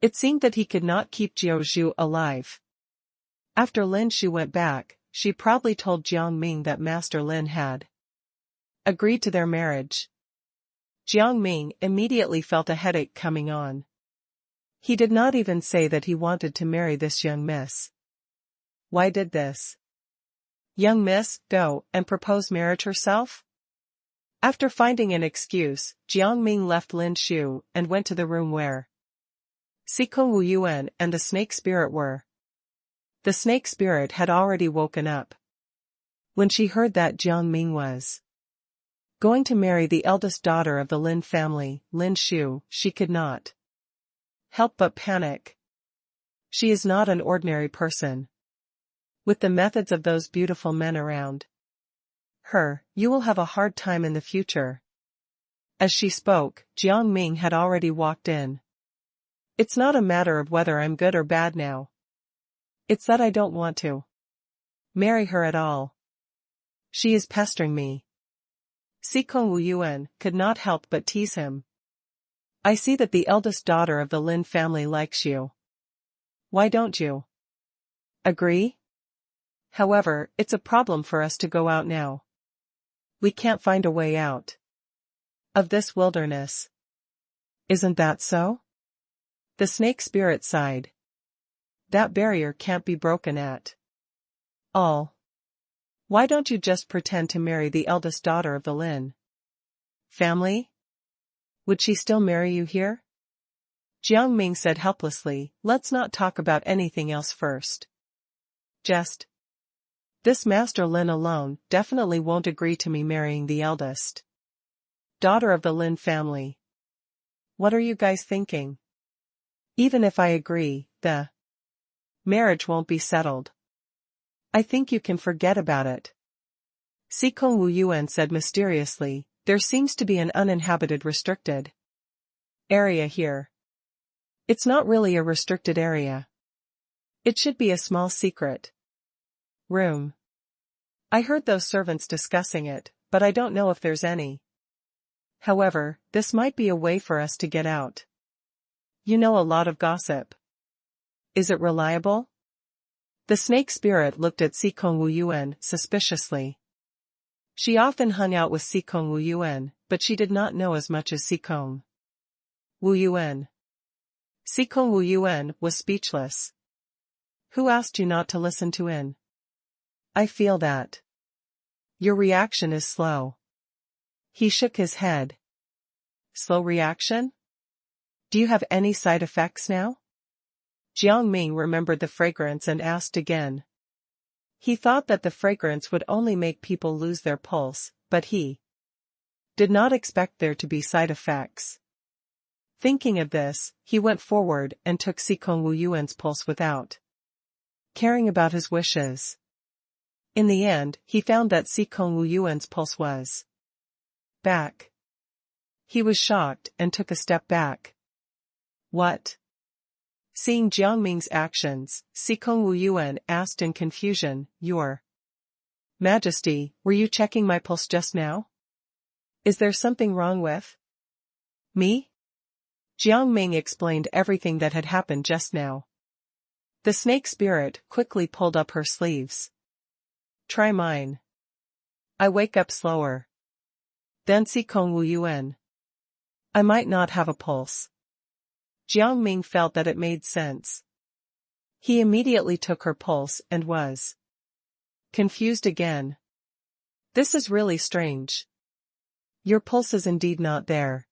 It seemed that he could not keep Jiao Zhu alive. After Lin Shu went back, she proudly told Jiang Ming that Master Lin had agreed to their marriage. Jiang Ming immediately felt a headache coming on. He did not even say that he wanted to marry this young miss. Why did this young miss go and propose marriage herself? After finding an excuse, Jiang Ming left Lin Shu and went to the room where Sikong Wu Yuan and the snake spirit were. The snake spirit had already woken up. When she heard that Jiang Ming was going to marry the eldest daughter of the Lin family, Lin Shu, she could not help but panic. She is not an ordinary person. With the methods of those beautiful men around her, you will have a hard time in the future. As she spoke, Jiang Ming had already walked in. It's not a matter of whether I'm good or bad now. It's that I don't want to marry her at all. She is pestering me. Sikong Wu Yuan could not help but tease him. I see that the eldest daughter of the Lin family likes you. Why don't you agree? However, it's a problem for us to go out now. We can't find a way out of this wilderness. Isn't that so? The snake spirit sighed. That barrier can't be broken at all. Why don't you just pretend to marry the eldest daughter of the Lin family? Would she still marry you here? Jiang Ming said helplessly, let's not talk about anything else first. Just this Master Lin alone definitely won't agree to me marrying the eldest daughter of the Lin family. What are you guys thinking? Even if I agree, the marriage won't be settled. I think you can forget about it. Sikong Wu Yuan said mysteriously, there seems to be an uninhabited restricted area here. It's not really a restricted area. It should be a small secret room. I heard those servants discussing it, but I don't know if there's any. However, this might be a way for us to get out. You know a lot of gossip. Is it reliable? The snake spirit looked at Sikong Wu Yuan suspiciously. She often hung out with Sikong Wu Yuan, but she did not know as much as Sikong Wu Yuan. Sikong Wu Yuan was speechless. Who asked you not to listen to in? I feel that your reaction is slow. He shook his head. Slow reaction? Do you have any side effects now? Jiang Ming remembered the fragrance and asked again. He thought that the fragrance would only make people lose their pulse, but he did not expect there to be side effects. Thinking of this, he went forward and took Sikong Wu Yuan's pulse without caring about his wishes. In the end, he found that Sikong Wu Yuan's pulse was back. He was shocked and took a step back. What? Seeing Jiang Ming's actions, Sikong Wu Yuan asked in confusion, Your Majesty, were you checking my pulse just now? Is there something wrong with me? Jiang Ming explained everything that had happened just now. The snake spirit quickly pulled up her sleeves. Try mine. I wake up slower. Then Sikong Wu Yuan. I might not have a pulse. Jiang Ming felt that it made sense. He immediately took her pulse and was confused again. This is really strange. Your pulse is indeed not there.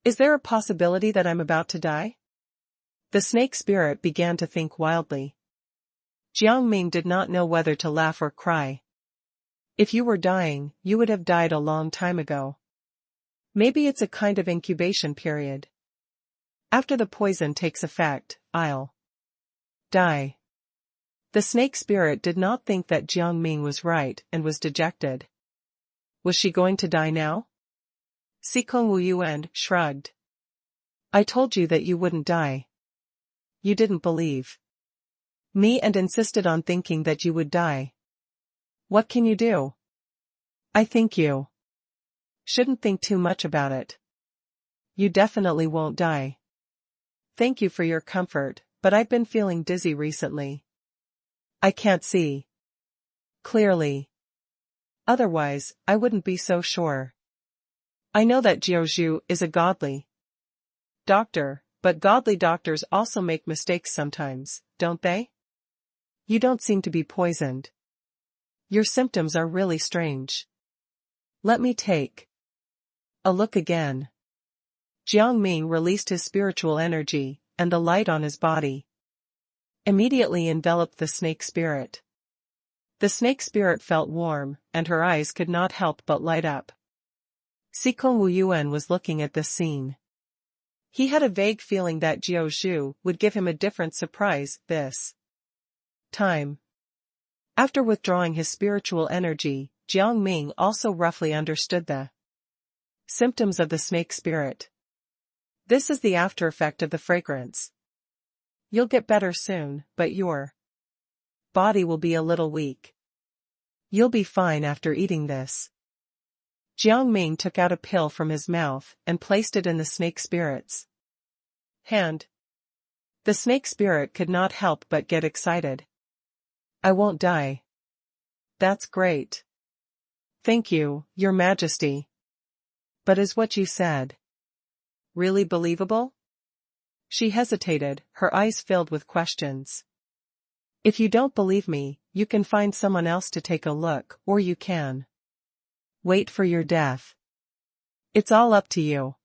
Is there a possibility that I'm about to die? The snake spirit began to think wildly. Jiang Ming did not know whether to laugh or cry. If you were dying, you would have died a long time ago. Maybe it's a kind of incubation period. After the poison takes effect, I'll die. The snake spirit did not think that Jiang Ming was right and was dejected. Was she going to die now? Sikong Wuyuan shrugged. I told you that you wouldn't die. You didn't believe me and insisted on thinking that you would die. What can you do? I think you shouldn't think too much about it. You definitely won't die. Thank you for your comfort, but I've been feeling dizzy recently. I can't see clearly. Otherwise, I wouldn't be so sure. I know that Jiaozhu is a godly doctor, but godly doctors also make mistakes sometimes, don't they? You don't seem to be poisoned. Your symptoms are really strange. Let me take a look again. Jiang Ming released his spiritual energy, and the light on his body immediately enveloped the snake spirit. The snake spirit felt warm, and her eyes could not help but light up. Sikong Wuyuan was looking at this scene. He had a vague feeling that Jiaozhu would give him a different surprise this time. After withdrawing his spiritual energy, Jiang Ming also roughly understood the symptoms of the snake spirit. This is the after effect of the fragrance. You'll get better soon, but your body will be a little weak. You'll be fine after eating this. Jiang Ming took out a pill from his mouth and placed it in the snake spirit's hand. The snake spirit could not help but get excited. I won't die. That's great. Thank you, Your Majesty. But is what you said really believable? She hesitated, her eyes filled with questions. If you don't believe me, you can find someone else to take a look, or you can wait for your death. It's all up to you.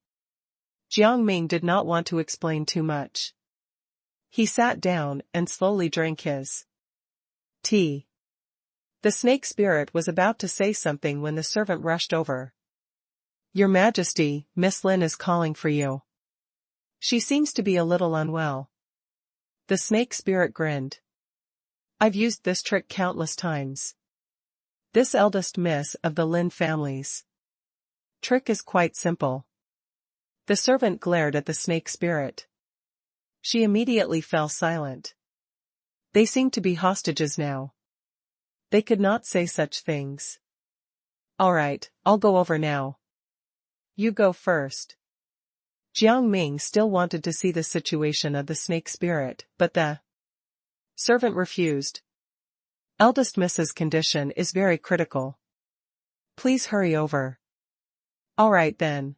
Jiang Ming did not want to explain too much. He sat down and slowly drank his tea. The snake spirit was about to say something when the servant rushed over. Your Majesty, Miss Lin is calling for you. She seems to be a little unwell. The snake spirit grinned. I've used this trick countless times. This eldest miss of the Lin family's trick is quite simple. The servant glared at the snake spirit. She immediately fell silent. They seemed to be hostages now. They could not say such things. All right, I'll go over now. You go first. Jiang Ming still wanted to see the situation of the snake spirit, but the servant refused. Eldest Miss's condition is very critical. Please hurry over. All right then.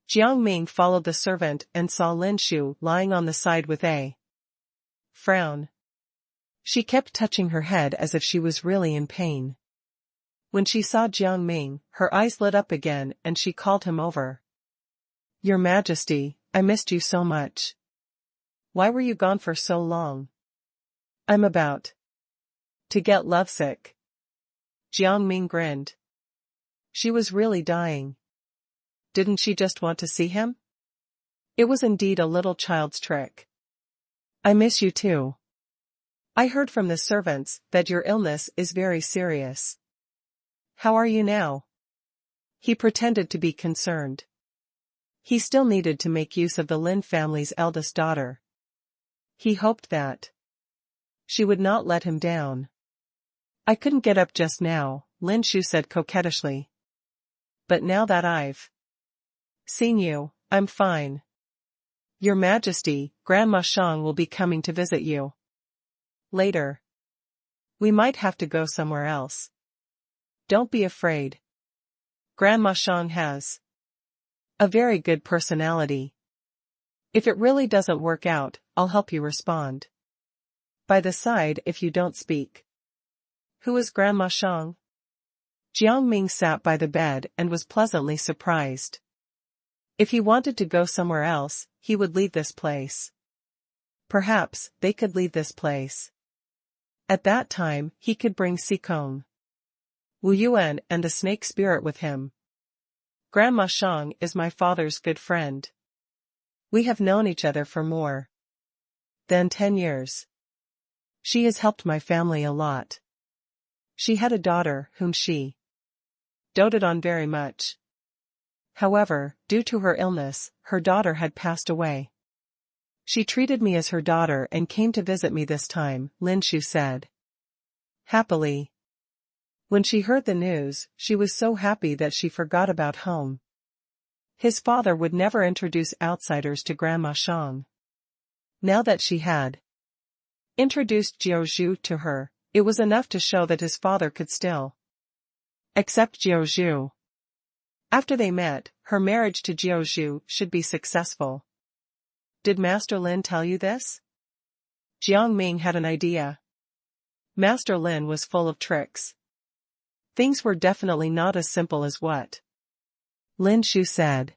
Jiang Ming followed the servant and saw Lin Shu lying on the side with a frown. She kept touching her head as if she was really in pain. When she saw Jiang Ming, her eyes lit up again and she called him over. Your Majesty, I missed you so much. Why were you gone for so long? I'm about to get lovesick. Jiang Ming grinned. She was really dying. Didn't she just want to see him? It was indeed a little child's trick. I miss you too. I heard from the servants that your illness is very serious. How are you now? He pretended to be concerned. He still needed to make use of the Lin family's eldest daughter. He hoped that she would not let him down. I couldn't get up just now, Lin Shu said coquettishly. But now that I've seen you, I'm fine. Your Majesty, Grandma Shang will be coming to visit you later. We might have to go somewhere else. Don't be afraid. Grandma Shang has a very good personality. If it really doesn't work out, I'll help you respond. By the side if you don't speak. Who is Grandma Shang? Jiang Ming sat by the bed and was pleasantly surprised. If he wanted to go somewhere else, he would leave this place. Perhaps they could leave this place. At that time, he could bring Sikong Wuyuan and the snake spirit with him. Grandma Shang is my father's good friend. We have known each other for more than 10 years. She has helped my family a lot. She had a daughter whom she doted on very much. However, due to her illness, her daughter had passed away. She treated me as her daughter and came to visit me this time, Lin Shu said. Happily. When she heard the news, she was so happy that she forgot about home. His father would never introduce outsiders to Grandma Shang. Now that she had introduced Jiao Zhu to her, it was enough to show that his father could still accept Jiao Zhu. After they met, her marriage to Jiao Zhu should be successful. Did Master Lin tell you this? Jiang Ming had an idea. Master Lin was full of tricks. Things were definitely not as simple as what Lin Shu said.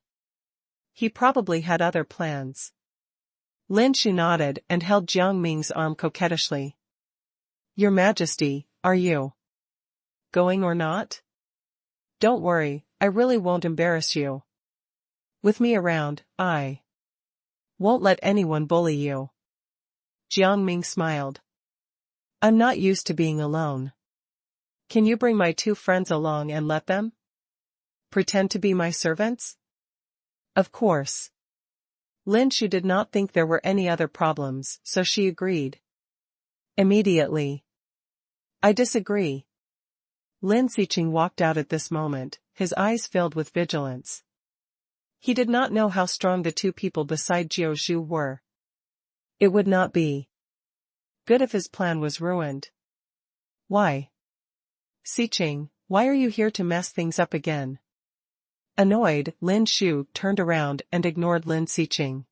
He probably had other plans. Lin Shu nodded and held Jiang Ming's arm coquettishly. Your Majesty, are you going or not? Don't worry, I really won't embarrass you. With me around, I won't let anyone bully you. Jiang Ming smiled. I'm not used to being alone. Can you bring my 2 friends along and let them pretend to be my servants? Of course. Lin Shu did not think there were any other problems, so she agreed immediately. I disagree. Lin Xiqing walked out at this moment, his eyes filled with vigilance. He did not know how strong the 2 people beside Jiao Zhu were. It would not be good if his plan was ruined. Why? Xiqing, why are you here to mess things up again? Annoyed, Lin Shu turned around and ignored Lin Xiqing.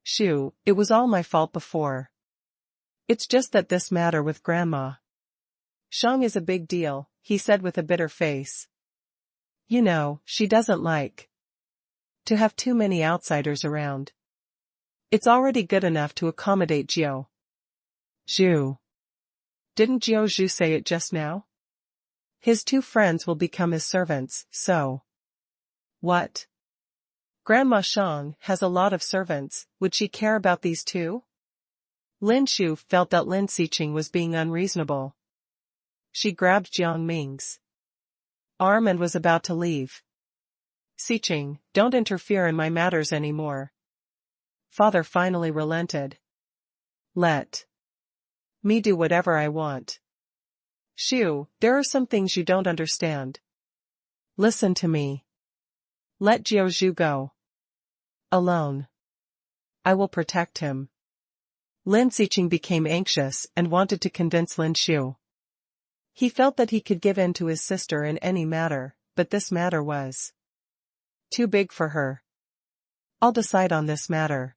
Shu, it was all my fault before. It's just that this matter with Grandma Shang is a big deal, he said with a bitter face. You know, she doesn't like to have too many outsiders around. It's already good enough to accommodate Jiao Zhu. Didn't Jiao Zhu say it just now? His 2 friends will become his servants, so. What? Grandma Shang has a lot of servants, would she care about these 2? Lin Shu felt that Lin Xiqing was being unreasonable. She grabbed Jiang Ming's arm and was about to leave. Xiqing, don't interfere in my matters anymore. Father finally relented. Let me do whatever I want. Shu, there are some things you don't understand. Listen to me. Let Jiao Zhu go alone. I will protect him. Lin Xiqing became anxious and wanted to convince Lin Shu. He felt that he could give in to his sister in any matter, but this matter was too big for her. I'll decide on this matter.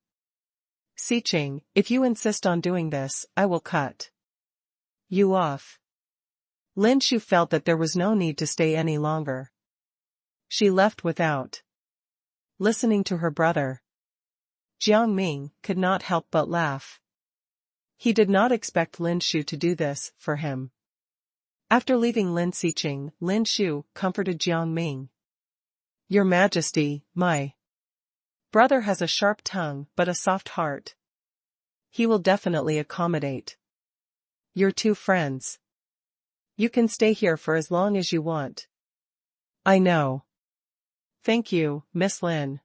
Xiqing, if you insist on doing this, I will cut you off. Lin Shu felt that there was no need to stay any longer. She left without listening to her brother. Jiang Ming could not help but laugh. He did not expect Lin Shu to do this for him. After leaving Lin Xiqing, Lin Shu comforted Jiang Ming. Your Majesty, my brother has a sharp tongue but a soft heart. He will definitely accommodate your 2 friends. You can stay here for as long as you want. I know. Thank you, Miss Lin.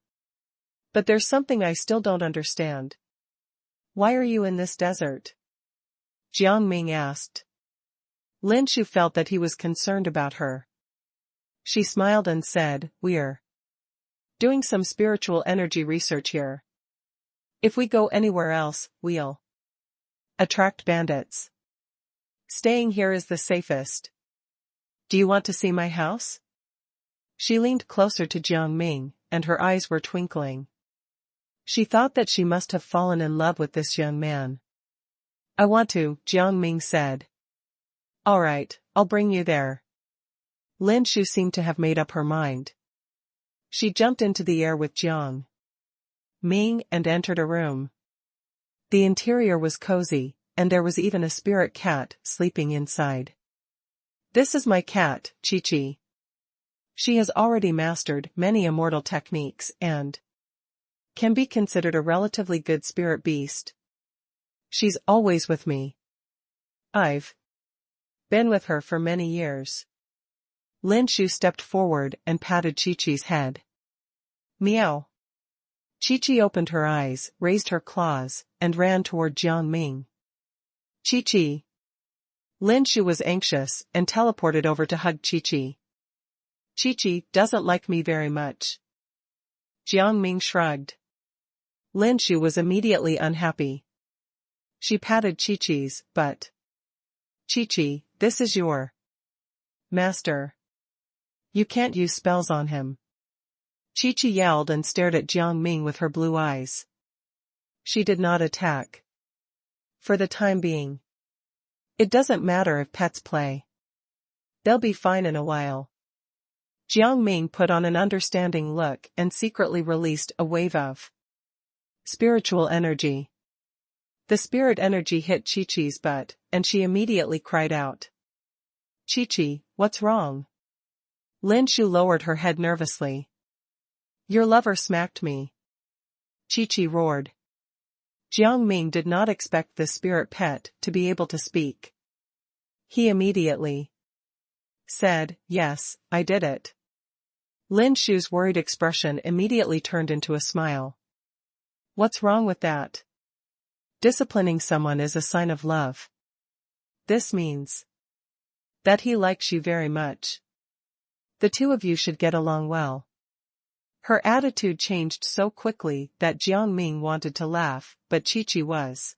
But there's something I still don't understand. Why are you in this desert? Jiang Ming asked. Lin Shu felt that he was concerned about her. She smiled and said, We're doing some spiritual energy research here. If we go anywhere else, we'll attract bandits. Staying here is the safest. Do you want to see my house? She leaned closer to Jiang Ming, and her eyes were twinkling. She thought that she must have fallen in love with this young man. I want to, Jiang Ming said. All right, I'll bring you there. Lin Shu seemed to have made up her mind. She jumped into the air with Jiang Ming and entered a room. The interior was cozy, and there was even a spirit cat sleeping inside. This is my cat, Chi Chi. She has already mastered many immortal techniques and can be considered a relatively good spirit beast. She's always with me. I've been with her for many years. Lin Shu stepped forward and patted Chi-Chi's head. Meow. Chi-Chi opened her eyes, raised her claws, and ran toward Jiang Ming. Chi-Chi. Lin Shu was anxious and teleported over to hug Chi-Chi. Chi-Chi doesn't like me very much. Jiang Ming shrugged. Lin Shu was immediately unhappy. She patted Chi-Chi's butt. Chi-Chi, this is your master. You can't use spells on him. Chi-Chi yelled and stared at Jiang Ming with her blue eyes. She did not attack. For the time being. It doesn't matter if pets play. They'll be fine in a while. Jiang Ming put on an understanding look and secretly released a wave of spiritual energy. The spirit energy hit Chi-Chi's butt, and she immediately cried out. Chi-Chi, what's wrong? Lin Shu lowered her head nervously. Your lover smacked me. Chi-Chi roared. Jiang Ming did not expect the spirit pet to be able to speak. He immediately said, yes, I did it. Lin Shu's worried expression immediately turned into a smile. What's wrong with that? Disciplining someone is a sign of love. This means that he likes you very much. The two of you should get along well. Her attitude changed so quickly that Jiang Ming wanted to laugh, but Chi-Chi was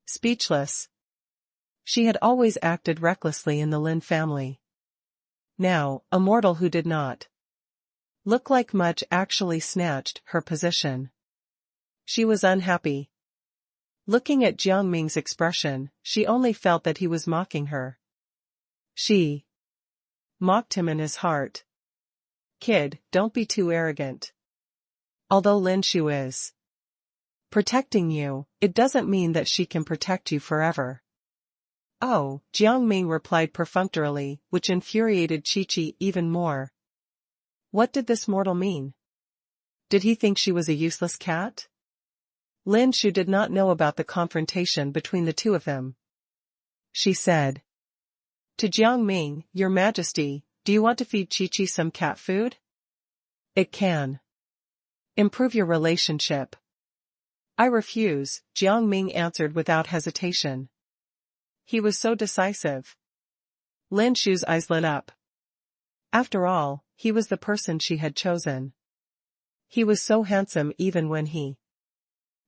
speechless. She had always acted recklessly in the Lin family. Now, a mortal who did not look like much actually snatched her position. She was unhappy. Looking at Jiang Ming's expression, she only felt that he was mocking her. She mocked him in his heart. Kid, don't be too arrogant. Although Lin Shu is protecting you, it doesn't mean that she can protect you forever. Oh, Jiang Ming replied perfunctorily, which infuriated Chi-Chi even more. What did this mortal mean? Did he think she was a useless cat? Lin Shu did not know about the confrontation between the two of them. She said to Jiang Ming, Your Majesty, do you want to feed Chi-Chi some cat food? It can improve your relationship. I refuse, Jiang Ming answered without hesitation. He was so decisive. Lin Shu's eyes lit up. After all, he was the person she had chosen. He was so handsome even when he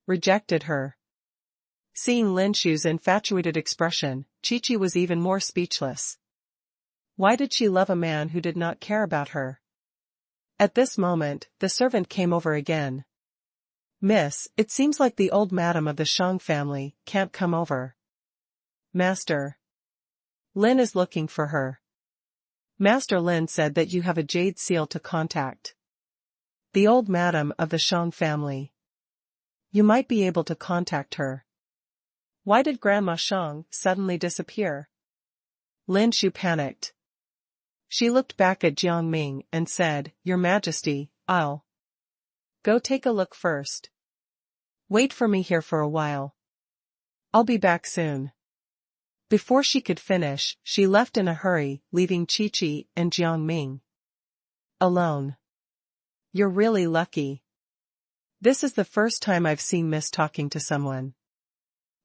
rejected her. Seeing Lin Shu's infatuated expression, Chi-Chi was even more speechless. Why did she love a man who did not care about her? At this moment, the servant came over again. Miss, it seems like the old madam of the Shang family can't come over. Master Lin is looking for her. Master Lin said that you have a jade seal to contact the old madam of the Shang family. You might be able to contact her. Why did Grandma Shang suddenly disappear? Lin Shu panicked. She looked back at Jiang Ming and said, Your Majesty, I'll go take a look first. Wait for me here for a while. I'll be back soon. Before she could finish, she left in a hurry, leaving Chi-Chi and Jiang Ming alone. You're really lucky. This is the first time I've seen Miss talking to someone.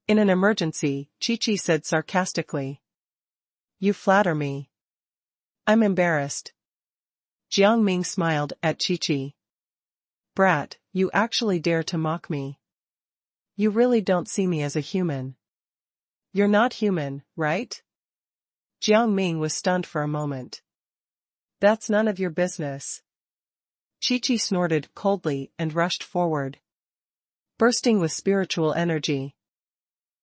In an emergency, Chi-Chi said sarcastically. You flatter me. I'm embarrassed. Jiang Ming smiled at Chi-Chi. Brat, you actually dare to mock me. You really don't see me as a human. You're not human, right? Jiang Ming was stunned for a moment. That's none of your business. Chi-Chi snorted coldly and rushed forward, bursting with spiritual energy.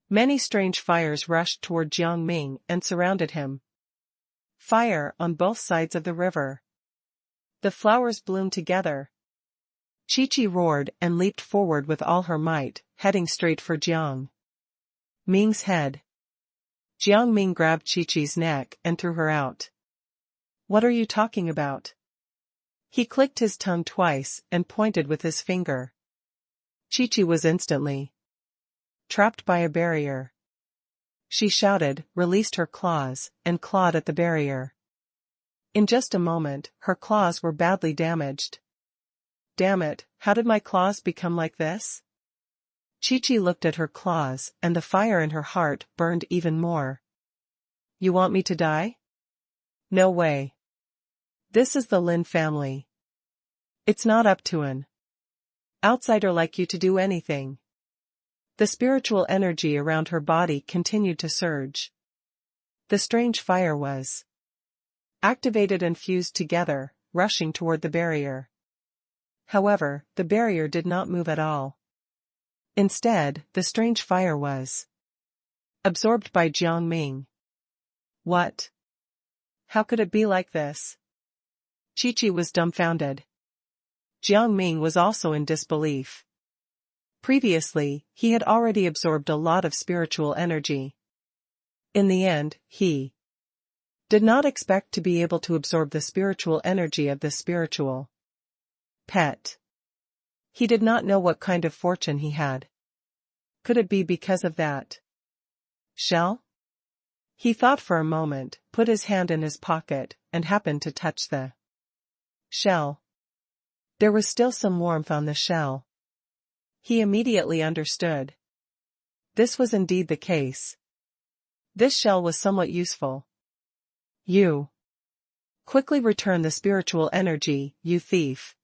Many strange fires rushed toward Jiang Ming and surrounded him. Fire on both sides of the river. The flowers bloomed together. Chi-Chi roared and leaped forward with all her might, heading straight for Jiang Ming's head. Jiang Ming grabbed Chi-Chi's neck and threw her out. What are you talking about? He clicked his tongue twice and pointed with his finger. Chi-Chi was instantly trapped by a barrier. She shouted, released her claws, and clawed at the barrier. In just a moment, her claws were badly damaged. Damn it, how did my claws become like this? Chi-Chi looked at her claws, and the fire in her heart burned even more. You want me to die? No way. This is the Lin family. It's not up to an outsider like you to do anything. The spiritual energy around her body continued to surge. The strange fire was activated and fused together, rushing toward the barrier. However, the barrier did not move at all. Instead, the strange fire was absorbed by Jiang Ming. What? How could it be like this? Chi-Chi was dumbfounded. Jiang Ming was also in disbelief. Previously, he had already absorbed a lot of spiritual energy. In the end, he did not expect to be able to absorb the spiritual energy of this spiritual pet. He did not know what kind of fortune he had. Could it be because of that shell? He thought for a moment, put his hand in his pocket, and happened to touch the shell. There was still some warmth on the shell. He immediately understood. This was indeed the case. This shell was somewhat useful. You quickly return the spiritual energy, you thief.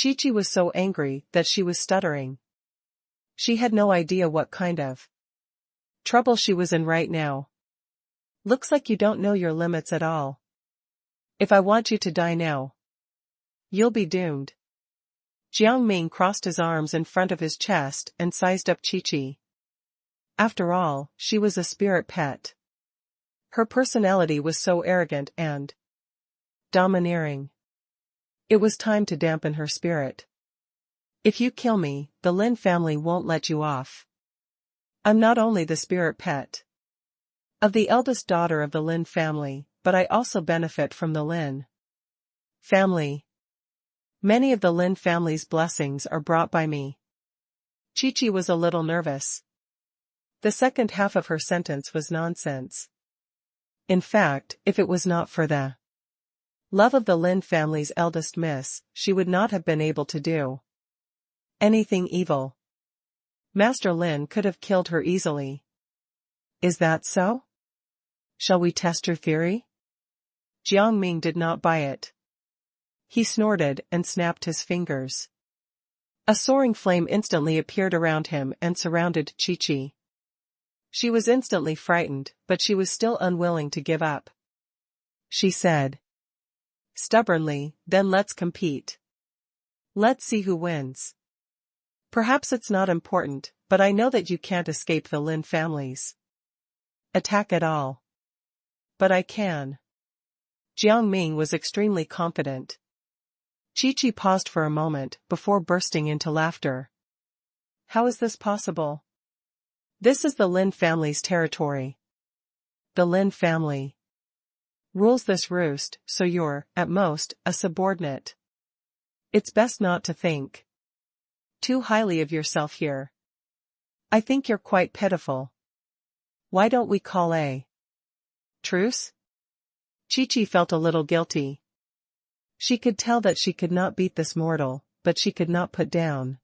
Chi-Chi was so angry that she was stuttering. She had no idea what kind of trouble she was in right now. Looks like you don't know your limits at all. If I want you to die now, you'll be doomed. Jiang Ming crossed his arms in front of his chest and sized up Chi-Chi. After all, she was a spirit pet. Her personality was so arrogant and domineering. It was time to dampen her spirit. If you kill me, the Lin family won't let you off. I'm not only the spirit pet of the eldest daughter of the Lin family, but I also benefit from the Lin family. Many of the Lin family's blessings are brought by me. Chi-Chi was a little nervous. The second half of her sentence was nonsense. In fact, if it was not for the love of the Lin family's eldest miss, she would not have been able to do anything evil. Master Lin could have killed her easily. Is that so? Shall we test your theory? Jiang Ming did not buy it. He snorted and snapped his fingers. A soaring flame instantly appeared around him and surrounded Chi-Chi. She was instantly frightened, but she was still unwilling to give up. She said stubbornly, then let's compete. Let's see who wins. Perhaps it's not important, but I know that you can't escape the Lin family's attack at all. But I can. Jiang Ming was extremely confident. Chi-Chi paused for a moment before bursting into laughter. How is this possible? This is the Lin family's territory. The Lin family rules this roost, so you're, at most, a subordinate. It's best not to think too highly of yourself here. I think you're quite pitiful. Why don't we call a truce? Chi-Chi felt a little guilty. She could tell that she could not beat this mortal, but she could not put down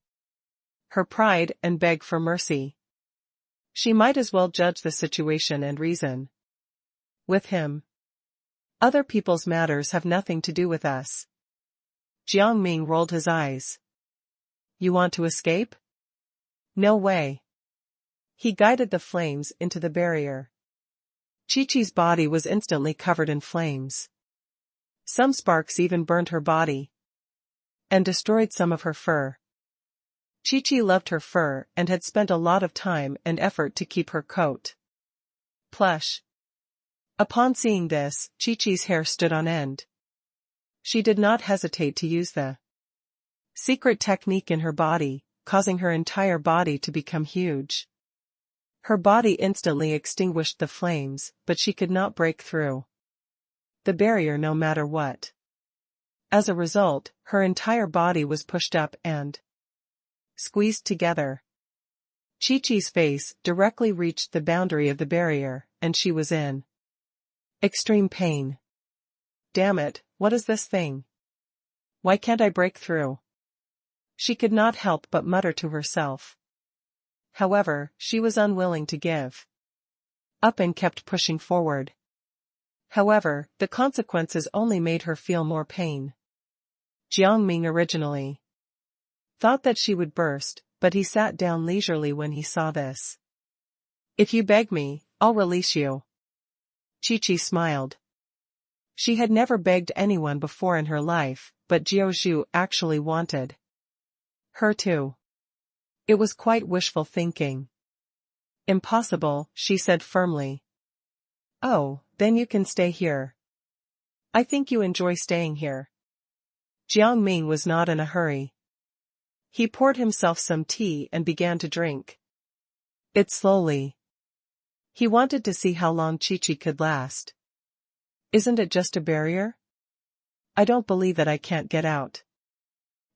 her pride and beg for mercy. She might as well judge the situation and reason with him. Other people's matters have nothing to do with us. Jiang Ming rolled his eyes. You want to escape? No way. He guided the flames into the barrier. Chi-Chi's body was instantly covered in flames. Some sparks even burned her body and destroyed some of her fur. Chi-Chi loved her fur and had spent a lot of time and effort to keep her coat plush. Upon seeing this, Chi-Chi's hair stood on end. She did not hesitate to use the secret technique in her body, causing her entire body to become huge. Her body instantly extinguished the flames, but she could not break through the barrier no matter what. As a result, her entire body was pushed up and squeezed together. Chi-Chi's face directly reached the boundary of the barrier, and she was in extreme pain. Damn it, what is this thing? Why can't I break through? She could not help but mutter to herself. However, she was unwilling to give up and kept pushing forward. However, the consequences only made her feel more pain. Jiang Ming originally thought that she would burst, but he sat down leisurely when he saw this. If you beg me, I'll release you. Chi-Chi smiled. She had never begged anyone before in her life, but Jiao actually wanted her to. It was quite wishful thinking. Impossible, she said firmly. Oh, then you can stay here. I think you enjoy staying here. Jiang Ming was not in a hurry. He poured himself some tea and began to drink it slowly. He wanted to see how long Chi-Chi could last. Isn't it just a barrier? I don't believe that I can't get out.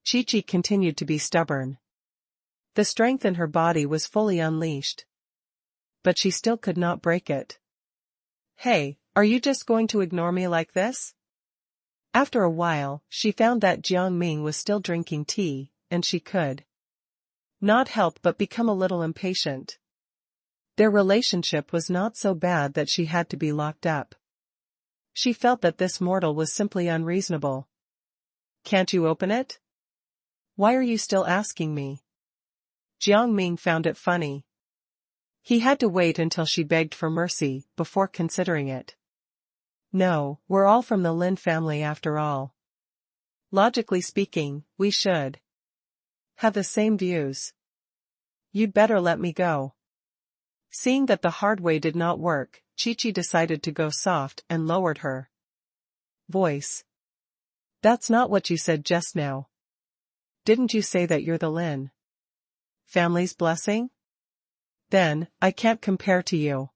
Chi-Chi continued to be stubborn. The strength in her body was fully unleashed. But she still could not break it. Hey, are you just going to ignore me like this? After a while, she found that Jiang Ming was still drinking tea, and she could not help but become a little impatient. Their relationship was not so bad that she had to be locked up. She felt that this mortal was simply unreasonable. Can't you open it? Why are you still asking me? Jiang Ming found it funny. He had to wait until she begged for mercy before considering it. No, we're all from the Lin family after all. Logically speaking, we should have the same views. You'd better let me go. Seeing that the hard way did not work, Chi-Chi decided to go soft and lowered her voice. That's not what you said just now. Didn't you say that you're the Lin family's blessing? Then, I can't compare to you.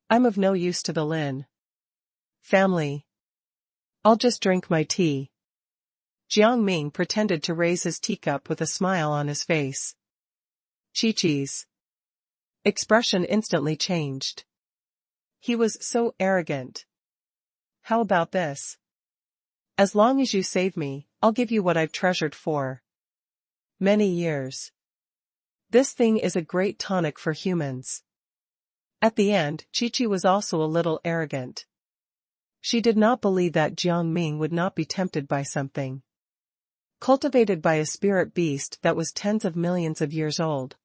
I'm of no use to the Lin family. I'll just drink my tea. Jiang Ming pretended to raise his teacup with a smile on his face. Chi-Chi's expression instantly changed. He was so arrogant. How about this? As long as you save me, I'll give you what I've treasured for many years. This thing is a great tonic for humans. At the end, Chi-Chi was also a little arrogant. She did not believe that Jiang Ming would not be tempted by something cultivated by a spirit beast that was tens of millions of years old.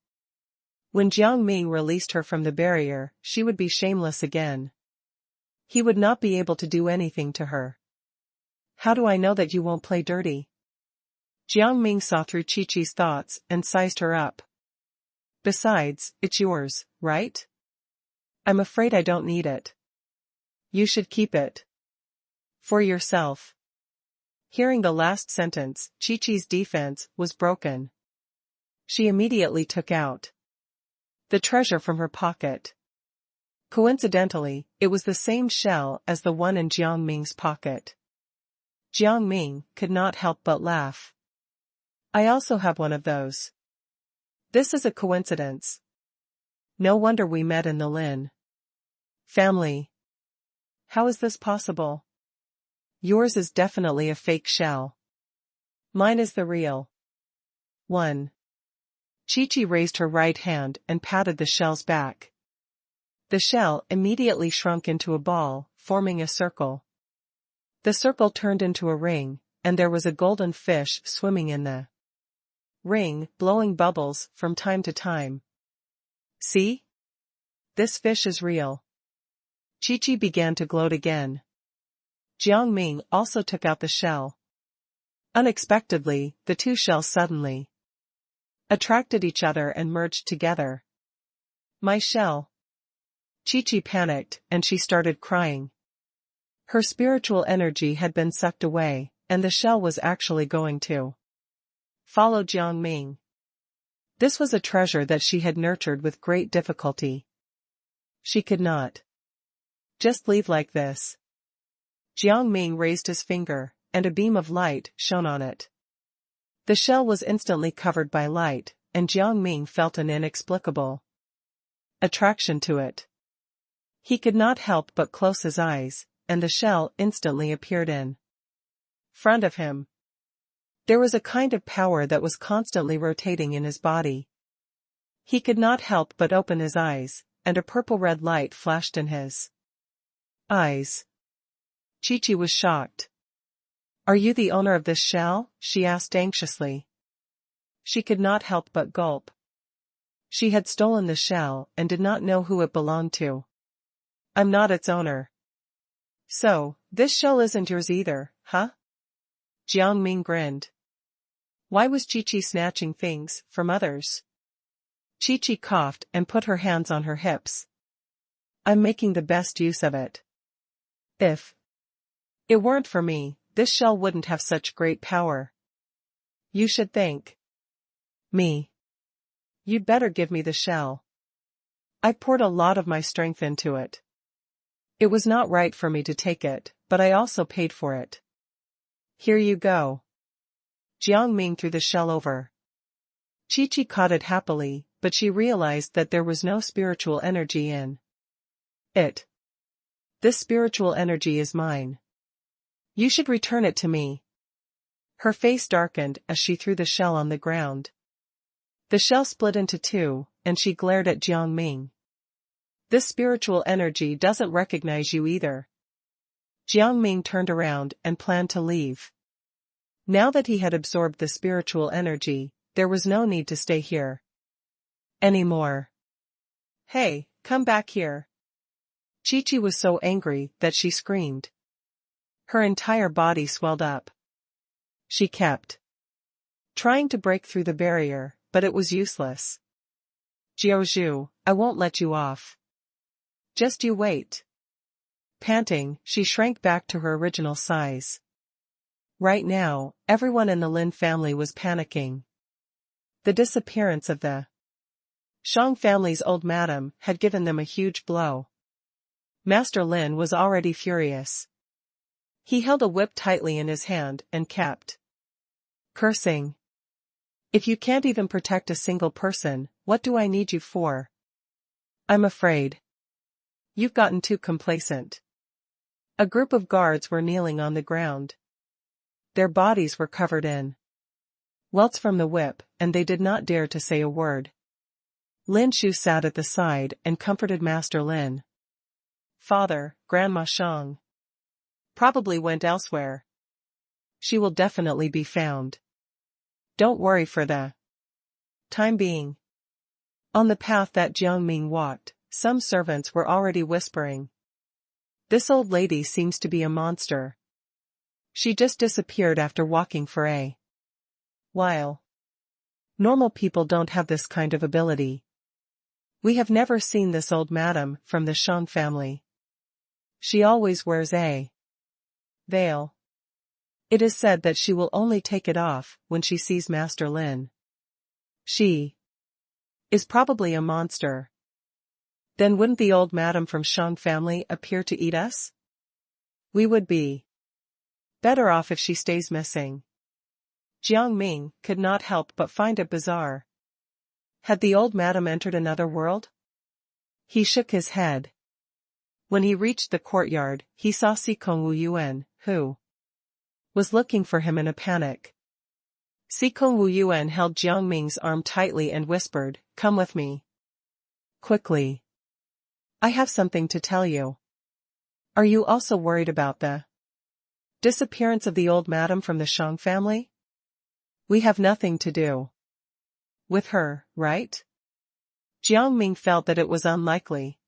When Jiang Ming released her from the barrier, she would be shameless again. He would not be able to do anything to her. How do I know that you won't play dirty? Jiang Ming saw through Chi-Chi's thoughts and sized her up. Besides, it's yours, right? I'm afraid I don't need it. You should keep it for yourself. Hearing the last sentence, Chi-Chi's defense was broken. She immediately took out the treasure from her pocket. Coincidentally, it was the same shell as the one in Jiang Ming's pocket. Jiang Ming could not help but laugh. I also have one of those. This is a coincidence. No wonder we met in the Lin family. How is this possible? Yours is definitely a fake shell. Mine is the real one. Chi-Chi raised her right hand and patted the shell's back. The shell immediately shrunk into a ball, forming a circle. The circle turned into a ring, and there was a golden fish swimming in the ring, blowing bubbles from time to time. See? This fish is real. Chi-Chi began to gloat again. Jiang Ming also took out the shell. Unexpectedly, the two shells suddenly attracted each other and merged together. My shell. Chi-Chi panicked, and she started crying. Her spiritual energy had been sucked away, and the shell was actually going to follow Jiang Ming. This was a treasure that she had nurtured with great difficulty. She could not just leave like this. Jiang Ming raised his finger, and a beam of light shone on it. The shell was instantly covered by light, and Jiang Ming felt an inexplicable attraction to it. He could not help but close his eyes, and the shell instantly appeared in front of him. There was a kind of power that was constantly rotating in his body. He could not help but open his eyes, and a purple-red light flashed in his eyes. Chi-Chi was shocked. "Are you the owner of this shell?" she asked anxiously. She could not help but gulp. She had stolen the shell and did not know who it belonged to. "I'm not its owner." "So, this shell isn't yours either, huh?" Jiang Ming grinned. Why was Chi-Chi snatching things from others? Chi-Chi coughed and put her hands on her hips. "I'm making the best use of it. If it weren't for me, this shell wouldn't have such great power. You should thank me. You'd better give me the shell. I poured a lot of my strength into it. It was not right for me to take it, but I also paid for it. Here you go." Jiang Ming threw the shell over. Chi-Chi caught it happily, but she realized that there was no spiritual energy in it. "This spiritual energy is mine. You should return it to me." Her face darkened as she threw the shell on the ground. The shell split into two, and she glared at Jiang Ming. "This spiritual energy doesn't recognize you either." Jiang Ming turned around and planned to leave. Now that he had absorbed the spiritual energy, there was no need to stay here anymore. "Hey, come back here." Chi-Chi was so angry that she screamed. Her entire body swelled up. She kept trying to break through the barrier, but it was useless. "Jiaozhu, I won't let you off. Just you wait." Panting, she shrank back to her original size. Right now, everyone in the Lin family was panicking. The disappearance of the Shang family's old madam had given them a huge blow. Master Lin was already furious. He held a whip tightly in his hand and kept cursing. "If you can't even protect a single person, what do I need you for? I'm afraid you've gotten too complacent." A group of guards were kneeling on the ground. Their bodies were covered in welts from the whip, and they did not dare to say a word. Lin Shu sat at the side and comforted Master Lin. "Father, Grandma Shang probably went elsewhere. She will definitely be found. Don't worry for the time being." On the path that Jiang Ming walked, some servants were already whispering. "This old lady seems to be a monster. She just disappeared after walking for a while. Normal people don't have this kind of ability. We have never seen this old madam from the Shang family. She always wears a veil. It is said that she will only take it off when she sees Master Lin. She is probably a monster. Then wouldn't the old madam from Shang family appear to eat us? We would be better off if she stays missing." Jiang Ming could not help but find it bizarre. Had the old madam entered another world? He shook his head. When he reached the courtyard, he saw Sikong Wu Yuan, who was looking for him in a panic. Sikong Wu Yuan held Jiang Ming's arm tightly and whispered, "Come with me. Quickly. I have something to tell you." "Are you also worried about the disappearance of the old madam from the Shang family?" "We have nothing to do with her, right?" Jiang Ming felt that it was unlikely.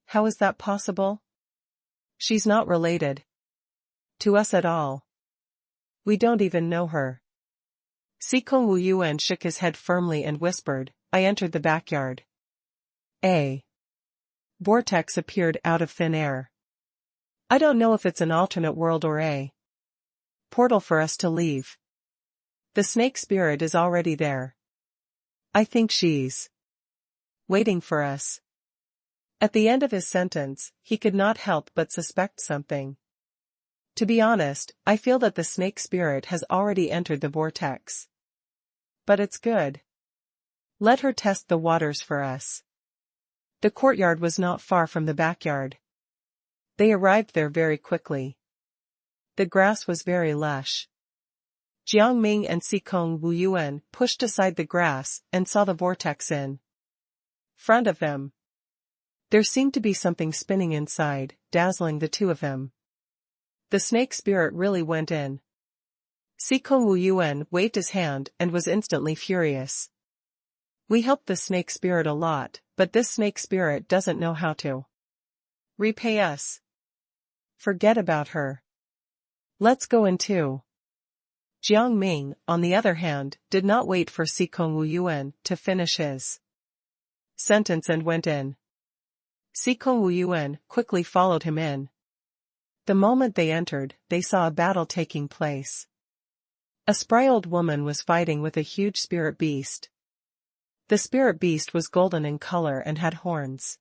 "How is that possible? She's not related to us at all. We don't even know her." Sikong Wu Yuan shook his head firmly and whispered, "I entered the backyard. A vortex appeared out of thin air. I don't know if it's an alternate world or a portal for us to leave. The snake spirit is already there. I think she's waiting for us." At the end of his sentence, he could not help but suspect something. To be honest, I feel that the snake spirit has already entered the vortex. But it's good. Let her test the waters for us. The courtyard was not far from the backyard. They arrived there very quickly. The grass was very lush. Jiang Ming and Sikong Wuyuan pushed aside the grass and saw the vortex in front of them. There seemed to be something spinning inside, dazzling the two of them. The snake spirit really went in. Sikong Wuyuan waved his hand and was instantly furious. We helped the snake spirit a lot, but this snake spirit doesn't know how to repay us. Forget about her. Let's go in too. Jiang Ming, on the other hand, did not wait for Sikong Wuyuan to finish his sentence and went in. Sikong Wuyuan quickly followed him in. The moment they entered, they saw a battle taking place. A spry old woman was fighting with a huge spirit beast. The spirit beast was golden in color and had horns.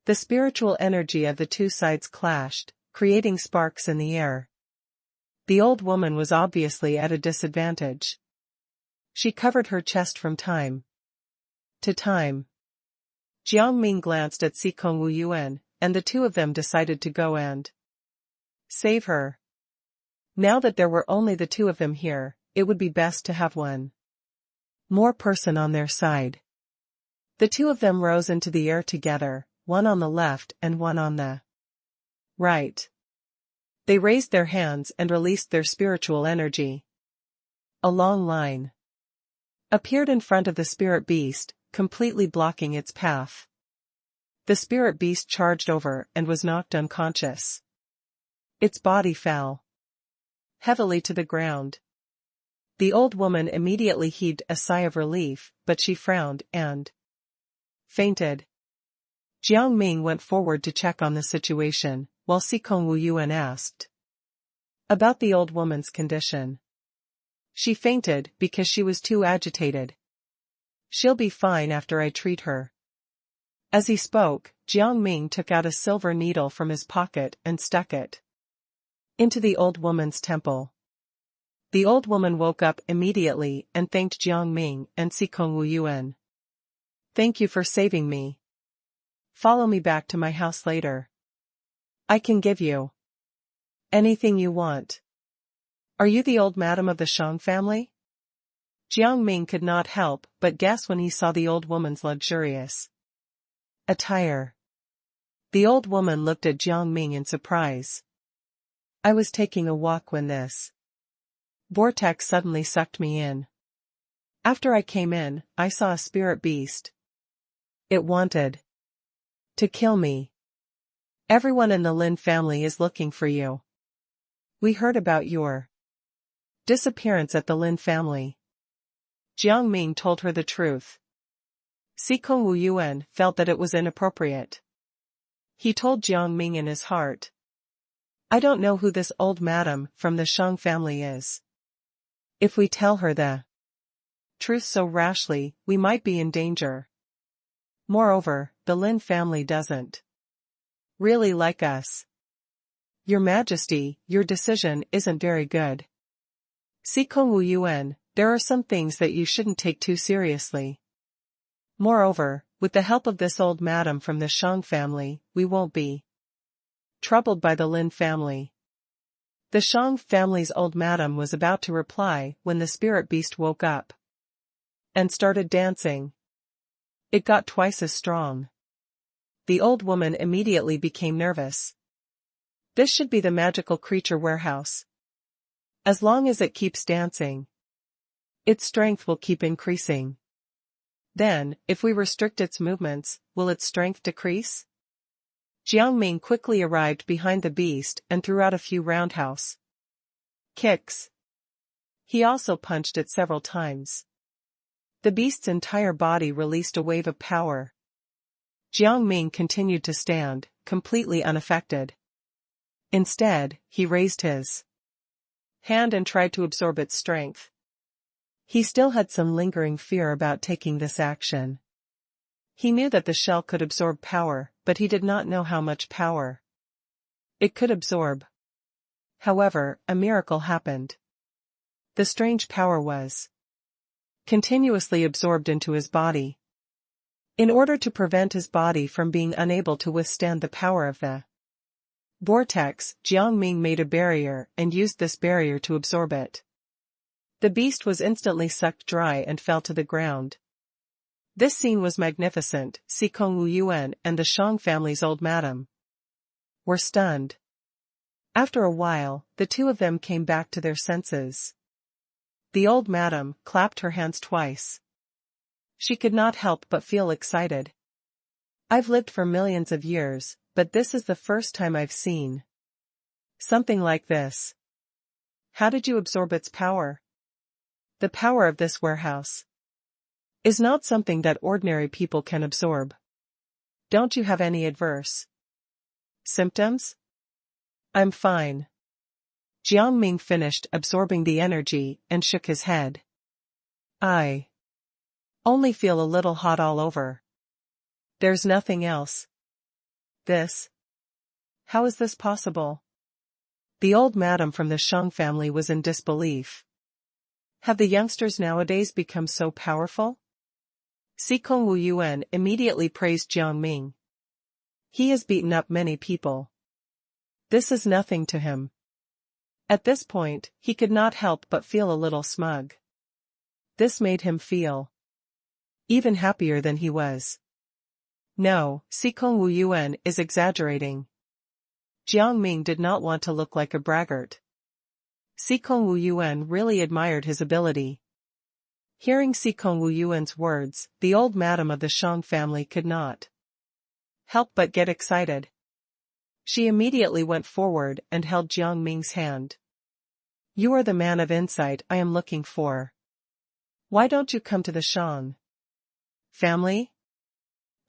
The spiritual energy of the two sides clashed, creating sparks in the air. The old woman was obviously at a disadvantage. She covered her chest from time to time. Jiang Ming glanced at Sikong Wuyuan, and the two of them decided to go and save her. Now that there were only the two of them here, it would be best to have one more person on their side. The two of them rose into the air together, one on the left and one on the right. They raised their hands and released their spiritual energy. A long line appeared in front of the spirit beast, completely blocking its path. The spirit beast charged over and was knocked unconscious. Its body fell heavily to the ground. The old woman immediately heaved a sigh of relief, but she frowned and fainted. Jiang Ming went forward to check on the situation, while Sikong Wuyuan asked about the old woman's condition. She fainted because she was too agitated. She'll be fine after I treat her. As he spoke, Jiang Ming took out a silver needle from his pocket and stuck it into the old woman's temple. The old woman woke up immediately and thanked Jiang Ming and Sikong Wuyuan. Thank you for saving me. Follow me back to my house later. I can give you anything you want. Are you the old madam of the Shang family? Jiang Ming could not help but guess when he saw the old woman's luxurious attire. The old woman looked at Jiang Ming in surprise. I was taking a walk when this vortex suddenly sucked me in. After I came in, I saw a spirit beast. It wanted to kill me. Everyone in the Lin family is looking for you. We heard about your disappearance at the Lin family. Jiang Ming told her the truth. Sikong Wuyuan felt that it was inappropriate. He told Jiang Ming in his heart, I don't know who this old madam from the Shang family is. If we tell her the truth so rashly, we might be in danger. Moreover, the Lin family doesn't really like us. Your Majesty, your decision isn't very good. Sikong Wuyuan, there are some things that you shouldn't take too seriously. Moreover, with the help of this old madam from the Shang family, we won't be troubled by the Lin family. The Shang family's old madam was about to reply when the spirit beast woke up and started dancing. It got twice as strong. The old woman immediately became nervous. This should be the magical creature warehouse. As long as it keeps dancing, its strength will keep increasing. Then, if we restrict its movements, will its strength decrease? Jiang Ming quickly arrived behind the beast and threw out a few roundhouse kicks. He also punched it several times. The beast's entire body released a wave of power. Jiang Ming continued to stand, completely unaffected. Instead, he raised his hand and tried to absorb its strength. He still had some lingering fear about taking this action. He knew that the shell could absorb power, but he did not know how much power it could absorb. However, a miracle happened. The strange power was continuously absorbed into his body. In order to prevent his body from being unable to withstand the power of the vortex, Jiang Ming made a barrier and used this barrier to absorb it. The beast was instantly sucked dry and fell to the ground. This scene was magnificent. Sikong Wu Yuan and the Shang family's old madam were stunned. After a while, the two of them came back to their senses. The old madam clapped her hands twice. She could not help but feel excited. I've lived for millions of years, but this is the first time I've seen something like this. How did you absorb its power? The power of this warehouse is not something that ordinary people can absorb. Don't you have any adverse symptoms? I'm fine. Jiang Ming finished absorbing the energy and shook his head. I only feel a little hot all over. There's nothing else. How is this possible? The old madam from the Shang family was in disbelief. Have the youngsters nowadays become so powerful? Sikong Wu Yuan immediately praised Jiang Ming. He has beaten up many people. This is nothing to him. At this point, he could not help but feel a little smug. This made him feel even happier than he was. No, Sikong Wu Yuan is exaggerating. Jiang Ming did not want to look like a braggart. Sikong Wu Yuan really admired his ability. Hearing Sikong Wu Yuan's words, the old madam of the Shang family could not help but get excited. She immediately went forward and held Jiang Ming's hand. You are the man of insight I am looking for. Why don't you come to the Shang family?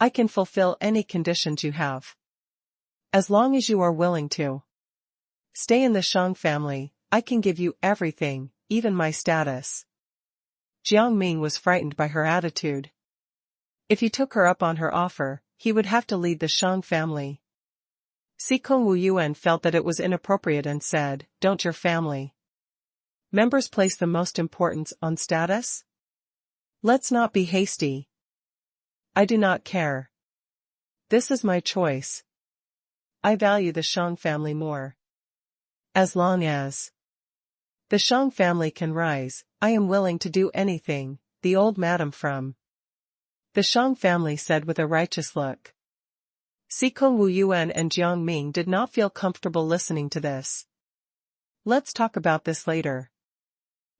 I can fulfill any conditions you have. As long as you are willing to stay in the Shang family, I can give you everything, even my status. Jiang Ming was frightened by her attitude. If he took her up on her offer, he would have to lead the Shang family. Sikong Wu Yuan felt that it was inappropriate and said, Don't your family members place the most importance on status? Let's not be hasty. I do not care. This is my choice. I value the Shang family more. As long as the Shang family can rise, I am willing to do anything, the old madam from the Shang family said with a righteous look. Sikong Wu Yuan and Jiang Ming did not feel comfortable listening to this. Let's talk about this later.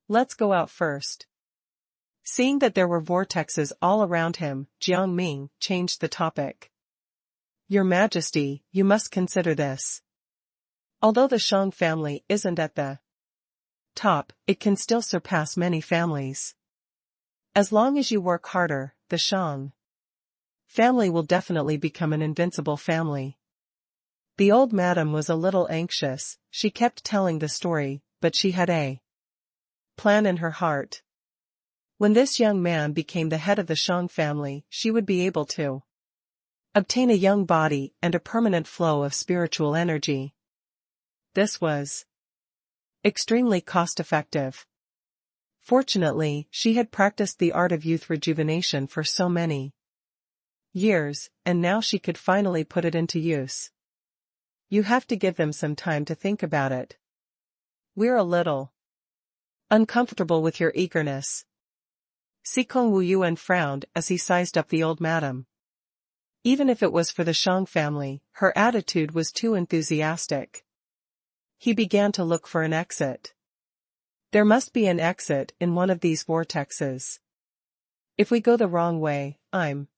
Let's go out first. Seeing that there were vortexes all around him, Jiang Ming changed the topic. Your Majesty, you must consider this. Although the Shang family isn't at the top, it can still surpass many families. As long as you work harder, the Shang family will definitely become an invincible family. The old madam was a little anxious. She kept telling the story, but she had a plan in her heart. When this young man became the head of the Shang family, she would be able to obtain a young body and a permanent flow of spiritual energy. This was extremely cost-effective. Fortunately, she had practiced the art of youth rejuvenation for so many years, and now she could finally put it into use. You have to give them some time to think about it. We're a little uncomfortable with your eagerness. Sikong Wu Yuan frowned as he sized up the old madam. Even if it was for the Shang family, her attitude was too enthusiastic. He began to look for an exit. There must be an exit in one of these vortexes. If we go the wrong way, I'm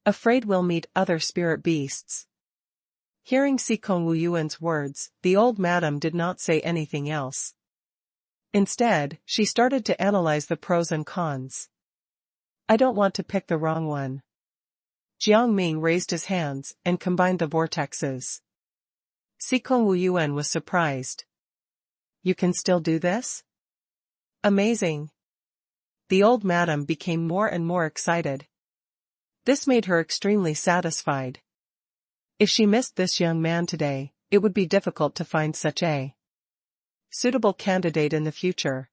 afraid we'll meet other spirit beasts. Hearing Sikong Wu Yuan's words, the old madam did not say anything else. Instead, she started to analyze the pros and cons. I don't want to pick the wrong one. Jiang Ming raised his hands and combined the vortexes. Sikong Wu Yuan was surprised. You can still do this? Amazing. The old madam became more and more excited. This made her extremely satisfied. If she missed this young man today, it would be difficult to find such a suitable candidate in the future.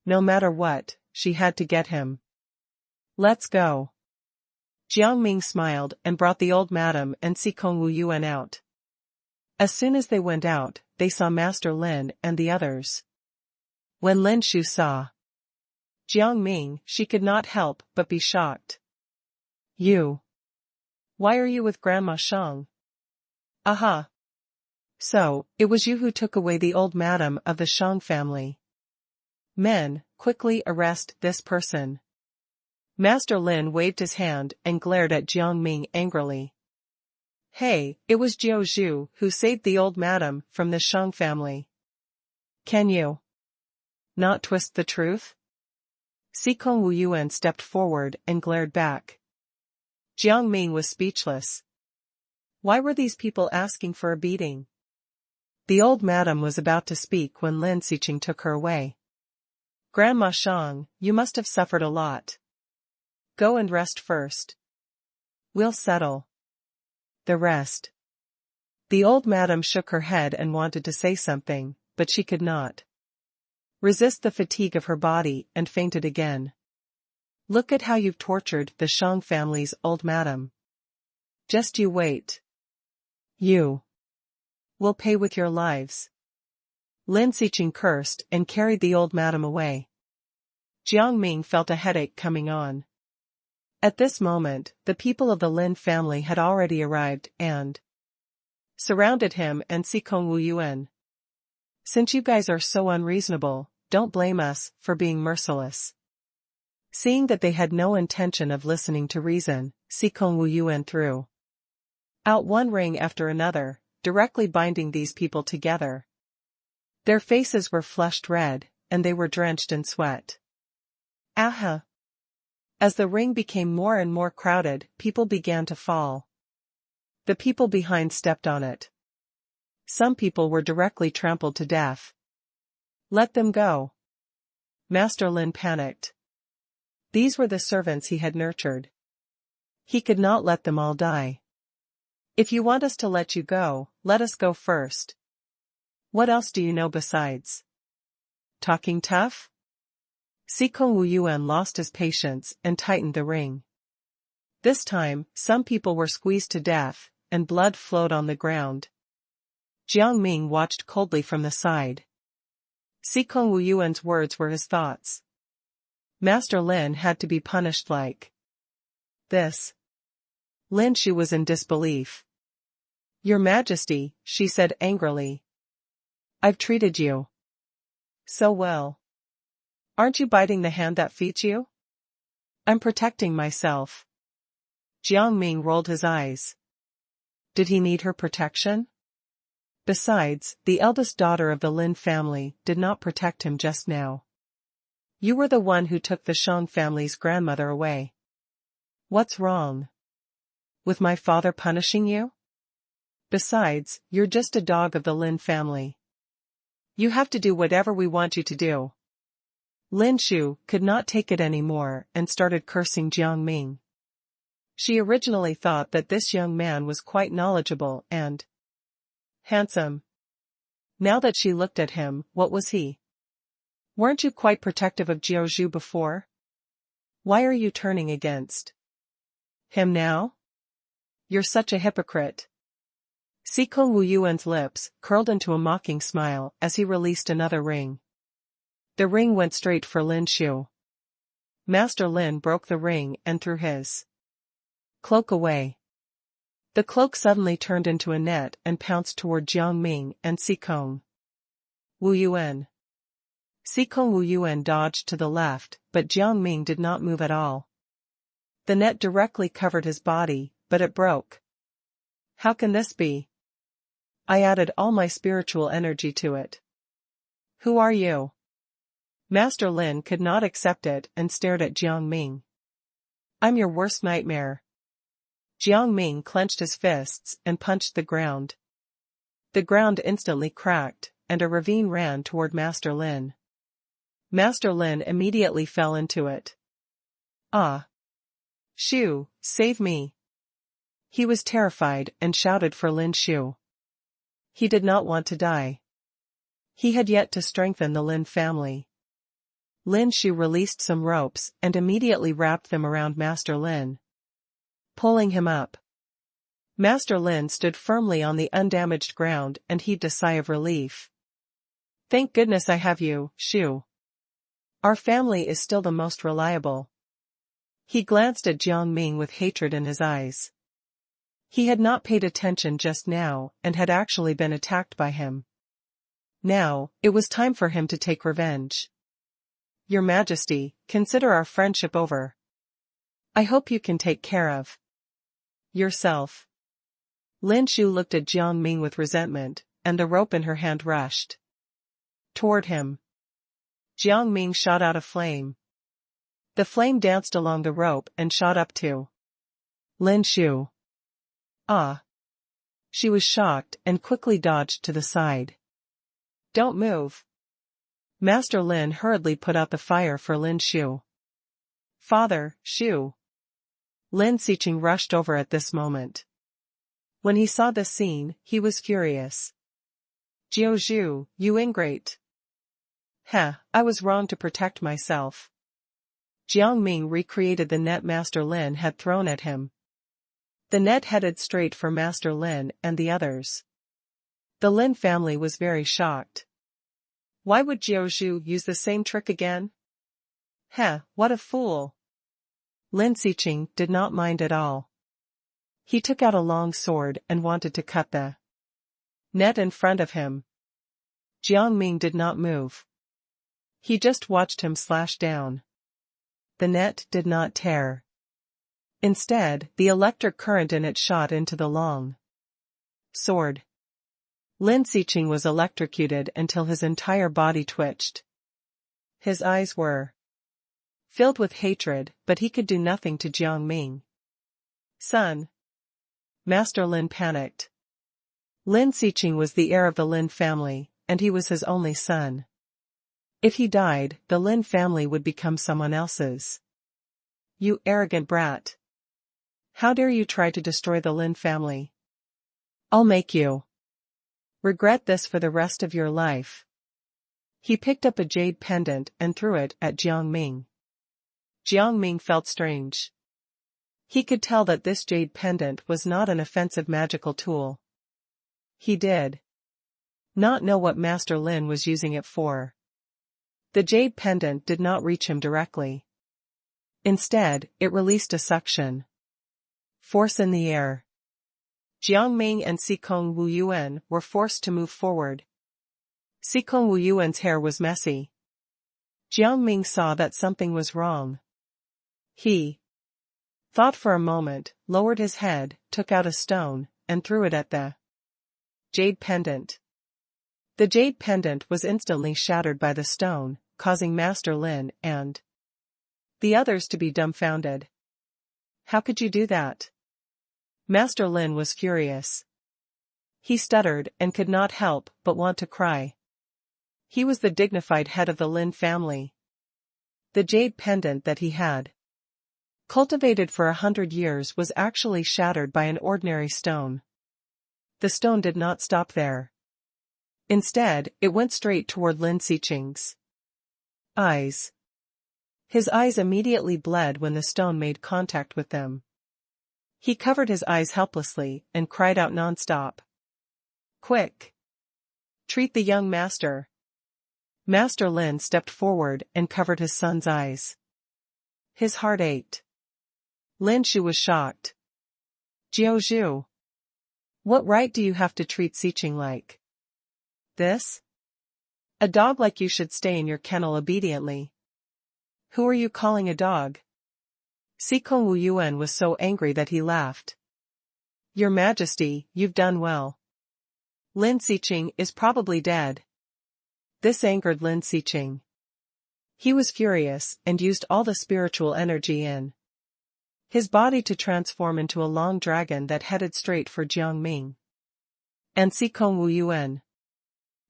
No matter what, she had to get him. Let's go. Jiang Ming smiled and brought the old madam and Sikong Wu Yuan out. As soon as they went out, they saw Master Lin and the others. When Lin Shu saw Jiang Ming, she could not help but be shocked. You. Why are you with Grandma Shang? Aha. So, it was you who took away the old madam of the Shang family. Men, quickly arrest this person. Master Lin waved his hand and glared at Jiang Ming angrily. Hey, it was Jiao Zhu who saved the old madam from the Shang family. Can you not twist the truth? Sikong Wu Yuan stepped forward and glared back. Jiang Ming was speechless. Why were these people asking for a beating? The old madam was about to speak when Lin Siqing took her away. Grandma Shang, you must have suffered a lot. Go and rest first. We'll settle the rest. The old madam shook her head and wanted to say something, but she could not resist the fatigue of her body and fainted again. Look at how you've tortured the Shang family's old madam. Just you wait. You will pay with your lives. Lin Siqing cursed and carried the old madam away. Jiang Ming felt a headache coming on. At this moment, the people of the Lin family had already arrived and surrounded him and Sikong Wu Yuan. Since you guys are so unreasonable, don't blame us for being merciless. Seeing that they had no intention of listening to reason, Sikong Wu Yuan threw out one ring after another, directly binding these people together. Their faces were flushed red, and they were drenched in sweat. Aha! As the ring became more and more crowded, people began to fall. The people behind stepped on it. Some people were directly trampled to death. Let them go. Master Lin panicked. These were the servants he had nurtured. He could not let them all die. If you want us to let you go, let us go first. What else do you know besides talking tough? Sikong Wu Yuan lost his patience and tightened the ring. This time, some people were squeezed to death, and blood flowed on the ground. Jiang Ming watched coldly from the side. Sikong Wu Yuan's words were his thoughts. Master Lin had to be punished like this. Lin Shu was in disbelief. Your Majesty, she said angrily. I've treated you so well. Aren't you biting the hand that feeds you? I'm protecting myself. Jiang Ming rolled his eyes. Did he need her protection? Besides, the eldest daughter of the Lin family did not protect him just now. You were the one who took the Shang family's grandmother away. What's wrong with my father punishing you? Besides, you're just a dog of the Lin family. You have to do whatever we want you to do. Lin Shu could not take it anymore and started cursing Jiang Ming. She originally thought that this young man was quite knowledgeable and handsome. Now that she looked at him, what was he? Weren't you quite protective of Jiao Zhu before? Why are you turning against him now? You're such a hypocrite. Sikong Wu Yuan's lips curled into a mocking smile as he released another ring. The ring went straight for Lin Shu. Master Lin broke the ring and threw his cloak away. The cloak suddenly turned into a net and pounced toward Jiang Ming and Sikong Wu Yuan. Sikong Wu Yuan dodged to the left, but Jiang Ming did not move at all. The net directly covered his body, but it broke. How can this be? I added all my spiritual energy to it. Who are you? Master Lin could not accept it and stared at Jiang Ming. I'm your worst nightmare. Jiang Ming clenched his fists and punched the ground. The ground instantly cracked, and a ravine ran toward Master Lin. Master Lin immediately fell into it. Ah! Shu, save me! He was terrified and shouted for Lin Shu. He did not want to die. He had yet to strengthen the Lin family. Lin Shu released some ropes and immediately wrapped them around Master Lin, pulling him up. Master Lin stood firmly on the undamaged ground and heaved a sigh of relief. Thank goodness I have you, Shu. Our family is still the most reliable. He glanced at Jiang Ming with hatred in his eyes. He had not paid attention just now and had actually been attacked by him. Now, it was time for him to take revenge. Your Majesty, consider our friendship over. I hope you can take care of yourself. Lin Shu looked at Jiang Ming with resentment, and the rope in her hand rushed toward him. Jiang Ming shot out a flame. The flame danced along the rope and shot up to Lin Shu. Ah! She was shocked and quickly dodged to the side. Don't move. Master Lin hurriedly put out the fire for Lin Shu. Father, Shu. Lin Xiqing rushed over at this moment. When he saw this scene, he was furious. Jiao Zhu, you ingrate. Heh, I was wrong to protect myself. Jiang Ming recreated the net Master Lin had thrown at him. The net headed straight for Master Lin and the others. The Lin family was very shocked. Why would Jiao Zhu use the same trick again? Heh, what a fool. Lin Xiqing did not mind at all. He took out a long sword and wanted to cut the net in front of him. Jiang Ming did not move. He just watched him slash down. The net did not tear. Instead, the electric current in it shot into the long sword. Lin Xiqing was electrocuted until his entire body twitched. His eyes were filled with hatred, but he could do nothing to Jiang Ming. Son. Master Lin panicked. Lin Xiqing was the heir of the Lin family, and he was his only son. If he died, the Lin family would become someone else's. You arrogant brat. How dare you try to destroy the Lin family? I'll make you regret this for the rest of your life. He picked up a jade pendant and threw it at Jiang Ming. Jiang Ming felt strange. He could tell that this jade pendant was not an offensive magical tool. He did not know what Master Lin was using it for. The jade pendant did not reach him directly. Instead, it released a suction force in the air. Jiang Ming and Sikong Wuyuan were forced to move forward. Sikong Wuyuan's hair was messy. Jiang Ming saw that something was wrong. He thought for a moment, lowered his head, took out a stone, and threw it at the jade pendant. The jade pendant was instantly shattered by the stone, causing Master Lin and the others to be dumbfounded. How could you do that? Master Lin was furious. He stuttered and could not help but want to cry. He was the dignified head of the Lin family. The jade pendant that he had cultivated for 100 years was actually shattered by an ordinary stone. The stone did not stop there. Instead, it went straight toward Lin Xiqing's eyes. His eyes immediately bled when the stone made contact with them. He covered his eyes helplessly and cried out nonstop. Quick! Treat the young master. Master Lin stepped forward and covered his son's eyes. His heart ached. Lin Shu was shocked. Jiao Zhu. What right do you have to treat Xiqing like this? A dog like you should stay in your kennel obediently. Who are you calling a dog? Sikong Wuyuan was so angry that he laughed. Your Majesty, you've done well. Lin Xiqing is probably dead. This angered Lin Xiqing. He was furious and used all the spiritual energy in his body to transform into a long dragon that headed straight for Jiang Ming and Sikong Wuyuan.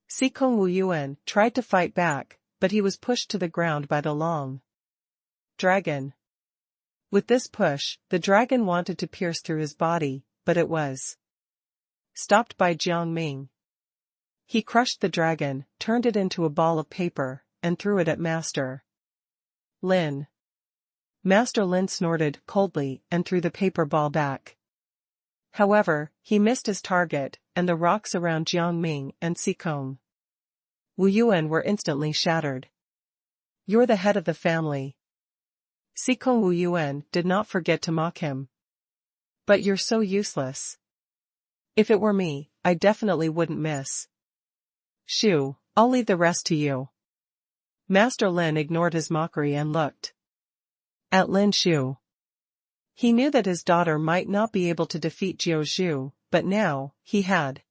Sikong Wuyuan tried to fight back, but he was pushed to the ground by the long dragon. With this push, the dragon wanted to pierce through his body, but it was stopped by Jiang Ming. He crushed the dragon, turned it into a ball of paper, and threw it at Master Lin. Master Lin snorted coldly and threw the paper ball back. However, he missed his target, and the rocks around Jiang Ming and Sikong Wu Yuan were instantly shattered. "You're the head of the family." Sikong Wu Yuan did not forget to mock him. "But you're so useless. If it were me, I definitely wouldn't miss." "Shoo, I'll leave the rest to you." Master Lin ignored his mockery and looked at Lin Shu. He knew that his daughter might not be able to defeat Jiao Zhu, but now, he had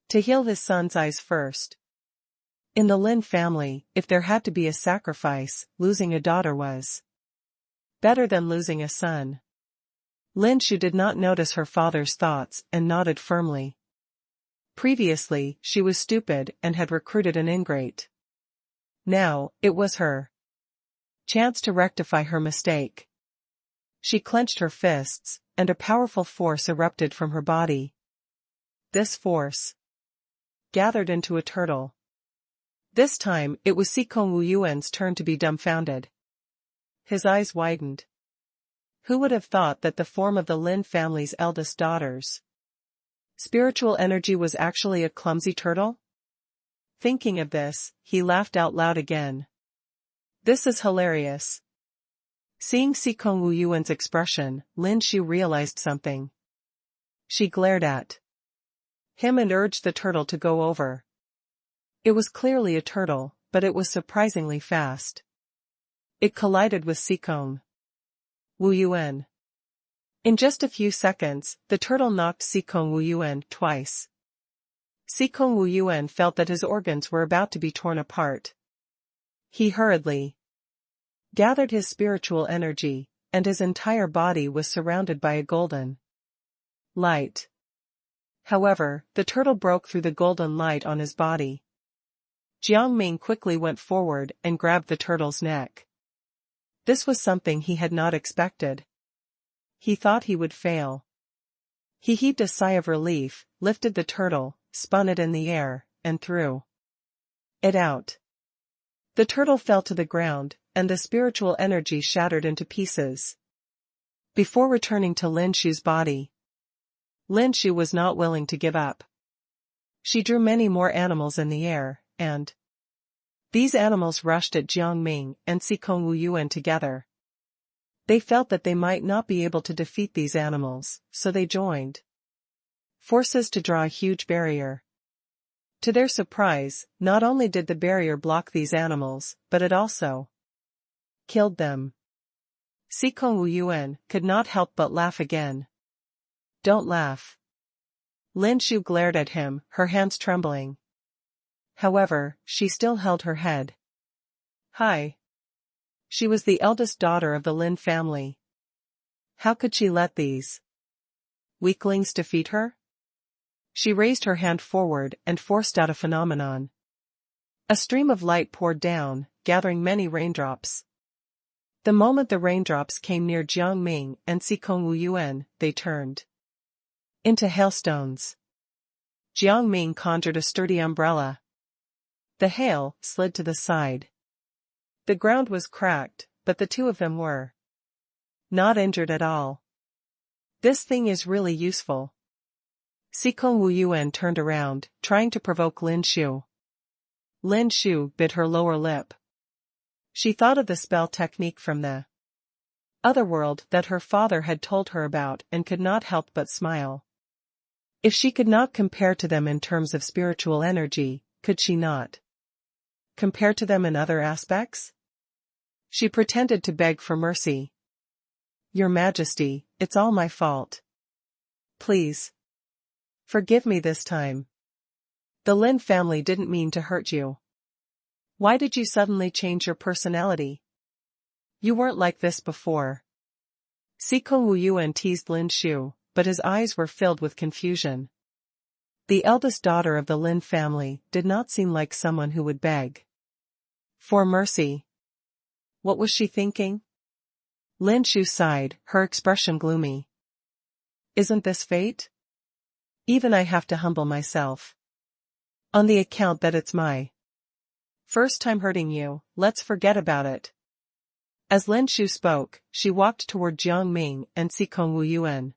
to heal his son's eyes first. In the Lin family, if there had to be a sacrifice, losing a daughter was better than losing a son. Lin Shu did not notice her father's thoughts and nodded firmly. Previously, she was stupid and had recruited an ingrate. Now, it was her chance to rectify her mistake. She clenched her fists, and a powerful force erupted from her body. This force gathered into a turtle. This time, it was Sikong Wu Yuan's turn to be dumbfounded. His eyes widened. Who would have thought that the form of the Lin family's eldest daughter's spiritual energy was actually a clumsy turtle? Thinking of this, he laughed out loud again. "This is hilarious." Seeing Sikong Wu Yuan's expression, Lin Shu realized something. She glared at him and urged the turtle to go over. It was clearly a turtle, but it was surprisingly fast. It collided with Sikong Wu Yuan. In just a few seconds, the turtle knocked Sikong Wu Yuan twice. Sikong Wu Yuan felt that his organs were about to be torn apart. He hurriedly gathered his spiritual energy, and his entire body was surrounded by a golden light. However, the turtle broke through the golden light on his body. Jiang Ming quickly went forward and grabbed the turtle's neck. This was something he had not expected. He thought he would fail. He heaved a sigh of relief, lifted the turtle, spun it in the air, and threw it out. The turtle fell to the ground, and the spiritual energy shattered into pieces. Before returning to Lin Shu's body, Lin Shu was not willing to give up. She drew many more animals in the air, and these animals rushed at Jiang Ming and Sikong Wu Yuan together. They felt that they might not be able to defeat these animals, so they joined forces to draw a huge barrier. To their surprise, not only did the barrier block these animals, but it also killed them. Sikong Wu Yuan could not help but laugh again. "Don't laugh." Lin Shu glared at him, her hands trembling. However, she still held her head high. She was the eldest daughter of the Lin family. How could she let these weaklings defeat her? She raised her hand forward and forced out a phenomenon. A stream of light poured down, gathering many raindrops. The moment the raindrops came near Jiang Ming and Sikong Wu Yuan, they turned into hailstones. Jiang Ming conjured a sturdy umbrella. The hail slid to the side. The ground was cracked, but the two of them were not injured at all. "This thing is really useful." Sikong Wu Yuan turned around, trying to provoke Lin Shu. Lin Shu bit her lower lip. She thought of the spell technique from the otherworld that her father had told her about and could not help but smile. If she could not compare to them in terms of spiritual energy, could she not compare to them in other aspects? She pretended to beg for mercy. "Your Majesty, it's all my fault. Please forgive me this time. The Lin family didn't mean to hurt you. Why did you suddenly change your personality? You weren't like this before." Sikong Wu Yuan teased Lin Shu, but his eyes were filled with confusion. The eldest daughter of the Lin family did not seem like someone who would beg for mercy. What was she thinking? Lin Shu sighed, her expression gloomy. "Isn't this fate? Even I have to humble myself." On the account that it's my first time hurting you, let's forget about it. As Lin Shu spoke, she walked toward Jiang Ming and Sikong Wu Yuan.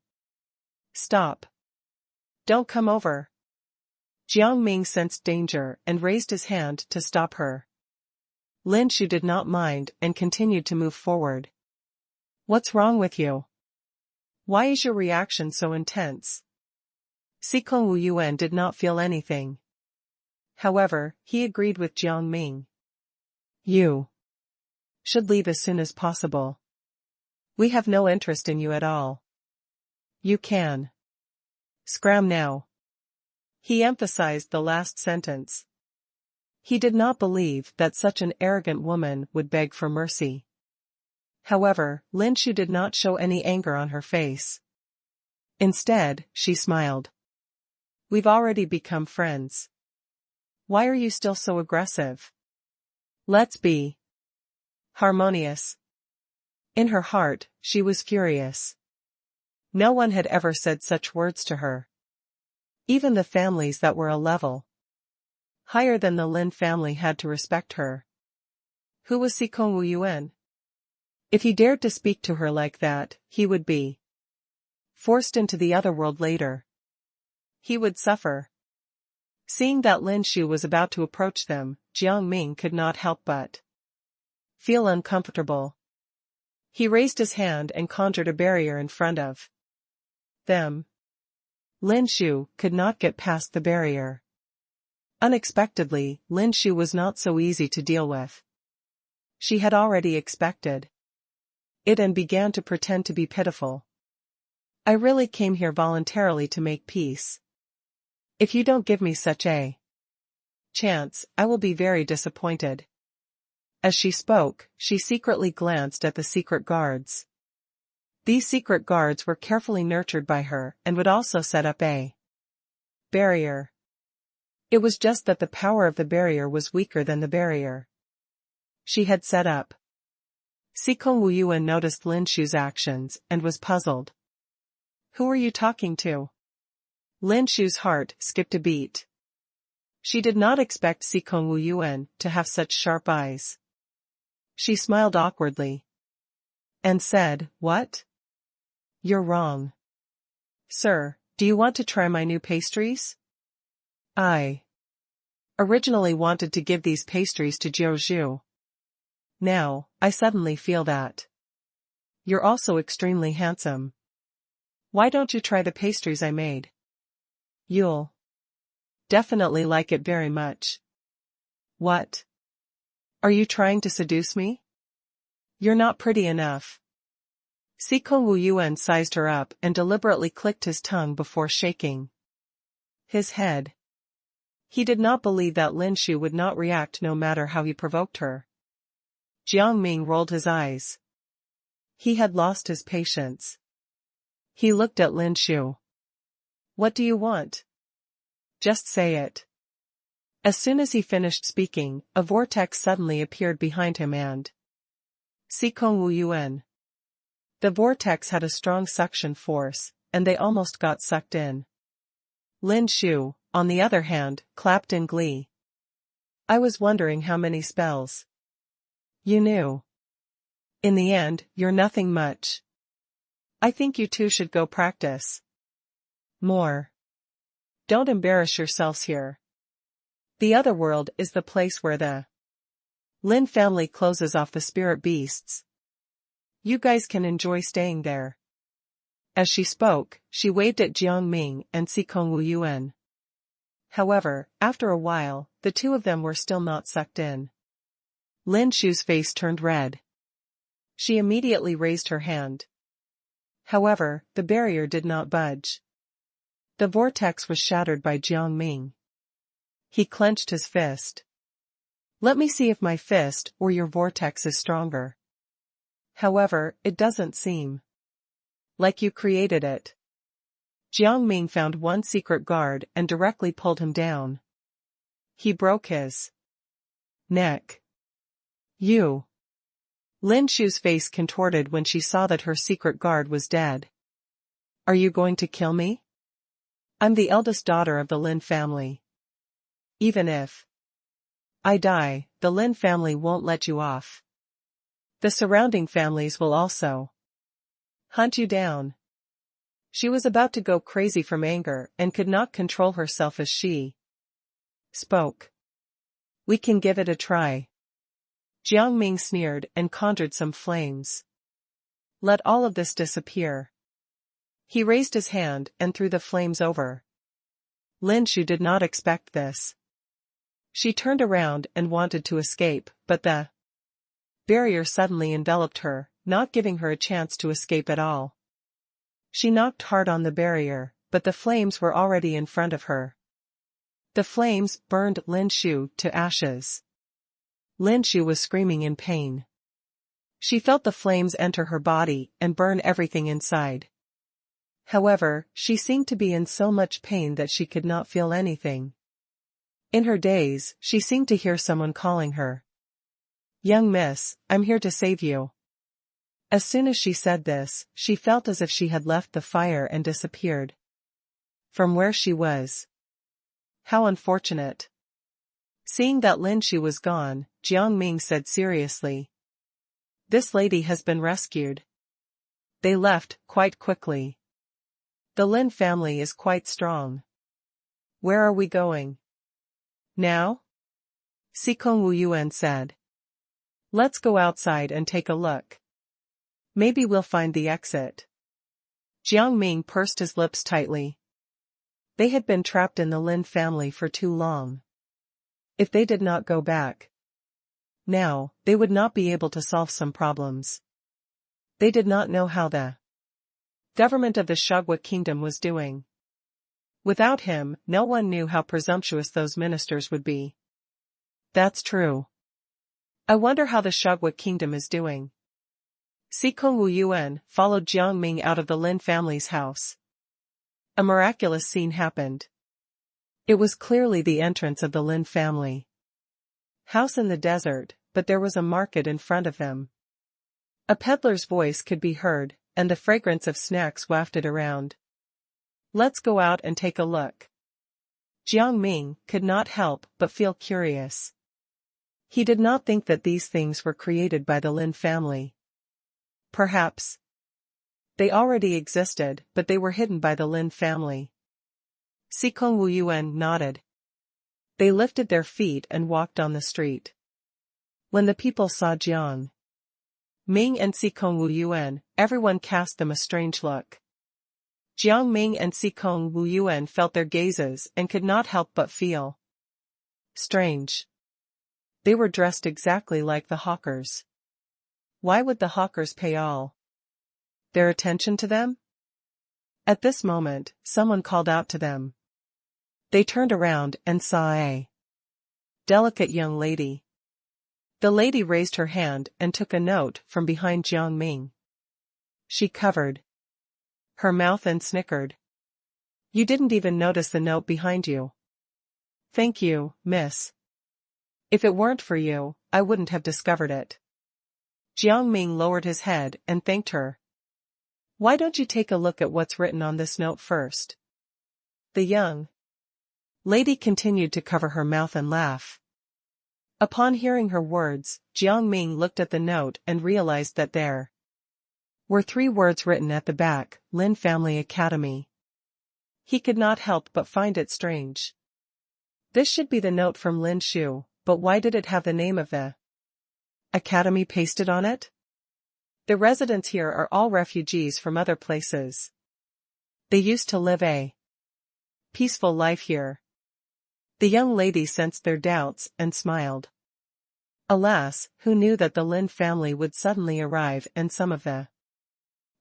Stop. Don't come over. Jiang Ming sensed danger and raised his hand to stop her. Lin Shu did not mind and continued to move forward. What's wrong with you? Why is your reaction so intense? Sikong Wu Yuan did not feel anything. However, he agreed with Jiang Ming. You should leave as soon as possible. We have no interest in you at all. You can scram now. He emphasized the last sentence. He did not believe that such an arrogant woman would beg for mercy. However, Lin Shu did not show any anger on her face. Instead, she smiled. We've already become friends. Why are you still so aggressive? Let's be harmonious. In her heart, she was furious. No one had ever said such words to her. Even the families that were a level higher than the Lin family had to respect her. Who was Sikong Wu Yuan? If he dared to speak to her like that, he would be forced into the other world later. He would suffer. Seeing that Lin Shu was about to approach them, Jiang Ming could not help but feel uncomfortable. He raised his hand and conjured a barrier in front of them. Lin Shu could not get past the barrier. Unexpectedly, Lin Shu was not so easy to deal with. She had already expected it and began to pretend to be pitiful. I really came here voluntarily to make peace. If you don't give me such a chance, I will be very disappointed. As she spoke, she secretly glanced at the secret guards. These secret guards were carefully nurtured by her and would also set up a barrier. It was just that the power of the barrier was weaker than the barrier she had set up. Sikong Wu Yuan noticed Lin Shu's actions and was puzzled. Who are you talking to? Lin Shu's heart skipped a beat. She did not expect Sikong Wu Yuan to have such sharp eyes. She smiled awkwardly and said, What? You're wrong. Sir, do you want to try my new pastries? I originally wanted to give these pastries to Jiuzhu. Now, I suddenly feel that you're also extremely handsome. Why don't you try the pastries I made? You'll definitely like it very much. What? Are you trying to seduce me? You're not pretty enough. Sikong Wu Yuan sized her up and deliberately clicked his tongue before shaking his head. He did not believe that Lin Shu would not react no matter how he provoked her. Jiang Ming rolled his eyes. He had lost his patience. He looked at Lin Shu. What do you want? Just say it. As soon as he finished speaking, a vortex suddenly appeared behind him and Sikong Wu Yuan. The vortex had a strong suction force, and they almost got sucked in. Lin Shu, on the other hand, clapped in glee. I was wondering how many spells you knew. In the end, you're nothing much. I think you two should go practice more. Don't embarrass yourselves here. The other world is the place where the Lin family closes off the spirit beasts. You guys can enjoy staying there. As she spoke, she waved at Jiang Ming and Sikong Wu Yuan. However, after a while, the two of them were still not sucked in. Lin Shu's face turned red. She immediately raised her hand. However, the barrier did not budge. The vortex was shattered by Jiang Ming. He clenched his fist. Let me see if my fist or your vortex is stronger. However, it doesn't seem like you created it. Jiang Ming found one secret guard and directly pulled him down. He broke his neck. You. Lin Shu's face contorted when she saw that her secret guard was dead. Are you going to kill me? I'm the eldest daughter of the Lin family. Even if I die, the Lin family won't let you off. The surrounding families will also hunt you down. She was about to go crazy from anger and could not control herself as she spoke. We can give it a try. Jiang Ming sneered and conjured some flames. Let all of this disappear. He raised his hand and threw the flames over. Lin Shu did not expect this. She turned around and wanted to escape, but the barrier suddenly enveloped her, not giving her a chance to escape at all. She knocked hard on the barrier, but the flames were already in front of her. The flames burned Lin Shu to ashes. Lin Shu was screaming in pain. She felt the flames enter her body and burn everything inside. However, she seemed to be in so much pain that she could not feel anything. In her daze, she seemed to hear someone calling her. Young miss, I'm here to save you. As soon as she said this, she felt as if she had left the fire and disappeared from where she was. How unfortunate. Seeing that Lin Shu was gone, Jiang Ming said seriously. This lady has been rescued. They left quite quickly. The Lin family is quite strong. Where are we going now? Sikong Wu Yuan said. Let's go outside and take a look. Maybe we'll find the exit. Jiang Ming pursed his lips tightly. They had been trapped in the Lin family for too long. If they did not go back now, they would not be able to solve some problems. They did not know how the government of the Shagwa kingdom was doing. Without him, no one knew how presumptuous those ministers would be. That's true. I wonder how the Shagwa kingdom is doing. Sikong Wu Yuan followed Jiang Ming out of the Lin family's house. A miraculous scene happened. It was clearly the entrance of the Lin family house in the desert, but there was a market in front of them. A peddler's voice could be heard, and the fragrance of snacks wafted around. Let's go out and take a look. Jiang Ming could not help but feel curious. He did not think that these things were created by the Lin family. Perhaps they already existed, but they were hidden by the Lin family. Sikong Wu Yuan nodded. They lifted their feet and walked on the street. When the people saw Jiang Ming and Sikong Wu Yuan, everyone cast them a strange look. Jiang Ming and Sikong Wu Yuan felt their gazes and could not help but feel strange. They were dressed exactly like the hawkers. Why would the hawkers pay all their attention to them? At this moment, someone called out to them. They turned around and saw a delicate young lady. The lady raised her hand and took a note from behind Jiang Ming. She covered her mouth and snickered. You didn't even notice the note behind you. Thank you, miss. If it weren't for you, I wouldn't have discovered it. Jiang Ming lowered his head and thanked her. Why don't you take a look at what's written on this note first? The young lady continued to cover her mouth and laugh. Upon hearing her words, Jiang Ming looked at the note and realized that there were 3 words written at the back, Lin Family Academy. He could not help but find it strange. This should be the note from Lin Shu, but why did it have the name of the academy pasted on it? The residents here are all refugees from other places. They used to live a peaceful life here. The young lady sensed their doubts and smiled. Alas, who knew that the Lin family would suddenly arrive and some of the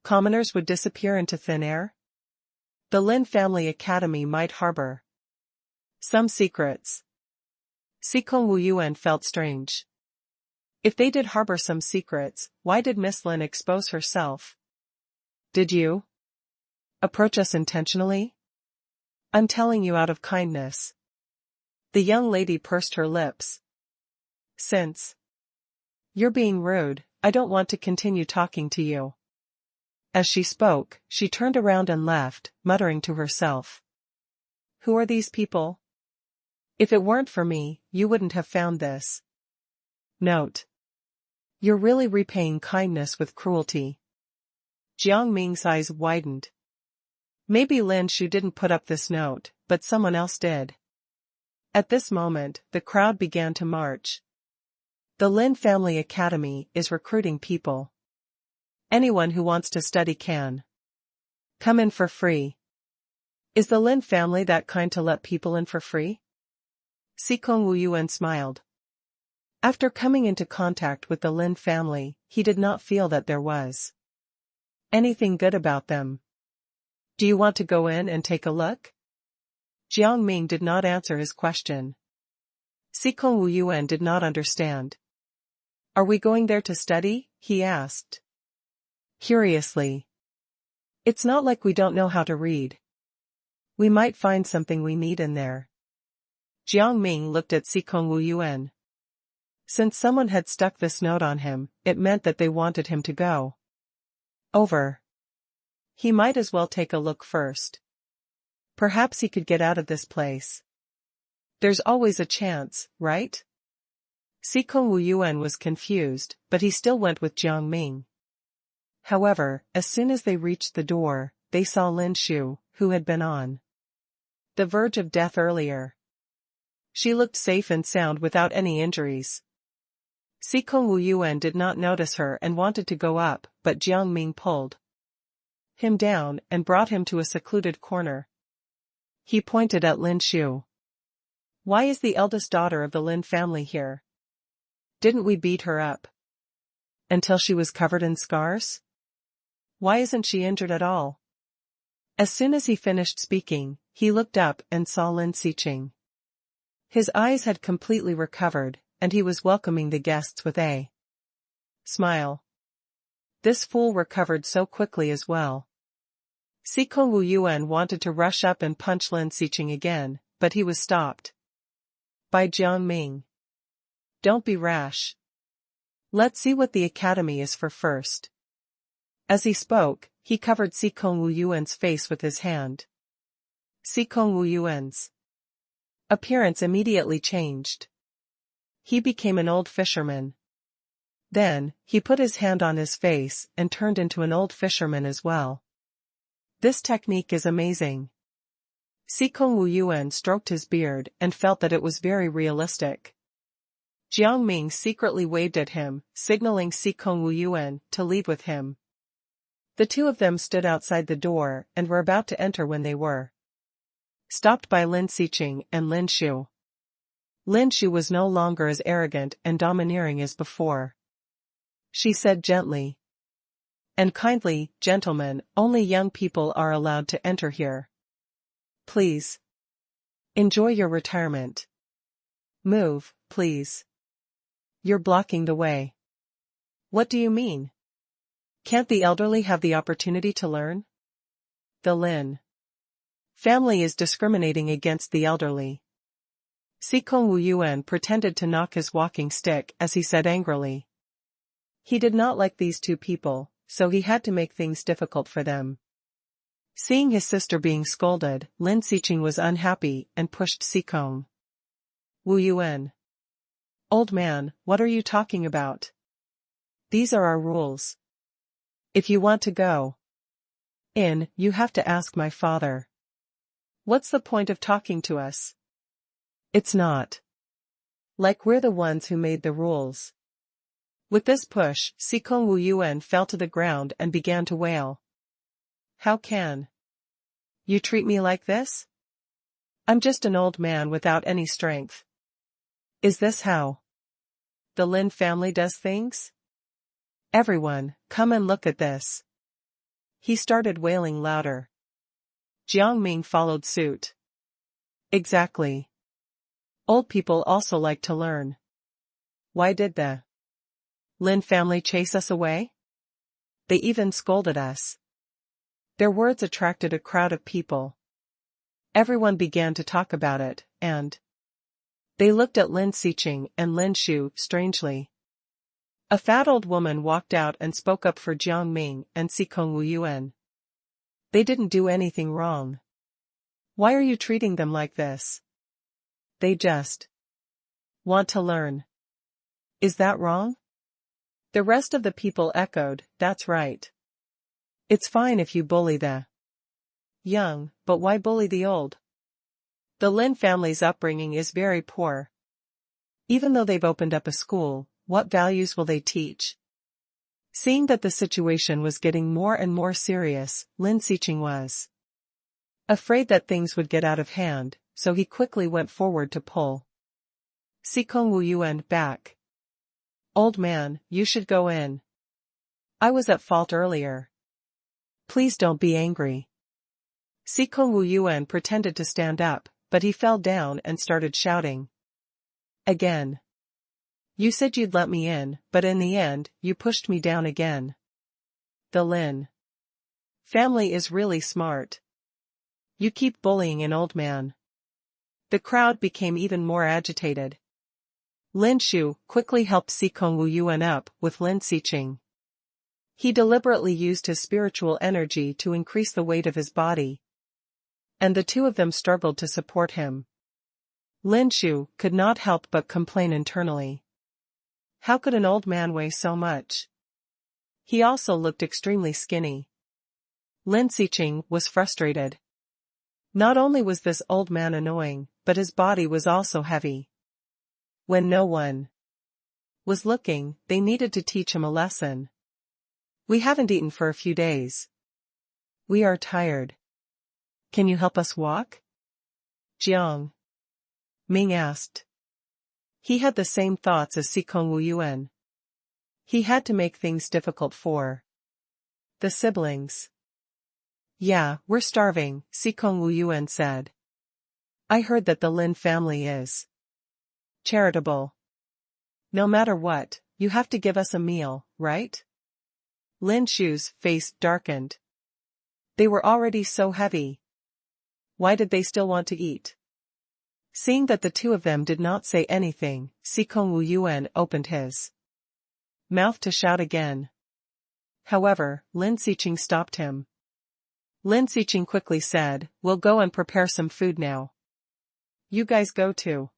commoners would disappear into thin air? The Lin Family Academy might harbor some secrets. Sikong Wu Yuan felt strange. If they did harbor some secrets, why did Miss Lin expose herself? Did you approach us intentionally? I'm telling you out of kindness. The young lady pursed her lips. Since you're being rude, I don't want to continue talking to you. As she spoke, she turned around and left, muttering to herself. Who are these people? If it weren't for me, you wouldn't have found this. Note. You're really repaying kindness with cruelty. Jiang Ming's eyes widened. Maybe Lin Shu didn't put up this note, but someone else did. At this moment, the crowd began to march. The Lin Family Academy is recruiting people. Anyone who wants to study can come in for free. Is the Lin family that kind to let people in for free? Sikong Wuyuan smiled. After coming into contact with the Lin family, he did not feel that there was anything good about them. Do you want to go in and take a look? Jiang Ming did not answer his question. Sikong Wuyuan did not understand. Are we going there to study? He asked. Curiously. It's not like we don't know how to read. We might find something we need in there. Jiang Ming looked at Sikong Wuyuan. Since someone had stuck this note on him, it meant that they wanted him to go over. He might as well take a look first. Perhaps he could get out of this place. There's always a chance, right? Sikong Wuyuan was confused, but he still went with Jiang Ming. However, as soon as they reached the door, they saw Lin Shu, who had been on the verge of death earlier. She looked safe and sound without any injuries. Sikong Wuyuan did not notice her and wanted to go up, but Jiang Ming pulled him down and brought him to a secluded corner. He pointed at Lin Shu. Why is the eldest daughter of the Lin family here? Didn't we beat her up until she was covered in scars? Why isn't she injured at all? As soon as he finished speaking, he looked up and saw Lin Xiqing. His eyes had completely recovered, and he was welcoming the guests with a smile. This fool recovered so quickly as well. Sikong Wuyuan wanted to rush up and punch Lin Xiqing again, but he was stopped by Jiang Ming. Don't be rash. Let's see what the academy is for first. As he spoke, he covered Sikong Wuyuan's face with his hand. Sikong Wuyuan's appearance immediately changed. He became an old fisherman. Then, he put his hand on his face and turned into an old fisherman as well. This technique is amazing. Sikong Wuyuan stroked his beard and felt that it was very realistic. Jiang Ming secretly waved at him, signaling Sikong Wuyuan to leave with him. The two of them stood outside the door and were about to enter when they were stopped by Lin Xiqing and Lin Shu. Lin Shu was no longer as arrogant and domineering as before. She said gently and kindly, "Gentlemen, only young people are allowed to enter here. Please enjoy your retirement. Move, please. You're blocking the way." What do you mean? Can't the elderly have the opportunity to learn? The Lin family is discriminating against the elderly. Sikong Wuyuan pretended to knock his walking stick as he said angrily. He did not like these two people, so he had to make things difficult for them. Seeing his sister being scolded, Lin Xiqing was unhappy and pushed Sikong Wuyuan. Old man, what are you talking about? These are our rules. If you want to go in, you have to ask my father. What's the point of talking to us? It's not like we're the ones who made the rules. With this push, Sikong Wuyuan fell to the ground and began to wail. How can you treat me like this? I'm just an old man without any strength. Is this how the Lin family does things? Everyone, come and look at this. He started wailing louder. Jiang Ming followed suit. Exactly. Old people also like to learn. Why did the Lin family chase us away? They even scolded us. Their words attracted a crowd of people. Everyone began to talk about it, and they looked at Lin Xiqing and Lin Shu strangely. A fat old woman walked out and spoke up for Jiang Ming and Sikong Wuyuan. They didn't do anything wrong. Why are you treating them like this? They just want to learn. Is that wrong? The rest of the people echoed, that's right. It's fine if you bully the young, but why bully the old? The Lin family's upbringing is very poor. Even though they've opened up a school, what values will they teach? Seeing that the situation was getting more and more serious, Lin Xiqing was afraid that things would get out of hand, so he quickly went forward to pull Sikong Wu Yuan back. Old man, you should go in. I was at fault earlier. Please don't be angry. Sikong Wu Yuan pretended to stand up, but he fell down and started shouting. Again. You said you'd let me in, but in the end, you pushed me down again. The Lin family is really smart. You keep bullying an old man. The crowd became even more agitated. Lin Shu quickly helped Sikong Wu Yuan up with Lin Xiqing. He deliberately used his spiritual energy to increase the weight of his body, and the two of them struggled to support him. Lin Shu could not help but complain internally. How could an old man weigh so much? He also looked extremely skinny. Lin Xiqing was frustrated. Not only was this old man annoying, but his body was also heavy. When no one was looking, they needed to teach him a lesson. We haven't eaten for a few days. We are tired. Can you help us walk? Jiang Ming asked. He had the same thoughts as Sikong Wu Yuan. He had to make things difficult for the siblings. Yeah, we're starving, Sikong Wu Yuan said. I heard that the Lin family is charitable. No matter what, you have to give us a meal, right? Lin Shu's face darkened. They were already so heavy. Why did they still want to eat? Seeing that the two of them did not say anything, Sikong Wu Yuan opened his mouth to shout again. However, Lin Xiqing stopped him. Lin Xiqing quickly said, we'll go and prepare some food now. You guys go to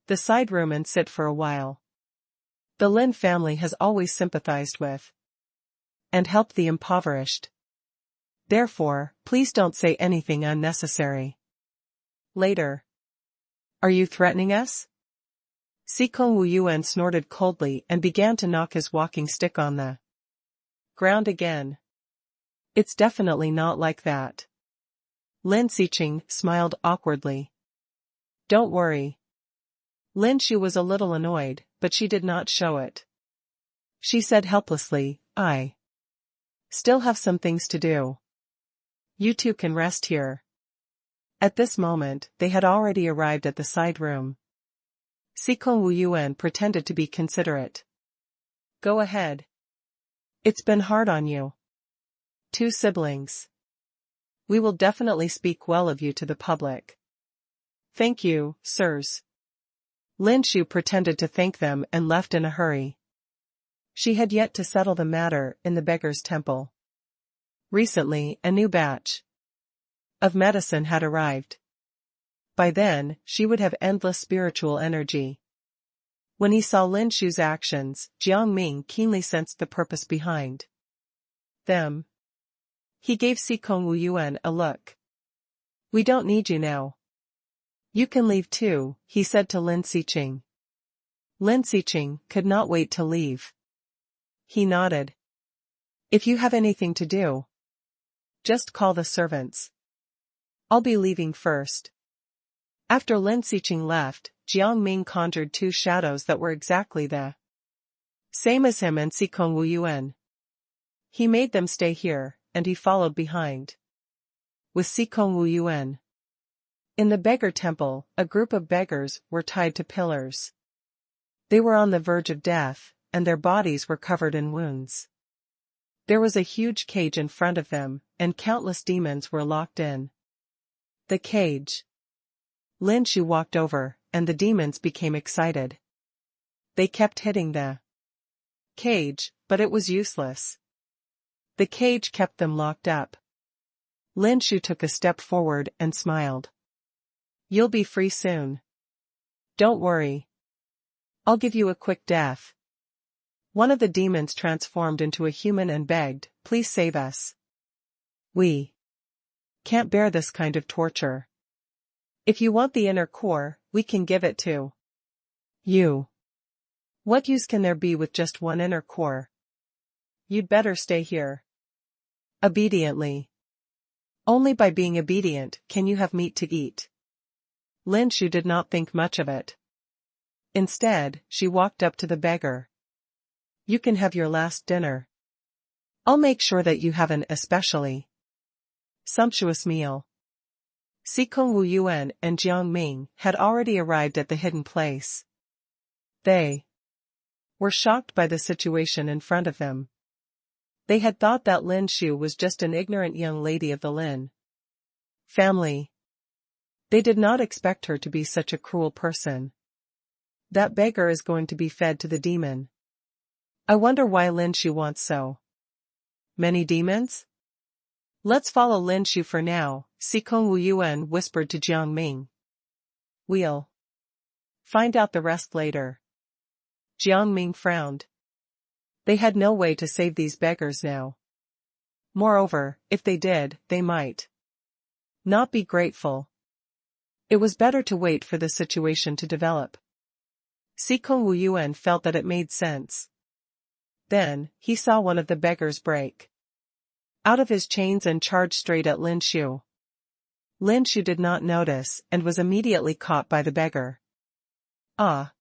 the side room and sit for a while. The Lin family has always sympathized with and helped the impoverished. Therefore, please don't say anything unnecessary. Later. Are you threatening us? Sikong Wu Yuan snorted coldly and began to knock his walking stick on the ground again. It's definitely not like that. Lin Xiqing smiled awkwardly. Don't worry. Lin Shu was a little annoyed, but she did not show it. She said helplessly, I still have some things to do. You two can rest here. At this moment, they had already arrived at the side room. Sikong Wu Yuan pretended to be considerate. Go ahead. It's been hard on you. Two siblings. We will definitely speak well of you to the public. Thank you, sirs. Lin Shu pretended to thank them and left in a hurry. She had yet to settle the matter in the beggar's temple. Recently, a new batch of medicine had arrived. By then, she would have endless spiritual energy. When he saw Lin Shu's actions, Jiang Ming keenly sensed the purpose behind them. He gave Sikong Wu Yuan a look. We don't need you now. You can leave too, he said to Lin Xiqing. Lin Xiqing could not wait to leave. He nodded. If you have anything to do, just call the servants. I'll be leaving first. After Lin Xiqing left, Jiang Ming conjured two shadows that were exactly the same as him and Sikong Wu Yuan. He made them stay here, and he followed behind with Sikong Wu Yuan. In the beggar temple, a group of beggars were tied to pillars. They were on the verge of death, and their bodies were covered in wounds. There was a huge cage in front of them, and countless demons were locked in the cage. Lin Shu walked over, and the demons became excited. They kept hitting the cage, but it was useless. The cage kept them locked up. Lin Shu took a step forward and smiled. You'll be free soon. Don't worry. I'll give you a quick death. One of the demons transformed into a human and begged, please save us. We can't bear this kind of torture. If you want the inner core, we can give it to you. What use can there be with just one inner core? You'd better stay here. Obediently. Only by being obedient can you have meat to eat. Lin Shu did not think much of it. Instead, she walked up to the beggar. You can have your last dinner. I'll make sure that you have an especially sumptuous meal. Sikong Wu Yuan and Jiang Ming had already arrived at the hidden place. They were shocked by the situation in front of them. They had thought that Lin Shu was just an ignorant young lady of the Lin family. They did not expect her to be such a cruel person. That beggar is going to be fed to the demon. I wonder why Lin Shu wants so many demons? Let's follow Lin Shu for now, Sikong Wu Yuan whispered to Jiang Ming. We'll find out the rest later. Jiang Ming frowned. They had no way to save these beggars now. Moreover, if they did, they might not be grateful. It was better to wait for the situation to develop. Sikong Wu Yuan felt that it made sense. Then, he saw one of the beggars break out of his chains and charge straight at Lin Shu. Lin Shu did not notice and was immediately caught by the beggar. Ah!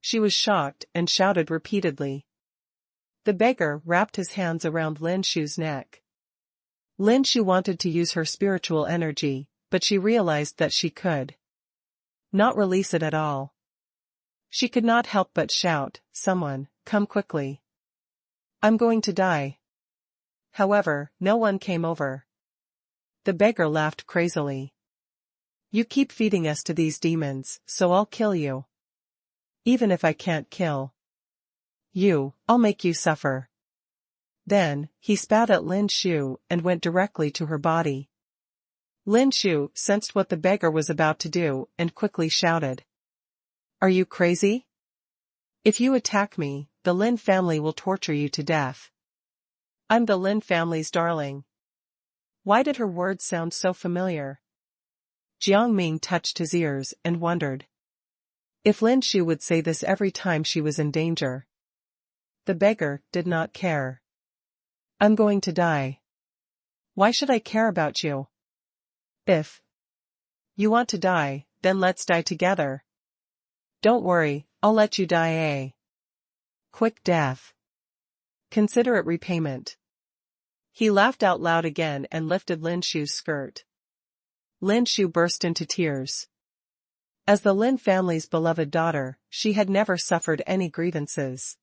She was shocked and shouted repeatedly. The beggar wrapped his hands around Lin Shu's neck. Lin Shu wanted to use her spiritual energy, but she realized that she could not release it at all. She could not help but shout, "Someone, come quickly. I'm going to die." However, no one came over. The beggar laughed crazily. You keep feeding us to these demons, so I'll kill you. Even if I can't kill you, I'll make you suffer. Then, he spat at Lin Shu and went directly to her body. Lin Shu sensed what the beggar was about to do and quickly shouted. Are you crazy? If you attack me, the Lin family will torture you to death. I'm the Lin family's darling. Why did her words sound so familiar? Jiang Ming touched his ears and wondered if Lin Shu would say this every time she was in danger. The beggar did not care. I'm going to die. Why should I care about you? If you want to die, then let's die together. Don't worry, I'll let you die a quick death. Consider it repayment. He laughed out loud again and lifted Lin Shu's skirt. Lin Shu burst into tears. As the Lin family's beloved daughter, she had never suffered any grievances.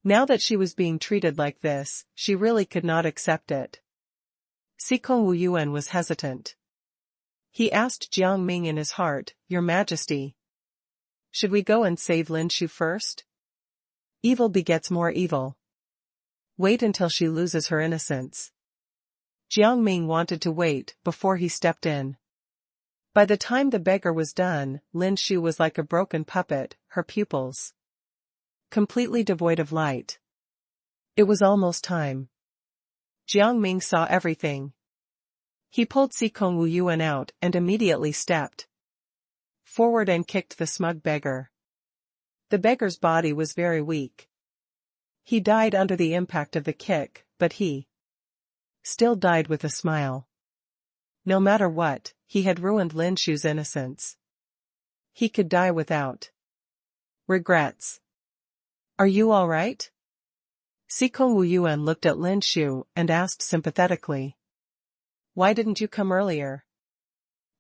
Now that she was being treated like this, she really could not accept it. Sikong Wu Yuan was hesitant. He asked Jiang Ming in his heart, Your Majesty, should we go and save Lin Shu first? Evil begets more evil. Wait until she loses her innocence. Jiang Ming wanted to wait before he stepped in. By the time the beggar was done, Lin Shu was like a broken puppet, her pupils completely devoid of light. It was almost time. Jiang Ming saw everything. He pulled Sikong Wu Yuan out and immediately stepped forward and kicked the smug beggar. The beggar's body was very weak. He died under the impact of the kick, but he still died with a smile. No matter what, he had ruined Lin Shu's innocence. He could die without regrets. Are you all right? Sikong Wu Yuan looked at Lin Shu and asked sympathetically. Why didn't you come earlier?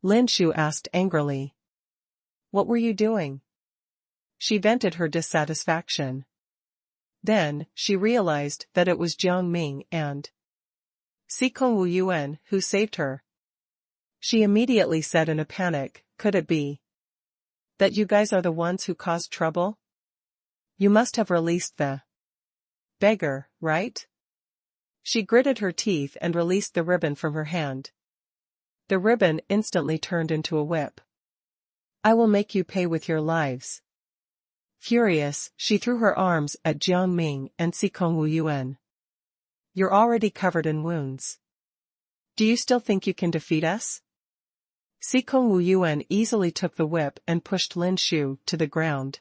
Lin Shu asked angrily. What were you doing? She vented her dissatisfaction. Then, she realized that it was Jiang Ming and Sikong Wu Yuan who saved her. She immediately said in a panic, Could it be that you guys are the ones who caused trouble? You must have released the beggar, right? She gritted her teeth and released the ribbon from her hand. The ribbon instantly turned into a whip. I will make you pay with your lives. Furious, she threw her arms at Jiang Ming and Sikong Wuyuan. You're already covered in wounds. Do you still think you can defeat us? Sikong Wuyuan easily took the whip and pushed Lin Shu to the ground.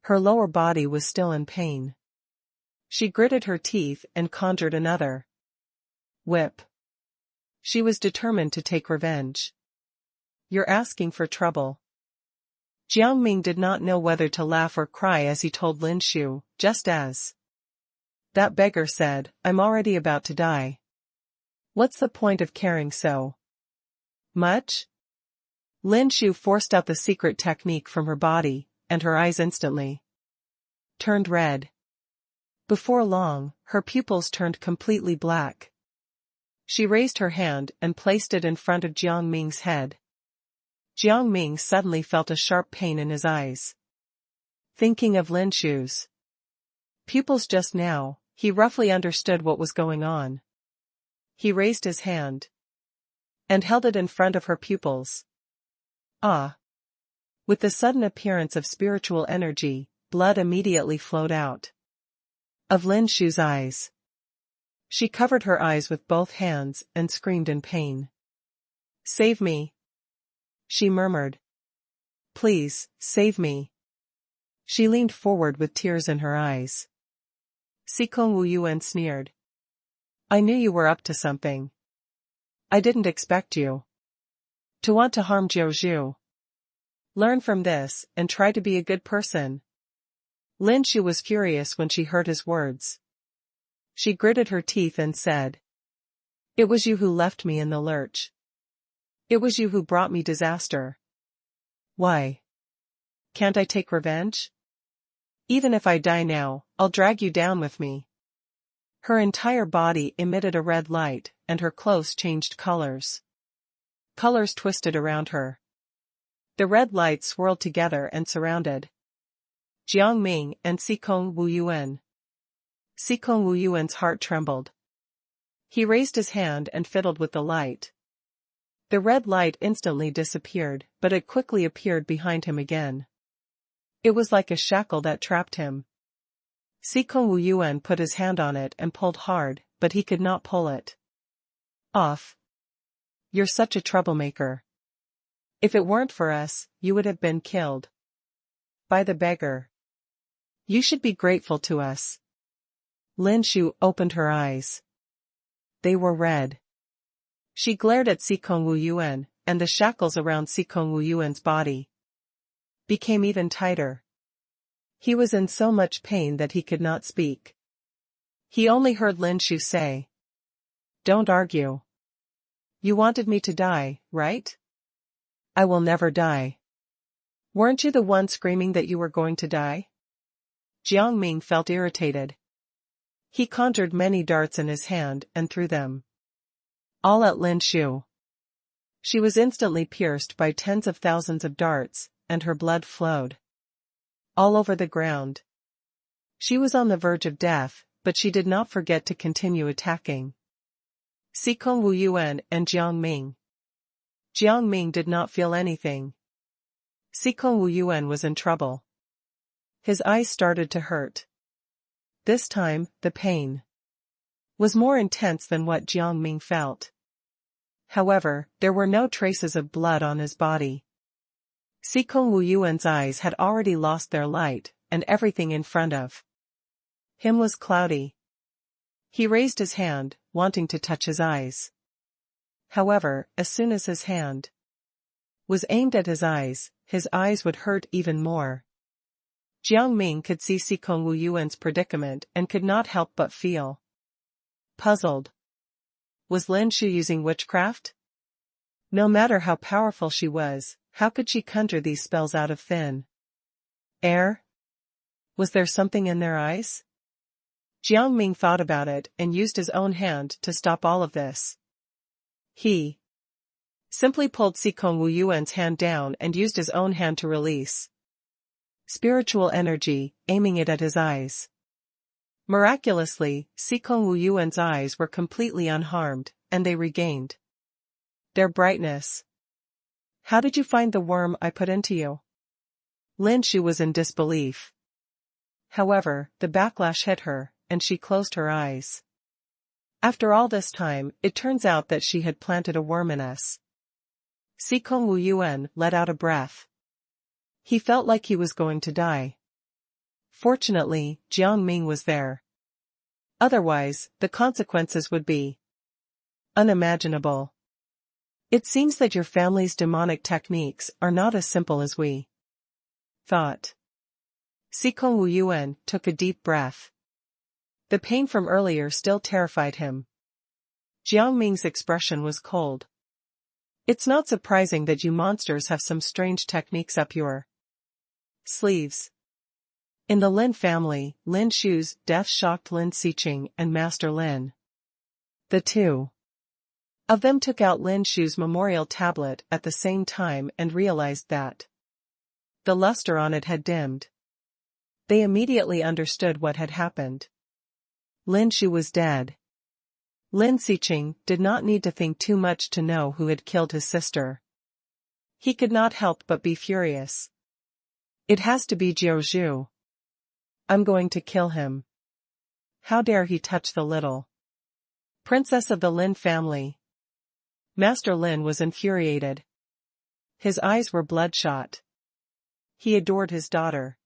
Her lower body was still in pain. She gritted her teeth and conjured another whip. She was determined to take revenge. You're asking for trouble. Jiang Ming did not know whether to laugh or cry as he told Lin Shu, just as that beggar said, I'm already about to die. What's the point of caring so much? Lin Shu forced out the secret technique from her body, and her eyes instantly turned red. Before long, her pupils turned completely black. She raised her hand and placed it in front of Jiang Ming's head. Jiang Ming suddenly felt a sharp pain in his eyes. Thinking of Lin Shu's pupils just now, he roughly understood what was going on. He raised his hand and held it in front of her pupils. Ah! With the sudden appearance of spiritual energy, blood immediately flowed out of Lin Shu's eyes. She covered her eyes with both hands and screamed in pain. Save me! She murmured. Please, save me. She leaned forward with tears in her eyes. Sikong Wuyuan sneered. I knew you were up to something. I didn't expect you to want to harm Jiuzhu. Learn from this and try to be a good person. Lin Shu was furious when she heard his words. She gritted her teeth and said, It was you who left me in the lurch. It was you who brought me disaster. Why? Can't I take revenge? Even if I die now, I'll drag you down with me. Her entire body emitted a red light, and her clothes changed colors. Colors twisted around her. The red light swirled together and surrounded Jiang Ming and Sikong Wuyuan. Sikong Wuyuan's heart trembled. He raised his hand and fiddled with the light. The red light instantly disappeared, but it quickly appeared behind him again. It was like a shackle that trapped him. Sikong Wuyuan put his hand on it and pulled hard, but he could not pull it off. You're such a troublemaker. If it weren't for us, you would have been killed by the beggar. You should be grateful to us. Lin Shu opened her eyes. They were red. She glared at Sikong Wuyuan, and the shackles around Sikong Wuyuan's body became even tighter. He was in so much pain that he could not speak. He only heard Lin Shu say, Don't argue. You wanted me to die, right? I will never die. Weren't you the one screaming that you were going to die? Jiang Ming felt irritated. He conjured many darts in his hand and threw them all at Lin Shu. She was instantly pierced by tens of thousands of darts, and her blood flowed all over the ground. She was on the verge of death, but she did not forget to continue attacking Sikong Wuyuan and Jiang Ming. Jiang Ming did not feel anything. Sikong Wuyuan was in trouble. His eyes started to hurt. This time, the pain was more intense than what Jiang Ming felt. However, there were no traces of blood on his body. Sikong Wuyuan's eyes had already lost their light, and everything in front of him was cloudy. He raised his hand, wanting to touch his eyes. However, as soon as his hand was aimed at his eyes would hurt even more. Jiang Ming could see Sikong Wuyuan's predicament and could not help but feel puzzled. Was Lin Shu using witchcraft? No matter how powerful she was, how could she conjure these spells out of thin air? Was there something in their eyes? Jiang Ming thought about it and used his own hand to stop all of this. He simply pulled Sikong Wuyuan's hand down and used his own hand to release spiritual energy, aiming it at his eyes. Miraculously, Sikong Wuyuan's eyes were completely unharmed, and they regained their brightness. How did you find the worm I put into you? Lin Shu was in disbelief. However, the backlash hit her, and she closed her eyes. After all this time, it turns out that she had planted a worm in us. Sikong Wu Yuan let out a breath. He felt like he was going to die. Fortunately, Jiang Ming was there. Otherwise, the consequences would be unimaginable. It seems that your family's demonic techniques are not as simple as we thought. Sikong Wu Yuan took a deep breath. The pain from earlier still terrified him. Jiang Ming's expression was cold. It's not surprising that you monsters have some strange techniques up your sleeves. In the Lin family, Lin Shu's death shocked Lin Xiqing and Master Lin. The two of them took out Lin Shu's memorial tablet at the same time and realized that the luster on it had dimmed. They immediately understood what had happened. Lin Shu was dead. Lin Xiqing did not need to think too much to know who had killed his sister. He could not help but be furious. It has to be Jiao Zhu. I'm going to kill him. How dare he touch the little princess of the Lin family? Master Lin was infuriated. His eyes were bloodshot. He adored his daughter.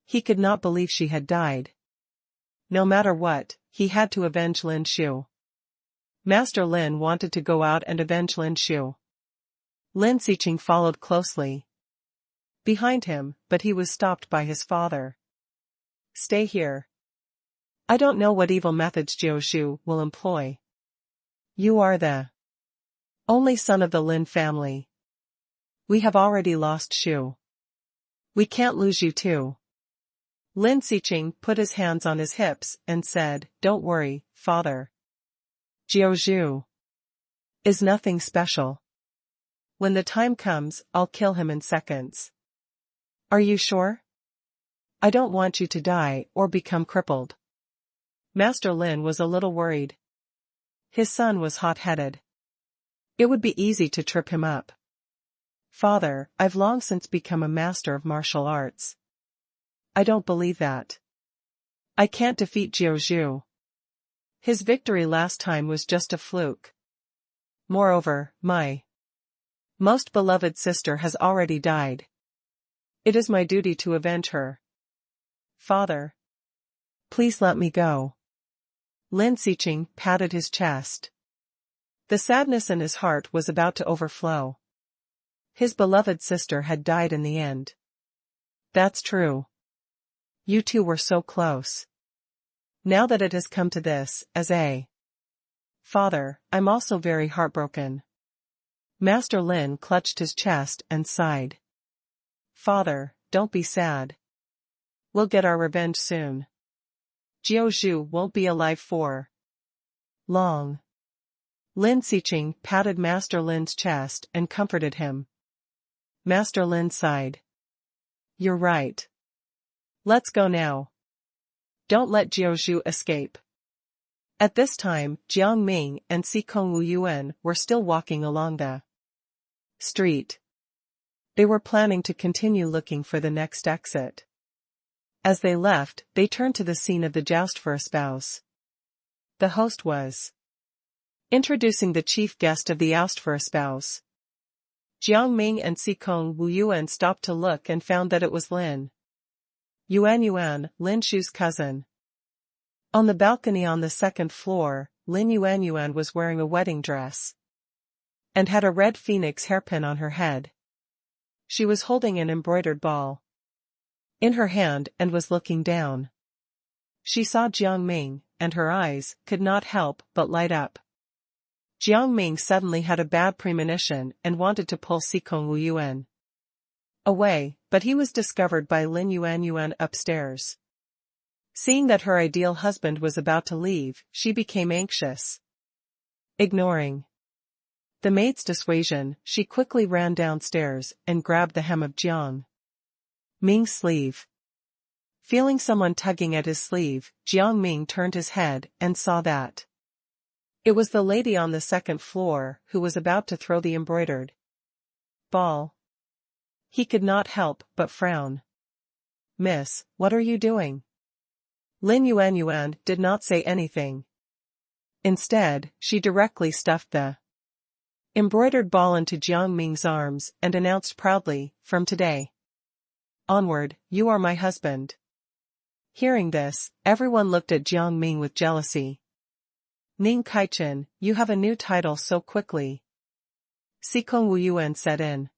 He could not believe she had died. No matter what, he had to avenge Lin Shu. Master Lin wanted to go out and avenge Lin Shu. Lin Xiqing followed closely behind him, but he was stopped by his father. Stay here. I don't know what evil methods Jiao Zhu will employ. You are the only son of the Lin family. We have already lost Shu. We can't lose you too. Lin Xiqing put his hands on his hips and said, Don't worry, father. Jiao Zhu is nothing special. When the time comes, I'll kill him in seconds. Are you sure? I don't want you to die or become crippled. Master Lin was a little worried. His son was hot-headed. It would be easy to trip him up. Father, I've long since become a master of martial arts. I don't believe that. I can't defeat Jiao Zhu. His victory last time was just a fluke. Moreover, my most beloved sister has already died. It is my duty to avenge her. Father, please let me go. Lin Xiqing patted his chest. The sadness in his heart was about to overflow. His beloved sister had died in the end. That's true. You two were so close. Now that it has come to this, as a father, I'm also very heartbroken. Master Lin clutched his chest and sighed. Father, don't be sad. We'll get our revenge soon. Jiao Zhu won't be alive for long. Lin Xiqing patted Master Lin's chest and comforted him. Master Lin sighed. You're right. Let's go now. Don't let Jiao Zhu escape. At this time, Jiang Ming and Sikong Wu Yuan were still walking along the street. They were planning to continue looking for the next exit. As they left, they turned to the scene of the joust for a spouse. The host was introducing the chief guest of the oust for a spouse. Jiang Ming and Sikong Wu Yuan stopped to look and found that it was Lin Yuan, Lin Shu's cousin. On the balcony on the second floor, Lin Yuan was wearing a wedding dress and had a red phoenix hairpin on her head. She was holding an embroidered ball in her hand and was looking down. She saw Jiang Ming, and her eyes could not help but light up. Jiang Ming suddenly had a bad premonition and wanted to pull Sikong Wu Yuan away, but he was discovered by Lin Yuan upstairs. Seeing that her ideal husband was about to leave, she became anxious. Ignoring the maid's dissuasion, she quickly ran downstairs and grabbed the hem of Jiang Ming's sleeve. Feeling someone tugging at his sleeve, Jiang Ming turned his head and saw that it was the lady on the second floor who was about to throw the embroidered Ball. He could not help but frown. Miss, what are you doing? Lin Yuanyuan did not say anything. Instead, she directly stuffed the embroidered ball into Jiang Ming's arms and announced proudly, from today onward, you are my husband. Hearing this, everyone looked at Jiang Ming with jealousy. Ning Kaichen, you have a new title so quickly. Sikong Wuyuan set in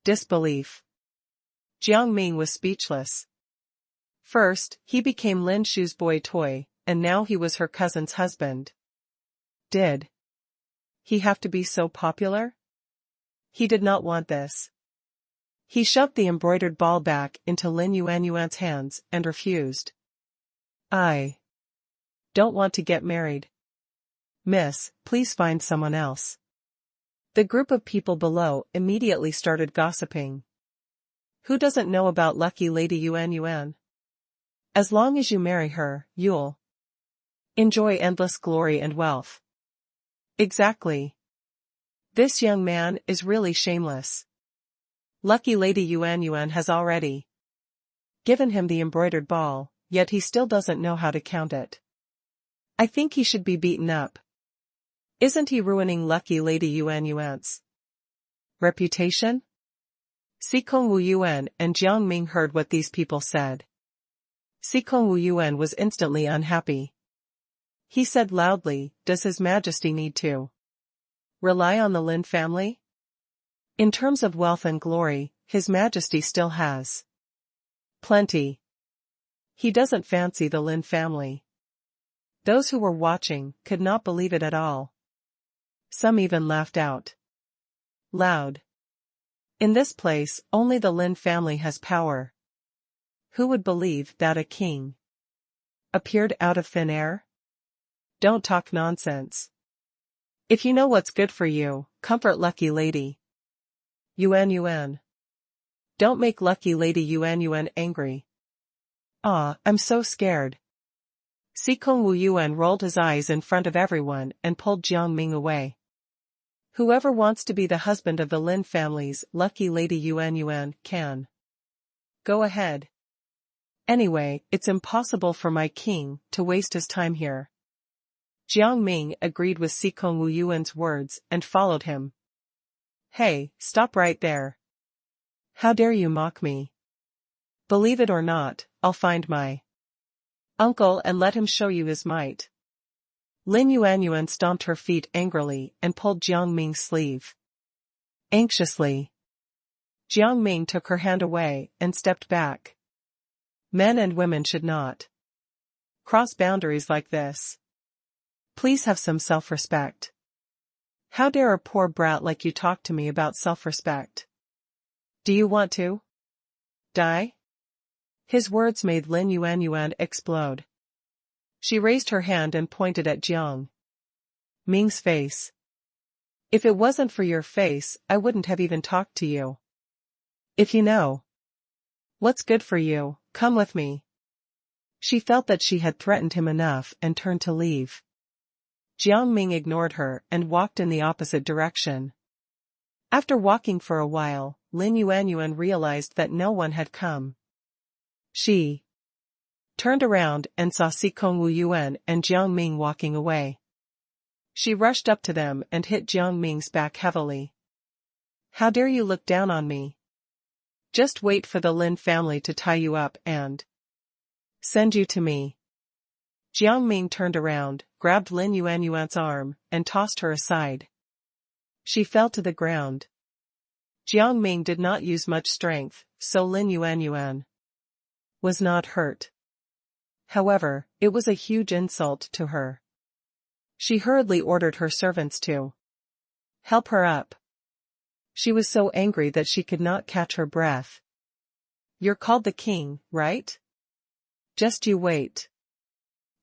disbelief. Jiang Ming was speechless. First, he became Lin Shu's boy toy, and now he was her cousin's husband. Did he have to be so popular? He did not want this. He shoved the embroidered ball back into Lin Yuanyuan's hands and refused. I don't want to get married. Miss, please find someone else. The group of people below immediately started gossiping. Who doesn't know about lucky Lady Yuanyuan? As long as you marry her, you'll enjoy endless glory and wealth. Exactly. This young man is really shameless. Lucky Lady Yuanyuan has already given him the embroidered ball, yet he still doesn't know how to count it. I think he should be beaten up. Isn't he ruining Lucky Lady Yuanyuan's reputation? Sikong Wuyuan and Jiang Ming heard what these people said. Sikong Wuyuan was instantly unhappy. He said loudly, does His Majesty need to rely on the Lin family? In terms of wealth and glory, His Majesty still has plenty. He doesn't fancy the Lin family. Those who were watching could not believe it at all. Some even laughed out loud. In this place, only the Lin family has power. Who would believe that a king appeared out of thin air? Don't talk nonsense. If you know what's good for you, comfort Lucky Lady Yuanyuan. Don't make Lucky Lady Yuanyuan angry. Ah, I'm so scared. Sikong Wuyuan rolled his eyes in front of everyone and pulled Jiang Ming away. Whoever wants to be the husband of the Lin family's Lucky Lady Yuanyuan can go ahead. Anyway, it's impossible for my king to waste his time here. Jiang Ming agreed with Sikong Wuyuan's words and followed him. Hey, stop right there. How dare you mock me? Believe it or not, I'll find my uncle and let him show you his might. Lin Yuanyuan stomped her feet angrily and pulled Jiang Ming's sleeve. Anxiously, Jiang Ming took her hand away and stepped back. Men and women should not cross boundaries like this. Please have some self-respect. How dare a poor brat like you talk to me about self-respect? Do you want to die? His words made Lin Yuanyuan explode. She raised her hand and pointed at Jiang Ming's face. If it wasn't for your face, I wouldn't have even talked to you. If you know what's good for you, come with me. She felt that she had threatened him enough and turned to leave. Jiang Ming ignored her and walked in the opposite direction. After walking for a while, Lin Yuanyuan realized that no one had come. She turned around and saw Sikong Wuyuan and Jiang Ming walking away. She rushed up to them and hit Jiang Ming's back heavily. How dare you look down on me? Just wait for the Lin family to tie you up and send you to me. Jiang Ming turned around, grabbed Lin Yuanyuan's arm, and tossed her aside. She fell to the ground. Jiang Ming did not use much strength, so Lin Yuanyuan was not hurt. However, it was a huge insult to her. She hurriedly ordered her servants to help her up. She was so angry that she could not catch her breath. You're called the king, right? Just you wait.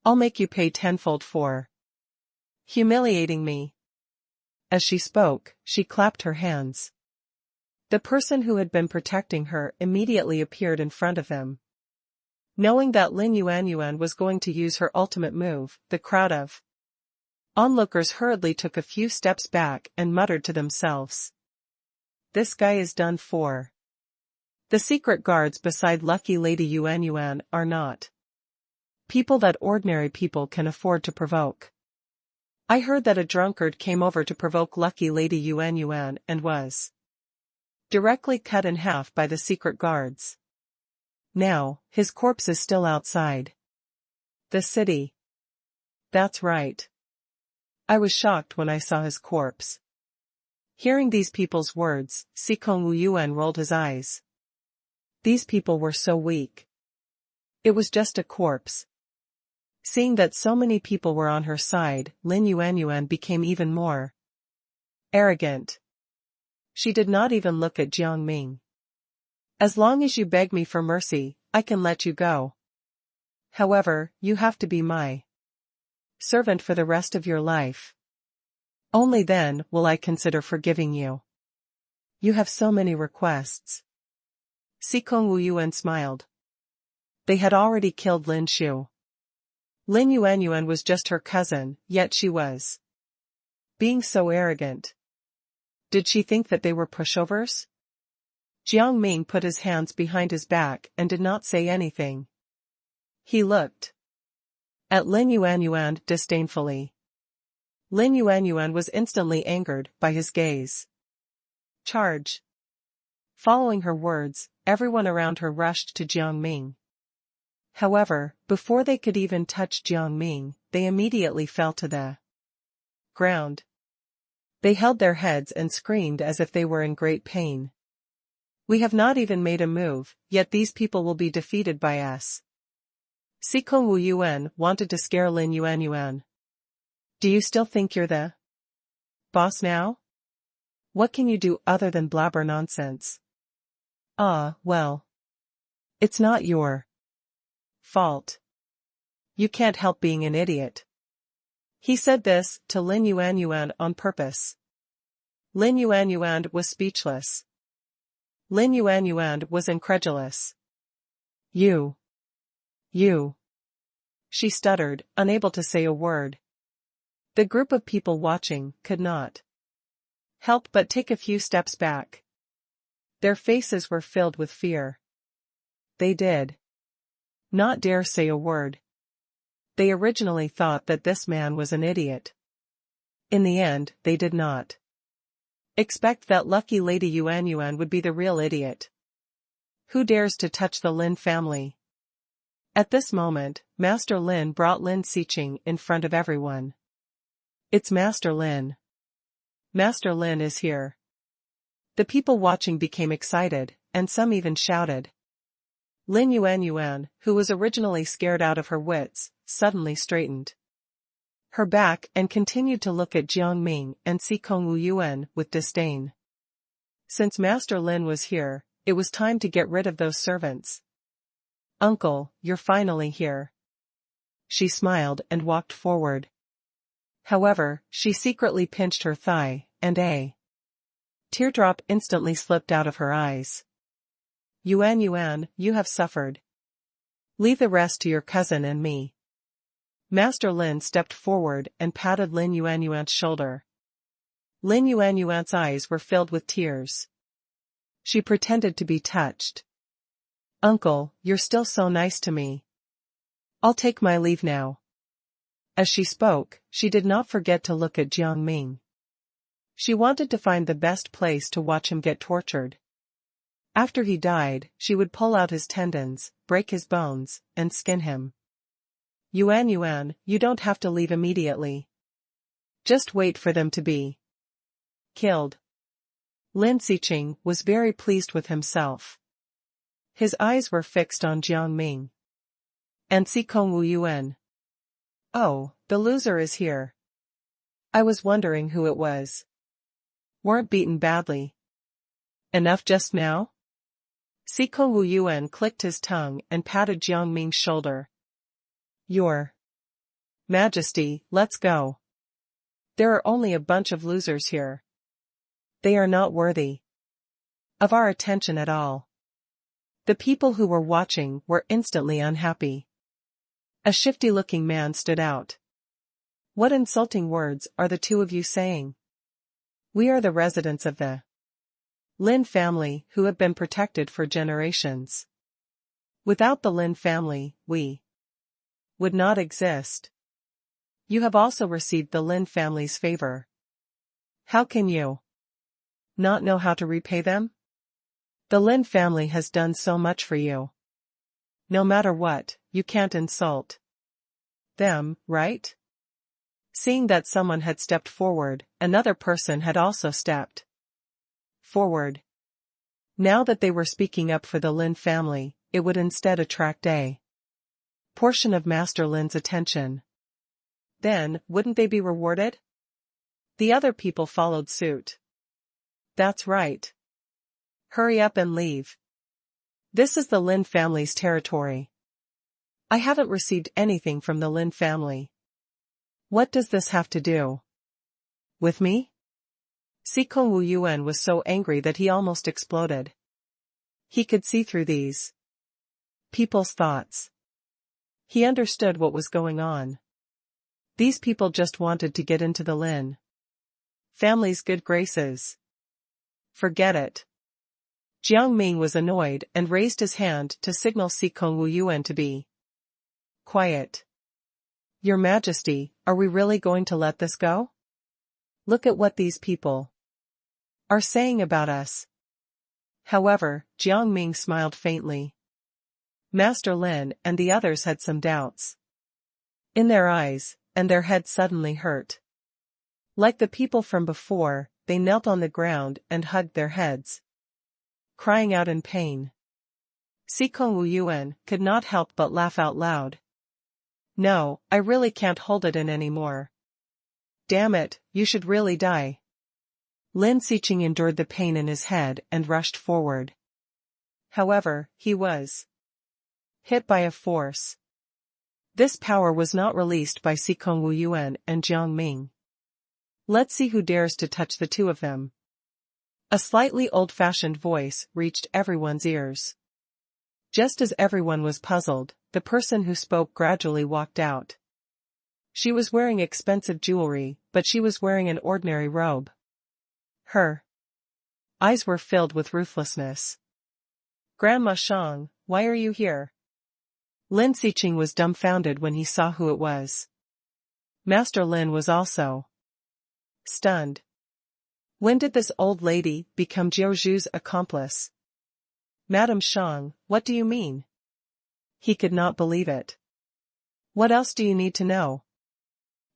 I'll make you pay tenfold for humiliating me. As she spoke, she clapped her hands. The person who had been protecting her immediately appeared in front of him. Knowing that Lin Yuanyuan was going to use her ultimate move, the crowd of onlookers hurriedly took a few steps back and muttered to themselves. This guy is done for. The secret guards beside Lucky Lady Yuan are not people that ordinary people can afford to provoke. I heard that a drunkard came over to provoke Lucky Lady Yuan and was directly cut in half by the secret guards. Now, his corpse is still outside the city. That's right. I was shocked when I saw his corpse. Hearing these people's words, Sikong Wu Yuan rolled his eyes. These people were so weak. It was just a corpse. Seeing that so many people were on her side, Lin Yuan became even more arrogant. She did not even look at Jiang Ming. As long as you beg me for mercy, I can let you go. However, you have to be my servant for the rest of your life. Only then will I consider forgiving you. You have so many requests. Sikong Wu Yuan smiled. They had already killed Lin Shu. Lin Yuan was just her cousin, yet she was being so arrogant. Did she think that they were pushovers? Jiang Ming put his hands behind his back and did not say anything. He looked at Lin Yuan disdainfully. Lin Yuan was instantly angered by his gaze. Charge! Following her words, everyone around her rushed to Jiang Ming. However, before they could even touch Jiang Ming, they immediately fell to the ground. They held their heads and screamed as if they were in great pain. We have not even made a move, yet these people will be defeated by us. Sikong Wu Yuan wanted to scare Lin Yuan. Do you still think you're the boss now? What can you do other than blabber nonsense? Well. It's not your fault. You can't help being an idiot. He said this to Lin Yuan on purpose. Lin Yuan was speechless. Lin Yuan was incredulous. You. She stuttered, unable to say a word. The group of people watching could not help but take a few steps back. Their faces were filled with fear. They did not dare say a word. They originally thought that this man was an idiot. In the end, they did not expect that Lucky Lady Yuan would be the real idiot. Who dares to touch the Lin family? At this moment, Master Lin brought Lin Xiqing in front of everyone. It's Master Lin. Master Lin is here. The people watching became excited, and some even shouted. Lin Yuan, who was originally scared out of her wits, suddenly straightened her back and continued to look at Jiang Ming and Sikong Wu Yuan with disdain. Since Master Lin was here, it was time to get rid of those servants. Uncle, you're finally here. She smiled and walked forward. However, she secretly pinched her thigh, and a teardrop instantly slipped out of her eyes. Yuan, you have suffered. Leave the rest to your cousin and me. Master Lin stepped forward and patted Lin Yuan's shoulder. Lin Yuan's eyes were filled with tears. She pretended to be touched. Uncle, you're still so nice to me. I'll take my leave now. As she spoke, she did not forget to look at Jiang Ming. She wanted to find the best place to watch him get tortured. After he died, she would pull out his tendons, break his bones, and skin him. Yuan, you don't have to leave immediately. Just wait for them to be killed. Lin Xiqing was very pleased with himself. His eyes were fixed on Jiang Ming and Sikong Wu Yuan. Oh, the loser is here. I was wondering who it was. Weren't beaten badly enough just now? Sikong Wu Yuan clicked his tongue and patted Jiang Ming's shoulder. Your Majesty, let's go. There are only a bunch of losers here. They are not worthy of our attention at all. The people who were watching were instantly unhappy. A shifty-looking man stood out. What insulting words are the two of you saying? We are the residents of the Lin family who have been protected for generations. Without the Lin family, we would not exist. You have also received the Lin family's favor. How can you not know how to repay them? The Lin family has done so much for you. No matter what, you can't insult them, right? Seeing that someone had stepped forward, another person had also stepped forward. Now that they were speaking up for the Lin family, it would instead attract a portion of Master Lin's attention. Then, wouldn't they be rewarded? The other people followed suit. That's right. Hurry up and leave. This is the Lin family's territory. I haven't received anything from the Lin family. What does this have to do with me? Sikong Wu Yuan was so angry that he almost exploded. He could see through these people's thoughts. He understood what was going on. These people just wanted to get into the Lin family's good graces. Forget it. Jiang Ming was annoyed and raised his hand to signal Sikong Wu Yuan to be quiet. Your Majesty, are we really going to let this go? Look at what these people are saying about us. However, Jiang Ming smiled faintly. Master Lin and the others had some doubts in their eyes, and their heads suddenly hurt. Like the people from before, they knelt on the ground and hugged their heads, crying out in pain. Sikong Wu Yuan could not help but laugh out loud. No, I really can't hold it in anymore. Damn it, you should really die. Lin Xiqing endured the pain in his head and rushed forward. However, he was hit by a force. This power was not released by Sikong Wu Yuan and Jiang Ming. Let's see who dares to touch the two of them. A slightly old-fashioned voice reached everyone's ears. Just as everyone was puzzled, the person who spoke gradually walked out. She was wearing expensive jewelry, but she was wearing an ordinary robe. Her eyes were filled with ruthlessness. Grandma Shang, why are you here? Lin Xiqing was dumbfounded when he saw who it was. Master Lin was also stunned. When did this old lady become Jiao Zhu's accomplice? Madam Shang, what do you mean? He could not believe it. What else do you need to know?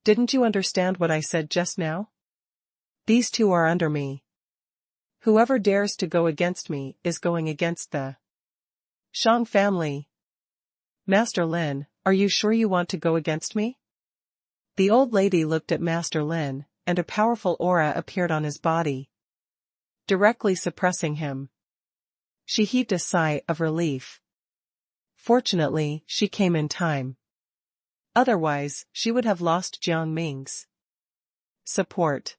Didn't you understand what I said just now? These two are under me. Whoever dares to go against me is going against the Shang family. Master Lin, are you sure you want to go against me? The old lady looked at Master Lin, and a powerful aura appeared on his body, directly suppressing him. She heaved a sigh of relief. Fortunately, she came in time. Otherwise, she would have lost Jiang Ming's support.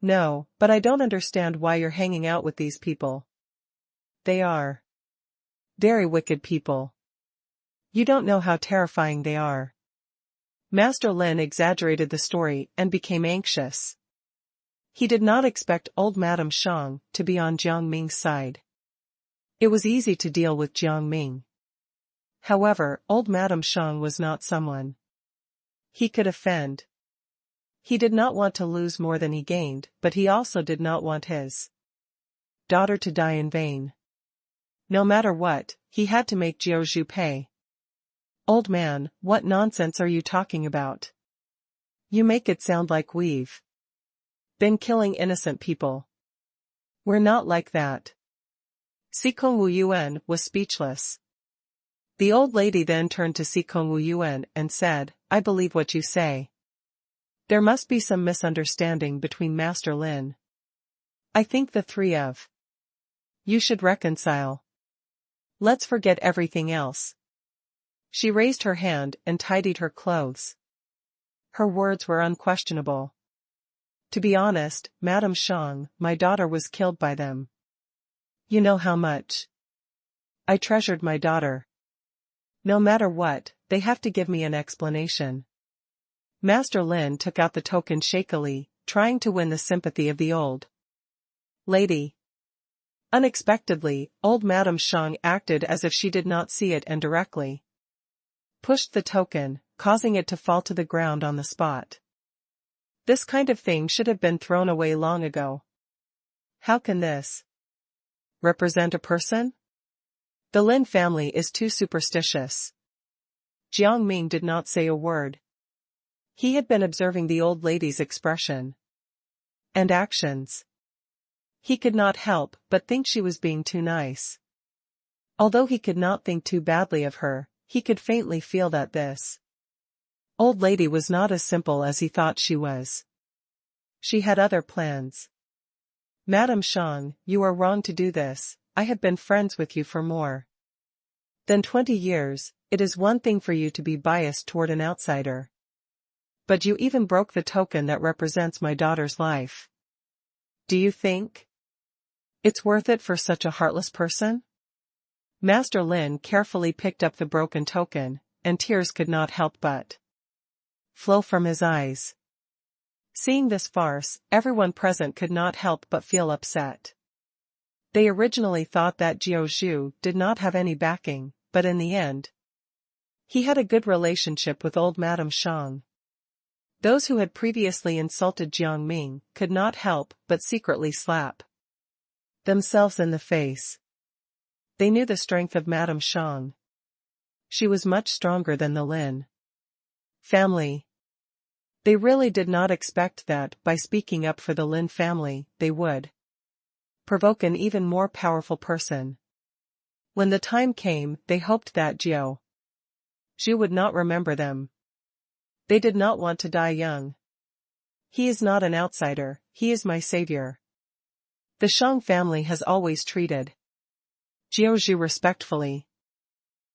No, but I don't understand why you're hanging out with these people. They are very wicked people. You don't know how terrifying they are. Master Lin exaggerated the story and became anxious. He did not expect old Madame Shang to be on Jiang Ming's side. It was easy to deal with Jiang Ming. However, old Madame Shang was not someone he could offend. He did not want to lose more than he gained, but he also did not want his daughter to die in vain. No matter what, he had to make Jiao Zhu pay. Old man, what nonsense are you talking about? You make it sound like we've been killing innocent people. We're not like that. Sikong Wu Yuan was speechless. The old lady then turned to Sikong Wu Yuan and said, I believe what you say. There must be some misunderstanding between Master Lin. I think the three of you should reconcile. Let's forget everything else. She raised her hand and tidied her clothes. Her words were unquestionable. To be honest, Madame Shang, my daughter was killed by them. You know how much I treasured my daughter. No matter what, they have to give me an explanation. Master Lin took out the token shakily, trying to win the sympathy of the old lady. Unexpectedly, old Madame Shang acted as if she did not see it and directly pushed the token, causing it to fall to the ground on the spot. This kind of thing should have been thrown away long ago. How can this represent a person? The Lin family is too superstitious. Jiang Ming did not say a word. He had been observing the old lady's expression and actions. He could not help but think she was being too nice. Although he could not think too badly of her, he could faintly feel that this old lady was not as simple as he thought she was. She had other plans. Madame Shang, you are wrong to do this. I have been friends with you for more than 20 years, it is one thing for you to be biased toward an outsider. But you even broke the token that represents my daughter's life. Do you think it's worth it for such a heartless person? Master Lin carefully picked up the broken token, and tears could not help but flow from his eyes. Seeing this farce, everyone present could not help but feel upset. They originally thought that Jiao Zhu did not have any backing, but in the end, he had a good relationship with old Madame Shang. Those who had previously insulted Jiang Ming could not help but secretly slap themselves in the face. They knew the strength of Madame Shang. She was much stronger than the Lin family. They really did not expect that, by speaking up for the Lin family, they would provoke an even more powerful person. When the time came, they hoped that Jiao Zhu would not remember them. They did not want to die young. He is not an outsider, he is my savior. The Shang family has always treated Jiao Zhu respectfully.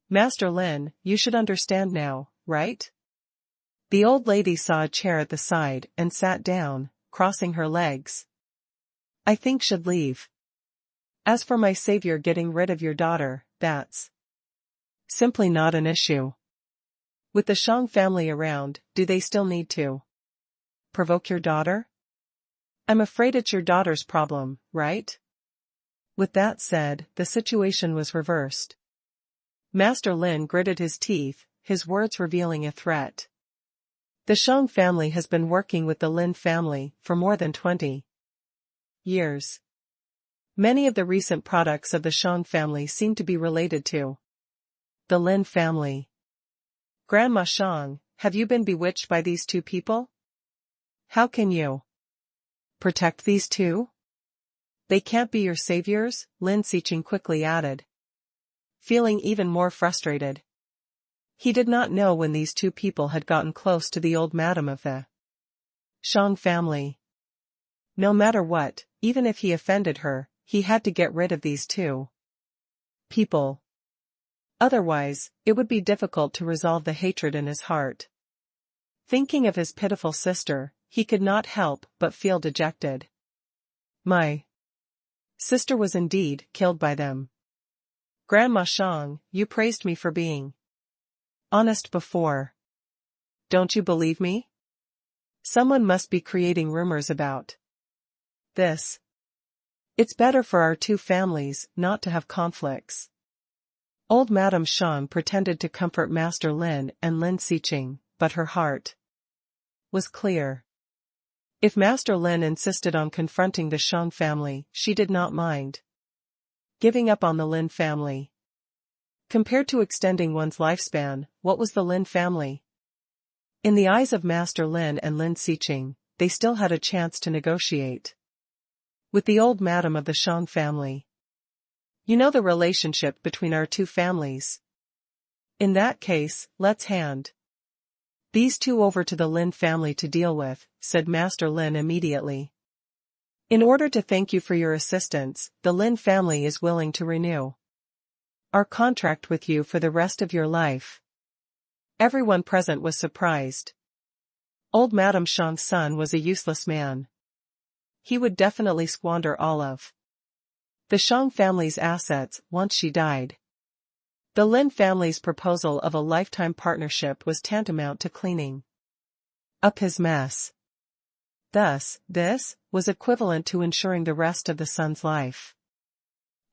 Master Lin, you should understand now, right? The old lady saw a chair at the side and sat down, crossing her legs. I think should leave. As for my savior getting rid of your daughter, that's simply not an issue. With the Shang family around, do they still need to provoke your daughter? I'm afraid it's your daughter's problem, right? With that said, the situation was reversed. Master Lin gritted his teeth, his words revealing a threat. The Shang family has been working with the Lin family for more than 20 years. Many of the recent products of the Shang family seem to be related to the Lin family. Grandma Shang, have you been bewitched by these two people? How can you protect these two? They can't be your saviors, Lin Xiqing quickly added, feeling even more frustrated. He did not know when these two people had gotten close to the old madam of the Shang family. No matter what, even if he offended her, he had to get rid of these two people. Otherwise, it would be difficult to resolve the hatred in his heart. Thinking of his pitiful sister, he could not help but feel dejected. My sister was indeed killed by them. Grandma Shang, you praised me for being honest before. Don't you believe me? Someone must be creating rumors about this. It's better for our two families not to have conflicts. Old Madame Shang pretended to comfort Master Lin and Lin Xiqing, but her heart was clear. If Master Lin insisted on confronting the Shang family, she did not mind giving up on the Lin family. Compared to extending one's lifespan, what was the Lin family? In the eyes of Master Lin and Lin Xiqing, they still had a chance to negotiate with the old madam of the Shang family. You know the relationship between our two families. In that case, let's hand these two over to the Lin family to deal with, said Master Lin immediately. In order to thank you for your assistance, the Lin family is willing to renew our contract with you for the rest of your life. Everyone present was surprised. Old Madame Shang's son was a useless man. He would definitely squander all of the Shang family's assets once she died. The Lin family's proposal of a lifetime partnership was tantamount to cleaning up his mess. Thus, this was equivalent to ensuring the rest of the son's life.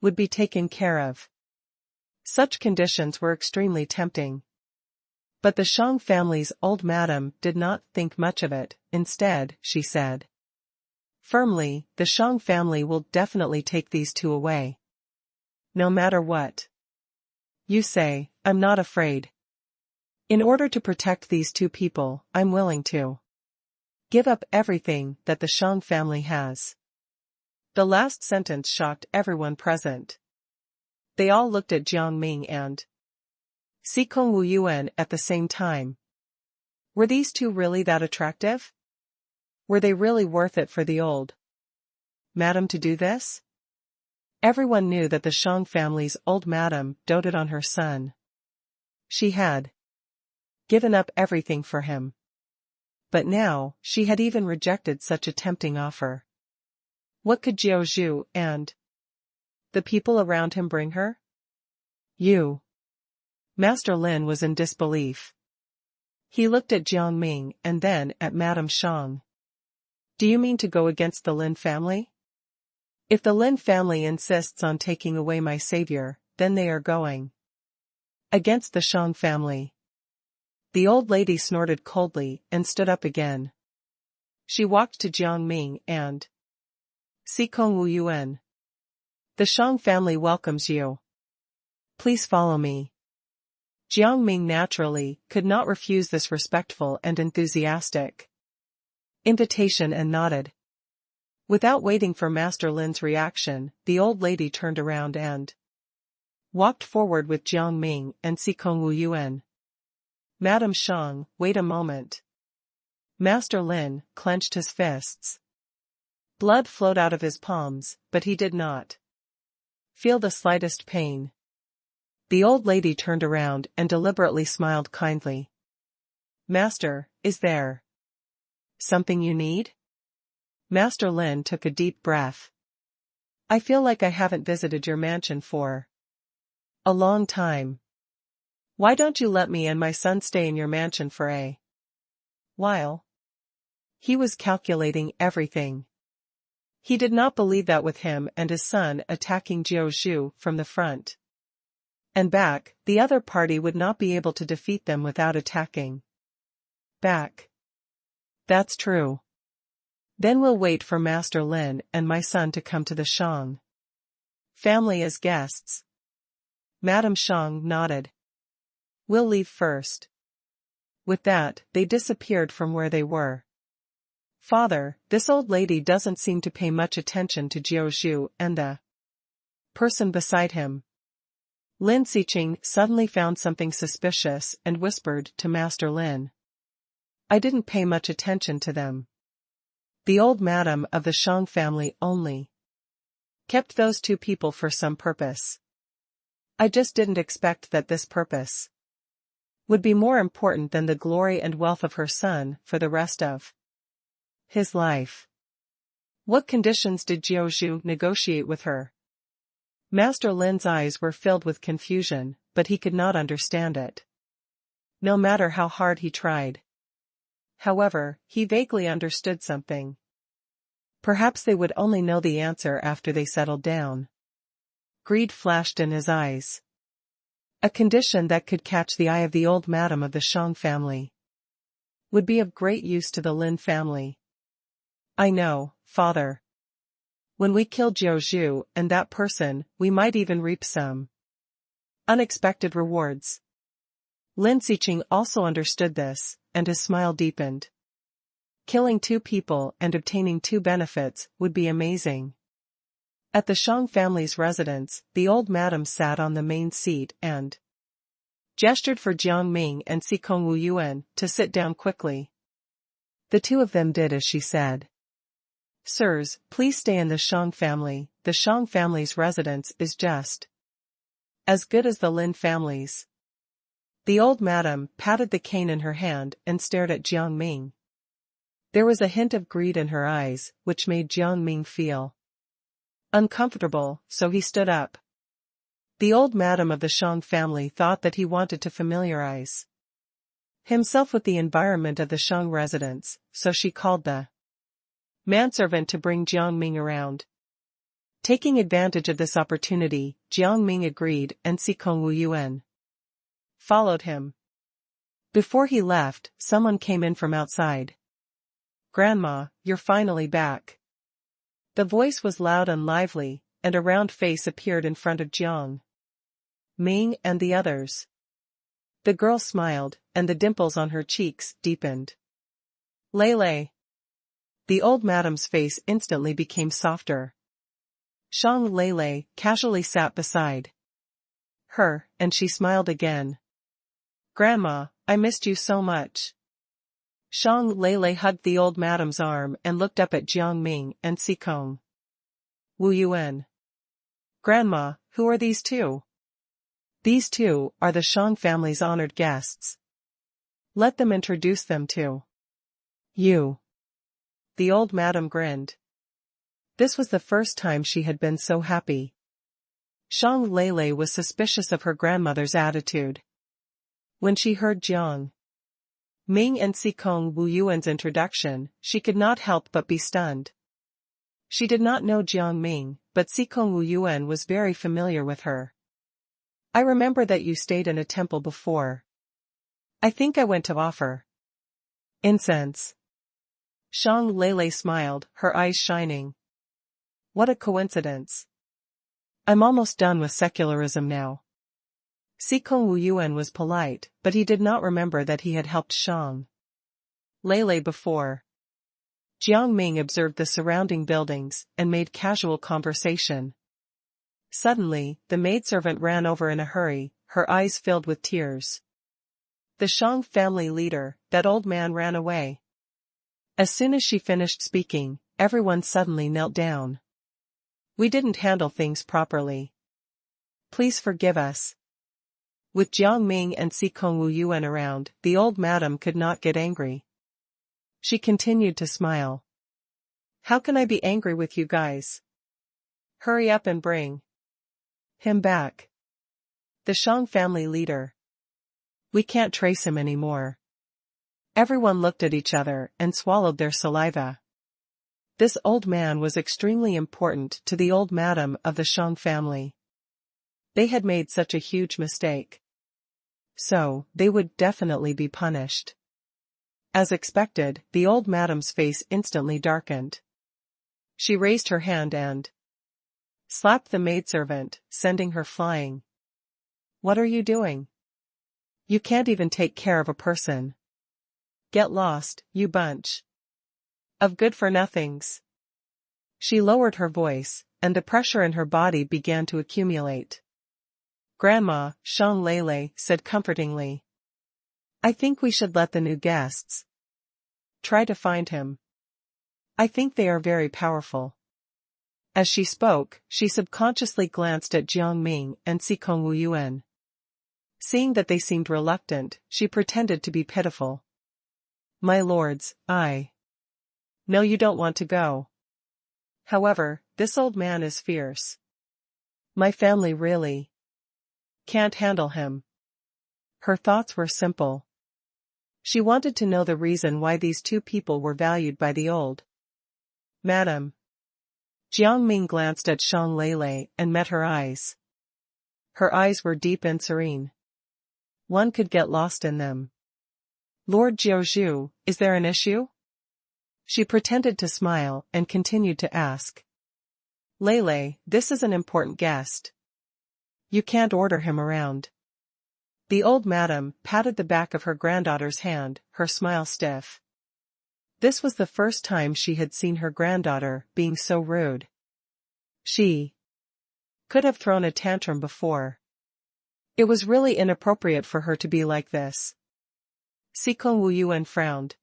would be taken care of. Such conditions were extremely tempting. But the Shang family's old madam did not think much of it. Instead, she said firmly, the Shang family will definitely take these two away. No matter what you say, I'm not afraid. In order to protect these two people, I'm willing to give up everything that the Shang family has. The last sentence shocked everyone present. They all looked at Jiang Ming and Sikong Wu Yuan at the same time. Were these two really that attractive? Were they really worth it for the old madam to do this? Everyone knew that the Shang family's old madam doted on her son. She had given up everything for him. But now, she had even rejected such a tempting offer. What could Jiao Zhu and the people around him bring her? You. Master Lin was in disbelief. He looked at Jiang Ming and then at Madame Shang. Do you mean to go against the Lin family? If the Lin family insists on taking away my savior, then they are going against the Shang family. The old lady snorted coldly and stood up again. She walked to Jiang Ming and Sikong Wu Yuan. The Shang family welcomes you. Please follow me. Jiang Ming naturally could not refuse this respectful and enthusiastic invitation and nodded. Without waiting for Master Lin's reaction, the old lady turned around and walked forward with Jiang Ming and Sikong Wu Yuan. Madame Shang, wait a moment. Master Lin clenched his fists. Blood flowed out of his palms, but he did not feel the slightest pain. The old lady turned around and deliberately smiled kindly. Master, is there something you need? Master Lin took a deep breath. I feel like I haven't visited your mansion for a long time. Why don't you let me and my son stay in your mansion for a while? He was calculating everything. He did not believe that with him and his son attacking Jiao Zhu from the front and back, the other party would not be able to defeat them without attacking back. That's true. Then we'll wait for Master Lin and my son to come to the Shang family as guests. Madame Shang nodded. We'll leave first. With that, they disappeared from where they were. Father, this old lady doesn't seem to pay much attention to Jiao Zhu and the person beside him. Lin Xiqing suddenly found something suspicious and whispered to Master Lin. I didn't pay much attention to them. The old madam of the Shang family only kept those two people for some purpose. I just didn't expect that this purpose would be more important than the glory and wealth of her son for the rest of his life. What conditions did Jiao Zhu negotiate with her? Master Lin's eyes were filled with confusion, but he could not understand it. No matter how hard he tried. However, he vaguely understood something. Perhaps they would only know the answer after they settled down. Greed flashed in his eyes. A condition that could catch the eye of the old madam of the Shang family would be of great use to the Lin family. I know, father. When we kill Jiao Zhu and that person, we might even reap some unexpected rewards. Lin Xiqing also understood this, and his smile deepened. Killing two people and obtaining two benefits would be amazing. At the Shang family's residence, the old madam sat on the main seat and gestured for Jiang Ming and Sikong Wu Yuan to sit down quickly. The two of them did as she said. Sirs, please stay in the Shang family. The Shang family's residence is just as good as the Lin family's. The old madam patted the cane in her hand and stared at Jiang Ming. There was a hint of greed in her eyes, which made Jiang Ming feel uncomfortable, so he stood up. The old madam of the Shang family thought that he wanted to familiarize himself with the environment of the Shang residence, so she called the manservant to bring Jiang Ming around. Taking advantage of this opportunity, Jiang Ming agreed and Sikong Wu Yuan followed him. Before he left, someone came in from outside. "Grandma, you're finally back." The voice was loud and lively, and a round face appeared in front of Jiang Ming and the others. The girl smiled, and the dimples on her cheeks deepened. "Lele." The old madam's face instantly became softer. Shang Lele casually sat beside her, and she smiled again. "Grandma, I missed you so much." Shang Lele hugged the old madam's arm and looked up at Jiang Ming and Sikong Wu Yuan. "Grandma, who are these two?" "These two are the Shang family's honored guests. Let them introduce them to you." The old madam grinned. This was the first time she had been so happy. Shang Lele was suspicious of her grandmother's attitude. When she heard Jiang Ming and Sikong Wu Yuan's introduction, she could not help but be stunned. She did not know Jiang Ming, but Sikong Wu Yuan was very familiar with her. "I remember that you stayed in a temple before. I think I went to offer incense." Shang Lele smiled, her eyes shining. "What a coincidence. I'm almost done with secularism now." Sikong Wu Yuan was polite, but he did not remember that he had helped Shang Lele before. Jiang Ming observed the surrounding buildings and made casual conversation. Suddenly, the maidservant ran over in a hurry, her eyes filled with tears. The Shang family leader, that old man, ran away. As soon as she finished speaking, everyone suddenly knelt down. "We didn't handle things properly. Please forgive us." With Jiang Ming and Sikong Wu Yuan around, the old madam could not get angry. She continued to smile. "How can I be angry with you guys? Hurry up and bring him back. The Shang family leader. We can't trace him anymore." Everyone looked at each other and swallowed their saliva. This old man was extremely important to the old madam of the Shang family. They had made such a huge mistake. So, they would definitely be punished. As expected, the old madam's face instantly darkened. She raised her hand and slapped the maidservant, sending her flying. "What are you doing? You can't even take care of a person. Get lost, you bunch of good-for-nothings." She lowered her voice, and the pressure in her body began to accumulate. "Grandma," Shang Lele said comfortingly. "I think we should let the new guests try to find him. I think they are very powerful." As she spoke, she subconsciously glanced at Jiang Ming and Sikong Wu Yuan. Seeing that they seemed reluctant, she pretended to be pitiful. "My lords, I know you don't want to go. However, this old man is fierce. My family really can't handle him." Her thoughts were simple. She wanted to know the reason why these two people were valued by the old madam. Jiang Ming glanced at Shang Lele and met her eyes. Her eyes were deep and serene. One could get lost in them. "Lord Jiuzhu, is there an issue?" She pretended to smile and continued to ask. "Lele, this is an important guest. You can't order him around." The old madam patted the back of her granddaughter's hand, her smile stiff. This was the first time she had seen her granddaughter being so rude. She could have thrown a tantrum before. It was really inappropriate for her to be like this. Sikong Wu Yuan frowned.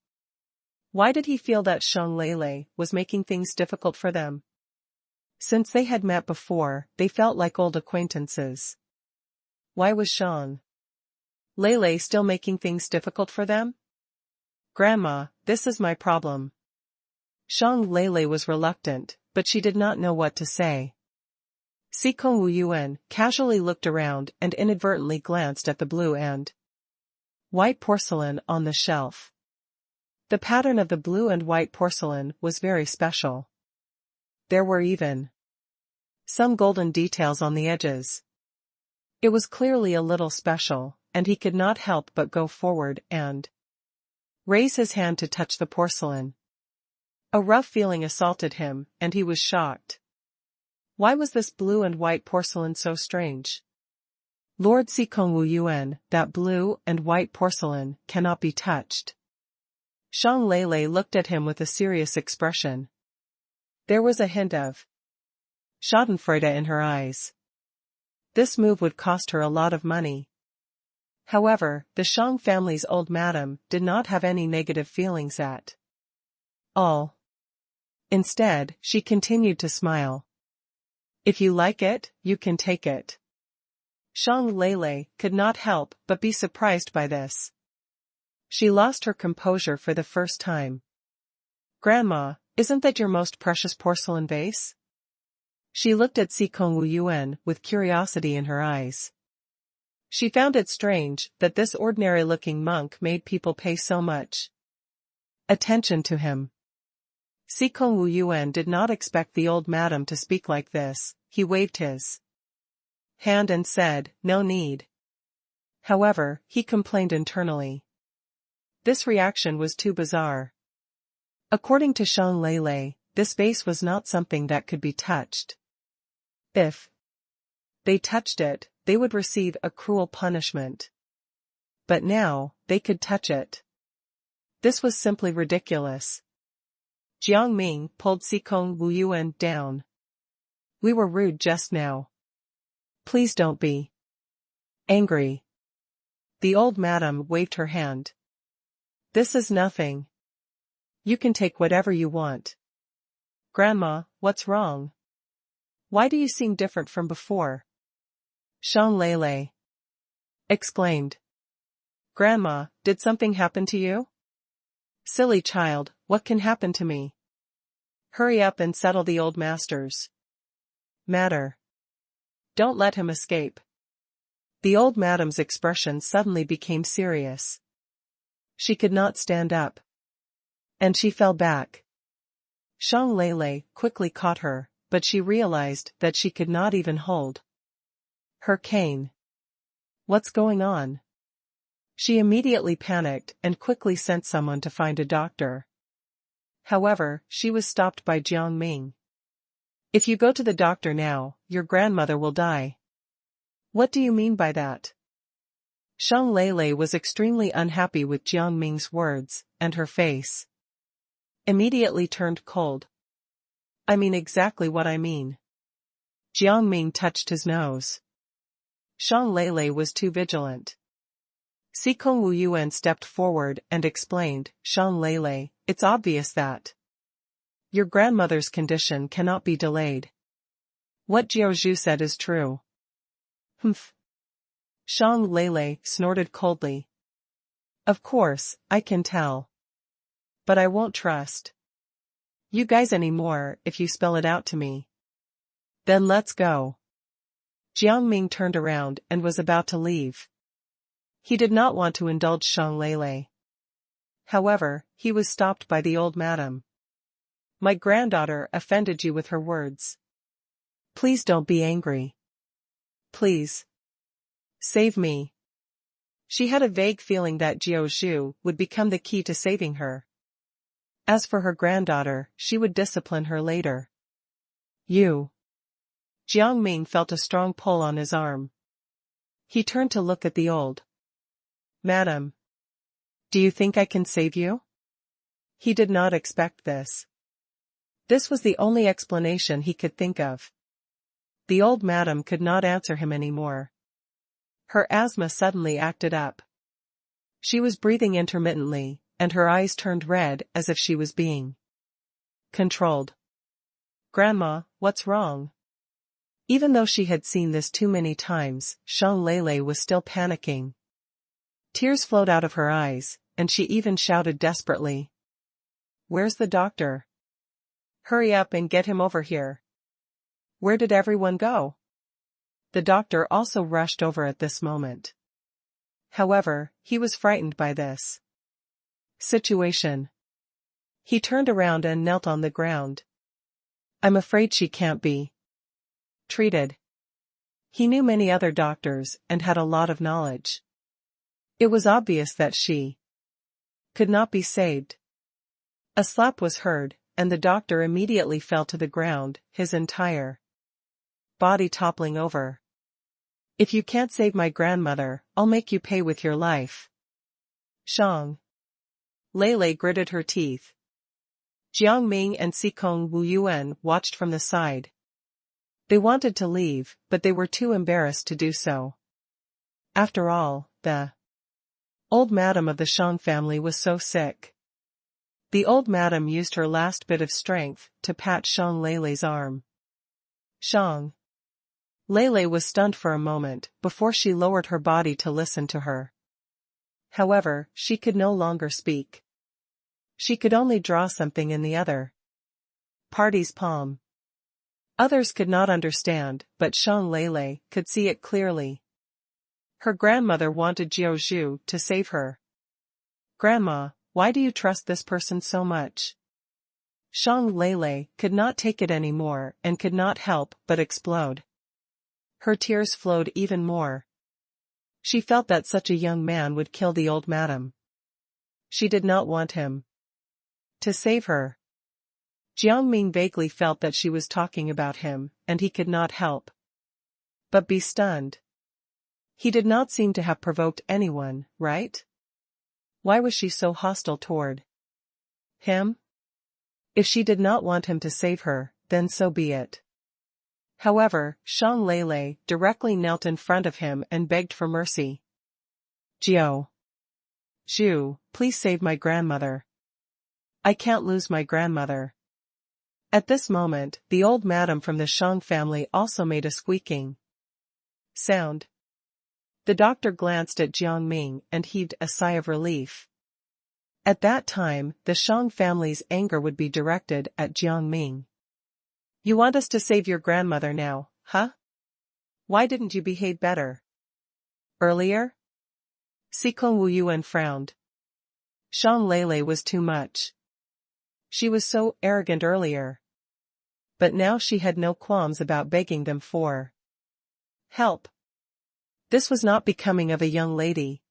Why did he feel that Shang Lele was making things difficult for them? Since they had met before, they felt like old acquaintances. Why was Shang Lele still making things difficult for them? "Grandma, this is my problem." Shang Lele was reluctant, but she did not know what to say. Sikong Wu Yuan casually looked around and inadvertently glanced at the blue and white porcelain on the shelf. The pattern of the blue and white porcelain was very special. There were even some golden details on the edges. It was clearly a little special, and he could not help but go forward and raise his hand to touch the porcelain. A rough feeling assaulted him, and he was shocked. Why was this blue and white porcelain so strange? Lord Sikong Wu Yuan, that blue and white porcelain cannot be touched. Shang Lei looked at him with a serious expression. There was a hint of schadenfreude in her eyes. This move would cost her a lot of money. However, the Shang family's old madam did not have any negative feelings at all. Instead, she continued to smile. If you like it, you can take it. Shang Lei could not help but be surprised by this. She lost her composure for the first time. Grandma, isn't that your most precious porcelain vase? She looked at Sikong Wu Yuan with curiosity in her eyes. She found it strange that this ordinary-looking monk made people pay so much attention to him. Sikong Wu Yuan did not expect the old madam to speak like this. He waved his hand and said, "No need." However, he complained internally. This reaction was too bizarre. According to Shang Lei, this vase was not something that could be touched. If they touched it, they would receive a cruel punishment. But now, they could touch it. This was simply ridiculous. Jiang Ming pulled Sikong Wu Yuan down. We were rude just now. Please don't be angry. The old madam waved her hand. This is nothing. You can take whatever you want. Grandma, what's wrong? Why do you seem different from before? Shang Lei exclaimed. Grandma, did something happen to you? Silly child, what can happen to me? Hurry up and settle the old master's matter. Don't let him escape. The old madam's expression suddenly became serious. She could not stand up. And she fell back. Shang Lei quickly caught her, but she realized that she could not even hold her cane. What's going on? She immediately panicked and quickly sent someone to find a doctor. However, she was stopped by Jiang Ming. If you go to the doctor now, your grandmother will die. What do you mean by that? Shang Lei was extremely unhappy with Jiang Ming's words, and her face immediately turned cold. I mean exactly what I mean. Jiang Ming touched his nose. Shang Lei was too vigilant. Sikong Wu Yuan stepped forward and explained, Shang Lei, it's obvious that your grandmother's condition cannot be delayed. What Jiao Zhu said is true. Humph. Shang Lei snorted coldly. Of course, I can tell. But I won't trust you guys anymore if you spell it out to me. Then let's go. Jiang Ming turned around and was about to leave. He did not want to indulge Shang Lei. However, he was stopped by the old madam. My granddaughter offended you with her words. Please don't be angry. Please. Save me. She had a vague feeling that Jiao Zhu would become the key to saving her. As for her granddaughter, she would discipline her later. You. Jiang Ming felt a strong pull on his arm. He turned to look at the old madam. Do you think I can save you? He did not expect this. This was the only explanation he could think of. The old madam could not answer him anymore. Her asthma suddenly acted up. She was breathing intermittently, and her eyes turned red as if she was being controlled. Grandma, what's wrong? Even though she had seen this too many times, Shang Lei was still panicking. Tears flowed out of her eyes, and she even shouted desperately. Where's the doctor? Hurry up and get him over here. Where did everyone go? The doctor also rushed over at this moment. However, he was frightened by this situation. He turned around and knelt on the ground. I'm afraid she can't be treated. He knew many other doctors and had a lot of knowledge. It was obvious that she could not be saved. A slap was heard, and the doctor immediately fell to the ground, his entire body toppling over. "If you can't save my grandmother, I'll make you pay with your life." Shang Lei gritted her teeth. Jiang Ming and Sikong Wuyuan watched from the side. They wanted to leave, but they were too embarrassed to do so. After all, the old madam of the Shang family was so sick. The old madam used her last bit of strength to pat Shang Lei's arm. Shang Lei was stunned for a moment before she lowered her body to listen to her. However, she could no longer speak. She could only draw something in the other party's palm. Others could not understand, but Shang Lei could see it clearly. Her grandmother wanted Jiao Zhu to save her. "Grandma, why do you trust this person so much?" Shang Lei could not take it anymore and could not help but explode. Her tears flowed even more. She felt that such a young man would kill the old madam. She did not want him to save her. Jiang Ming vaguely felt that she was talking about him, and he could not help but be stunned. He did not seem to have provoked anyone, right? Why was she so hostile toward him? If she did not want him to save her, then so be it. However, Shang Lei directly knelt in front of him and begged for mercy. "Jiao Zhu, please save my grandmother. I can't lose my grandmother." At this moment, the old madam from the Shang family also made a squeaking sound. The doctor glanced at Jiang Ming and heaved a sigh of relief. At that time, the Shang family's anger would be directed at Jiang Ming. "You want us to save your grandmother now, huh? Why didn't you behave better earlier?" Sikong Wuyuan frowned. Shang Lei was too much. She was so arrogant earlier. But now she had no qualms about begging them for help. This was not becoming of a young lady.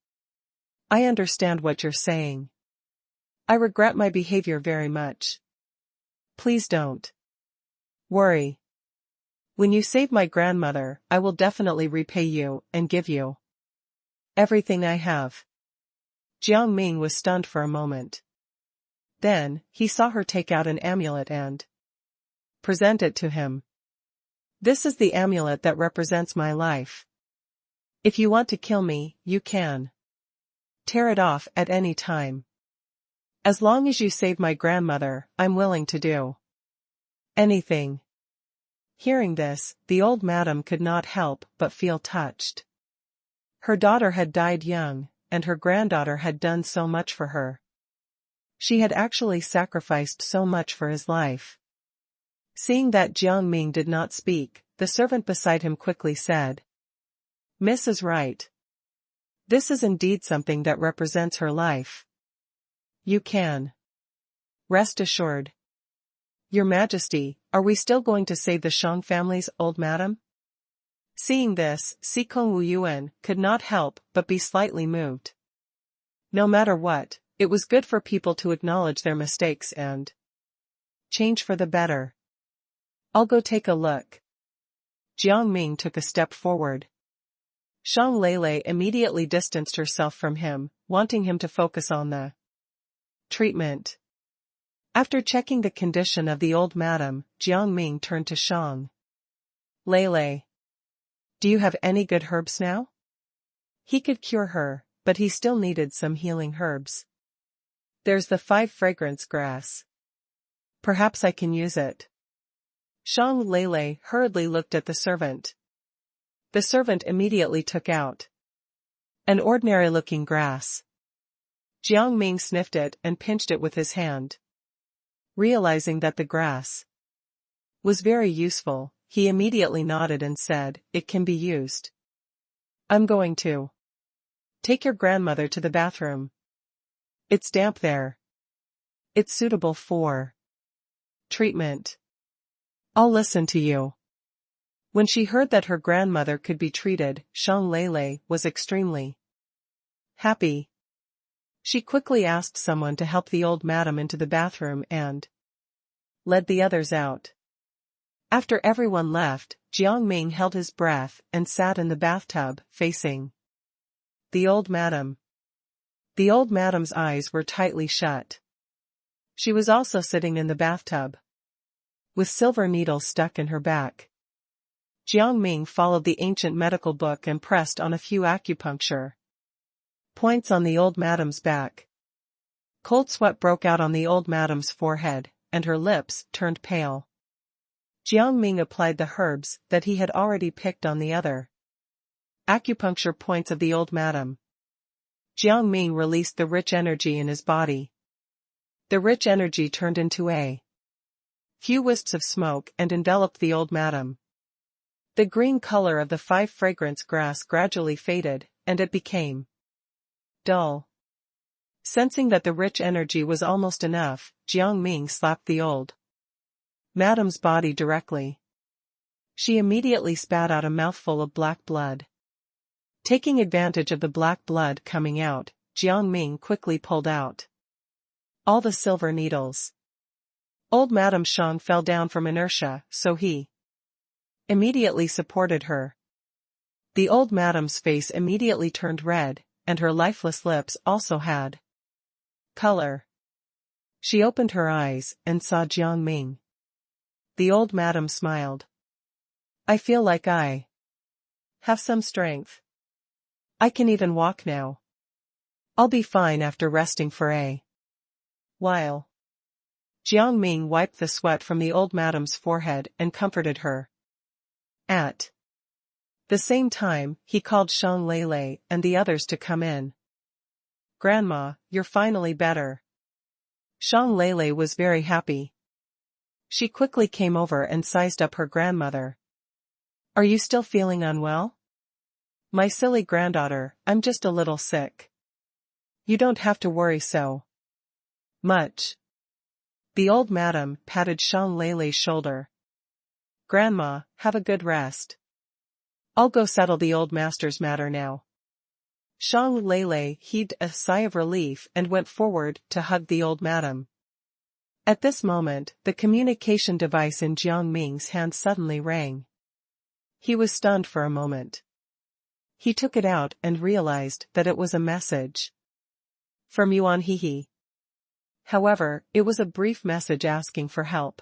"I understand what you're saying. I regret my behavior very much. Please don't worry. When you save my grandmother, I will definitely repay you and give you everything I have." Jiang Ming was stunned for a moment. Then, he saw her take out an amulet and present it to him. "This is the amulet that represents my life. If you want to kill me, you can tear it off at any time. As long as you save my grandmother, I'm willing to do anything." Hearing this, the old madam could not help but feel touched. Her daughter had died young, and her granddaughter had done so much for her. She had actually sacrificed so much for his life. Seeing that Jiang Ming did not speak, the servant beside him quickly said, "Miss is right. This is indeed something that represents her life. You can rest assured." "Your Majesty, are we still going to save the Shang family's old madam?" Seeing this, Sikong Wuyuan could not help but be slightly moved. No matter what, it was good for people to acknowledge their mistakes and change for the better. "I'll go take a look." Jiang Ming took a step forward. Shang Lei immediately distanced herself from him, wanting him to focus on the treatment. After checking the condition of the old madam, Jiang Ming turned to Shang Lei. "Do you have any good herbs now?" He could cure her, but he still needed some healing herbs. "There's the 5 fragrance grass. Perhaps I can use it." Shang Lei hurriedly looked at the servant. The servant immediately took out an ordinary-looking grass. Jiang Ming sniffed it and pinched it with his hand. Realizing that the grass was very useful, he immediately nodded and said, "It can be used. I'm going to take your grandmother to the bathroom. It's damp there. It's suitable for treatment. I'll listen to you." When she heard that her grandmother could be treated, Shang Lele was extremely happy. She quickly asked someone to help the old madam into the bathroom and led the others out. After everyone left, Jiang Ming held his breath and sat in the bathtub, facing the old madam. The old madam's eyes were tightly shut. She was also sitting in the bathtub, with silver needles stuck in her back. Jiang Ming followed the ancient medical book and pressed on a few acupuncture points on the old madam's back. Cold sweat broke out on the old madam's forehead, and her lips turned pale. Jiang Ming applied the herbs that he had already picked on the other acupuncture points of the old madam. Jiang Ming released the rich energy in his body. The rich energy turned into a few wisps of smoke and enveloped the old madam. The green color of the 5 fragrance grass gradually faded, and it became dull. Sensing that the rich energy was almost enough, Jiang Ming slapped the old madam's body directly. She immediately spat out a mouthful of black blood. Taking advantage of the black blood coming out, Jiang Ming quickly pulled out all the silver needles. Old Madame Shang fell down from inertia, so he immediately supported her. The old madam's face immediately turned red, and her lifeless lips also had color. She opened her eyes and saw Jiang Ming. The old madam smiled. I feel like I have some strength. I can even walk now. I'll be fine after resting for a while. Jiang Ming wiped the sweat from the old madam's forehead and comforted her. At the same time, he called Shang Lele and the others to come in. Grandma, you're finally better. Shang Lele was very happy. She quickly came over and sized up her grandmother. Are you still feeling unwell? My silly granddaughter, I'm just a little sick. You don't have to worry so much. The old madam patted Shang Lele's shoulder. Grandma, have a good rest. I'll go settle the old master's matter now. Shang Lele heaved a sigh of relief and went forward to hug the old madam. At this moment, the communication device in Jiang Ming's hand suddenly rang. He was stunned for a moment. He took it out and realized that it was a message from Yuan Hehe. However, it was a brief message asking for help.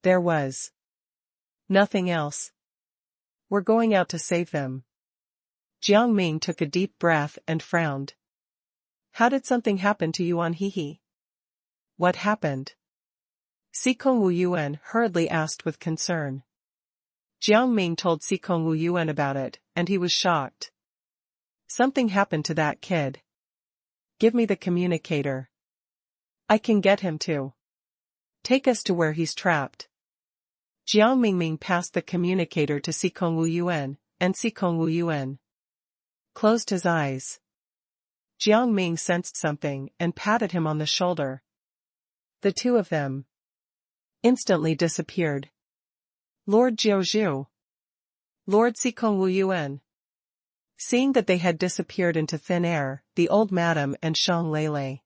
There was nothing else. We're going out to save them. Jiang Ming took a deep breath and frowned. How did something happen to Yuan Hehe? What happened? Sikong Wu Yuan hurriedly asked with concern. Jiang Ming told Sikong Wu Yuan about it, and he was shocked. Something happened to that kid. Give me the communicator. I can get him to take us to where he's trapped. Jiang Ming passed the communicator to Sikong Wu Yuan, and Sikong Wu Yuan closed his eyes. Jiang Ming sensed something and patted him on the shoulder. The two of them instantly disappeared. Lord Jiuzhu. Lord Sikong Wu Yuan. Seeing that they had disappeared into thin air, the old madam and Shang Lele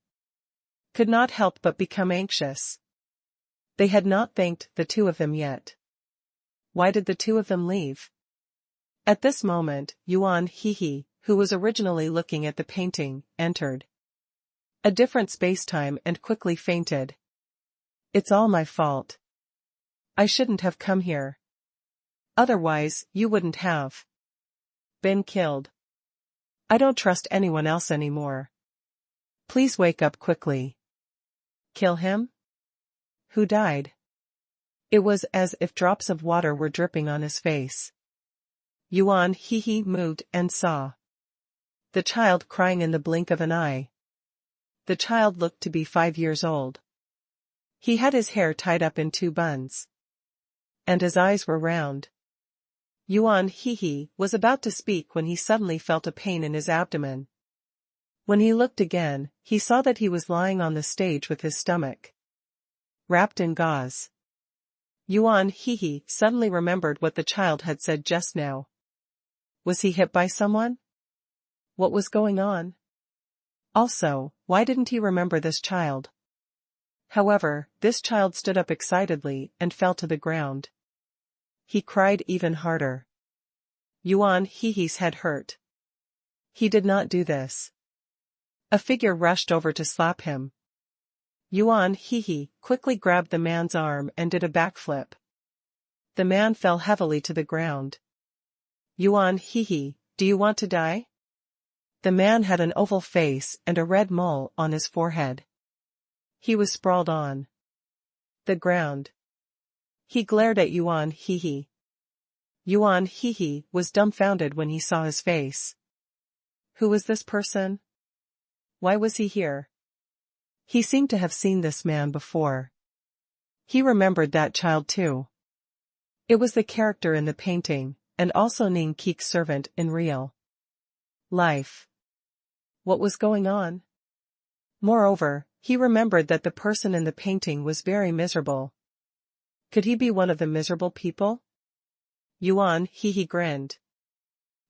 could not help but become anxious. They had not thanked the two of them yet. Why did the two of them leave? At this moment, Yuan Hehe, who was originally looking at the painting, entered a different space-time and quickly fainted. It's all my fault. I shouldn't have come here. Otherwise, you wouldn't have been killed. I don't trust anyone else anymore. Please wake up quickly. Kill him? Who died? It was as if drops of water were dripping on his face. Yuan Hehe moved and saw the child crying in the blink of an eye. The child looked to be 5 years old. He had his hair tied up in 2 buns. And his eyes were round. Yuan Hehe was about to speak when he suddenly felt a pain in his abdomen. When he looked again, he saw that he was lying on the stage with his stomach wrapped in gauze. Yuan Hehe suddenly remembered what the child had said just now. Was he hit by someone? What was going on? Also, why didn't he remember this child? However, this child stood up excitedly and fell to the ground. He cried even harder. Yuan Hehe's head hurt. He did not do this. A figure rushed over to slap him. Yuan Hehe quickly grabbed the man's arm and did a backflip. The man fell heavily to the ground. Yuan Hehe, do you want to die? The man had an oval face and a red mole on his forehead. He was sprawled on the ground. He glared at Yuan Hehe. Yuan Hehe was dumbfounded when he saw his face. Who was this person? Why was he here? He seemed to have seen this man before. He remembered that child too. It was the character in the painting, and also Ning Kik's servant in real life. What was going on? Moreover, he remembered that the person in the painting was very miserable. Could he be one of the miserable people? Yuan Hehe grinned.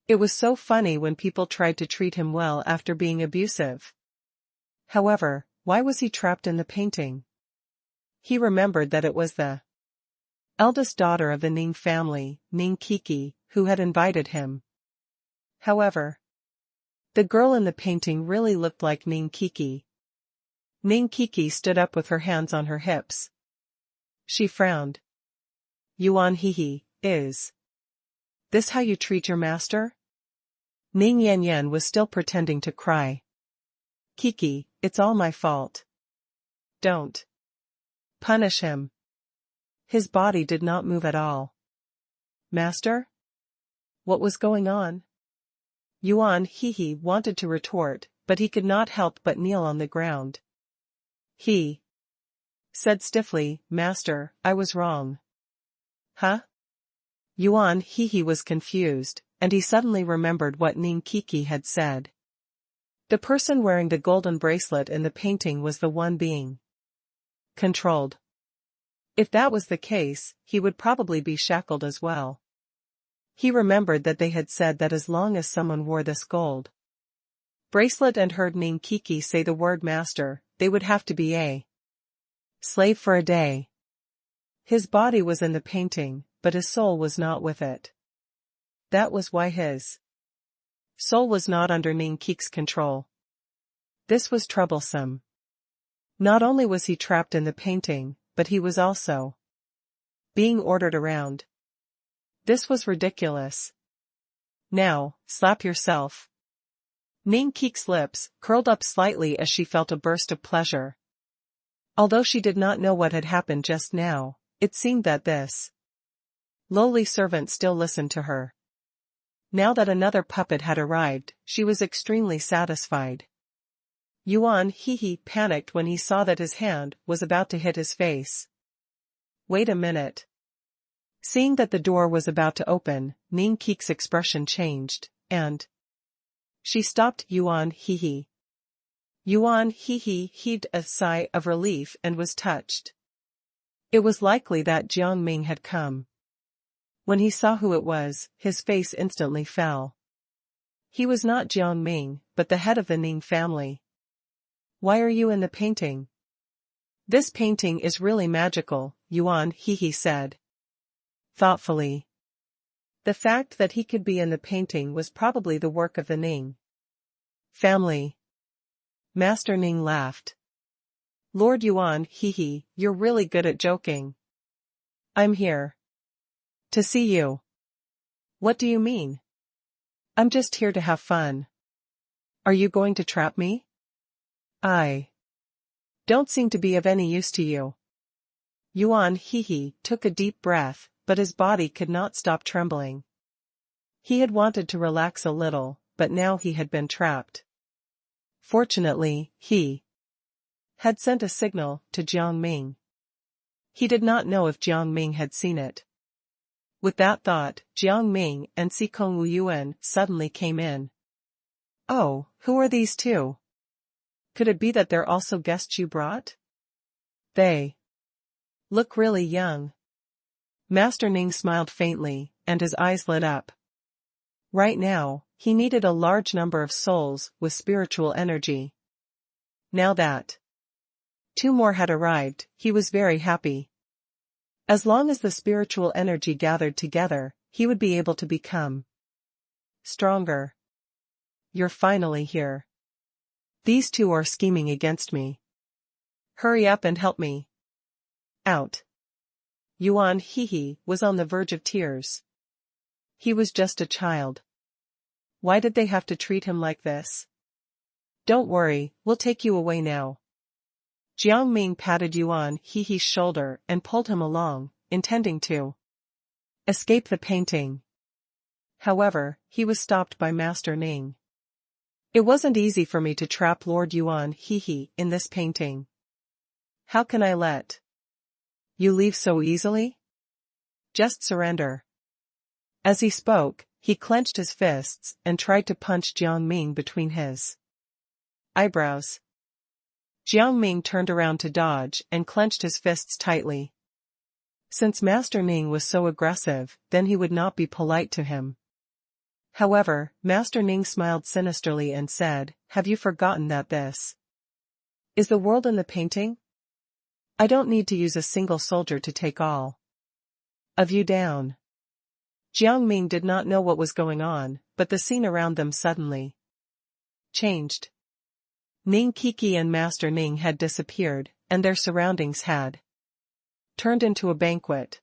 It was so funny when people tried to treat him well after being abusive. However, why was he trapped in the painting? He remembered that it was the eldest daughter of the Ning family, Ning Kiki, who had invited him. However, the girl in the painting really looked like Ning Kiki. Ning Kiki stood up with her hands on her hips. She frowned. Yuan Hehe, is this how you treat your master? Ning Yanyan was still pretending to cry. Kiki, it's all my fault. Don't punish him. His body did not move at all. Master? What was going on? Yuan Hehe wanted to retort, but he could not help but kneel on the ground. He said stiffly, Master, I was wrong. Huh? Yuan Hehe was confused, and he suddenly remembered what Ning Kiki had said. The person wearing the golden bracelet in the painting was the one being controlled. If that was the case, he would probably be shackled as well. He remembered that they had said that as long as someone wore this gold bracelet and heard Ning Kiki say the word master, they would have to be a slave for a day. His body was in the painting, but his soul was not with it. That was why his soul was not under Ning Kik's control. This was troublesome. Not only was he trapped in the painting, but he was also being ordered around. This was ridiculous. Now, slap yourself. Ning Kik's lips curled up slightly as she felt a burst of pleasure. Although she did not know what had happened just now, it seemed that this lowly servant still listened to her. Now that another puppet had arrived, she was extremely satisfied. Yuan Hehe panicked when he saw that his hand was about to hit his face. Wait a minute. Seeing that the door was about to open, Ning Kik's expression changed, and she stopped Yuan Hehe. Yuan Hehe heaved a sigh of relief and was touched. It was likely that Jiang Ming had come. When he saw who it was, his face instantly fell. He was not Jiang Ming, but the head of the Ning family. Why are you in the painting? This painting is really magical, Yuan Hehe said thoughtfully. The fact that he could be in the painting was probably the work of the Ning family. Master Ning laughed. Lord Yuan Hehe, you're really good at joking. I'm here to see you. What do you mean? I'm just here to have fun. Are you going to trap me? I don't seem to be of any use to you. Yuan Hehe took a deep breath, but his body could not stop trembling. He had wanted to relax a little, but now he had been trapped. Fortunately, he had sent a signal to Jiang Ming. He did not know if Jiang Ming had seen it. With that thought, Jiang Ming and Sikong Wuyuan suddenly came in. Oh, who are these two? Could it be that they're also guests you brought? They look really young. Master Ning smiled faintly, and his eyes lit up. Right now, he needed a large number of souls with spiritual energy. Now that 2 more had arrived, he was very happy. As long as the spiritual energy gathered together, he would be able to become stronger. You're finally here. These 2 are scheming against me. Hurry up and help me out. Yuan Hehe was on the verge of tears. He was just a child. Why did they have to treat him like this? Don't worry, we'll take you away now. Jiang Ming patted Yuan Hehe's shoulder and pulled him along, intending to escape the painting. However, he was stopped by Master Ning. It wasn't easy for me to trap Lord Yuan Hehe in this painting. How can I let you leave so easily? Just surrender. As he spoke, he clenched his fists and tried to punch Jiang Ming between his eyebrows. Jiang Ming turned around to dodge and clenched his fists tightly. Since Master Ning was so aggressive, then he would not be polite to him. However, Master Ning smiled sinisterly and said, "Have you forgotten that this is the world in the painting? I don't need to use a single soldier to take all of you down." Jiang Ming did not know what was going on, but the scene around them suddenly changed. Ning Kiki and Master Ning had disappeared, and their surroundings had turned into a banquet.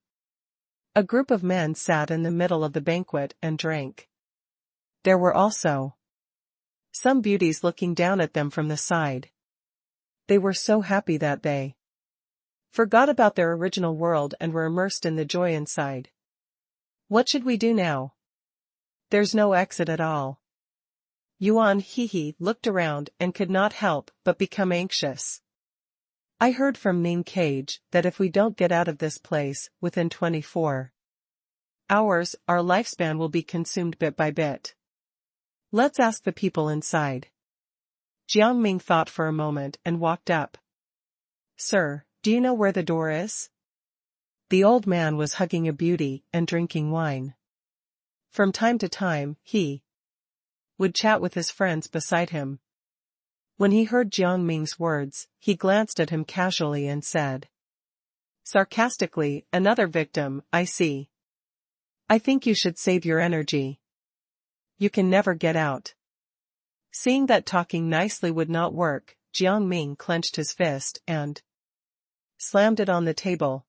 A group of men sat in the middle of the banquet and drank. There were also some beauties looking down at them from the side. They were so happy that they forgot about their original world and were immersed in the joy inside. What should we do now? There's no exit at all. Yuan Hehe looked around and could not help but become anxious. I heard from Ning Cage that if we don't get out of this place within 24 hours, our lifespan will be consumed bit by bit. Let's ask the people inside. Jiang Ming thought for a moment and walked up. Sir, do you know where the door is? The old man was hugging a beauty and drinking wine. From time to time, he would chat with his friends beside him. When he heard Jiang Ming's words, he glanced at him casually and said sarcastically, "Another victim, I see. I think you should save your energy. You can never get out." Seeing that talking nicely would not work, Jiang Ming clenched his fist and slammed it on the table.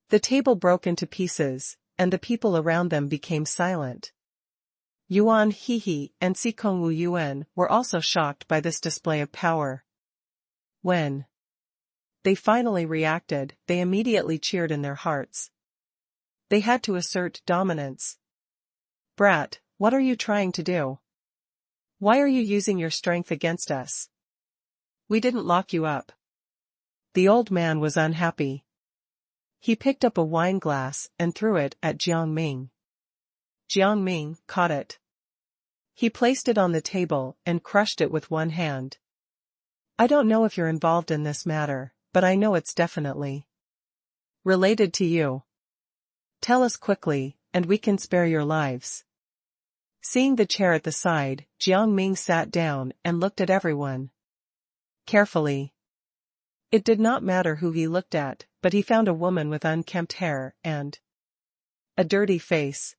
The table broke into pieces, and the people around them became silent. Yuan Hehe and Sikongwu Yuan were also shocked by this display of power. When they finally reacted, they immediately cheered in their hearts. They had to assert dominance. "Brat, what are you trying to do? Why are you using your strength against us? We didn't lock you up." The old man was unhappy. He picked up a wine glass and threw it at Jiang Ming. Jiang Ming caught it. He placed it on the table and crushed it with one hand. "I don't know if you're involved in this matter, but I know it's definitely related to you. Tell us quickly, and we can spare your lives." Seeing the chair at the side, Jiang Ming sat down and looked at everyone carefully. It did not matter who he looked at, but he found a woman with unkempt hair and a dirty face.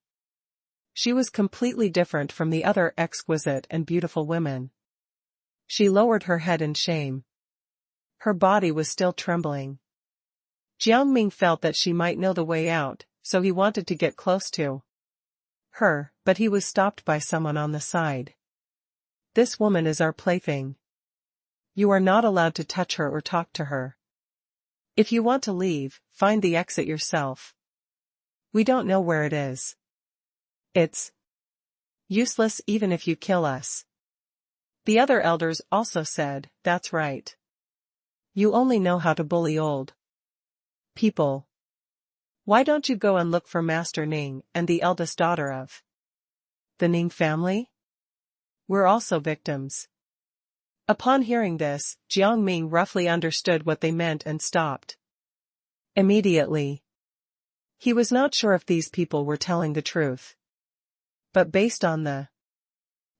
She was completely different from the other exquisite and beautiful women. She lowered her head in shame. Her body was still trembling. Jiang Ming felt that she might know the way out, so he wanted to get close to her, but he was stopped by someone on the side. "This woman is our plaything. You are not allowed to touch her or talk to her. If you want to leave, find the exit yourself. We don't know where it is. It's useless even if you kill us." The other elders also said, "That's right. You only know how to bully old people. Why don't you go and look for Master Ning and the eldest daughter of the Ning family? We're also victims." Upon hearing this, Jiang Ming roughly understood what they meant and stopped immediately. He was not sure if these people were telling the truth. But based on the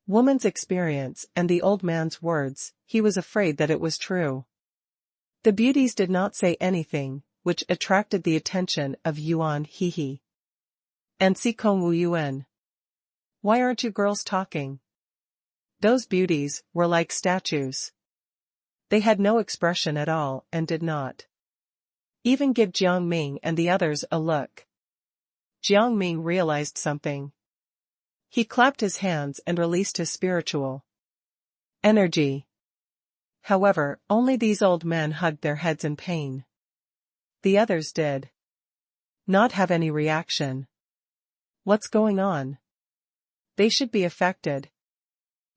woman's experience and the old man's words, he was afraid that it was true. The beauties did not say anything, which attracted the attention of Yuan Hehe and Sikong Wu Yuan. Why aren't you girls talking? Those beauties were like statues. They had no expression at all and did not even give Jiang Ming and the others a look. Jiang Ming realized something. He clapped his hands and released his spiritual energy. However, only these old men hugged their heads in pain. The others did not have any reaction. What's going on? They should be affected.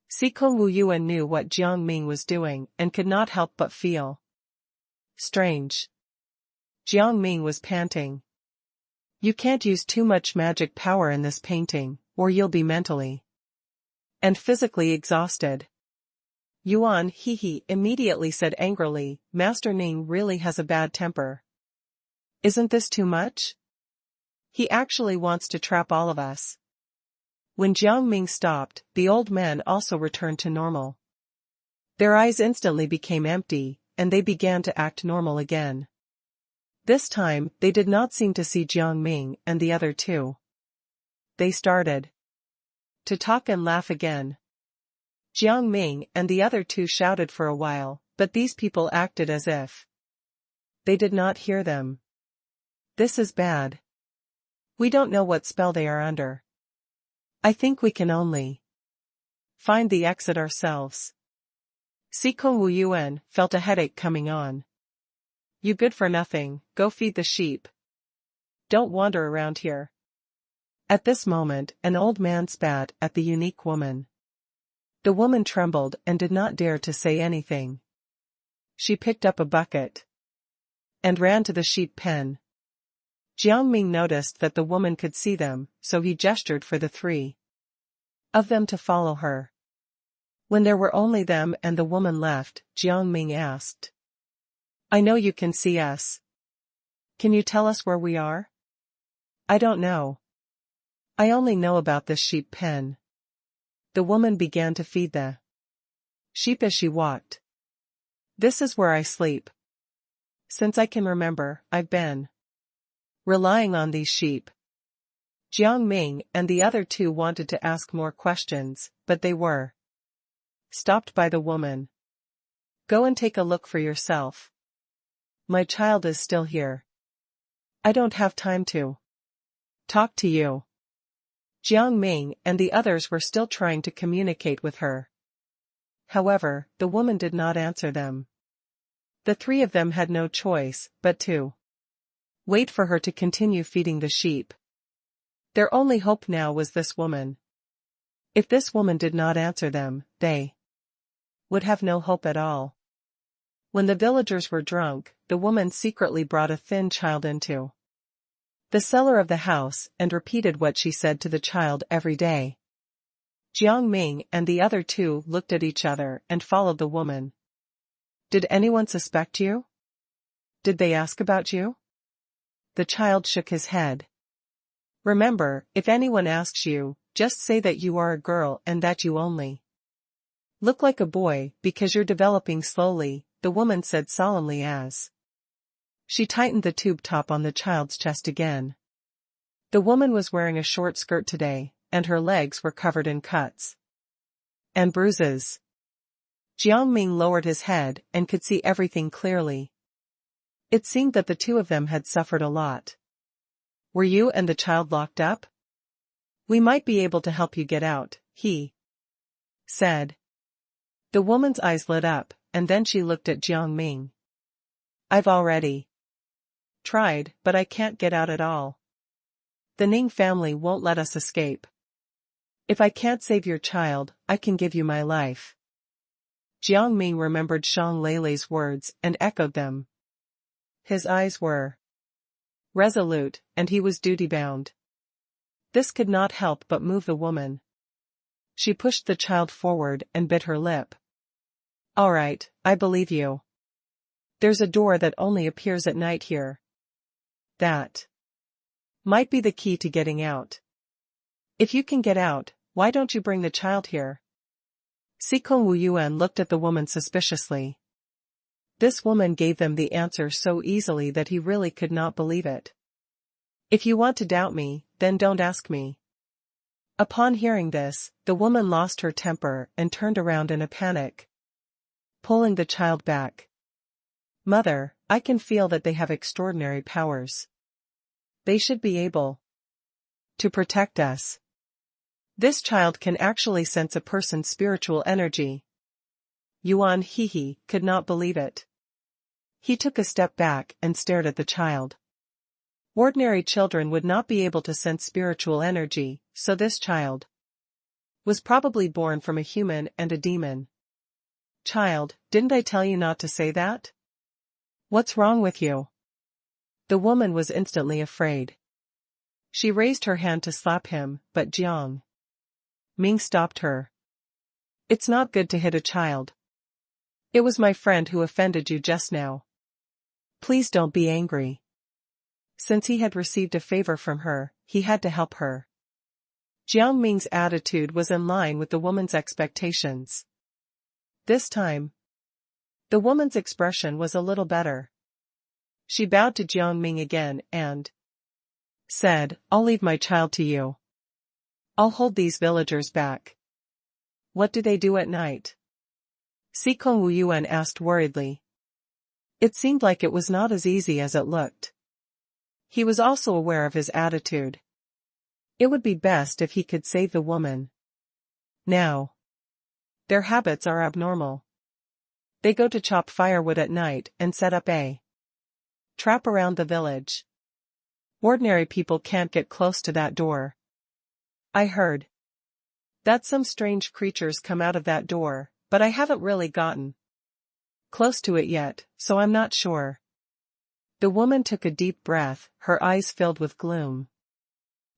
Sikong Wu Yuan knew what Jiang Ming was doing and could not help but feel strange. Jiang Ming was panting. You can't use too much magic power in this painting, or you'll be mentally and physically exhausted. Yuan Hehe immediately said angrily, Master Ning really has a bad temper. Isn't this too much? He actually wants to trap all of us. When Jiang Ming stopped, the old men also returned to normal. Their eyes instantly became empty, and they began to act normal again. This time, they did not seem to see Jiang Ming and the other two. They started to talk and laugh again. Jiang Ming and the other two shouted for a while, but these people acted as if they did not hear them. This is bad. We don't know what spell they are under. I think we can only find the exit ourselves. Sikong Wu Yuan felt a headache coming on. You good for nothing, go feed the sheep. Don't wander around here. At this moment, an old man spat at the unique woman. The woman trembled and did not dare to say anything. She picked up a bucket and ran to the sheep pen. Jiang Ming noticed that the woman could see them, so he gestured for the three of them to follow her. When there were only them and the woman left, Jiang Ming asked, I know you can see us. Can you tell us where we are? I don't know. I only know about this sheep pen. The woman began to feed the sheep as she walked. This is where I sleep. Since I can remember, I've been relying on these sheep. Jiang Ming and the other two wanted to ask more questions, but they were stopped by the woman. Go and take a look for yourself. My child is still here. I don't have time to talk to you. Jiang Ming and the others were still trying to communicate with her. However, the woman did not answer them. The three of them had no choice but to wait for her to continue feeding the sheep. Their only hope now was this woman. If this woman did not answer them, they would have no hope at all. When the villagers were drunk, the woman secretly brought a thin child into the cellar of the house and repeated what she said to the child every day. Jiang Ming and the other two looked at each other and followed the woman. Did anyone suspect you? Did they ask about you? The child shook his head. Remember, if anyone asks you, just say that you are a girl and that you only look like a boy because you're developing slowly, the woman said solemnly as she tightened the tube top on the child's chest again. The woman was wearing a short skirt today, and her legs were covered in cuts and bruises. Jiang Ming lowered his head and could see everything clearly. It seemed that the two of them had suffered a lot. Were you and the child locked up? We might be able to help you get out, he said. The woman's eyes lit up, and then she looked at Jiang Ming. I've already tried, but I can't get out at all. The Ning family won't let us escape. If I can't save your child, I can give you my life. Jiang Ming remembered Shang Leilei's words and echoed them. His eyes were resolute, and he was duty-bound. This could not help but move the woman. She pushed the child forward and bit her lip. All right, I believe you. There's a door that only appears at night here. That might be the key to getting out. If you can get out, why don't you bring the child here? Sikong Wu Yuan looked at the woman suspiciously. This woman gave them the answer so easily that he really could not believe it. If you want to doubt me, then don't ask me. Upon hearing this, the woman lost her temper and turned around in a panic, pulling the child back. Mother, I can feel that they have extraordinary powers. They should be able to protect us. This child can actually sense a person's spiritual energy. Yuan Hehe could not believe it. He took a step back and stared at the child. Ordinary children would not be able to sense spiritual energy, so this child was probably born from a human and a demon. Child, didn't I tell you not to say that? What's wrong with you? The woman was instantly afraid. She raised her hand to slap him, but Jiang Ming stopped her. It's not good to hit a child. It was my friend who offended you just now. Please don't be angry. Since he had received a favor from her, he had to help her. Jiang Ming's attitude was in line with the woman's expectations. This time, the woman's expression was a little better. She bowed to Jiang Ming again and said, I'll leave my child to you. I'll hold these villagers back. What do they do at night? Sikong Wu Yuan asked worriedly. It seemed like it was not as easy as it looked. He was also aware of his attitude. It would be best if he could save the woman. Now, their habits are abnormal. They go to chop firewood at night and set up a trap around the village. Ordinary people can't get close to that door. I heard that some strange creatures come out of that door, but I haven't really gotten close to it yet, so I'm not sure. The woman took a deep breath, her eyes filled with gloom.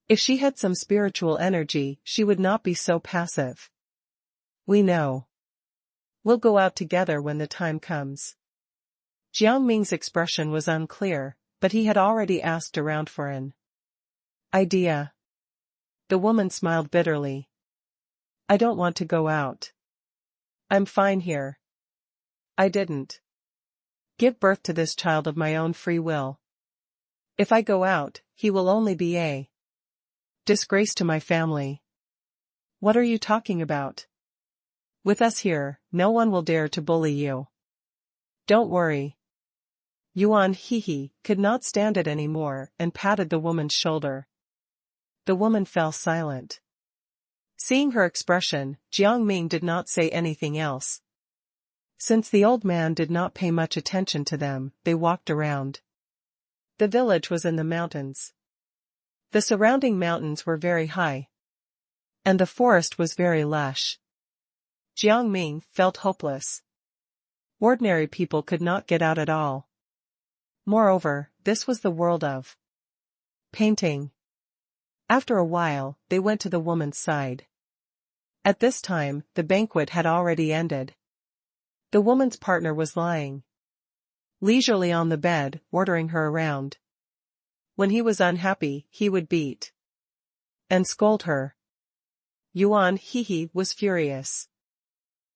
If she had some spiritual energy, she would not be so passive. We know. We'll go out together when the time comes. Jiang Ming's expression was unclear, but he had already asked around for an idea. The woman smiled bitterly. I don't want to go out. I'm fine here. I didn't give birth to this child of my own free will. If I go out, he will only be a disgrace to my family. What are you talking about? With us here, no one will dare to bully you. Don't worry. Yuan Hehe could not stand it anymore and patted the woman's shoulder. The woman fell silent. Seeing her expression, Jiang Ming did not say anything else. Since the old man did not pay much attention to them, they walked around. The village was in the mountains. The surrounding mountains were very high, and the forest was very lush. Jiang Ming felt hopeless. Ordinary people could not get out at all. Moreover, this was the world of painting. After a while, they went to the woman's side. At this time, the banquet had already ended. The woman's partner was lying leisurely on the bed, ordering her around. When he was unhappy, he would beat and scold her. Yuan Hehe was furious.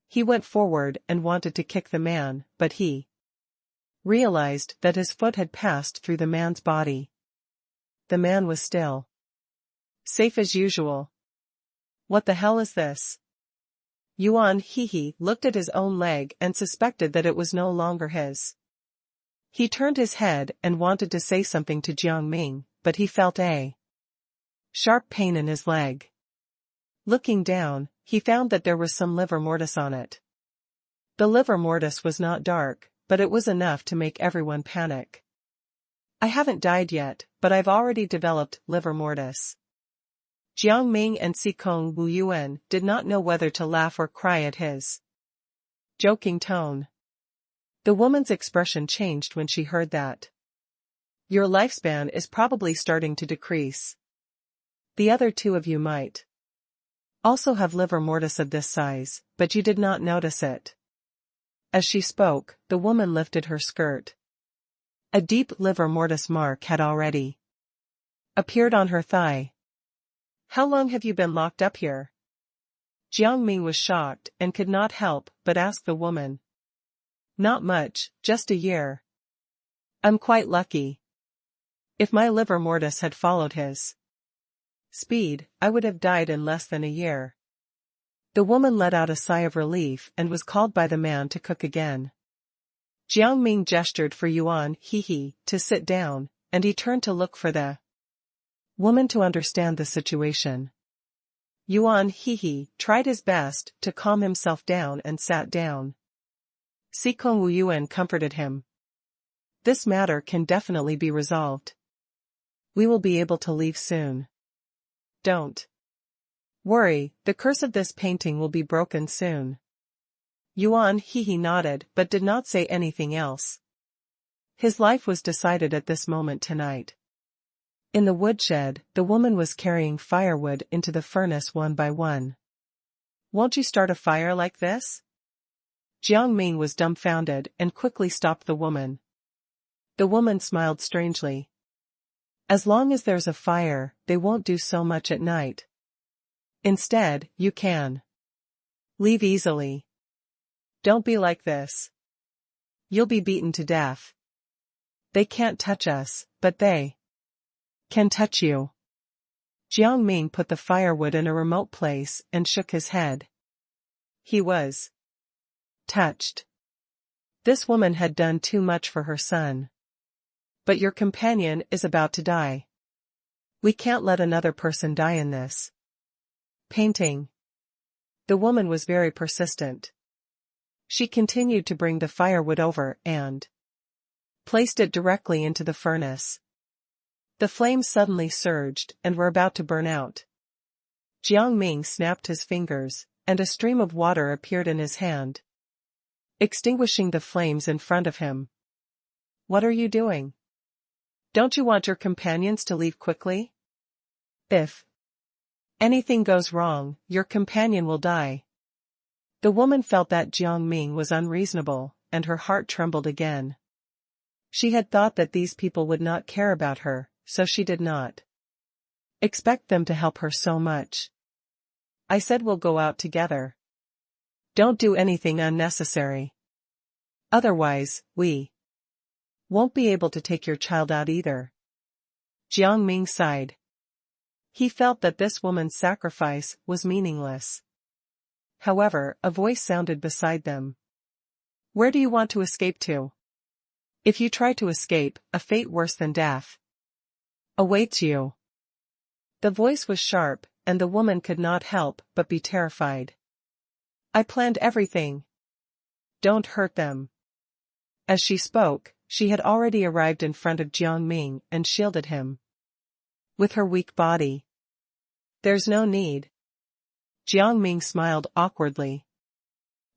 He went forward and wanted to kick the man, but he realized that his foot had passed through the man's body. The man was still safe as usual. What the hell is this? Yuan Hehe looked at his own leg and suspected that it was no longer his. He turned his head and wanted to say something to Jiang Ming, but he felt a sharp pain in his leg. Looking down, he found that there was some livor mortis on it. The livor mortis was not dark, but it was enough to make everyone panic. I haven't died yet, but I've already developed livor mortis. Jiang Ming and Sikong Wu Yuan did not know whether to laugh or cry at his joking tone. The woman's expression changed when she heard that. Your lifespan is probably starting to decrease. The other two of you might also have livor mortis of this size, but you did not notice it. As she spoke, the woman lifted her skirt. A deep livor mortis mark had already appeared on her thigh. How long have you been locked up here? Jiang Ming was shocked and could not help but ask the woman. Not much, just a year. I'm quite lucky. If my livor mortis had followed his speed, I would have died in less than a year. The woman let out a sigh of relief and was called by the man to cook again. Jiang Ming gestured for Yuan to sit down, and he turned to look for the woman to understand the situation. Yuan tried his best to calm himself down and sat down. Si Kong Wu Yuan comforted him. This matter can definitely be resolved. We will be able to leave soon. Don't worry, the curse of this painting will be broken soon. Yuan nodded but did not say anything else. His life was decided at this moment tonight. In the woodshed, the woman was carrying firewood into the furnace one by one. Won't you start a fire like this? Jiang Ming was dumbfounded and quickly stopped the woman. The woman smiled strangely. As long as there's a fire, they won't do so much at night. Instead, you can leave easily. Don't be like this. You'll be beaten to death. They can't touch us, but they can touch you. Jiang Ming put the firewood in a remote place and shook his head. He was touched. This woman had done too much for her son. But your companion is about to die. We can't let another person die in this painting. The woman was very persistent. She continued to bring the firewood over and placed it directly into the furnace. The flames suddenly surged and were about to burn out. Jiang Ming snapped his fingers, and a stream of water appeared in his hand, extinguishing the flames in front of him. What are you doing? Don't you want your companions to leave quickly? If anything goes wrong, your companion will die. The woman felt that Jiang Ming was unreasonable, and her heart trembled again. She had thought that these people would not care about her, so she did not expect them to help her so much. I said we'll go out together. Don't do anything unnecessary. Otherwise, we won't be able to take your child out either. Jiang Ming sighed. He felt that this woman's sacrifice was meaningless. However, a voice sounded beside them. Where do you want to escape to? If you try to escape, a fate worse than death awaits you. The voice was sharp, and the woman could not help but be terrified. I planned everything. Don't hurt them. As she spoke, she had already arrived in front of Jiang Ming and shielded him with her weak body. There's no need. Jiang Ming smiled awkwardly.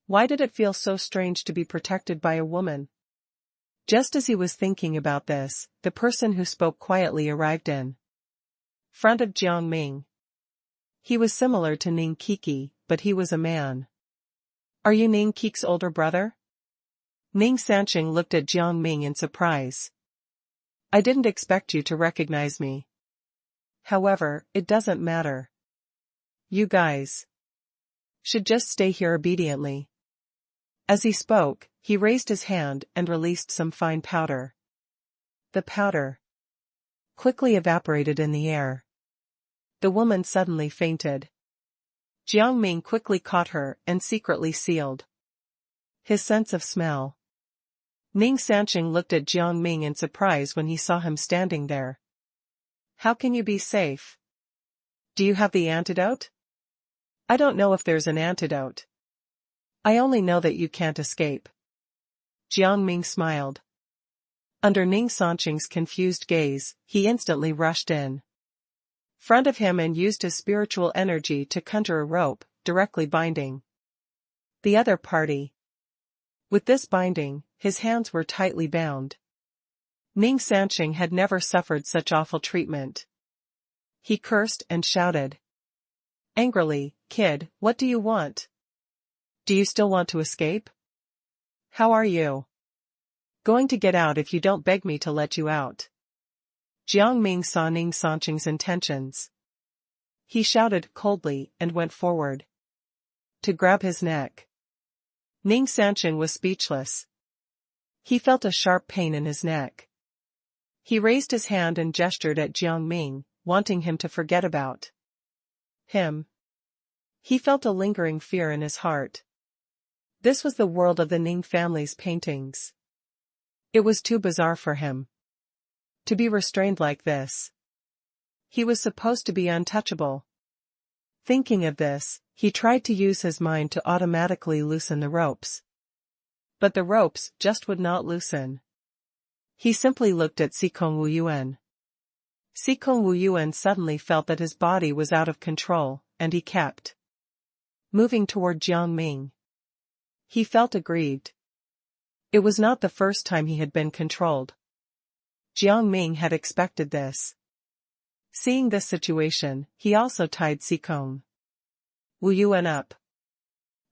Why did it feel so strange to be protected by a woman? Just as he was thinking about this, the person who spoke quietly arrived in front of Jiang Ming. He was similar to Ning Kiki, but he was a man. Are you Ning Kiki's older brother? Ning Sanqing looked at Jiang Ming in surprise. I didn't expect you to recognize me. However, it doesn't matter. You guys should just stay here obediently. As he spoke, he raised his hand and released some fine powder. The powder quickly evaporated in the air. The woman suddenly fainted. Jiang Ming quickly caught her and secretly sealed his sense of smell. Ning Sanqing looked at Jiang Ming in surprise when he saw him standing there. How can you be safe? Do you have the antidote? I don't know if there's an antidote. I only know that you can't escape. Jiang Ming smiled. Under Ning Sanqing's confused gaze, he instantly rushed in front of him and used his spiritual energy to conjure a rope, directly binding the other party. With this binding, his hands were tightly bound. Ning Sanqing had never suffered such awful treatment. He cursed and shouted angrily, Kid, what do you want? Do you still want to escape? How are you going to get out if you don't beg me to let you out? Jiang Ming saw Ning Sanqing's intentions. He shouted coldly and went forward to grab his neck. Ning Sanqing was speechless. He felt a sharp pain in his neck. He raised his hand and gestured at Jiang Ming, wanting him to forget about him. He felt a lingering fear in his heart. This was the world of the Ning family's paintings. It was too bizarre for him to be restrained like this. He was supposed to be untouchable. Thinking of this, he tried to use his mind to automatically loosen the ropes. But the ropes just would not loosen. He simply looked at Sikong Wuyuan. Sikong Wuyuan suddenly felt that his body was out of control, and he kept moving toward Jiang Ming. He felt aggrieved. It was not the first time he had been controlled. Jiang Ming had expected this. Seeing this situation, he also tied Sikong Wuyuan up.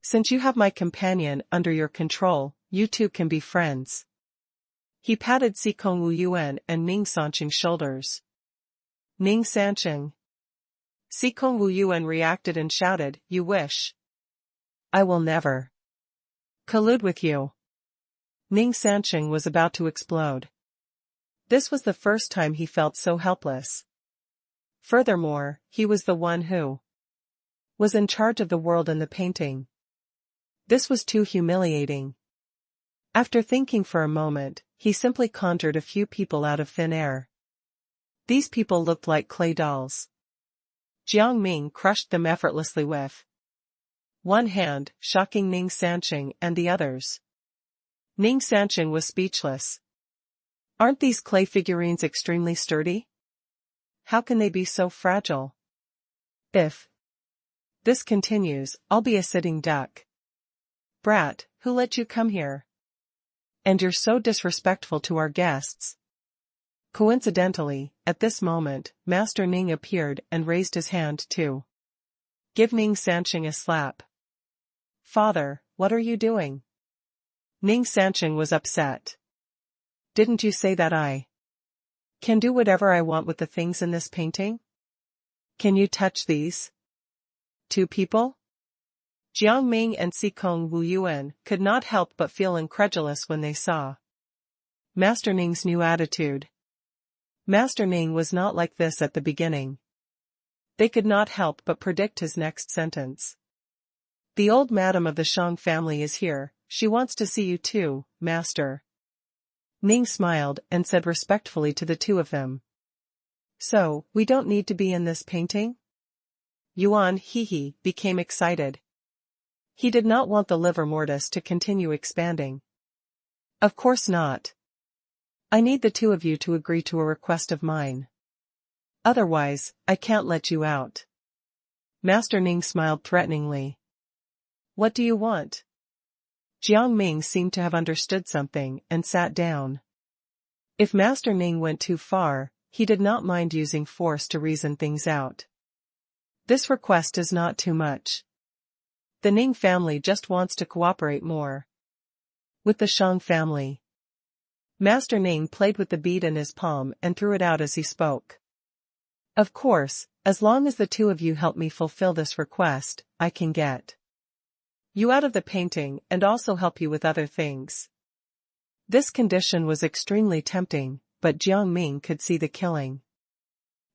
Since you have my companion under your control, you two can be friends. He patted Sikong Wuyuan and Ning Sanqing's shoulders. Ning Sanqing. Sikong Wuyuan reacted and shouted, "You wish? I will never collude with you." Ning Sanqing was about to explode. This was the first time he felt so helpless. Furthermore, he was the one who was in charge of the world and the painting. This was too humiliating. After thinking for a moment, he simply conjured a few people out of thin air. These people looked like clay dolls. Jiang Ming crushed them effortlessly with one hand, shocking Ning Sanqing and the others. Ning Sanqing was speechless. Aren't these clay figurines extremely sturdy? How can they be so fragile? If this continues, I'll be a sitting duck. Brat, who let you come here? And you're so disrespectful to our guests. Coincidentally, at this moment, Master Ning appeared and raised his hand to give Ning Sanqing a slap. Father, what are you doing? Ning Sanqing was upset. Didn't you say that I can do whatever I want with the things in this painting? Can you touch these two people? Jiang Ming and Sikong Wuyuan could not help but feel incredulous when they saw Master Ning's new attitude. Master Ning was not like this at the beginning. They could not help but predict his next sentence. The old madam of the Shang family is here, she wants to see you too, Master. Ning smiled and said respectfully to the two of them. So, we don't need to be in this painting? Yuan Hehe became excited. He did not want the livor mortis to continue expanding. Of course not. I need the two of you to agree to a request of mine. Otherwise, I can't let you out. Master Ning smiled threateningly. What do you want? Jiang Ming seemed to have understood something and sat down. If Master Ning went too far, he did not mind using force to reason things out. This request is not too much. The Ning family just wants to cooperate more with the Shang family. Master Ning played with the bead in his palm and threw it out as he spoke. Of course, as long as the two of you help me fulfill this request, I can get you out of the painting and also help you with other things. This condition was extremely tempting, but Jiang Ming could see the killing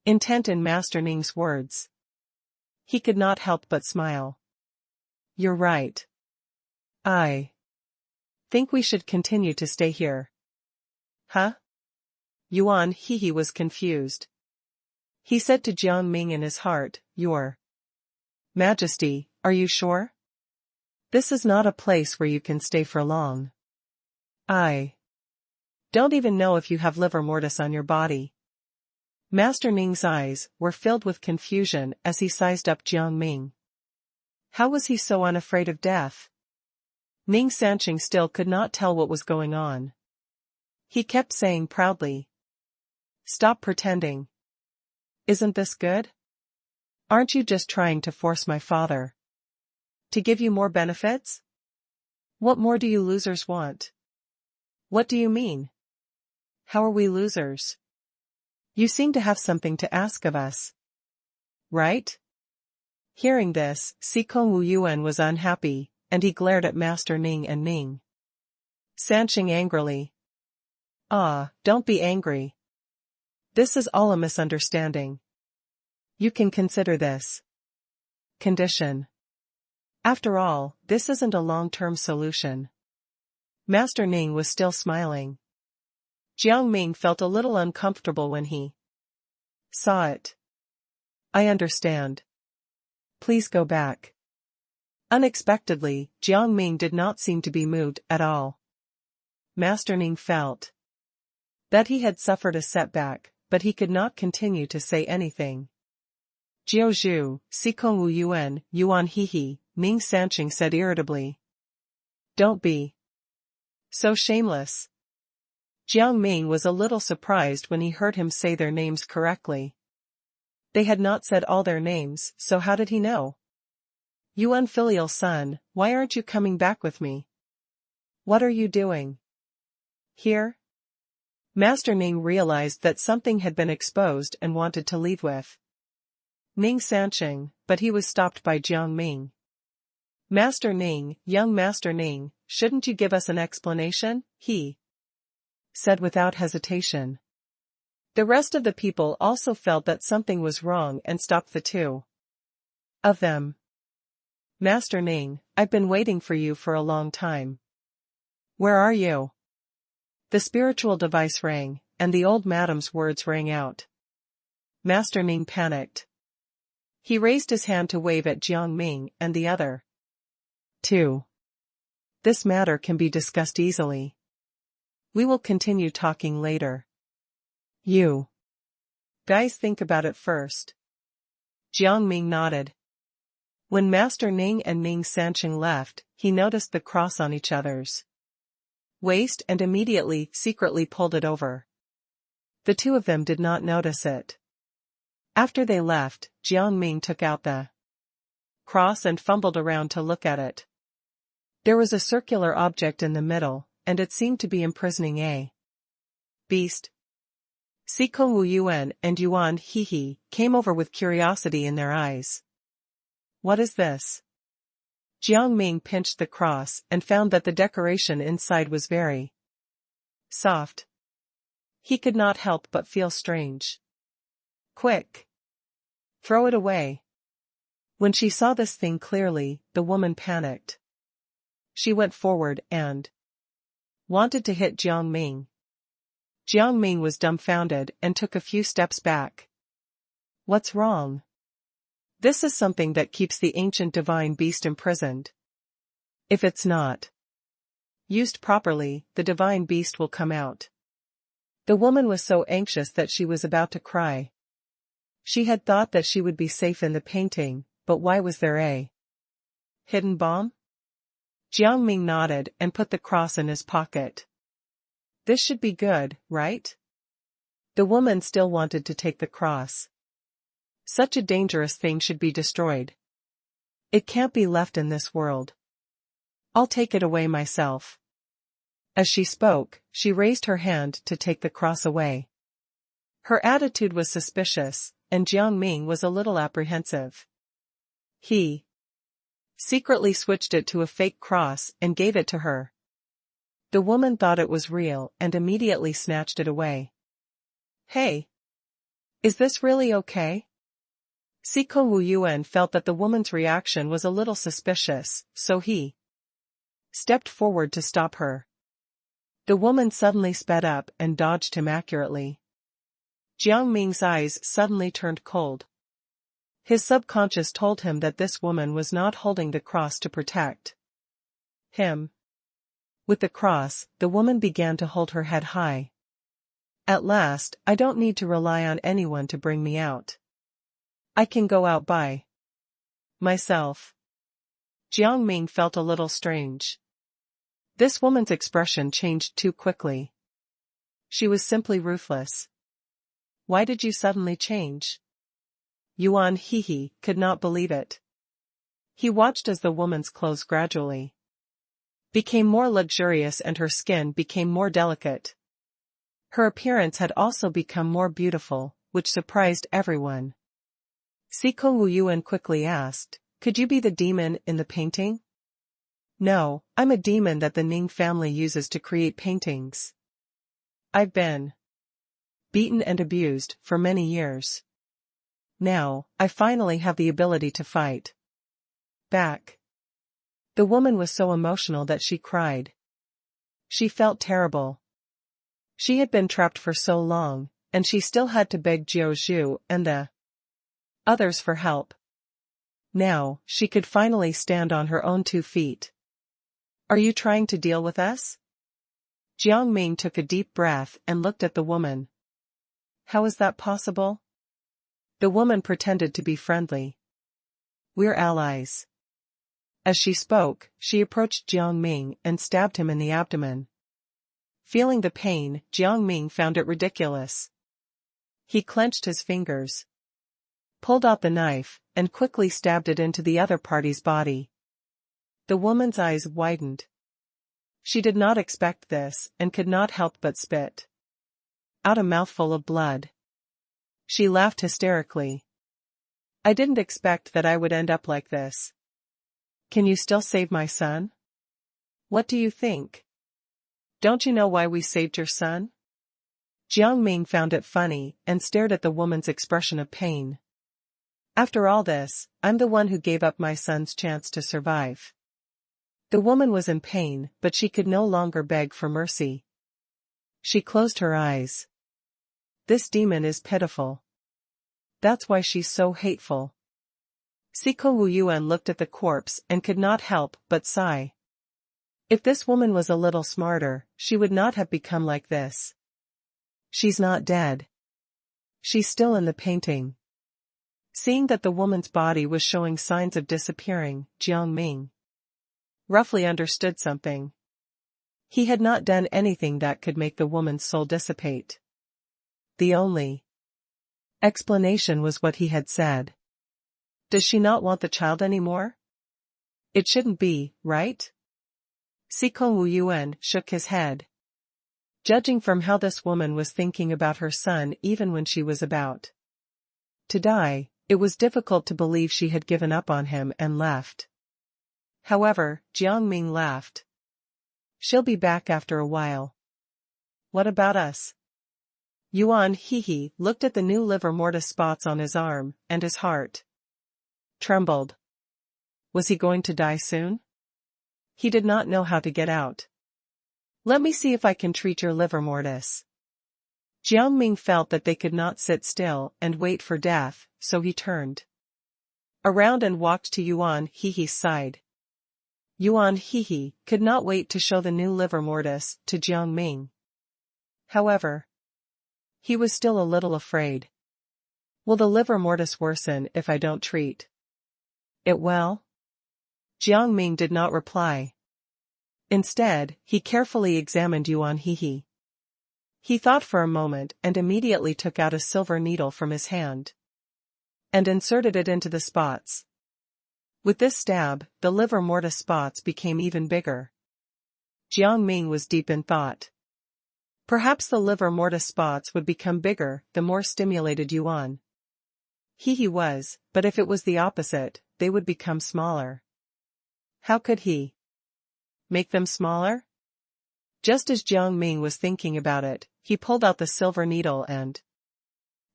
intent in Master Ning's words. He could not help but smile. You're right. I think we should continue to stay here. Huh? Yuan Hehe was confused. He said to Jiang Ming in his heart, Your Majesty, are you sure? This is not a place where you can stay for long. I don't even know if you have livor mortis on your body. Master Ning's eyes were filled with confusion as he sized up Jiang Ming. How was he so unafraid of death? Ning Sanqing still could not tell what was going on. He kept saying proudly, Stop pretending. Isn't this good? Aren't you just trying to force my father to give you more benefits? What more do you losers want? What do you mean? How are we losers? You seem to have something to ask of us. Right? Hearing this, Sikong Wu Yuan was unhappy, and he glared at Master Ning and Ning Sanqing angrily. Ah, don't be angry. This is all a misunderstanding. You can consider this condition. After all, this isn't a long-term solution. Master Ning was still smiling. Jiang Ming felt a little uncomfortable when he saw it. I understand. Please go back. Unexpectedly, Jiang Ming did not seem to be moved at all. Master Ning felt that he had suffered a setback, but he could not continue to say anything. Jiao Zhu, Sikong Wu Yuan He, Ning Sanqing said irritably. Don't be so shameless. Jiang Ming was a little surprised when he heard him say their names correctly. They had not said all their names, so how did he know? Yuan filial son, why aren't you coming back with me? What are you doing here? Master Ning realized that something had been exposed and wanted to leave with Ning Sanqing, but he was stopped by Jiang Ming. Master Ning, young Master Ning, shouldn't you give us an explanation? He said without hesitation. The rest of the people also felt that something was wrong and stopped the two of them. Master Ning, I've been waiting for you for a long time. Where are you? The spiritual device rang, and the old madam's words rang out. Master Ning panicked. He raised his hand to wave at Jiang Ming and the other two. This matter can be discussed easily. We will continue talking later. You guys think about it first. Jiang Ming nodded. When Master Ning and Ning Sanqing left, he noticed the cross on each other's waist and immediately, secretly pulled it over. The two of them did not notice it. After they left, Jiang Ming took out the cross and fumbled around to look at it. There was a circular object in the middle, and it seemed to be imprisoning a beast. Sikong Wu Yuan and Yuan He came over with curiosity in their eyes. What is this? Jiang Ming pinched the cross and found that the decoration inside was very soft. He could not help but feel strange. Quick! Throw it away. When she saw this thing clearly, the woman panicked. She went forward and wanted to hit Jiang Ming. Jiang Ming was dumbfounded and took a few steps back. What's wrong? This is something that keeps the ancient divine beast imprisoned. If it's not used properly, the divine beast will come out. The woman was so anxious that she was about to cry. She had thought that she would be safe in the painting, but why was there a hidden bomb? Jiang Ming nodded and put the cross in his pocket. This should be good, right? The woman still wanted to take the cross. Such a dangerous thing should be destroyed. It can't be left in this world. I'll take it away myself. As she spoke, she raised her hand to take the cross away. Her attitude was suspicious, and Jiang Ming was a little apprehensive. He secretly switched it to a fake cross and gave it to her. The woman thought it was real and immediately snatched it away. Hey! Is this really okay? Sikong Wu Yuan felt that the woman's reaction was a little suspicious, so he stepped forward to stop her. The woman suddenly sped up and dodged him accurately. Jiang Ming's eyes suddenly turned cold. His subconscious told him that this woman was not holding the cross to protect him. With the cross, the woman began to hold her head high. At last, I don't need to rely on anyone to bring me out. I can go out by myself. Jiang Ming felt a little strange. This woman's expression changed too quickly. She was simply ruthless. Why did you suddenly change? Yuan He could not believe it. He watched as the woman's clothes gradually became more luxurious and her skin became more delicate. Her appearance had also become more beautiful, which surprised everyone. Siko Wuyuan quickly asked, "Could you be the demon in the painting?" "No, I'm a demon that the Ning family uses to create paintings. I've been beaten and abused for many years. Now, I finally have the ability to fight back." The woman was so emotional that she cried. She felt terrible. She had been trapped for so long, and she still had to beg Jiao Zhu and the others for help. Now, she could finally stand on her own 2 feet. "Are you trying to deal with us?" Jiang Ming took a deep breath and looked at the woman. "How is that possible?" The woman pretended to be friendly. "We're allies." As she spoke, she approached Jiang Ming and stabbed him in the abdomen. Feeling the pain, Jiang Ming found it ridiculous. He clenched his fingers, pulled out the knife, and quickly stabbed it into the other party's body. The woman's eyes widened. She did not expect this and could not help but spit out a mouthful of blood. She laughed hysterically. "I didn't expect that I would end up like this. Can you still save my son? What do you think? Don't you know why we saved your son?" Jiang Ming found it funny and stared at the woman's expression of pain. "After all this, I'm the one who gave up my son's chance to survive." The woman was in pain, but she could no longer beg for mercy. She closed her eyes. "This demon is pitiful. That's why she's so hateful." Siko Wuyuan looked at the corpse and could not help but sigh. If this woman was a little smarter, she would not have become like this. She's not dead. She's still in the painting. Seeing that the woman's body was showing signs of disappearing, Jiang Ming roughly understood something. He had not done anything that could make the woman's soul dissipate. The only explanation was what he had said. Does she not want the child anymore? It shouldn't be, right? Siko Wuyuan shook his head. Judging from how this woman was thinking about her son even when she was about to die, it was difficult to believe she had given up on him and left. However, Jiang Ming laughed. "She'll be back after a while. What about us?" Yuan Hehe looked at the new livor mortis spots on his arm, and his heart trembled. Was he going to die soon? He did not know how to get out. "Let me see if I can treat your livor mortis." Jiang Ming felt that they could not sit still and wait for death, so he turned around and walked to Yuan Hehe's side. Yuan Hehe could not wait to show the new livor mortis to Jiang Ming. However, he was still a little afraid. "Will the livor mortis worsen if I don't treat it well?" Jiang Ming did not reply. Instead, he carefully examined Yuan Hehe. He thought for a moment and immediately took out a silver needle from his hand and inserted it into the spots. With this stab, the livor mortis spots became even bigger. Jiang Ming was deep in thought. Perhaps the livor mortis spots would become bigger the more stimulated Yuan Hehe was, but if it was the opposite, they would become smaller. How could he make them smaller? Just as Jiang Ming was thinking about it, he pulled out the silver needle and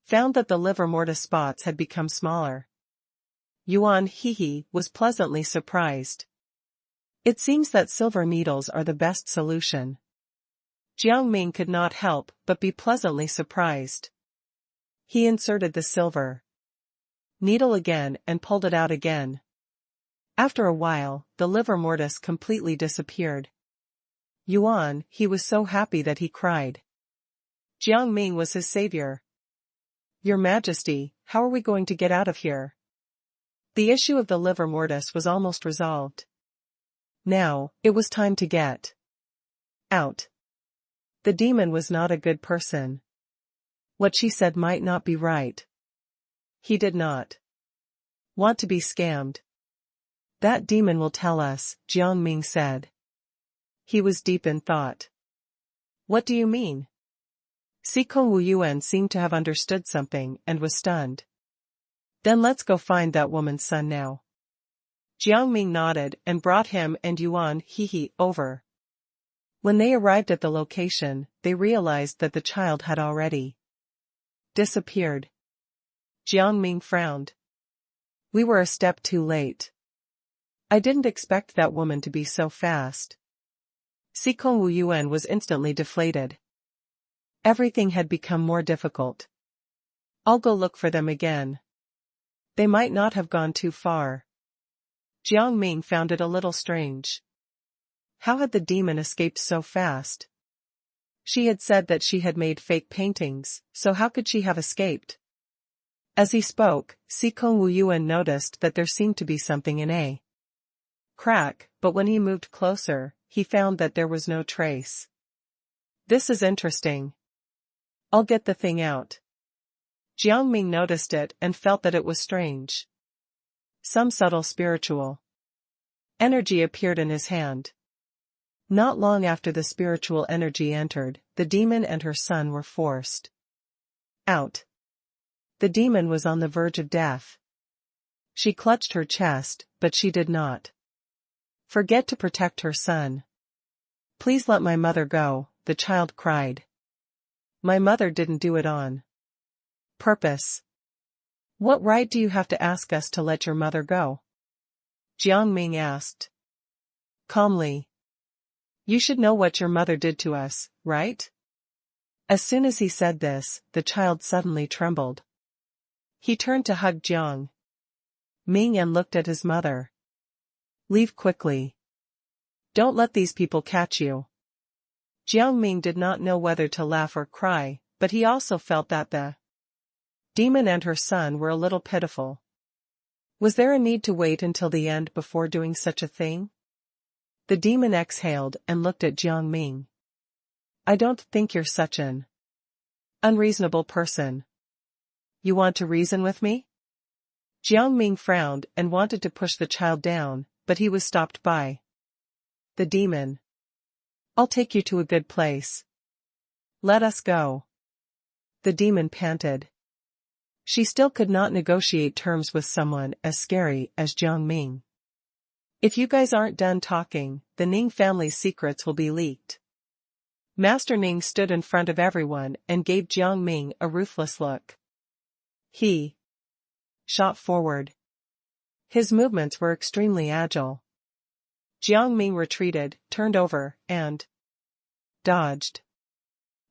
found that the livor mortis spots had become smaller. Yuan Hehe was pleasantly surprised. It seems that silver needles are the best solution. Jiang Ming could not help but be pleasantly surprised. He inserted the silver needle again and pulled it out again. After a while, the livor mortis completely disappeared. Yuan, he was so happy that he cried. Jiang Ming was his savior. "Your Majesty, how are we going to get out of here?" The issue of the livor mortis was almost resolved. Now, it was time to get out. The demon was not a good person. What she said might not be right. He did not want to be scammed. "That demon will tell us," Jiang Ming said. He was deep in thought. "What do you mean?" Sikong Wuyuan seemed to have understood something and was stunned. Then let's go find that woman's son now. Jiang Ming nodded and brought him and Yuan Hehe over. When they arrived at the location, they realized that the child had already disappeared. Jiang Ming frowned. We were a step too late. I didn't expect that woman to be so fast. Sikong Wuyuan was instantly deflated. Everything had become more difficult. I'll go look for them again. They might not have gone too far. Jiang Ming found it a little strange. How had the demon escaped so fast? She had said that she had made fake paintings, so how could she have escaped? As he spoke, Sikong Wuyuan noticed that there seemed to be something in a crack, but when he moved closer, he found that there was no trace. This is interesting. I'll get the thing out. Jiang Ming noticed it and felt that it was strange. Some subtle spiritual energy appeared in his hand. Not long after the spiritual energy entered, the demon and her son were forced out. The demon was on the verge of death. She clutched her chest, but she did not forget to protect her son. Please let my mother go, the child cried. My mother didn't do it on purpose. What right do you have to ask us to let your mother go? Jiang Ming asked calmly. You should know what your mother did to us, right? As soon as he said this, the child suddenly trembled. He turned to hug Jiang Ming and looked at his mother. Leave quickly. Don't let these people catch you. Jiang Ming did not know whether to laugh or cry, but he also felt that the demon and her son were a little pitiful. Was there a need to wait until the end before doing such a thing? The demon exhaled and looked at Jiang Ming. I don't think you're such an unreasonable person. You want to reason with me? Jiang Ming frowned and wanted to push the child down, but he was stopped by the demon. I'll take you to a good place. Let us go. The demon panted. She still could not negotiate terms with someone as scary as Jiang Ming. If you guys aren't done talking, the Ning family's secrets will be leaked. Master Ning stood in front of everyone and gave Jiang Ming a ruthless look. He shot forward. His movements were extremely agile. Jiang Ming retreated, turned over, and dodged.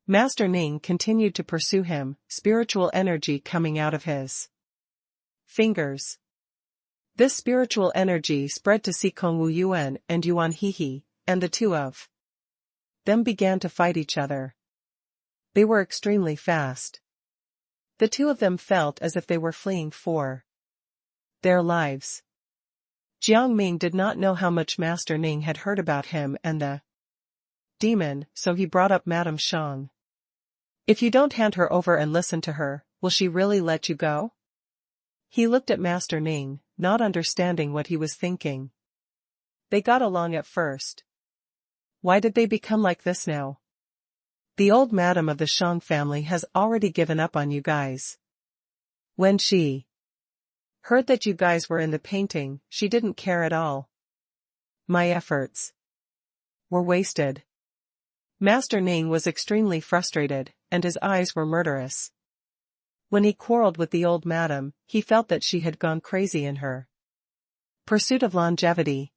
Master Ning continued to pursue him, spiritual energy coming out of his fingers. This spiritual energy spread to Sikong Wuyuan and Yuan Hehe, and the two of them began to fight each other. They were extremely fast. The two of them felt as if they were fleeing for their lives. Jiang Ming did not know how much Master Ning had heard about him and the demon, so he brought up Madame Shang. If you don't hand her over and listen to her, will she really let you go? He looked at Master Ning, not understanding what he was thinking. They got along at first. Why did they become like this now? The old madam of the Shang family has already given up on you guys. When she heard that you guys were in the painting, she didn't care at all. My efforts were wasted. Master Ning was extremely frustrated, and his eyes were murderous. When he quarreled with the old madam, he felt that she had gone crazy in her pursuit of longevity.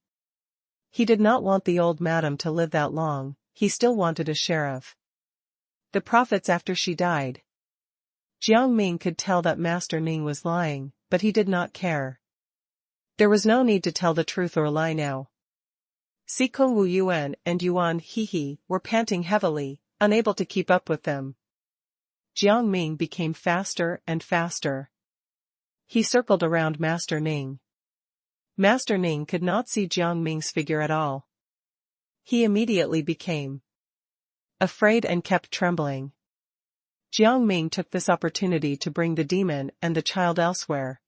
He did not want the old madam to live that long, he still wanted a share of the profits after she died. Jiang Ming could tell that Master Ning was lying, but he did not care. There was no need to tell the truth or lie now. Sikong Wuyuan and Yuan Hehe were panting heavily, unable to keep up with them. Jiang Ming became faster and faster. He circled around Master Ning. Master Ning could not see Jiang Ming's figure at all. He immediately became afraid and kept trembling. Jiang Ming took this opportunity to bring the demon and the child elsewhere.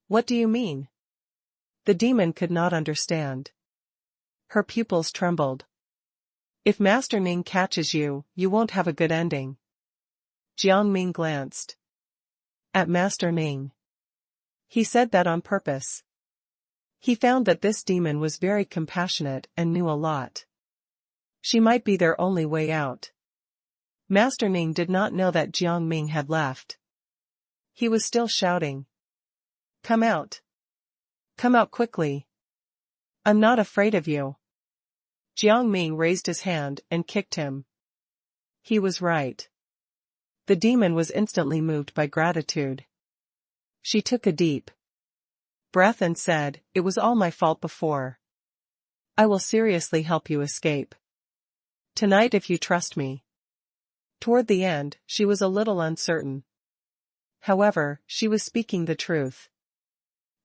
What do you mean? The demon could not understand. Her pupils trembled. If Master Ning catches you, you won't have a good ending. Jiang Ming glanced at Master Ning. He said that on purpose. He found that this demon was very compassionate and knew a lot. She might be their only way out. Master Ning did not know that Jiang Ming had left. He was still shouting. Come out. Come out quickly. I'm not afraid of you. Jiang Ming raised his hand and kicked him. He was right. The demon was instantly moved by gratitude. She took a deep breath and said, "It was all my fault before. I will seriously help you escape tonight if you trust me." Toward the end, she was a little uncertain. However, she was speaking the truth.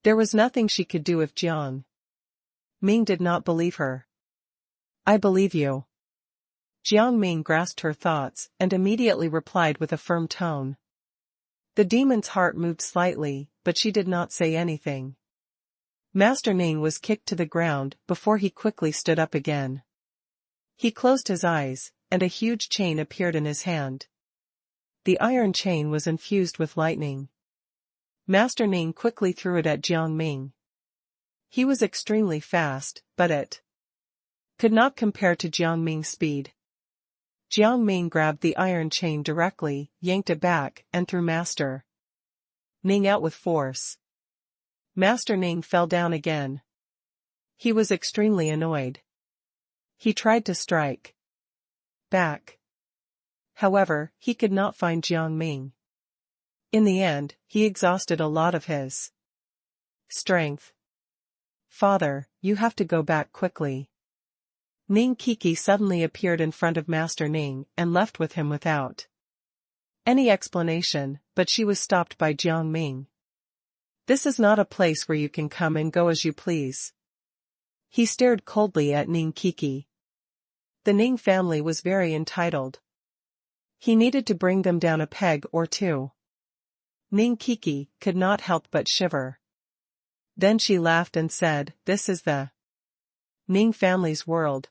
There was nothing she could do if Jiang Ming did not believe her. "I believe you." Jiang Ming grasped her thoughts and immediately replied with a firm tone. The demon's heart moved slightly, but she did not say anything. Master Ning was kicked to the ground before he quickly stood up again. He closed his eyes, and a huge chain appeared in his hand. The iron chain was infused with lightning. Master Ning quickly threw it at Jiang Ming. He was extremely fast, but it could not compare to Jiang Ming's speed. Jiang Ming grabbed the iron chain directly, yanked it back, and threw Master Ning out with force. Master Ning fell down again. He was extremely annoyed. He tried to strike back. However, he could not find Jiang Ming. In the end, he exhausted a lot of his strength. "Father, you have to go back quickly." Ning Kiki suddenly appeared in front of Master Ning and left with him without any explanation, but she was stopped by Jiang Ming. "This is not a place where you can come and go as you please." He stared coldly at Ning Kiki. The Ning family was very entitled. He needed to bring them down a peg or two. Ning Kiki could not help but shiver. Then she laughed and said, "This is the Ning family's world.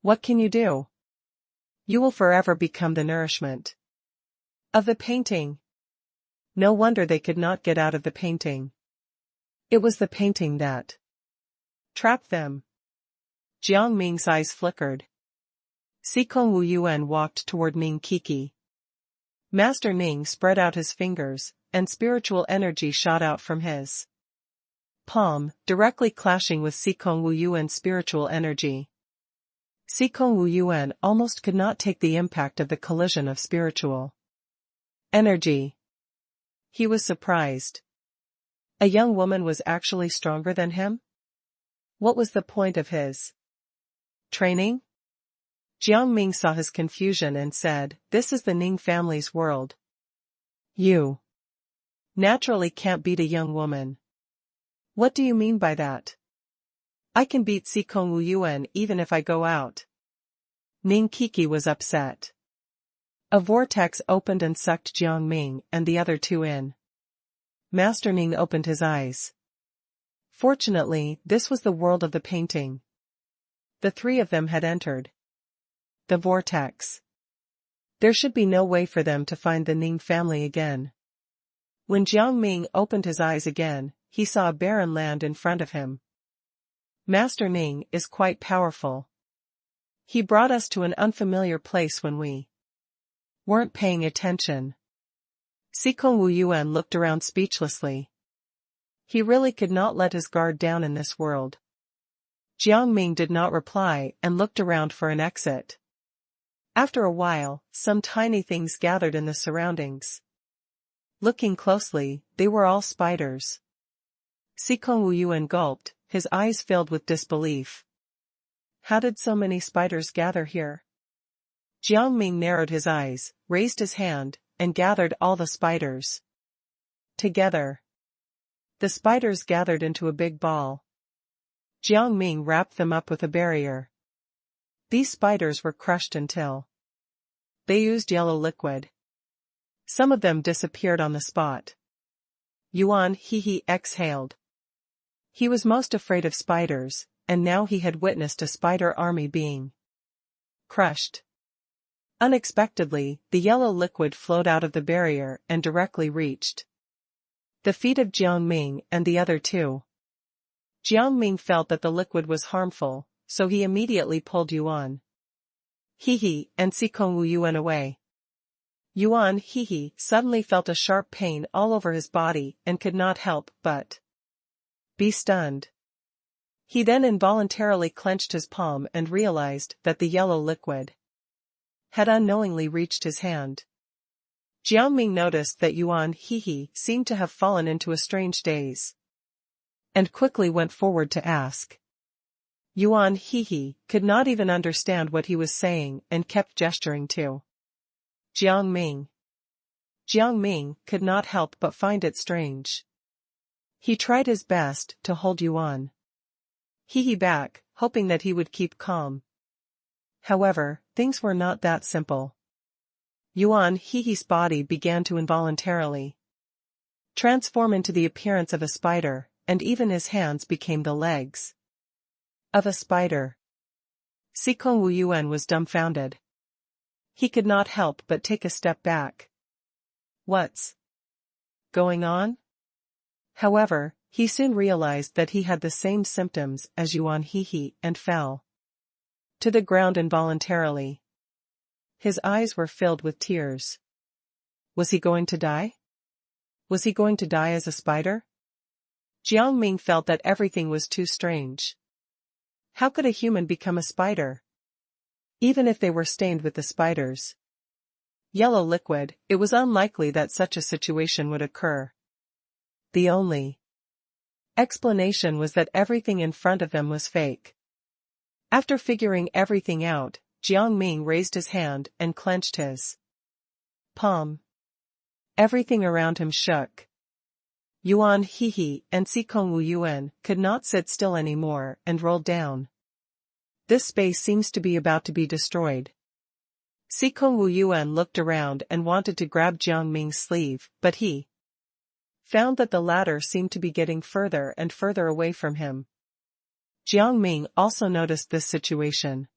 What can you do? You will forever become the nourishment of the painting." No wonder they could not get out of the painting. It was the painting that trapped them. Jiang Ming's eyes flickered. Sikong Wu Yuan walked toward Ning Kiki. Master Ning spread out his fingers, and spiritual energy shot out from his palm, directly clashing with Sikong Wu Yuan's spiritual energy. Sikong Wu Yuan almost could not take the impact of the collision of spiritual energy. He was surprised. A young woman was actually stronger than him? What was the point of his training? Jiang Ming saw his confusion and said, "This is the Ning family's world. You naturally can't beat a young woman." "What do you mean by that? I can beat Sikong Wu Yuan even if I go out." Ning Kiki was upset. A vortex opened and sucked Jiang Ming and the other two in. Master Ning opened his eyes. Fortunately, this was the world of the painting. The three of them had entered the vortex. There should be no way for them to find the Ning family again. When Jiang Ming opened his eyes again, he saw a barren land in front of him. "Master Ning is quite powerful. He brought us to an unfamiliar place when we weren't paying attention." Sikong Wu Yuan looked around speechlessly. He really could not let his guard down in this world. Jiang Ming did not reply and looked around for an exit. After a while, some tiny things gathered in the surroundings. Looking closely, they were all spiders. Sikong Wu Yuan gulped, his eyes filled with disbelief. How did so many spiders gather here? Jiang Ming narrowed his eyes, raised his hand, and gathered all the spiders together. The spiders gathered into a big ball. Jiang Ming wrapped them up with a barrier. These spiders were crushed until they used yellow liquid. Some of them disappeared on the spot. Yuan he exhaled. He was most afraid of spiders, and now he had witnessed a spider army being crushed. Unexpectedly, the yellow liquid flowed out of the barrier and directly reached the feet of Jiang Ming and the other two. Jiang Ming felt that the liquid was harmful, so he immediately pulled Yuan Hehe and Sikong Wu Yuan away. Yuan Hehe suddenly felt a sharp pain all over his body and could not help but be stunned. He then involuntarily clenched his palm and realized that the yellow liquid had unknowingly reached his hand. Jiang Ming noticed that Yuan Hehe seemed to have fallen into a strange daze, and quickly went forward to ask. Yuan Hehe could not even understand what he was saying and kept gesturing to Jiang Ming. Jiang Ming could not help but find it strange. He tried his best to hold Yuan Hehe back, hoping that he would keep calm. However, things were not that simple. Yuan Hehe's body began to involuntarily transform into the appearance of a spider, and even his hands became the legs of a spider. Sikong Wu Yuan was dumbfounded. He could not help but take a step back. What's going on? However, he soon realized that he had the same symptoms as Yuan Hehe and fell to the ground involuntarily. His eyes were filled with tears. Was he going to die? Was he going to die as a spider? Jiang Ming felt that everything was too strange. How could a human become a spider? Even if they were stained with the spider's yellow liquid, it was unlikely that such a situation would occur. The only explanation was that everything in front of them was fake. After figuring everything out, Jiang Ming raised his hand and clenched his palm. Everything around him shook. Yuan Hehe and Sikong Wu Yuan could not sit still anymore and rolled down. This space seems to be about to be destroyed. Sikong Wu Yuan looked around and wanted to grab Jiang Ming's sleeve, but he found that the latter seemed to be getting further and further away from him. Jiang Ming also noticed this situation.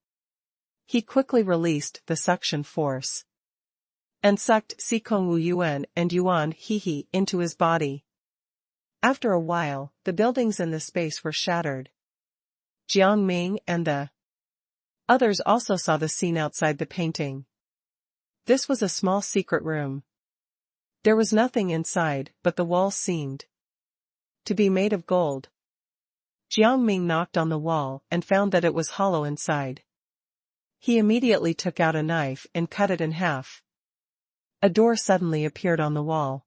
He quickly released the suction force and sucked Sikong Wu Yuan and Yuan Hehe into his body. After a while, the buildings in the space were shattered. Jiang Ming and the others also saw the scene outside the painting. This was a small secret room. There was nothing inside, but the walls seemed to be made of gold. Jiang Ming knocked on the wall and found that it was hollow inside. He immediately took out a knife and cut it in half. A door suddenly appeared on the wall.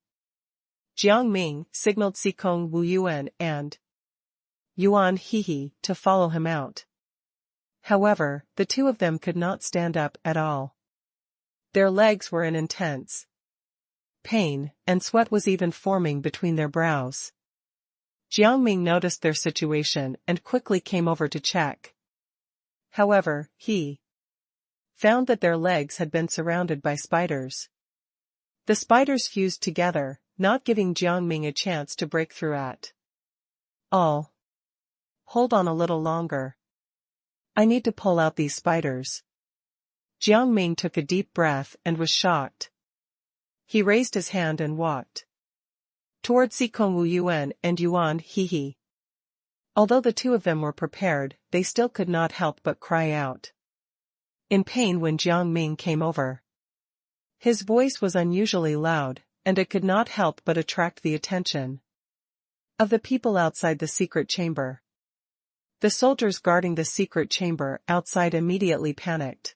Jiang Ming signaled Sikong Wu Yuan and Yuan Hehe to follow him out. However, the two of them could not stand up at all. Their legs were in intense pain, and sweat was even forming between their brows. Jiang Ming noticed their situation and quickly came over to check. However, he found that their legs had been surrounded by spiders. The spiders fused together, not giving Jiang Ming a chance to break through at all. Hold on a little longer. I need to pull out these spiders. Jiang Ming took a deep breath and was shocked. He raised his hand and walked toward Sikong Wu Yuan and Yuan Hehe. Although the two of them were prepared, they still could not help but cry out in pain when Jiang Ming came over. His voice was unusually loud, and it could not help but attract the attention of the people outside the secret chamber. The soldiers guarding the secret chamber outside immediately panicked.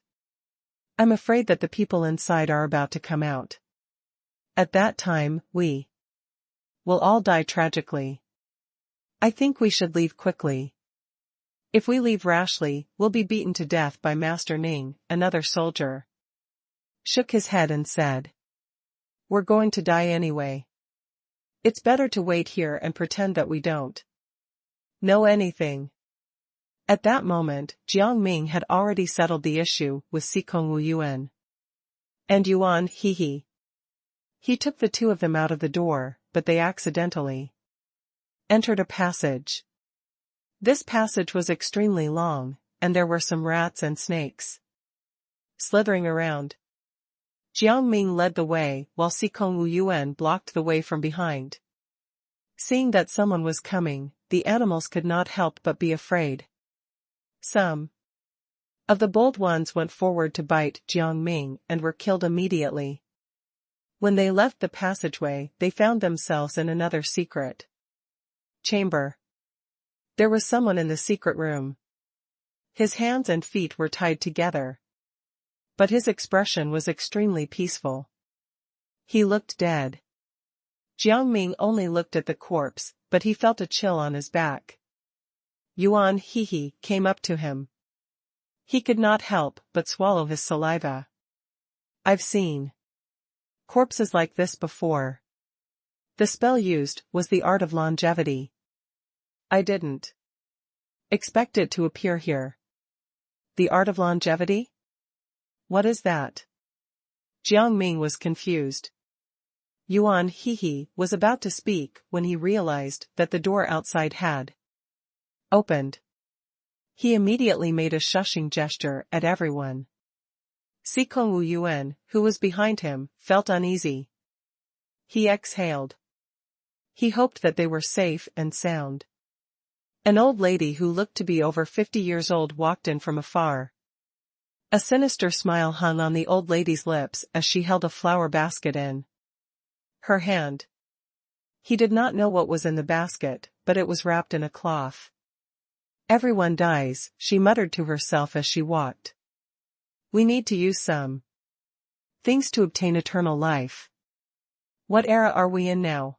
I'm afraid that the people inside are about to come out. At that time, we will all die tragically. I think we should leave quickly. If we leave rashly, we'll be beaten to death by Master Ning. Another soldier shook his head and said, We're going to die anyway. It's better to wait here and pretend that we don't know anything. At that moment, Jiang Ming had already settled the issue with Sikong Wu Yuan and Yuan Hehe. He took the two of them out of the door, but they accidentally entered a passage. This passage was extremely long, and there were some rats and snakes slithering around. Jiang Ming led the way while Sikong Wu Yuan blocked the way from behind. Seeing that someone was coming, the animals could not help but be afraid. Some of the bold ones went forward to bite Jiang Ming and were killed immediately. When they left the passageway, they found themselves in another secret chamber. There was someone in the secret room. His hands and feet were tied together, but his expression was extremely peaceful. He looked dead. Jiang Ming only looked at the corpse, but he felt a chill on his back. Yuan Hehe came up to him. He could not help but swallow his saliva. I've seen corpses like this before. The spell used was the art of longevity. I didn't expect it to appear here. The art of longevity? What is that? Jiang Ming was confused. Yuan Hehe was about to speak when he realized that the door outside had opened. He immediately made a shushing gesture at everyone. Sikong Wu Yuan, who was behind him, felt uneasy. He exhaled. He hoped that they were safe and sound. An old lady who looked to be over 50 years old walked in from afar. A sinister smile hung on the old lady's lips as she held a flower basket in her hand. He did not know what was in the basket, but it was wrapped in a cloth. Everyone dies, she muttered to herself as she walked. We need to use some things to obtain eternal life. What era are we in now?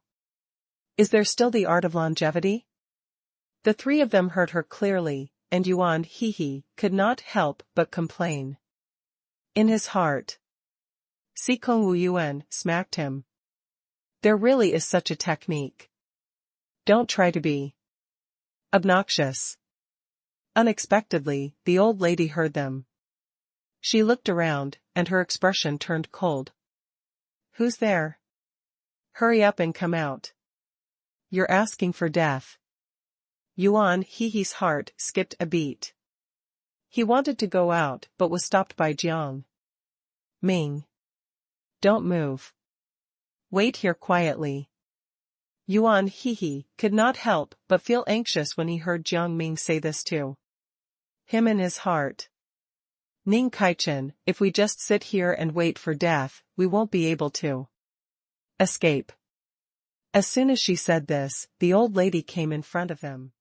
Is there still the art of longevity? The three of them heard her clearly, and Yuan Hehe could not help but complain. In his heart, Sikong Wu Yuan smacked him. There really is such a technique. Don't try to be obnoxious. Unexpectedly, the old lady heard them. She looked around, and her expression turned cold. Who's there? Hurry up and come out. You're asking for death. Yuan Hehe's heart skipped a beat. He wanted to go out but was stopped by Jiang Ming. Don't move. Wait here quietly. Yuan Hehe could not help but feel anxious when he heard Jiang Ming say this to him in his heart. Ning Kaichen, if we just sit here and wait for death, we won't be able to escape. As soon as she said this, the old lady came in front of them.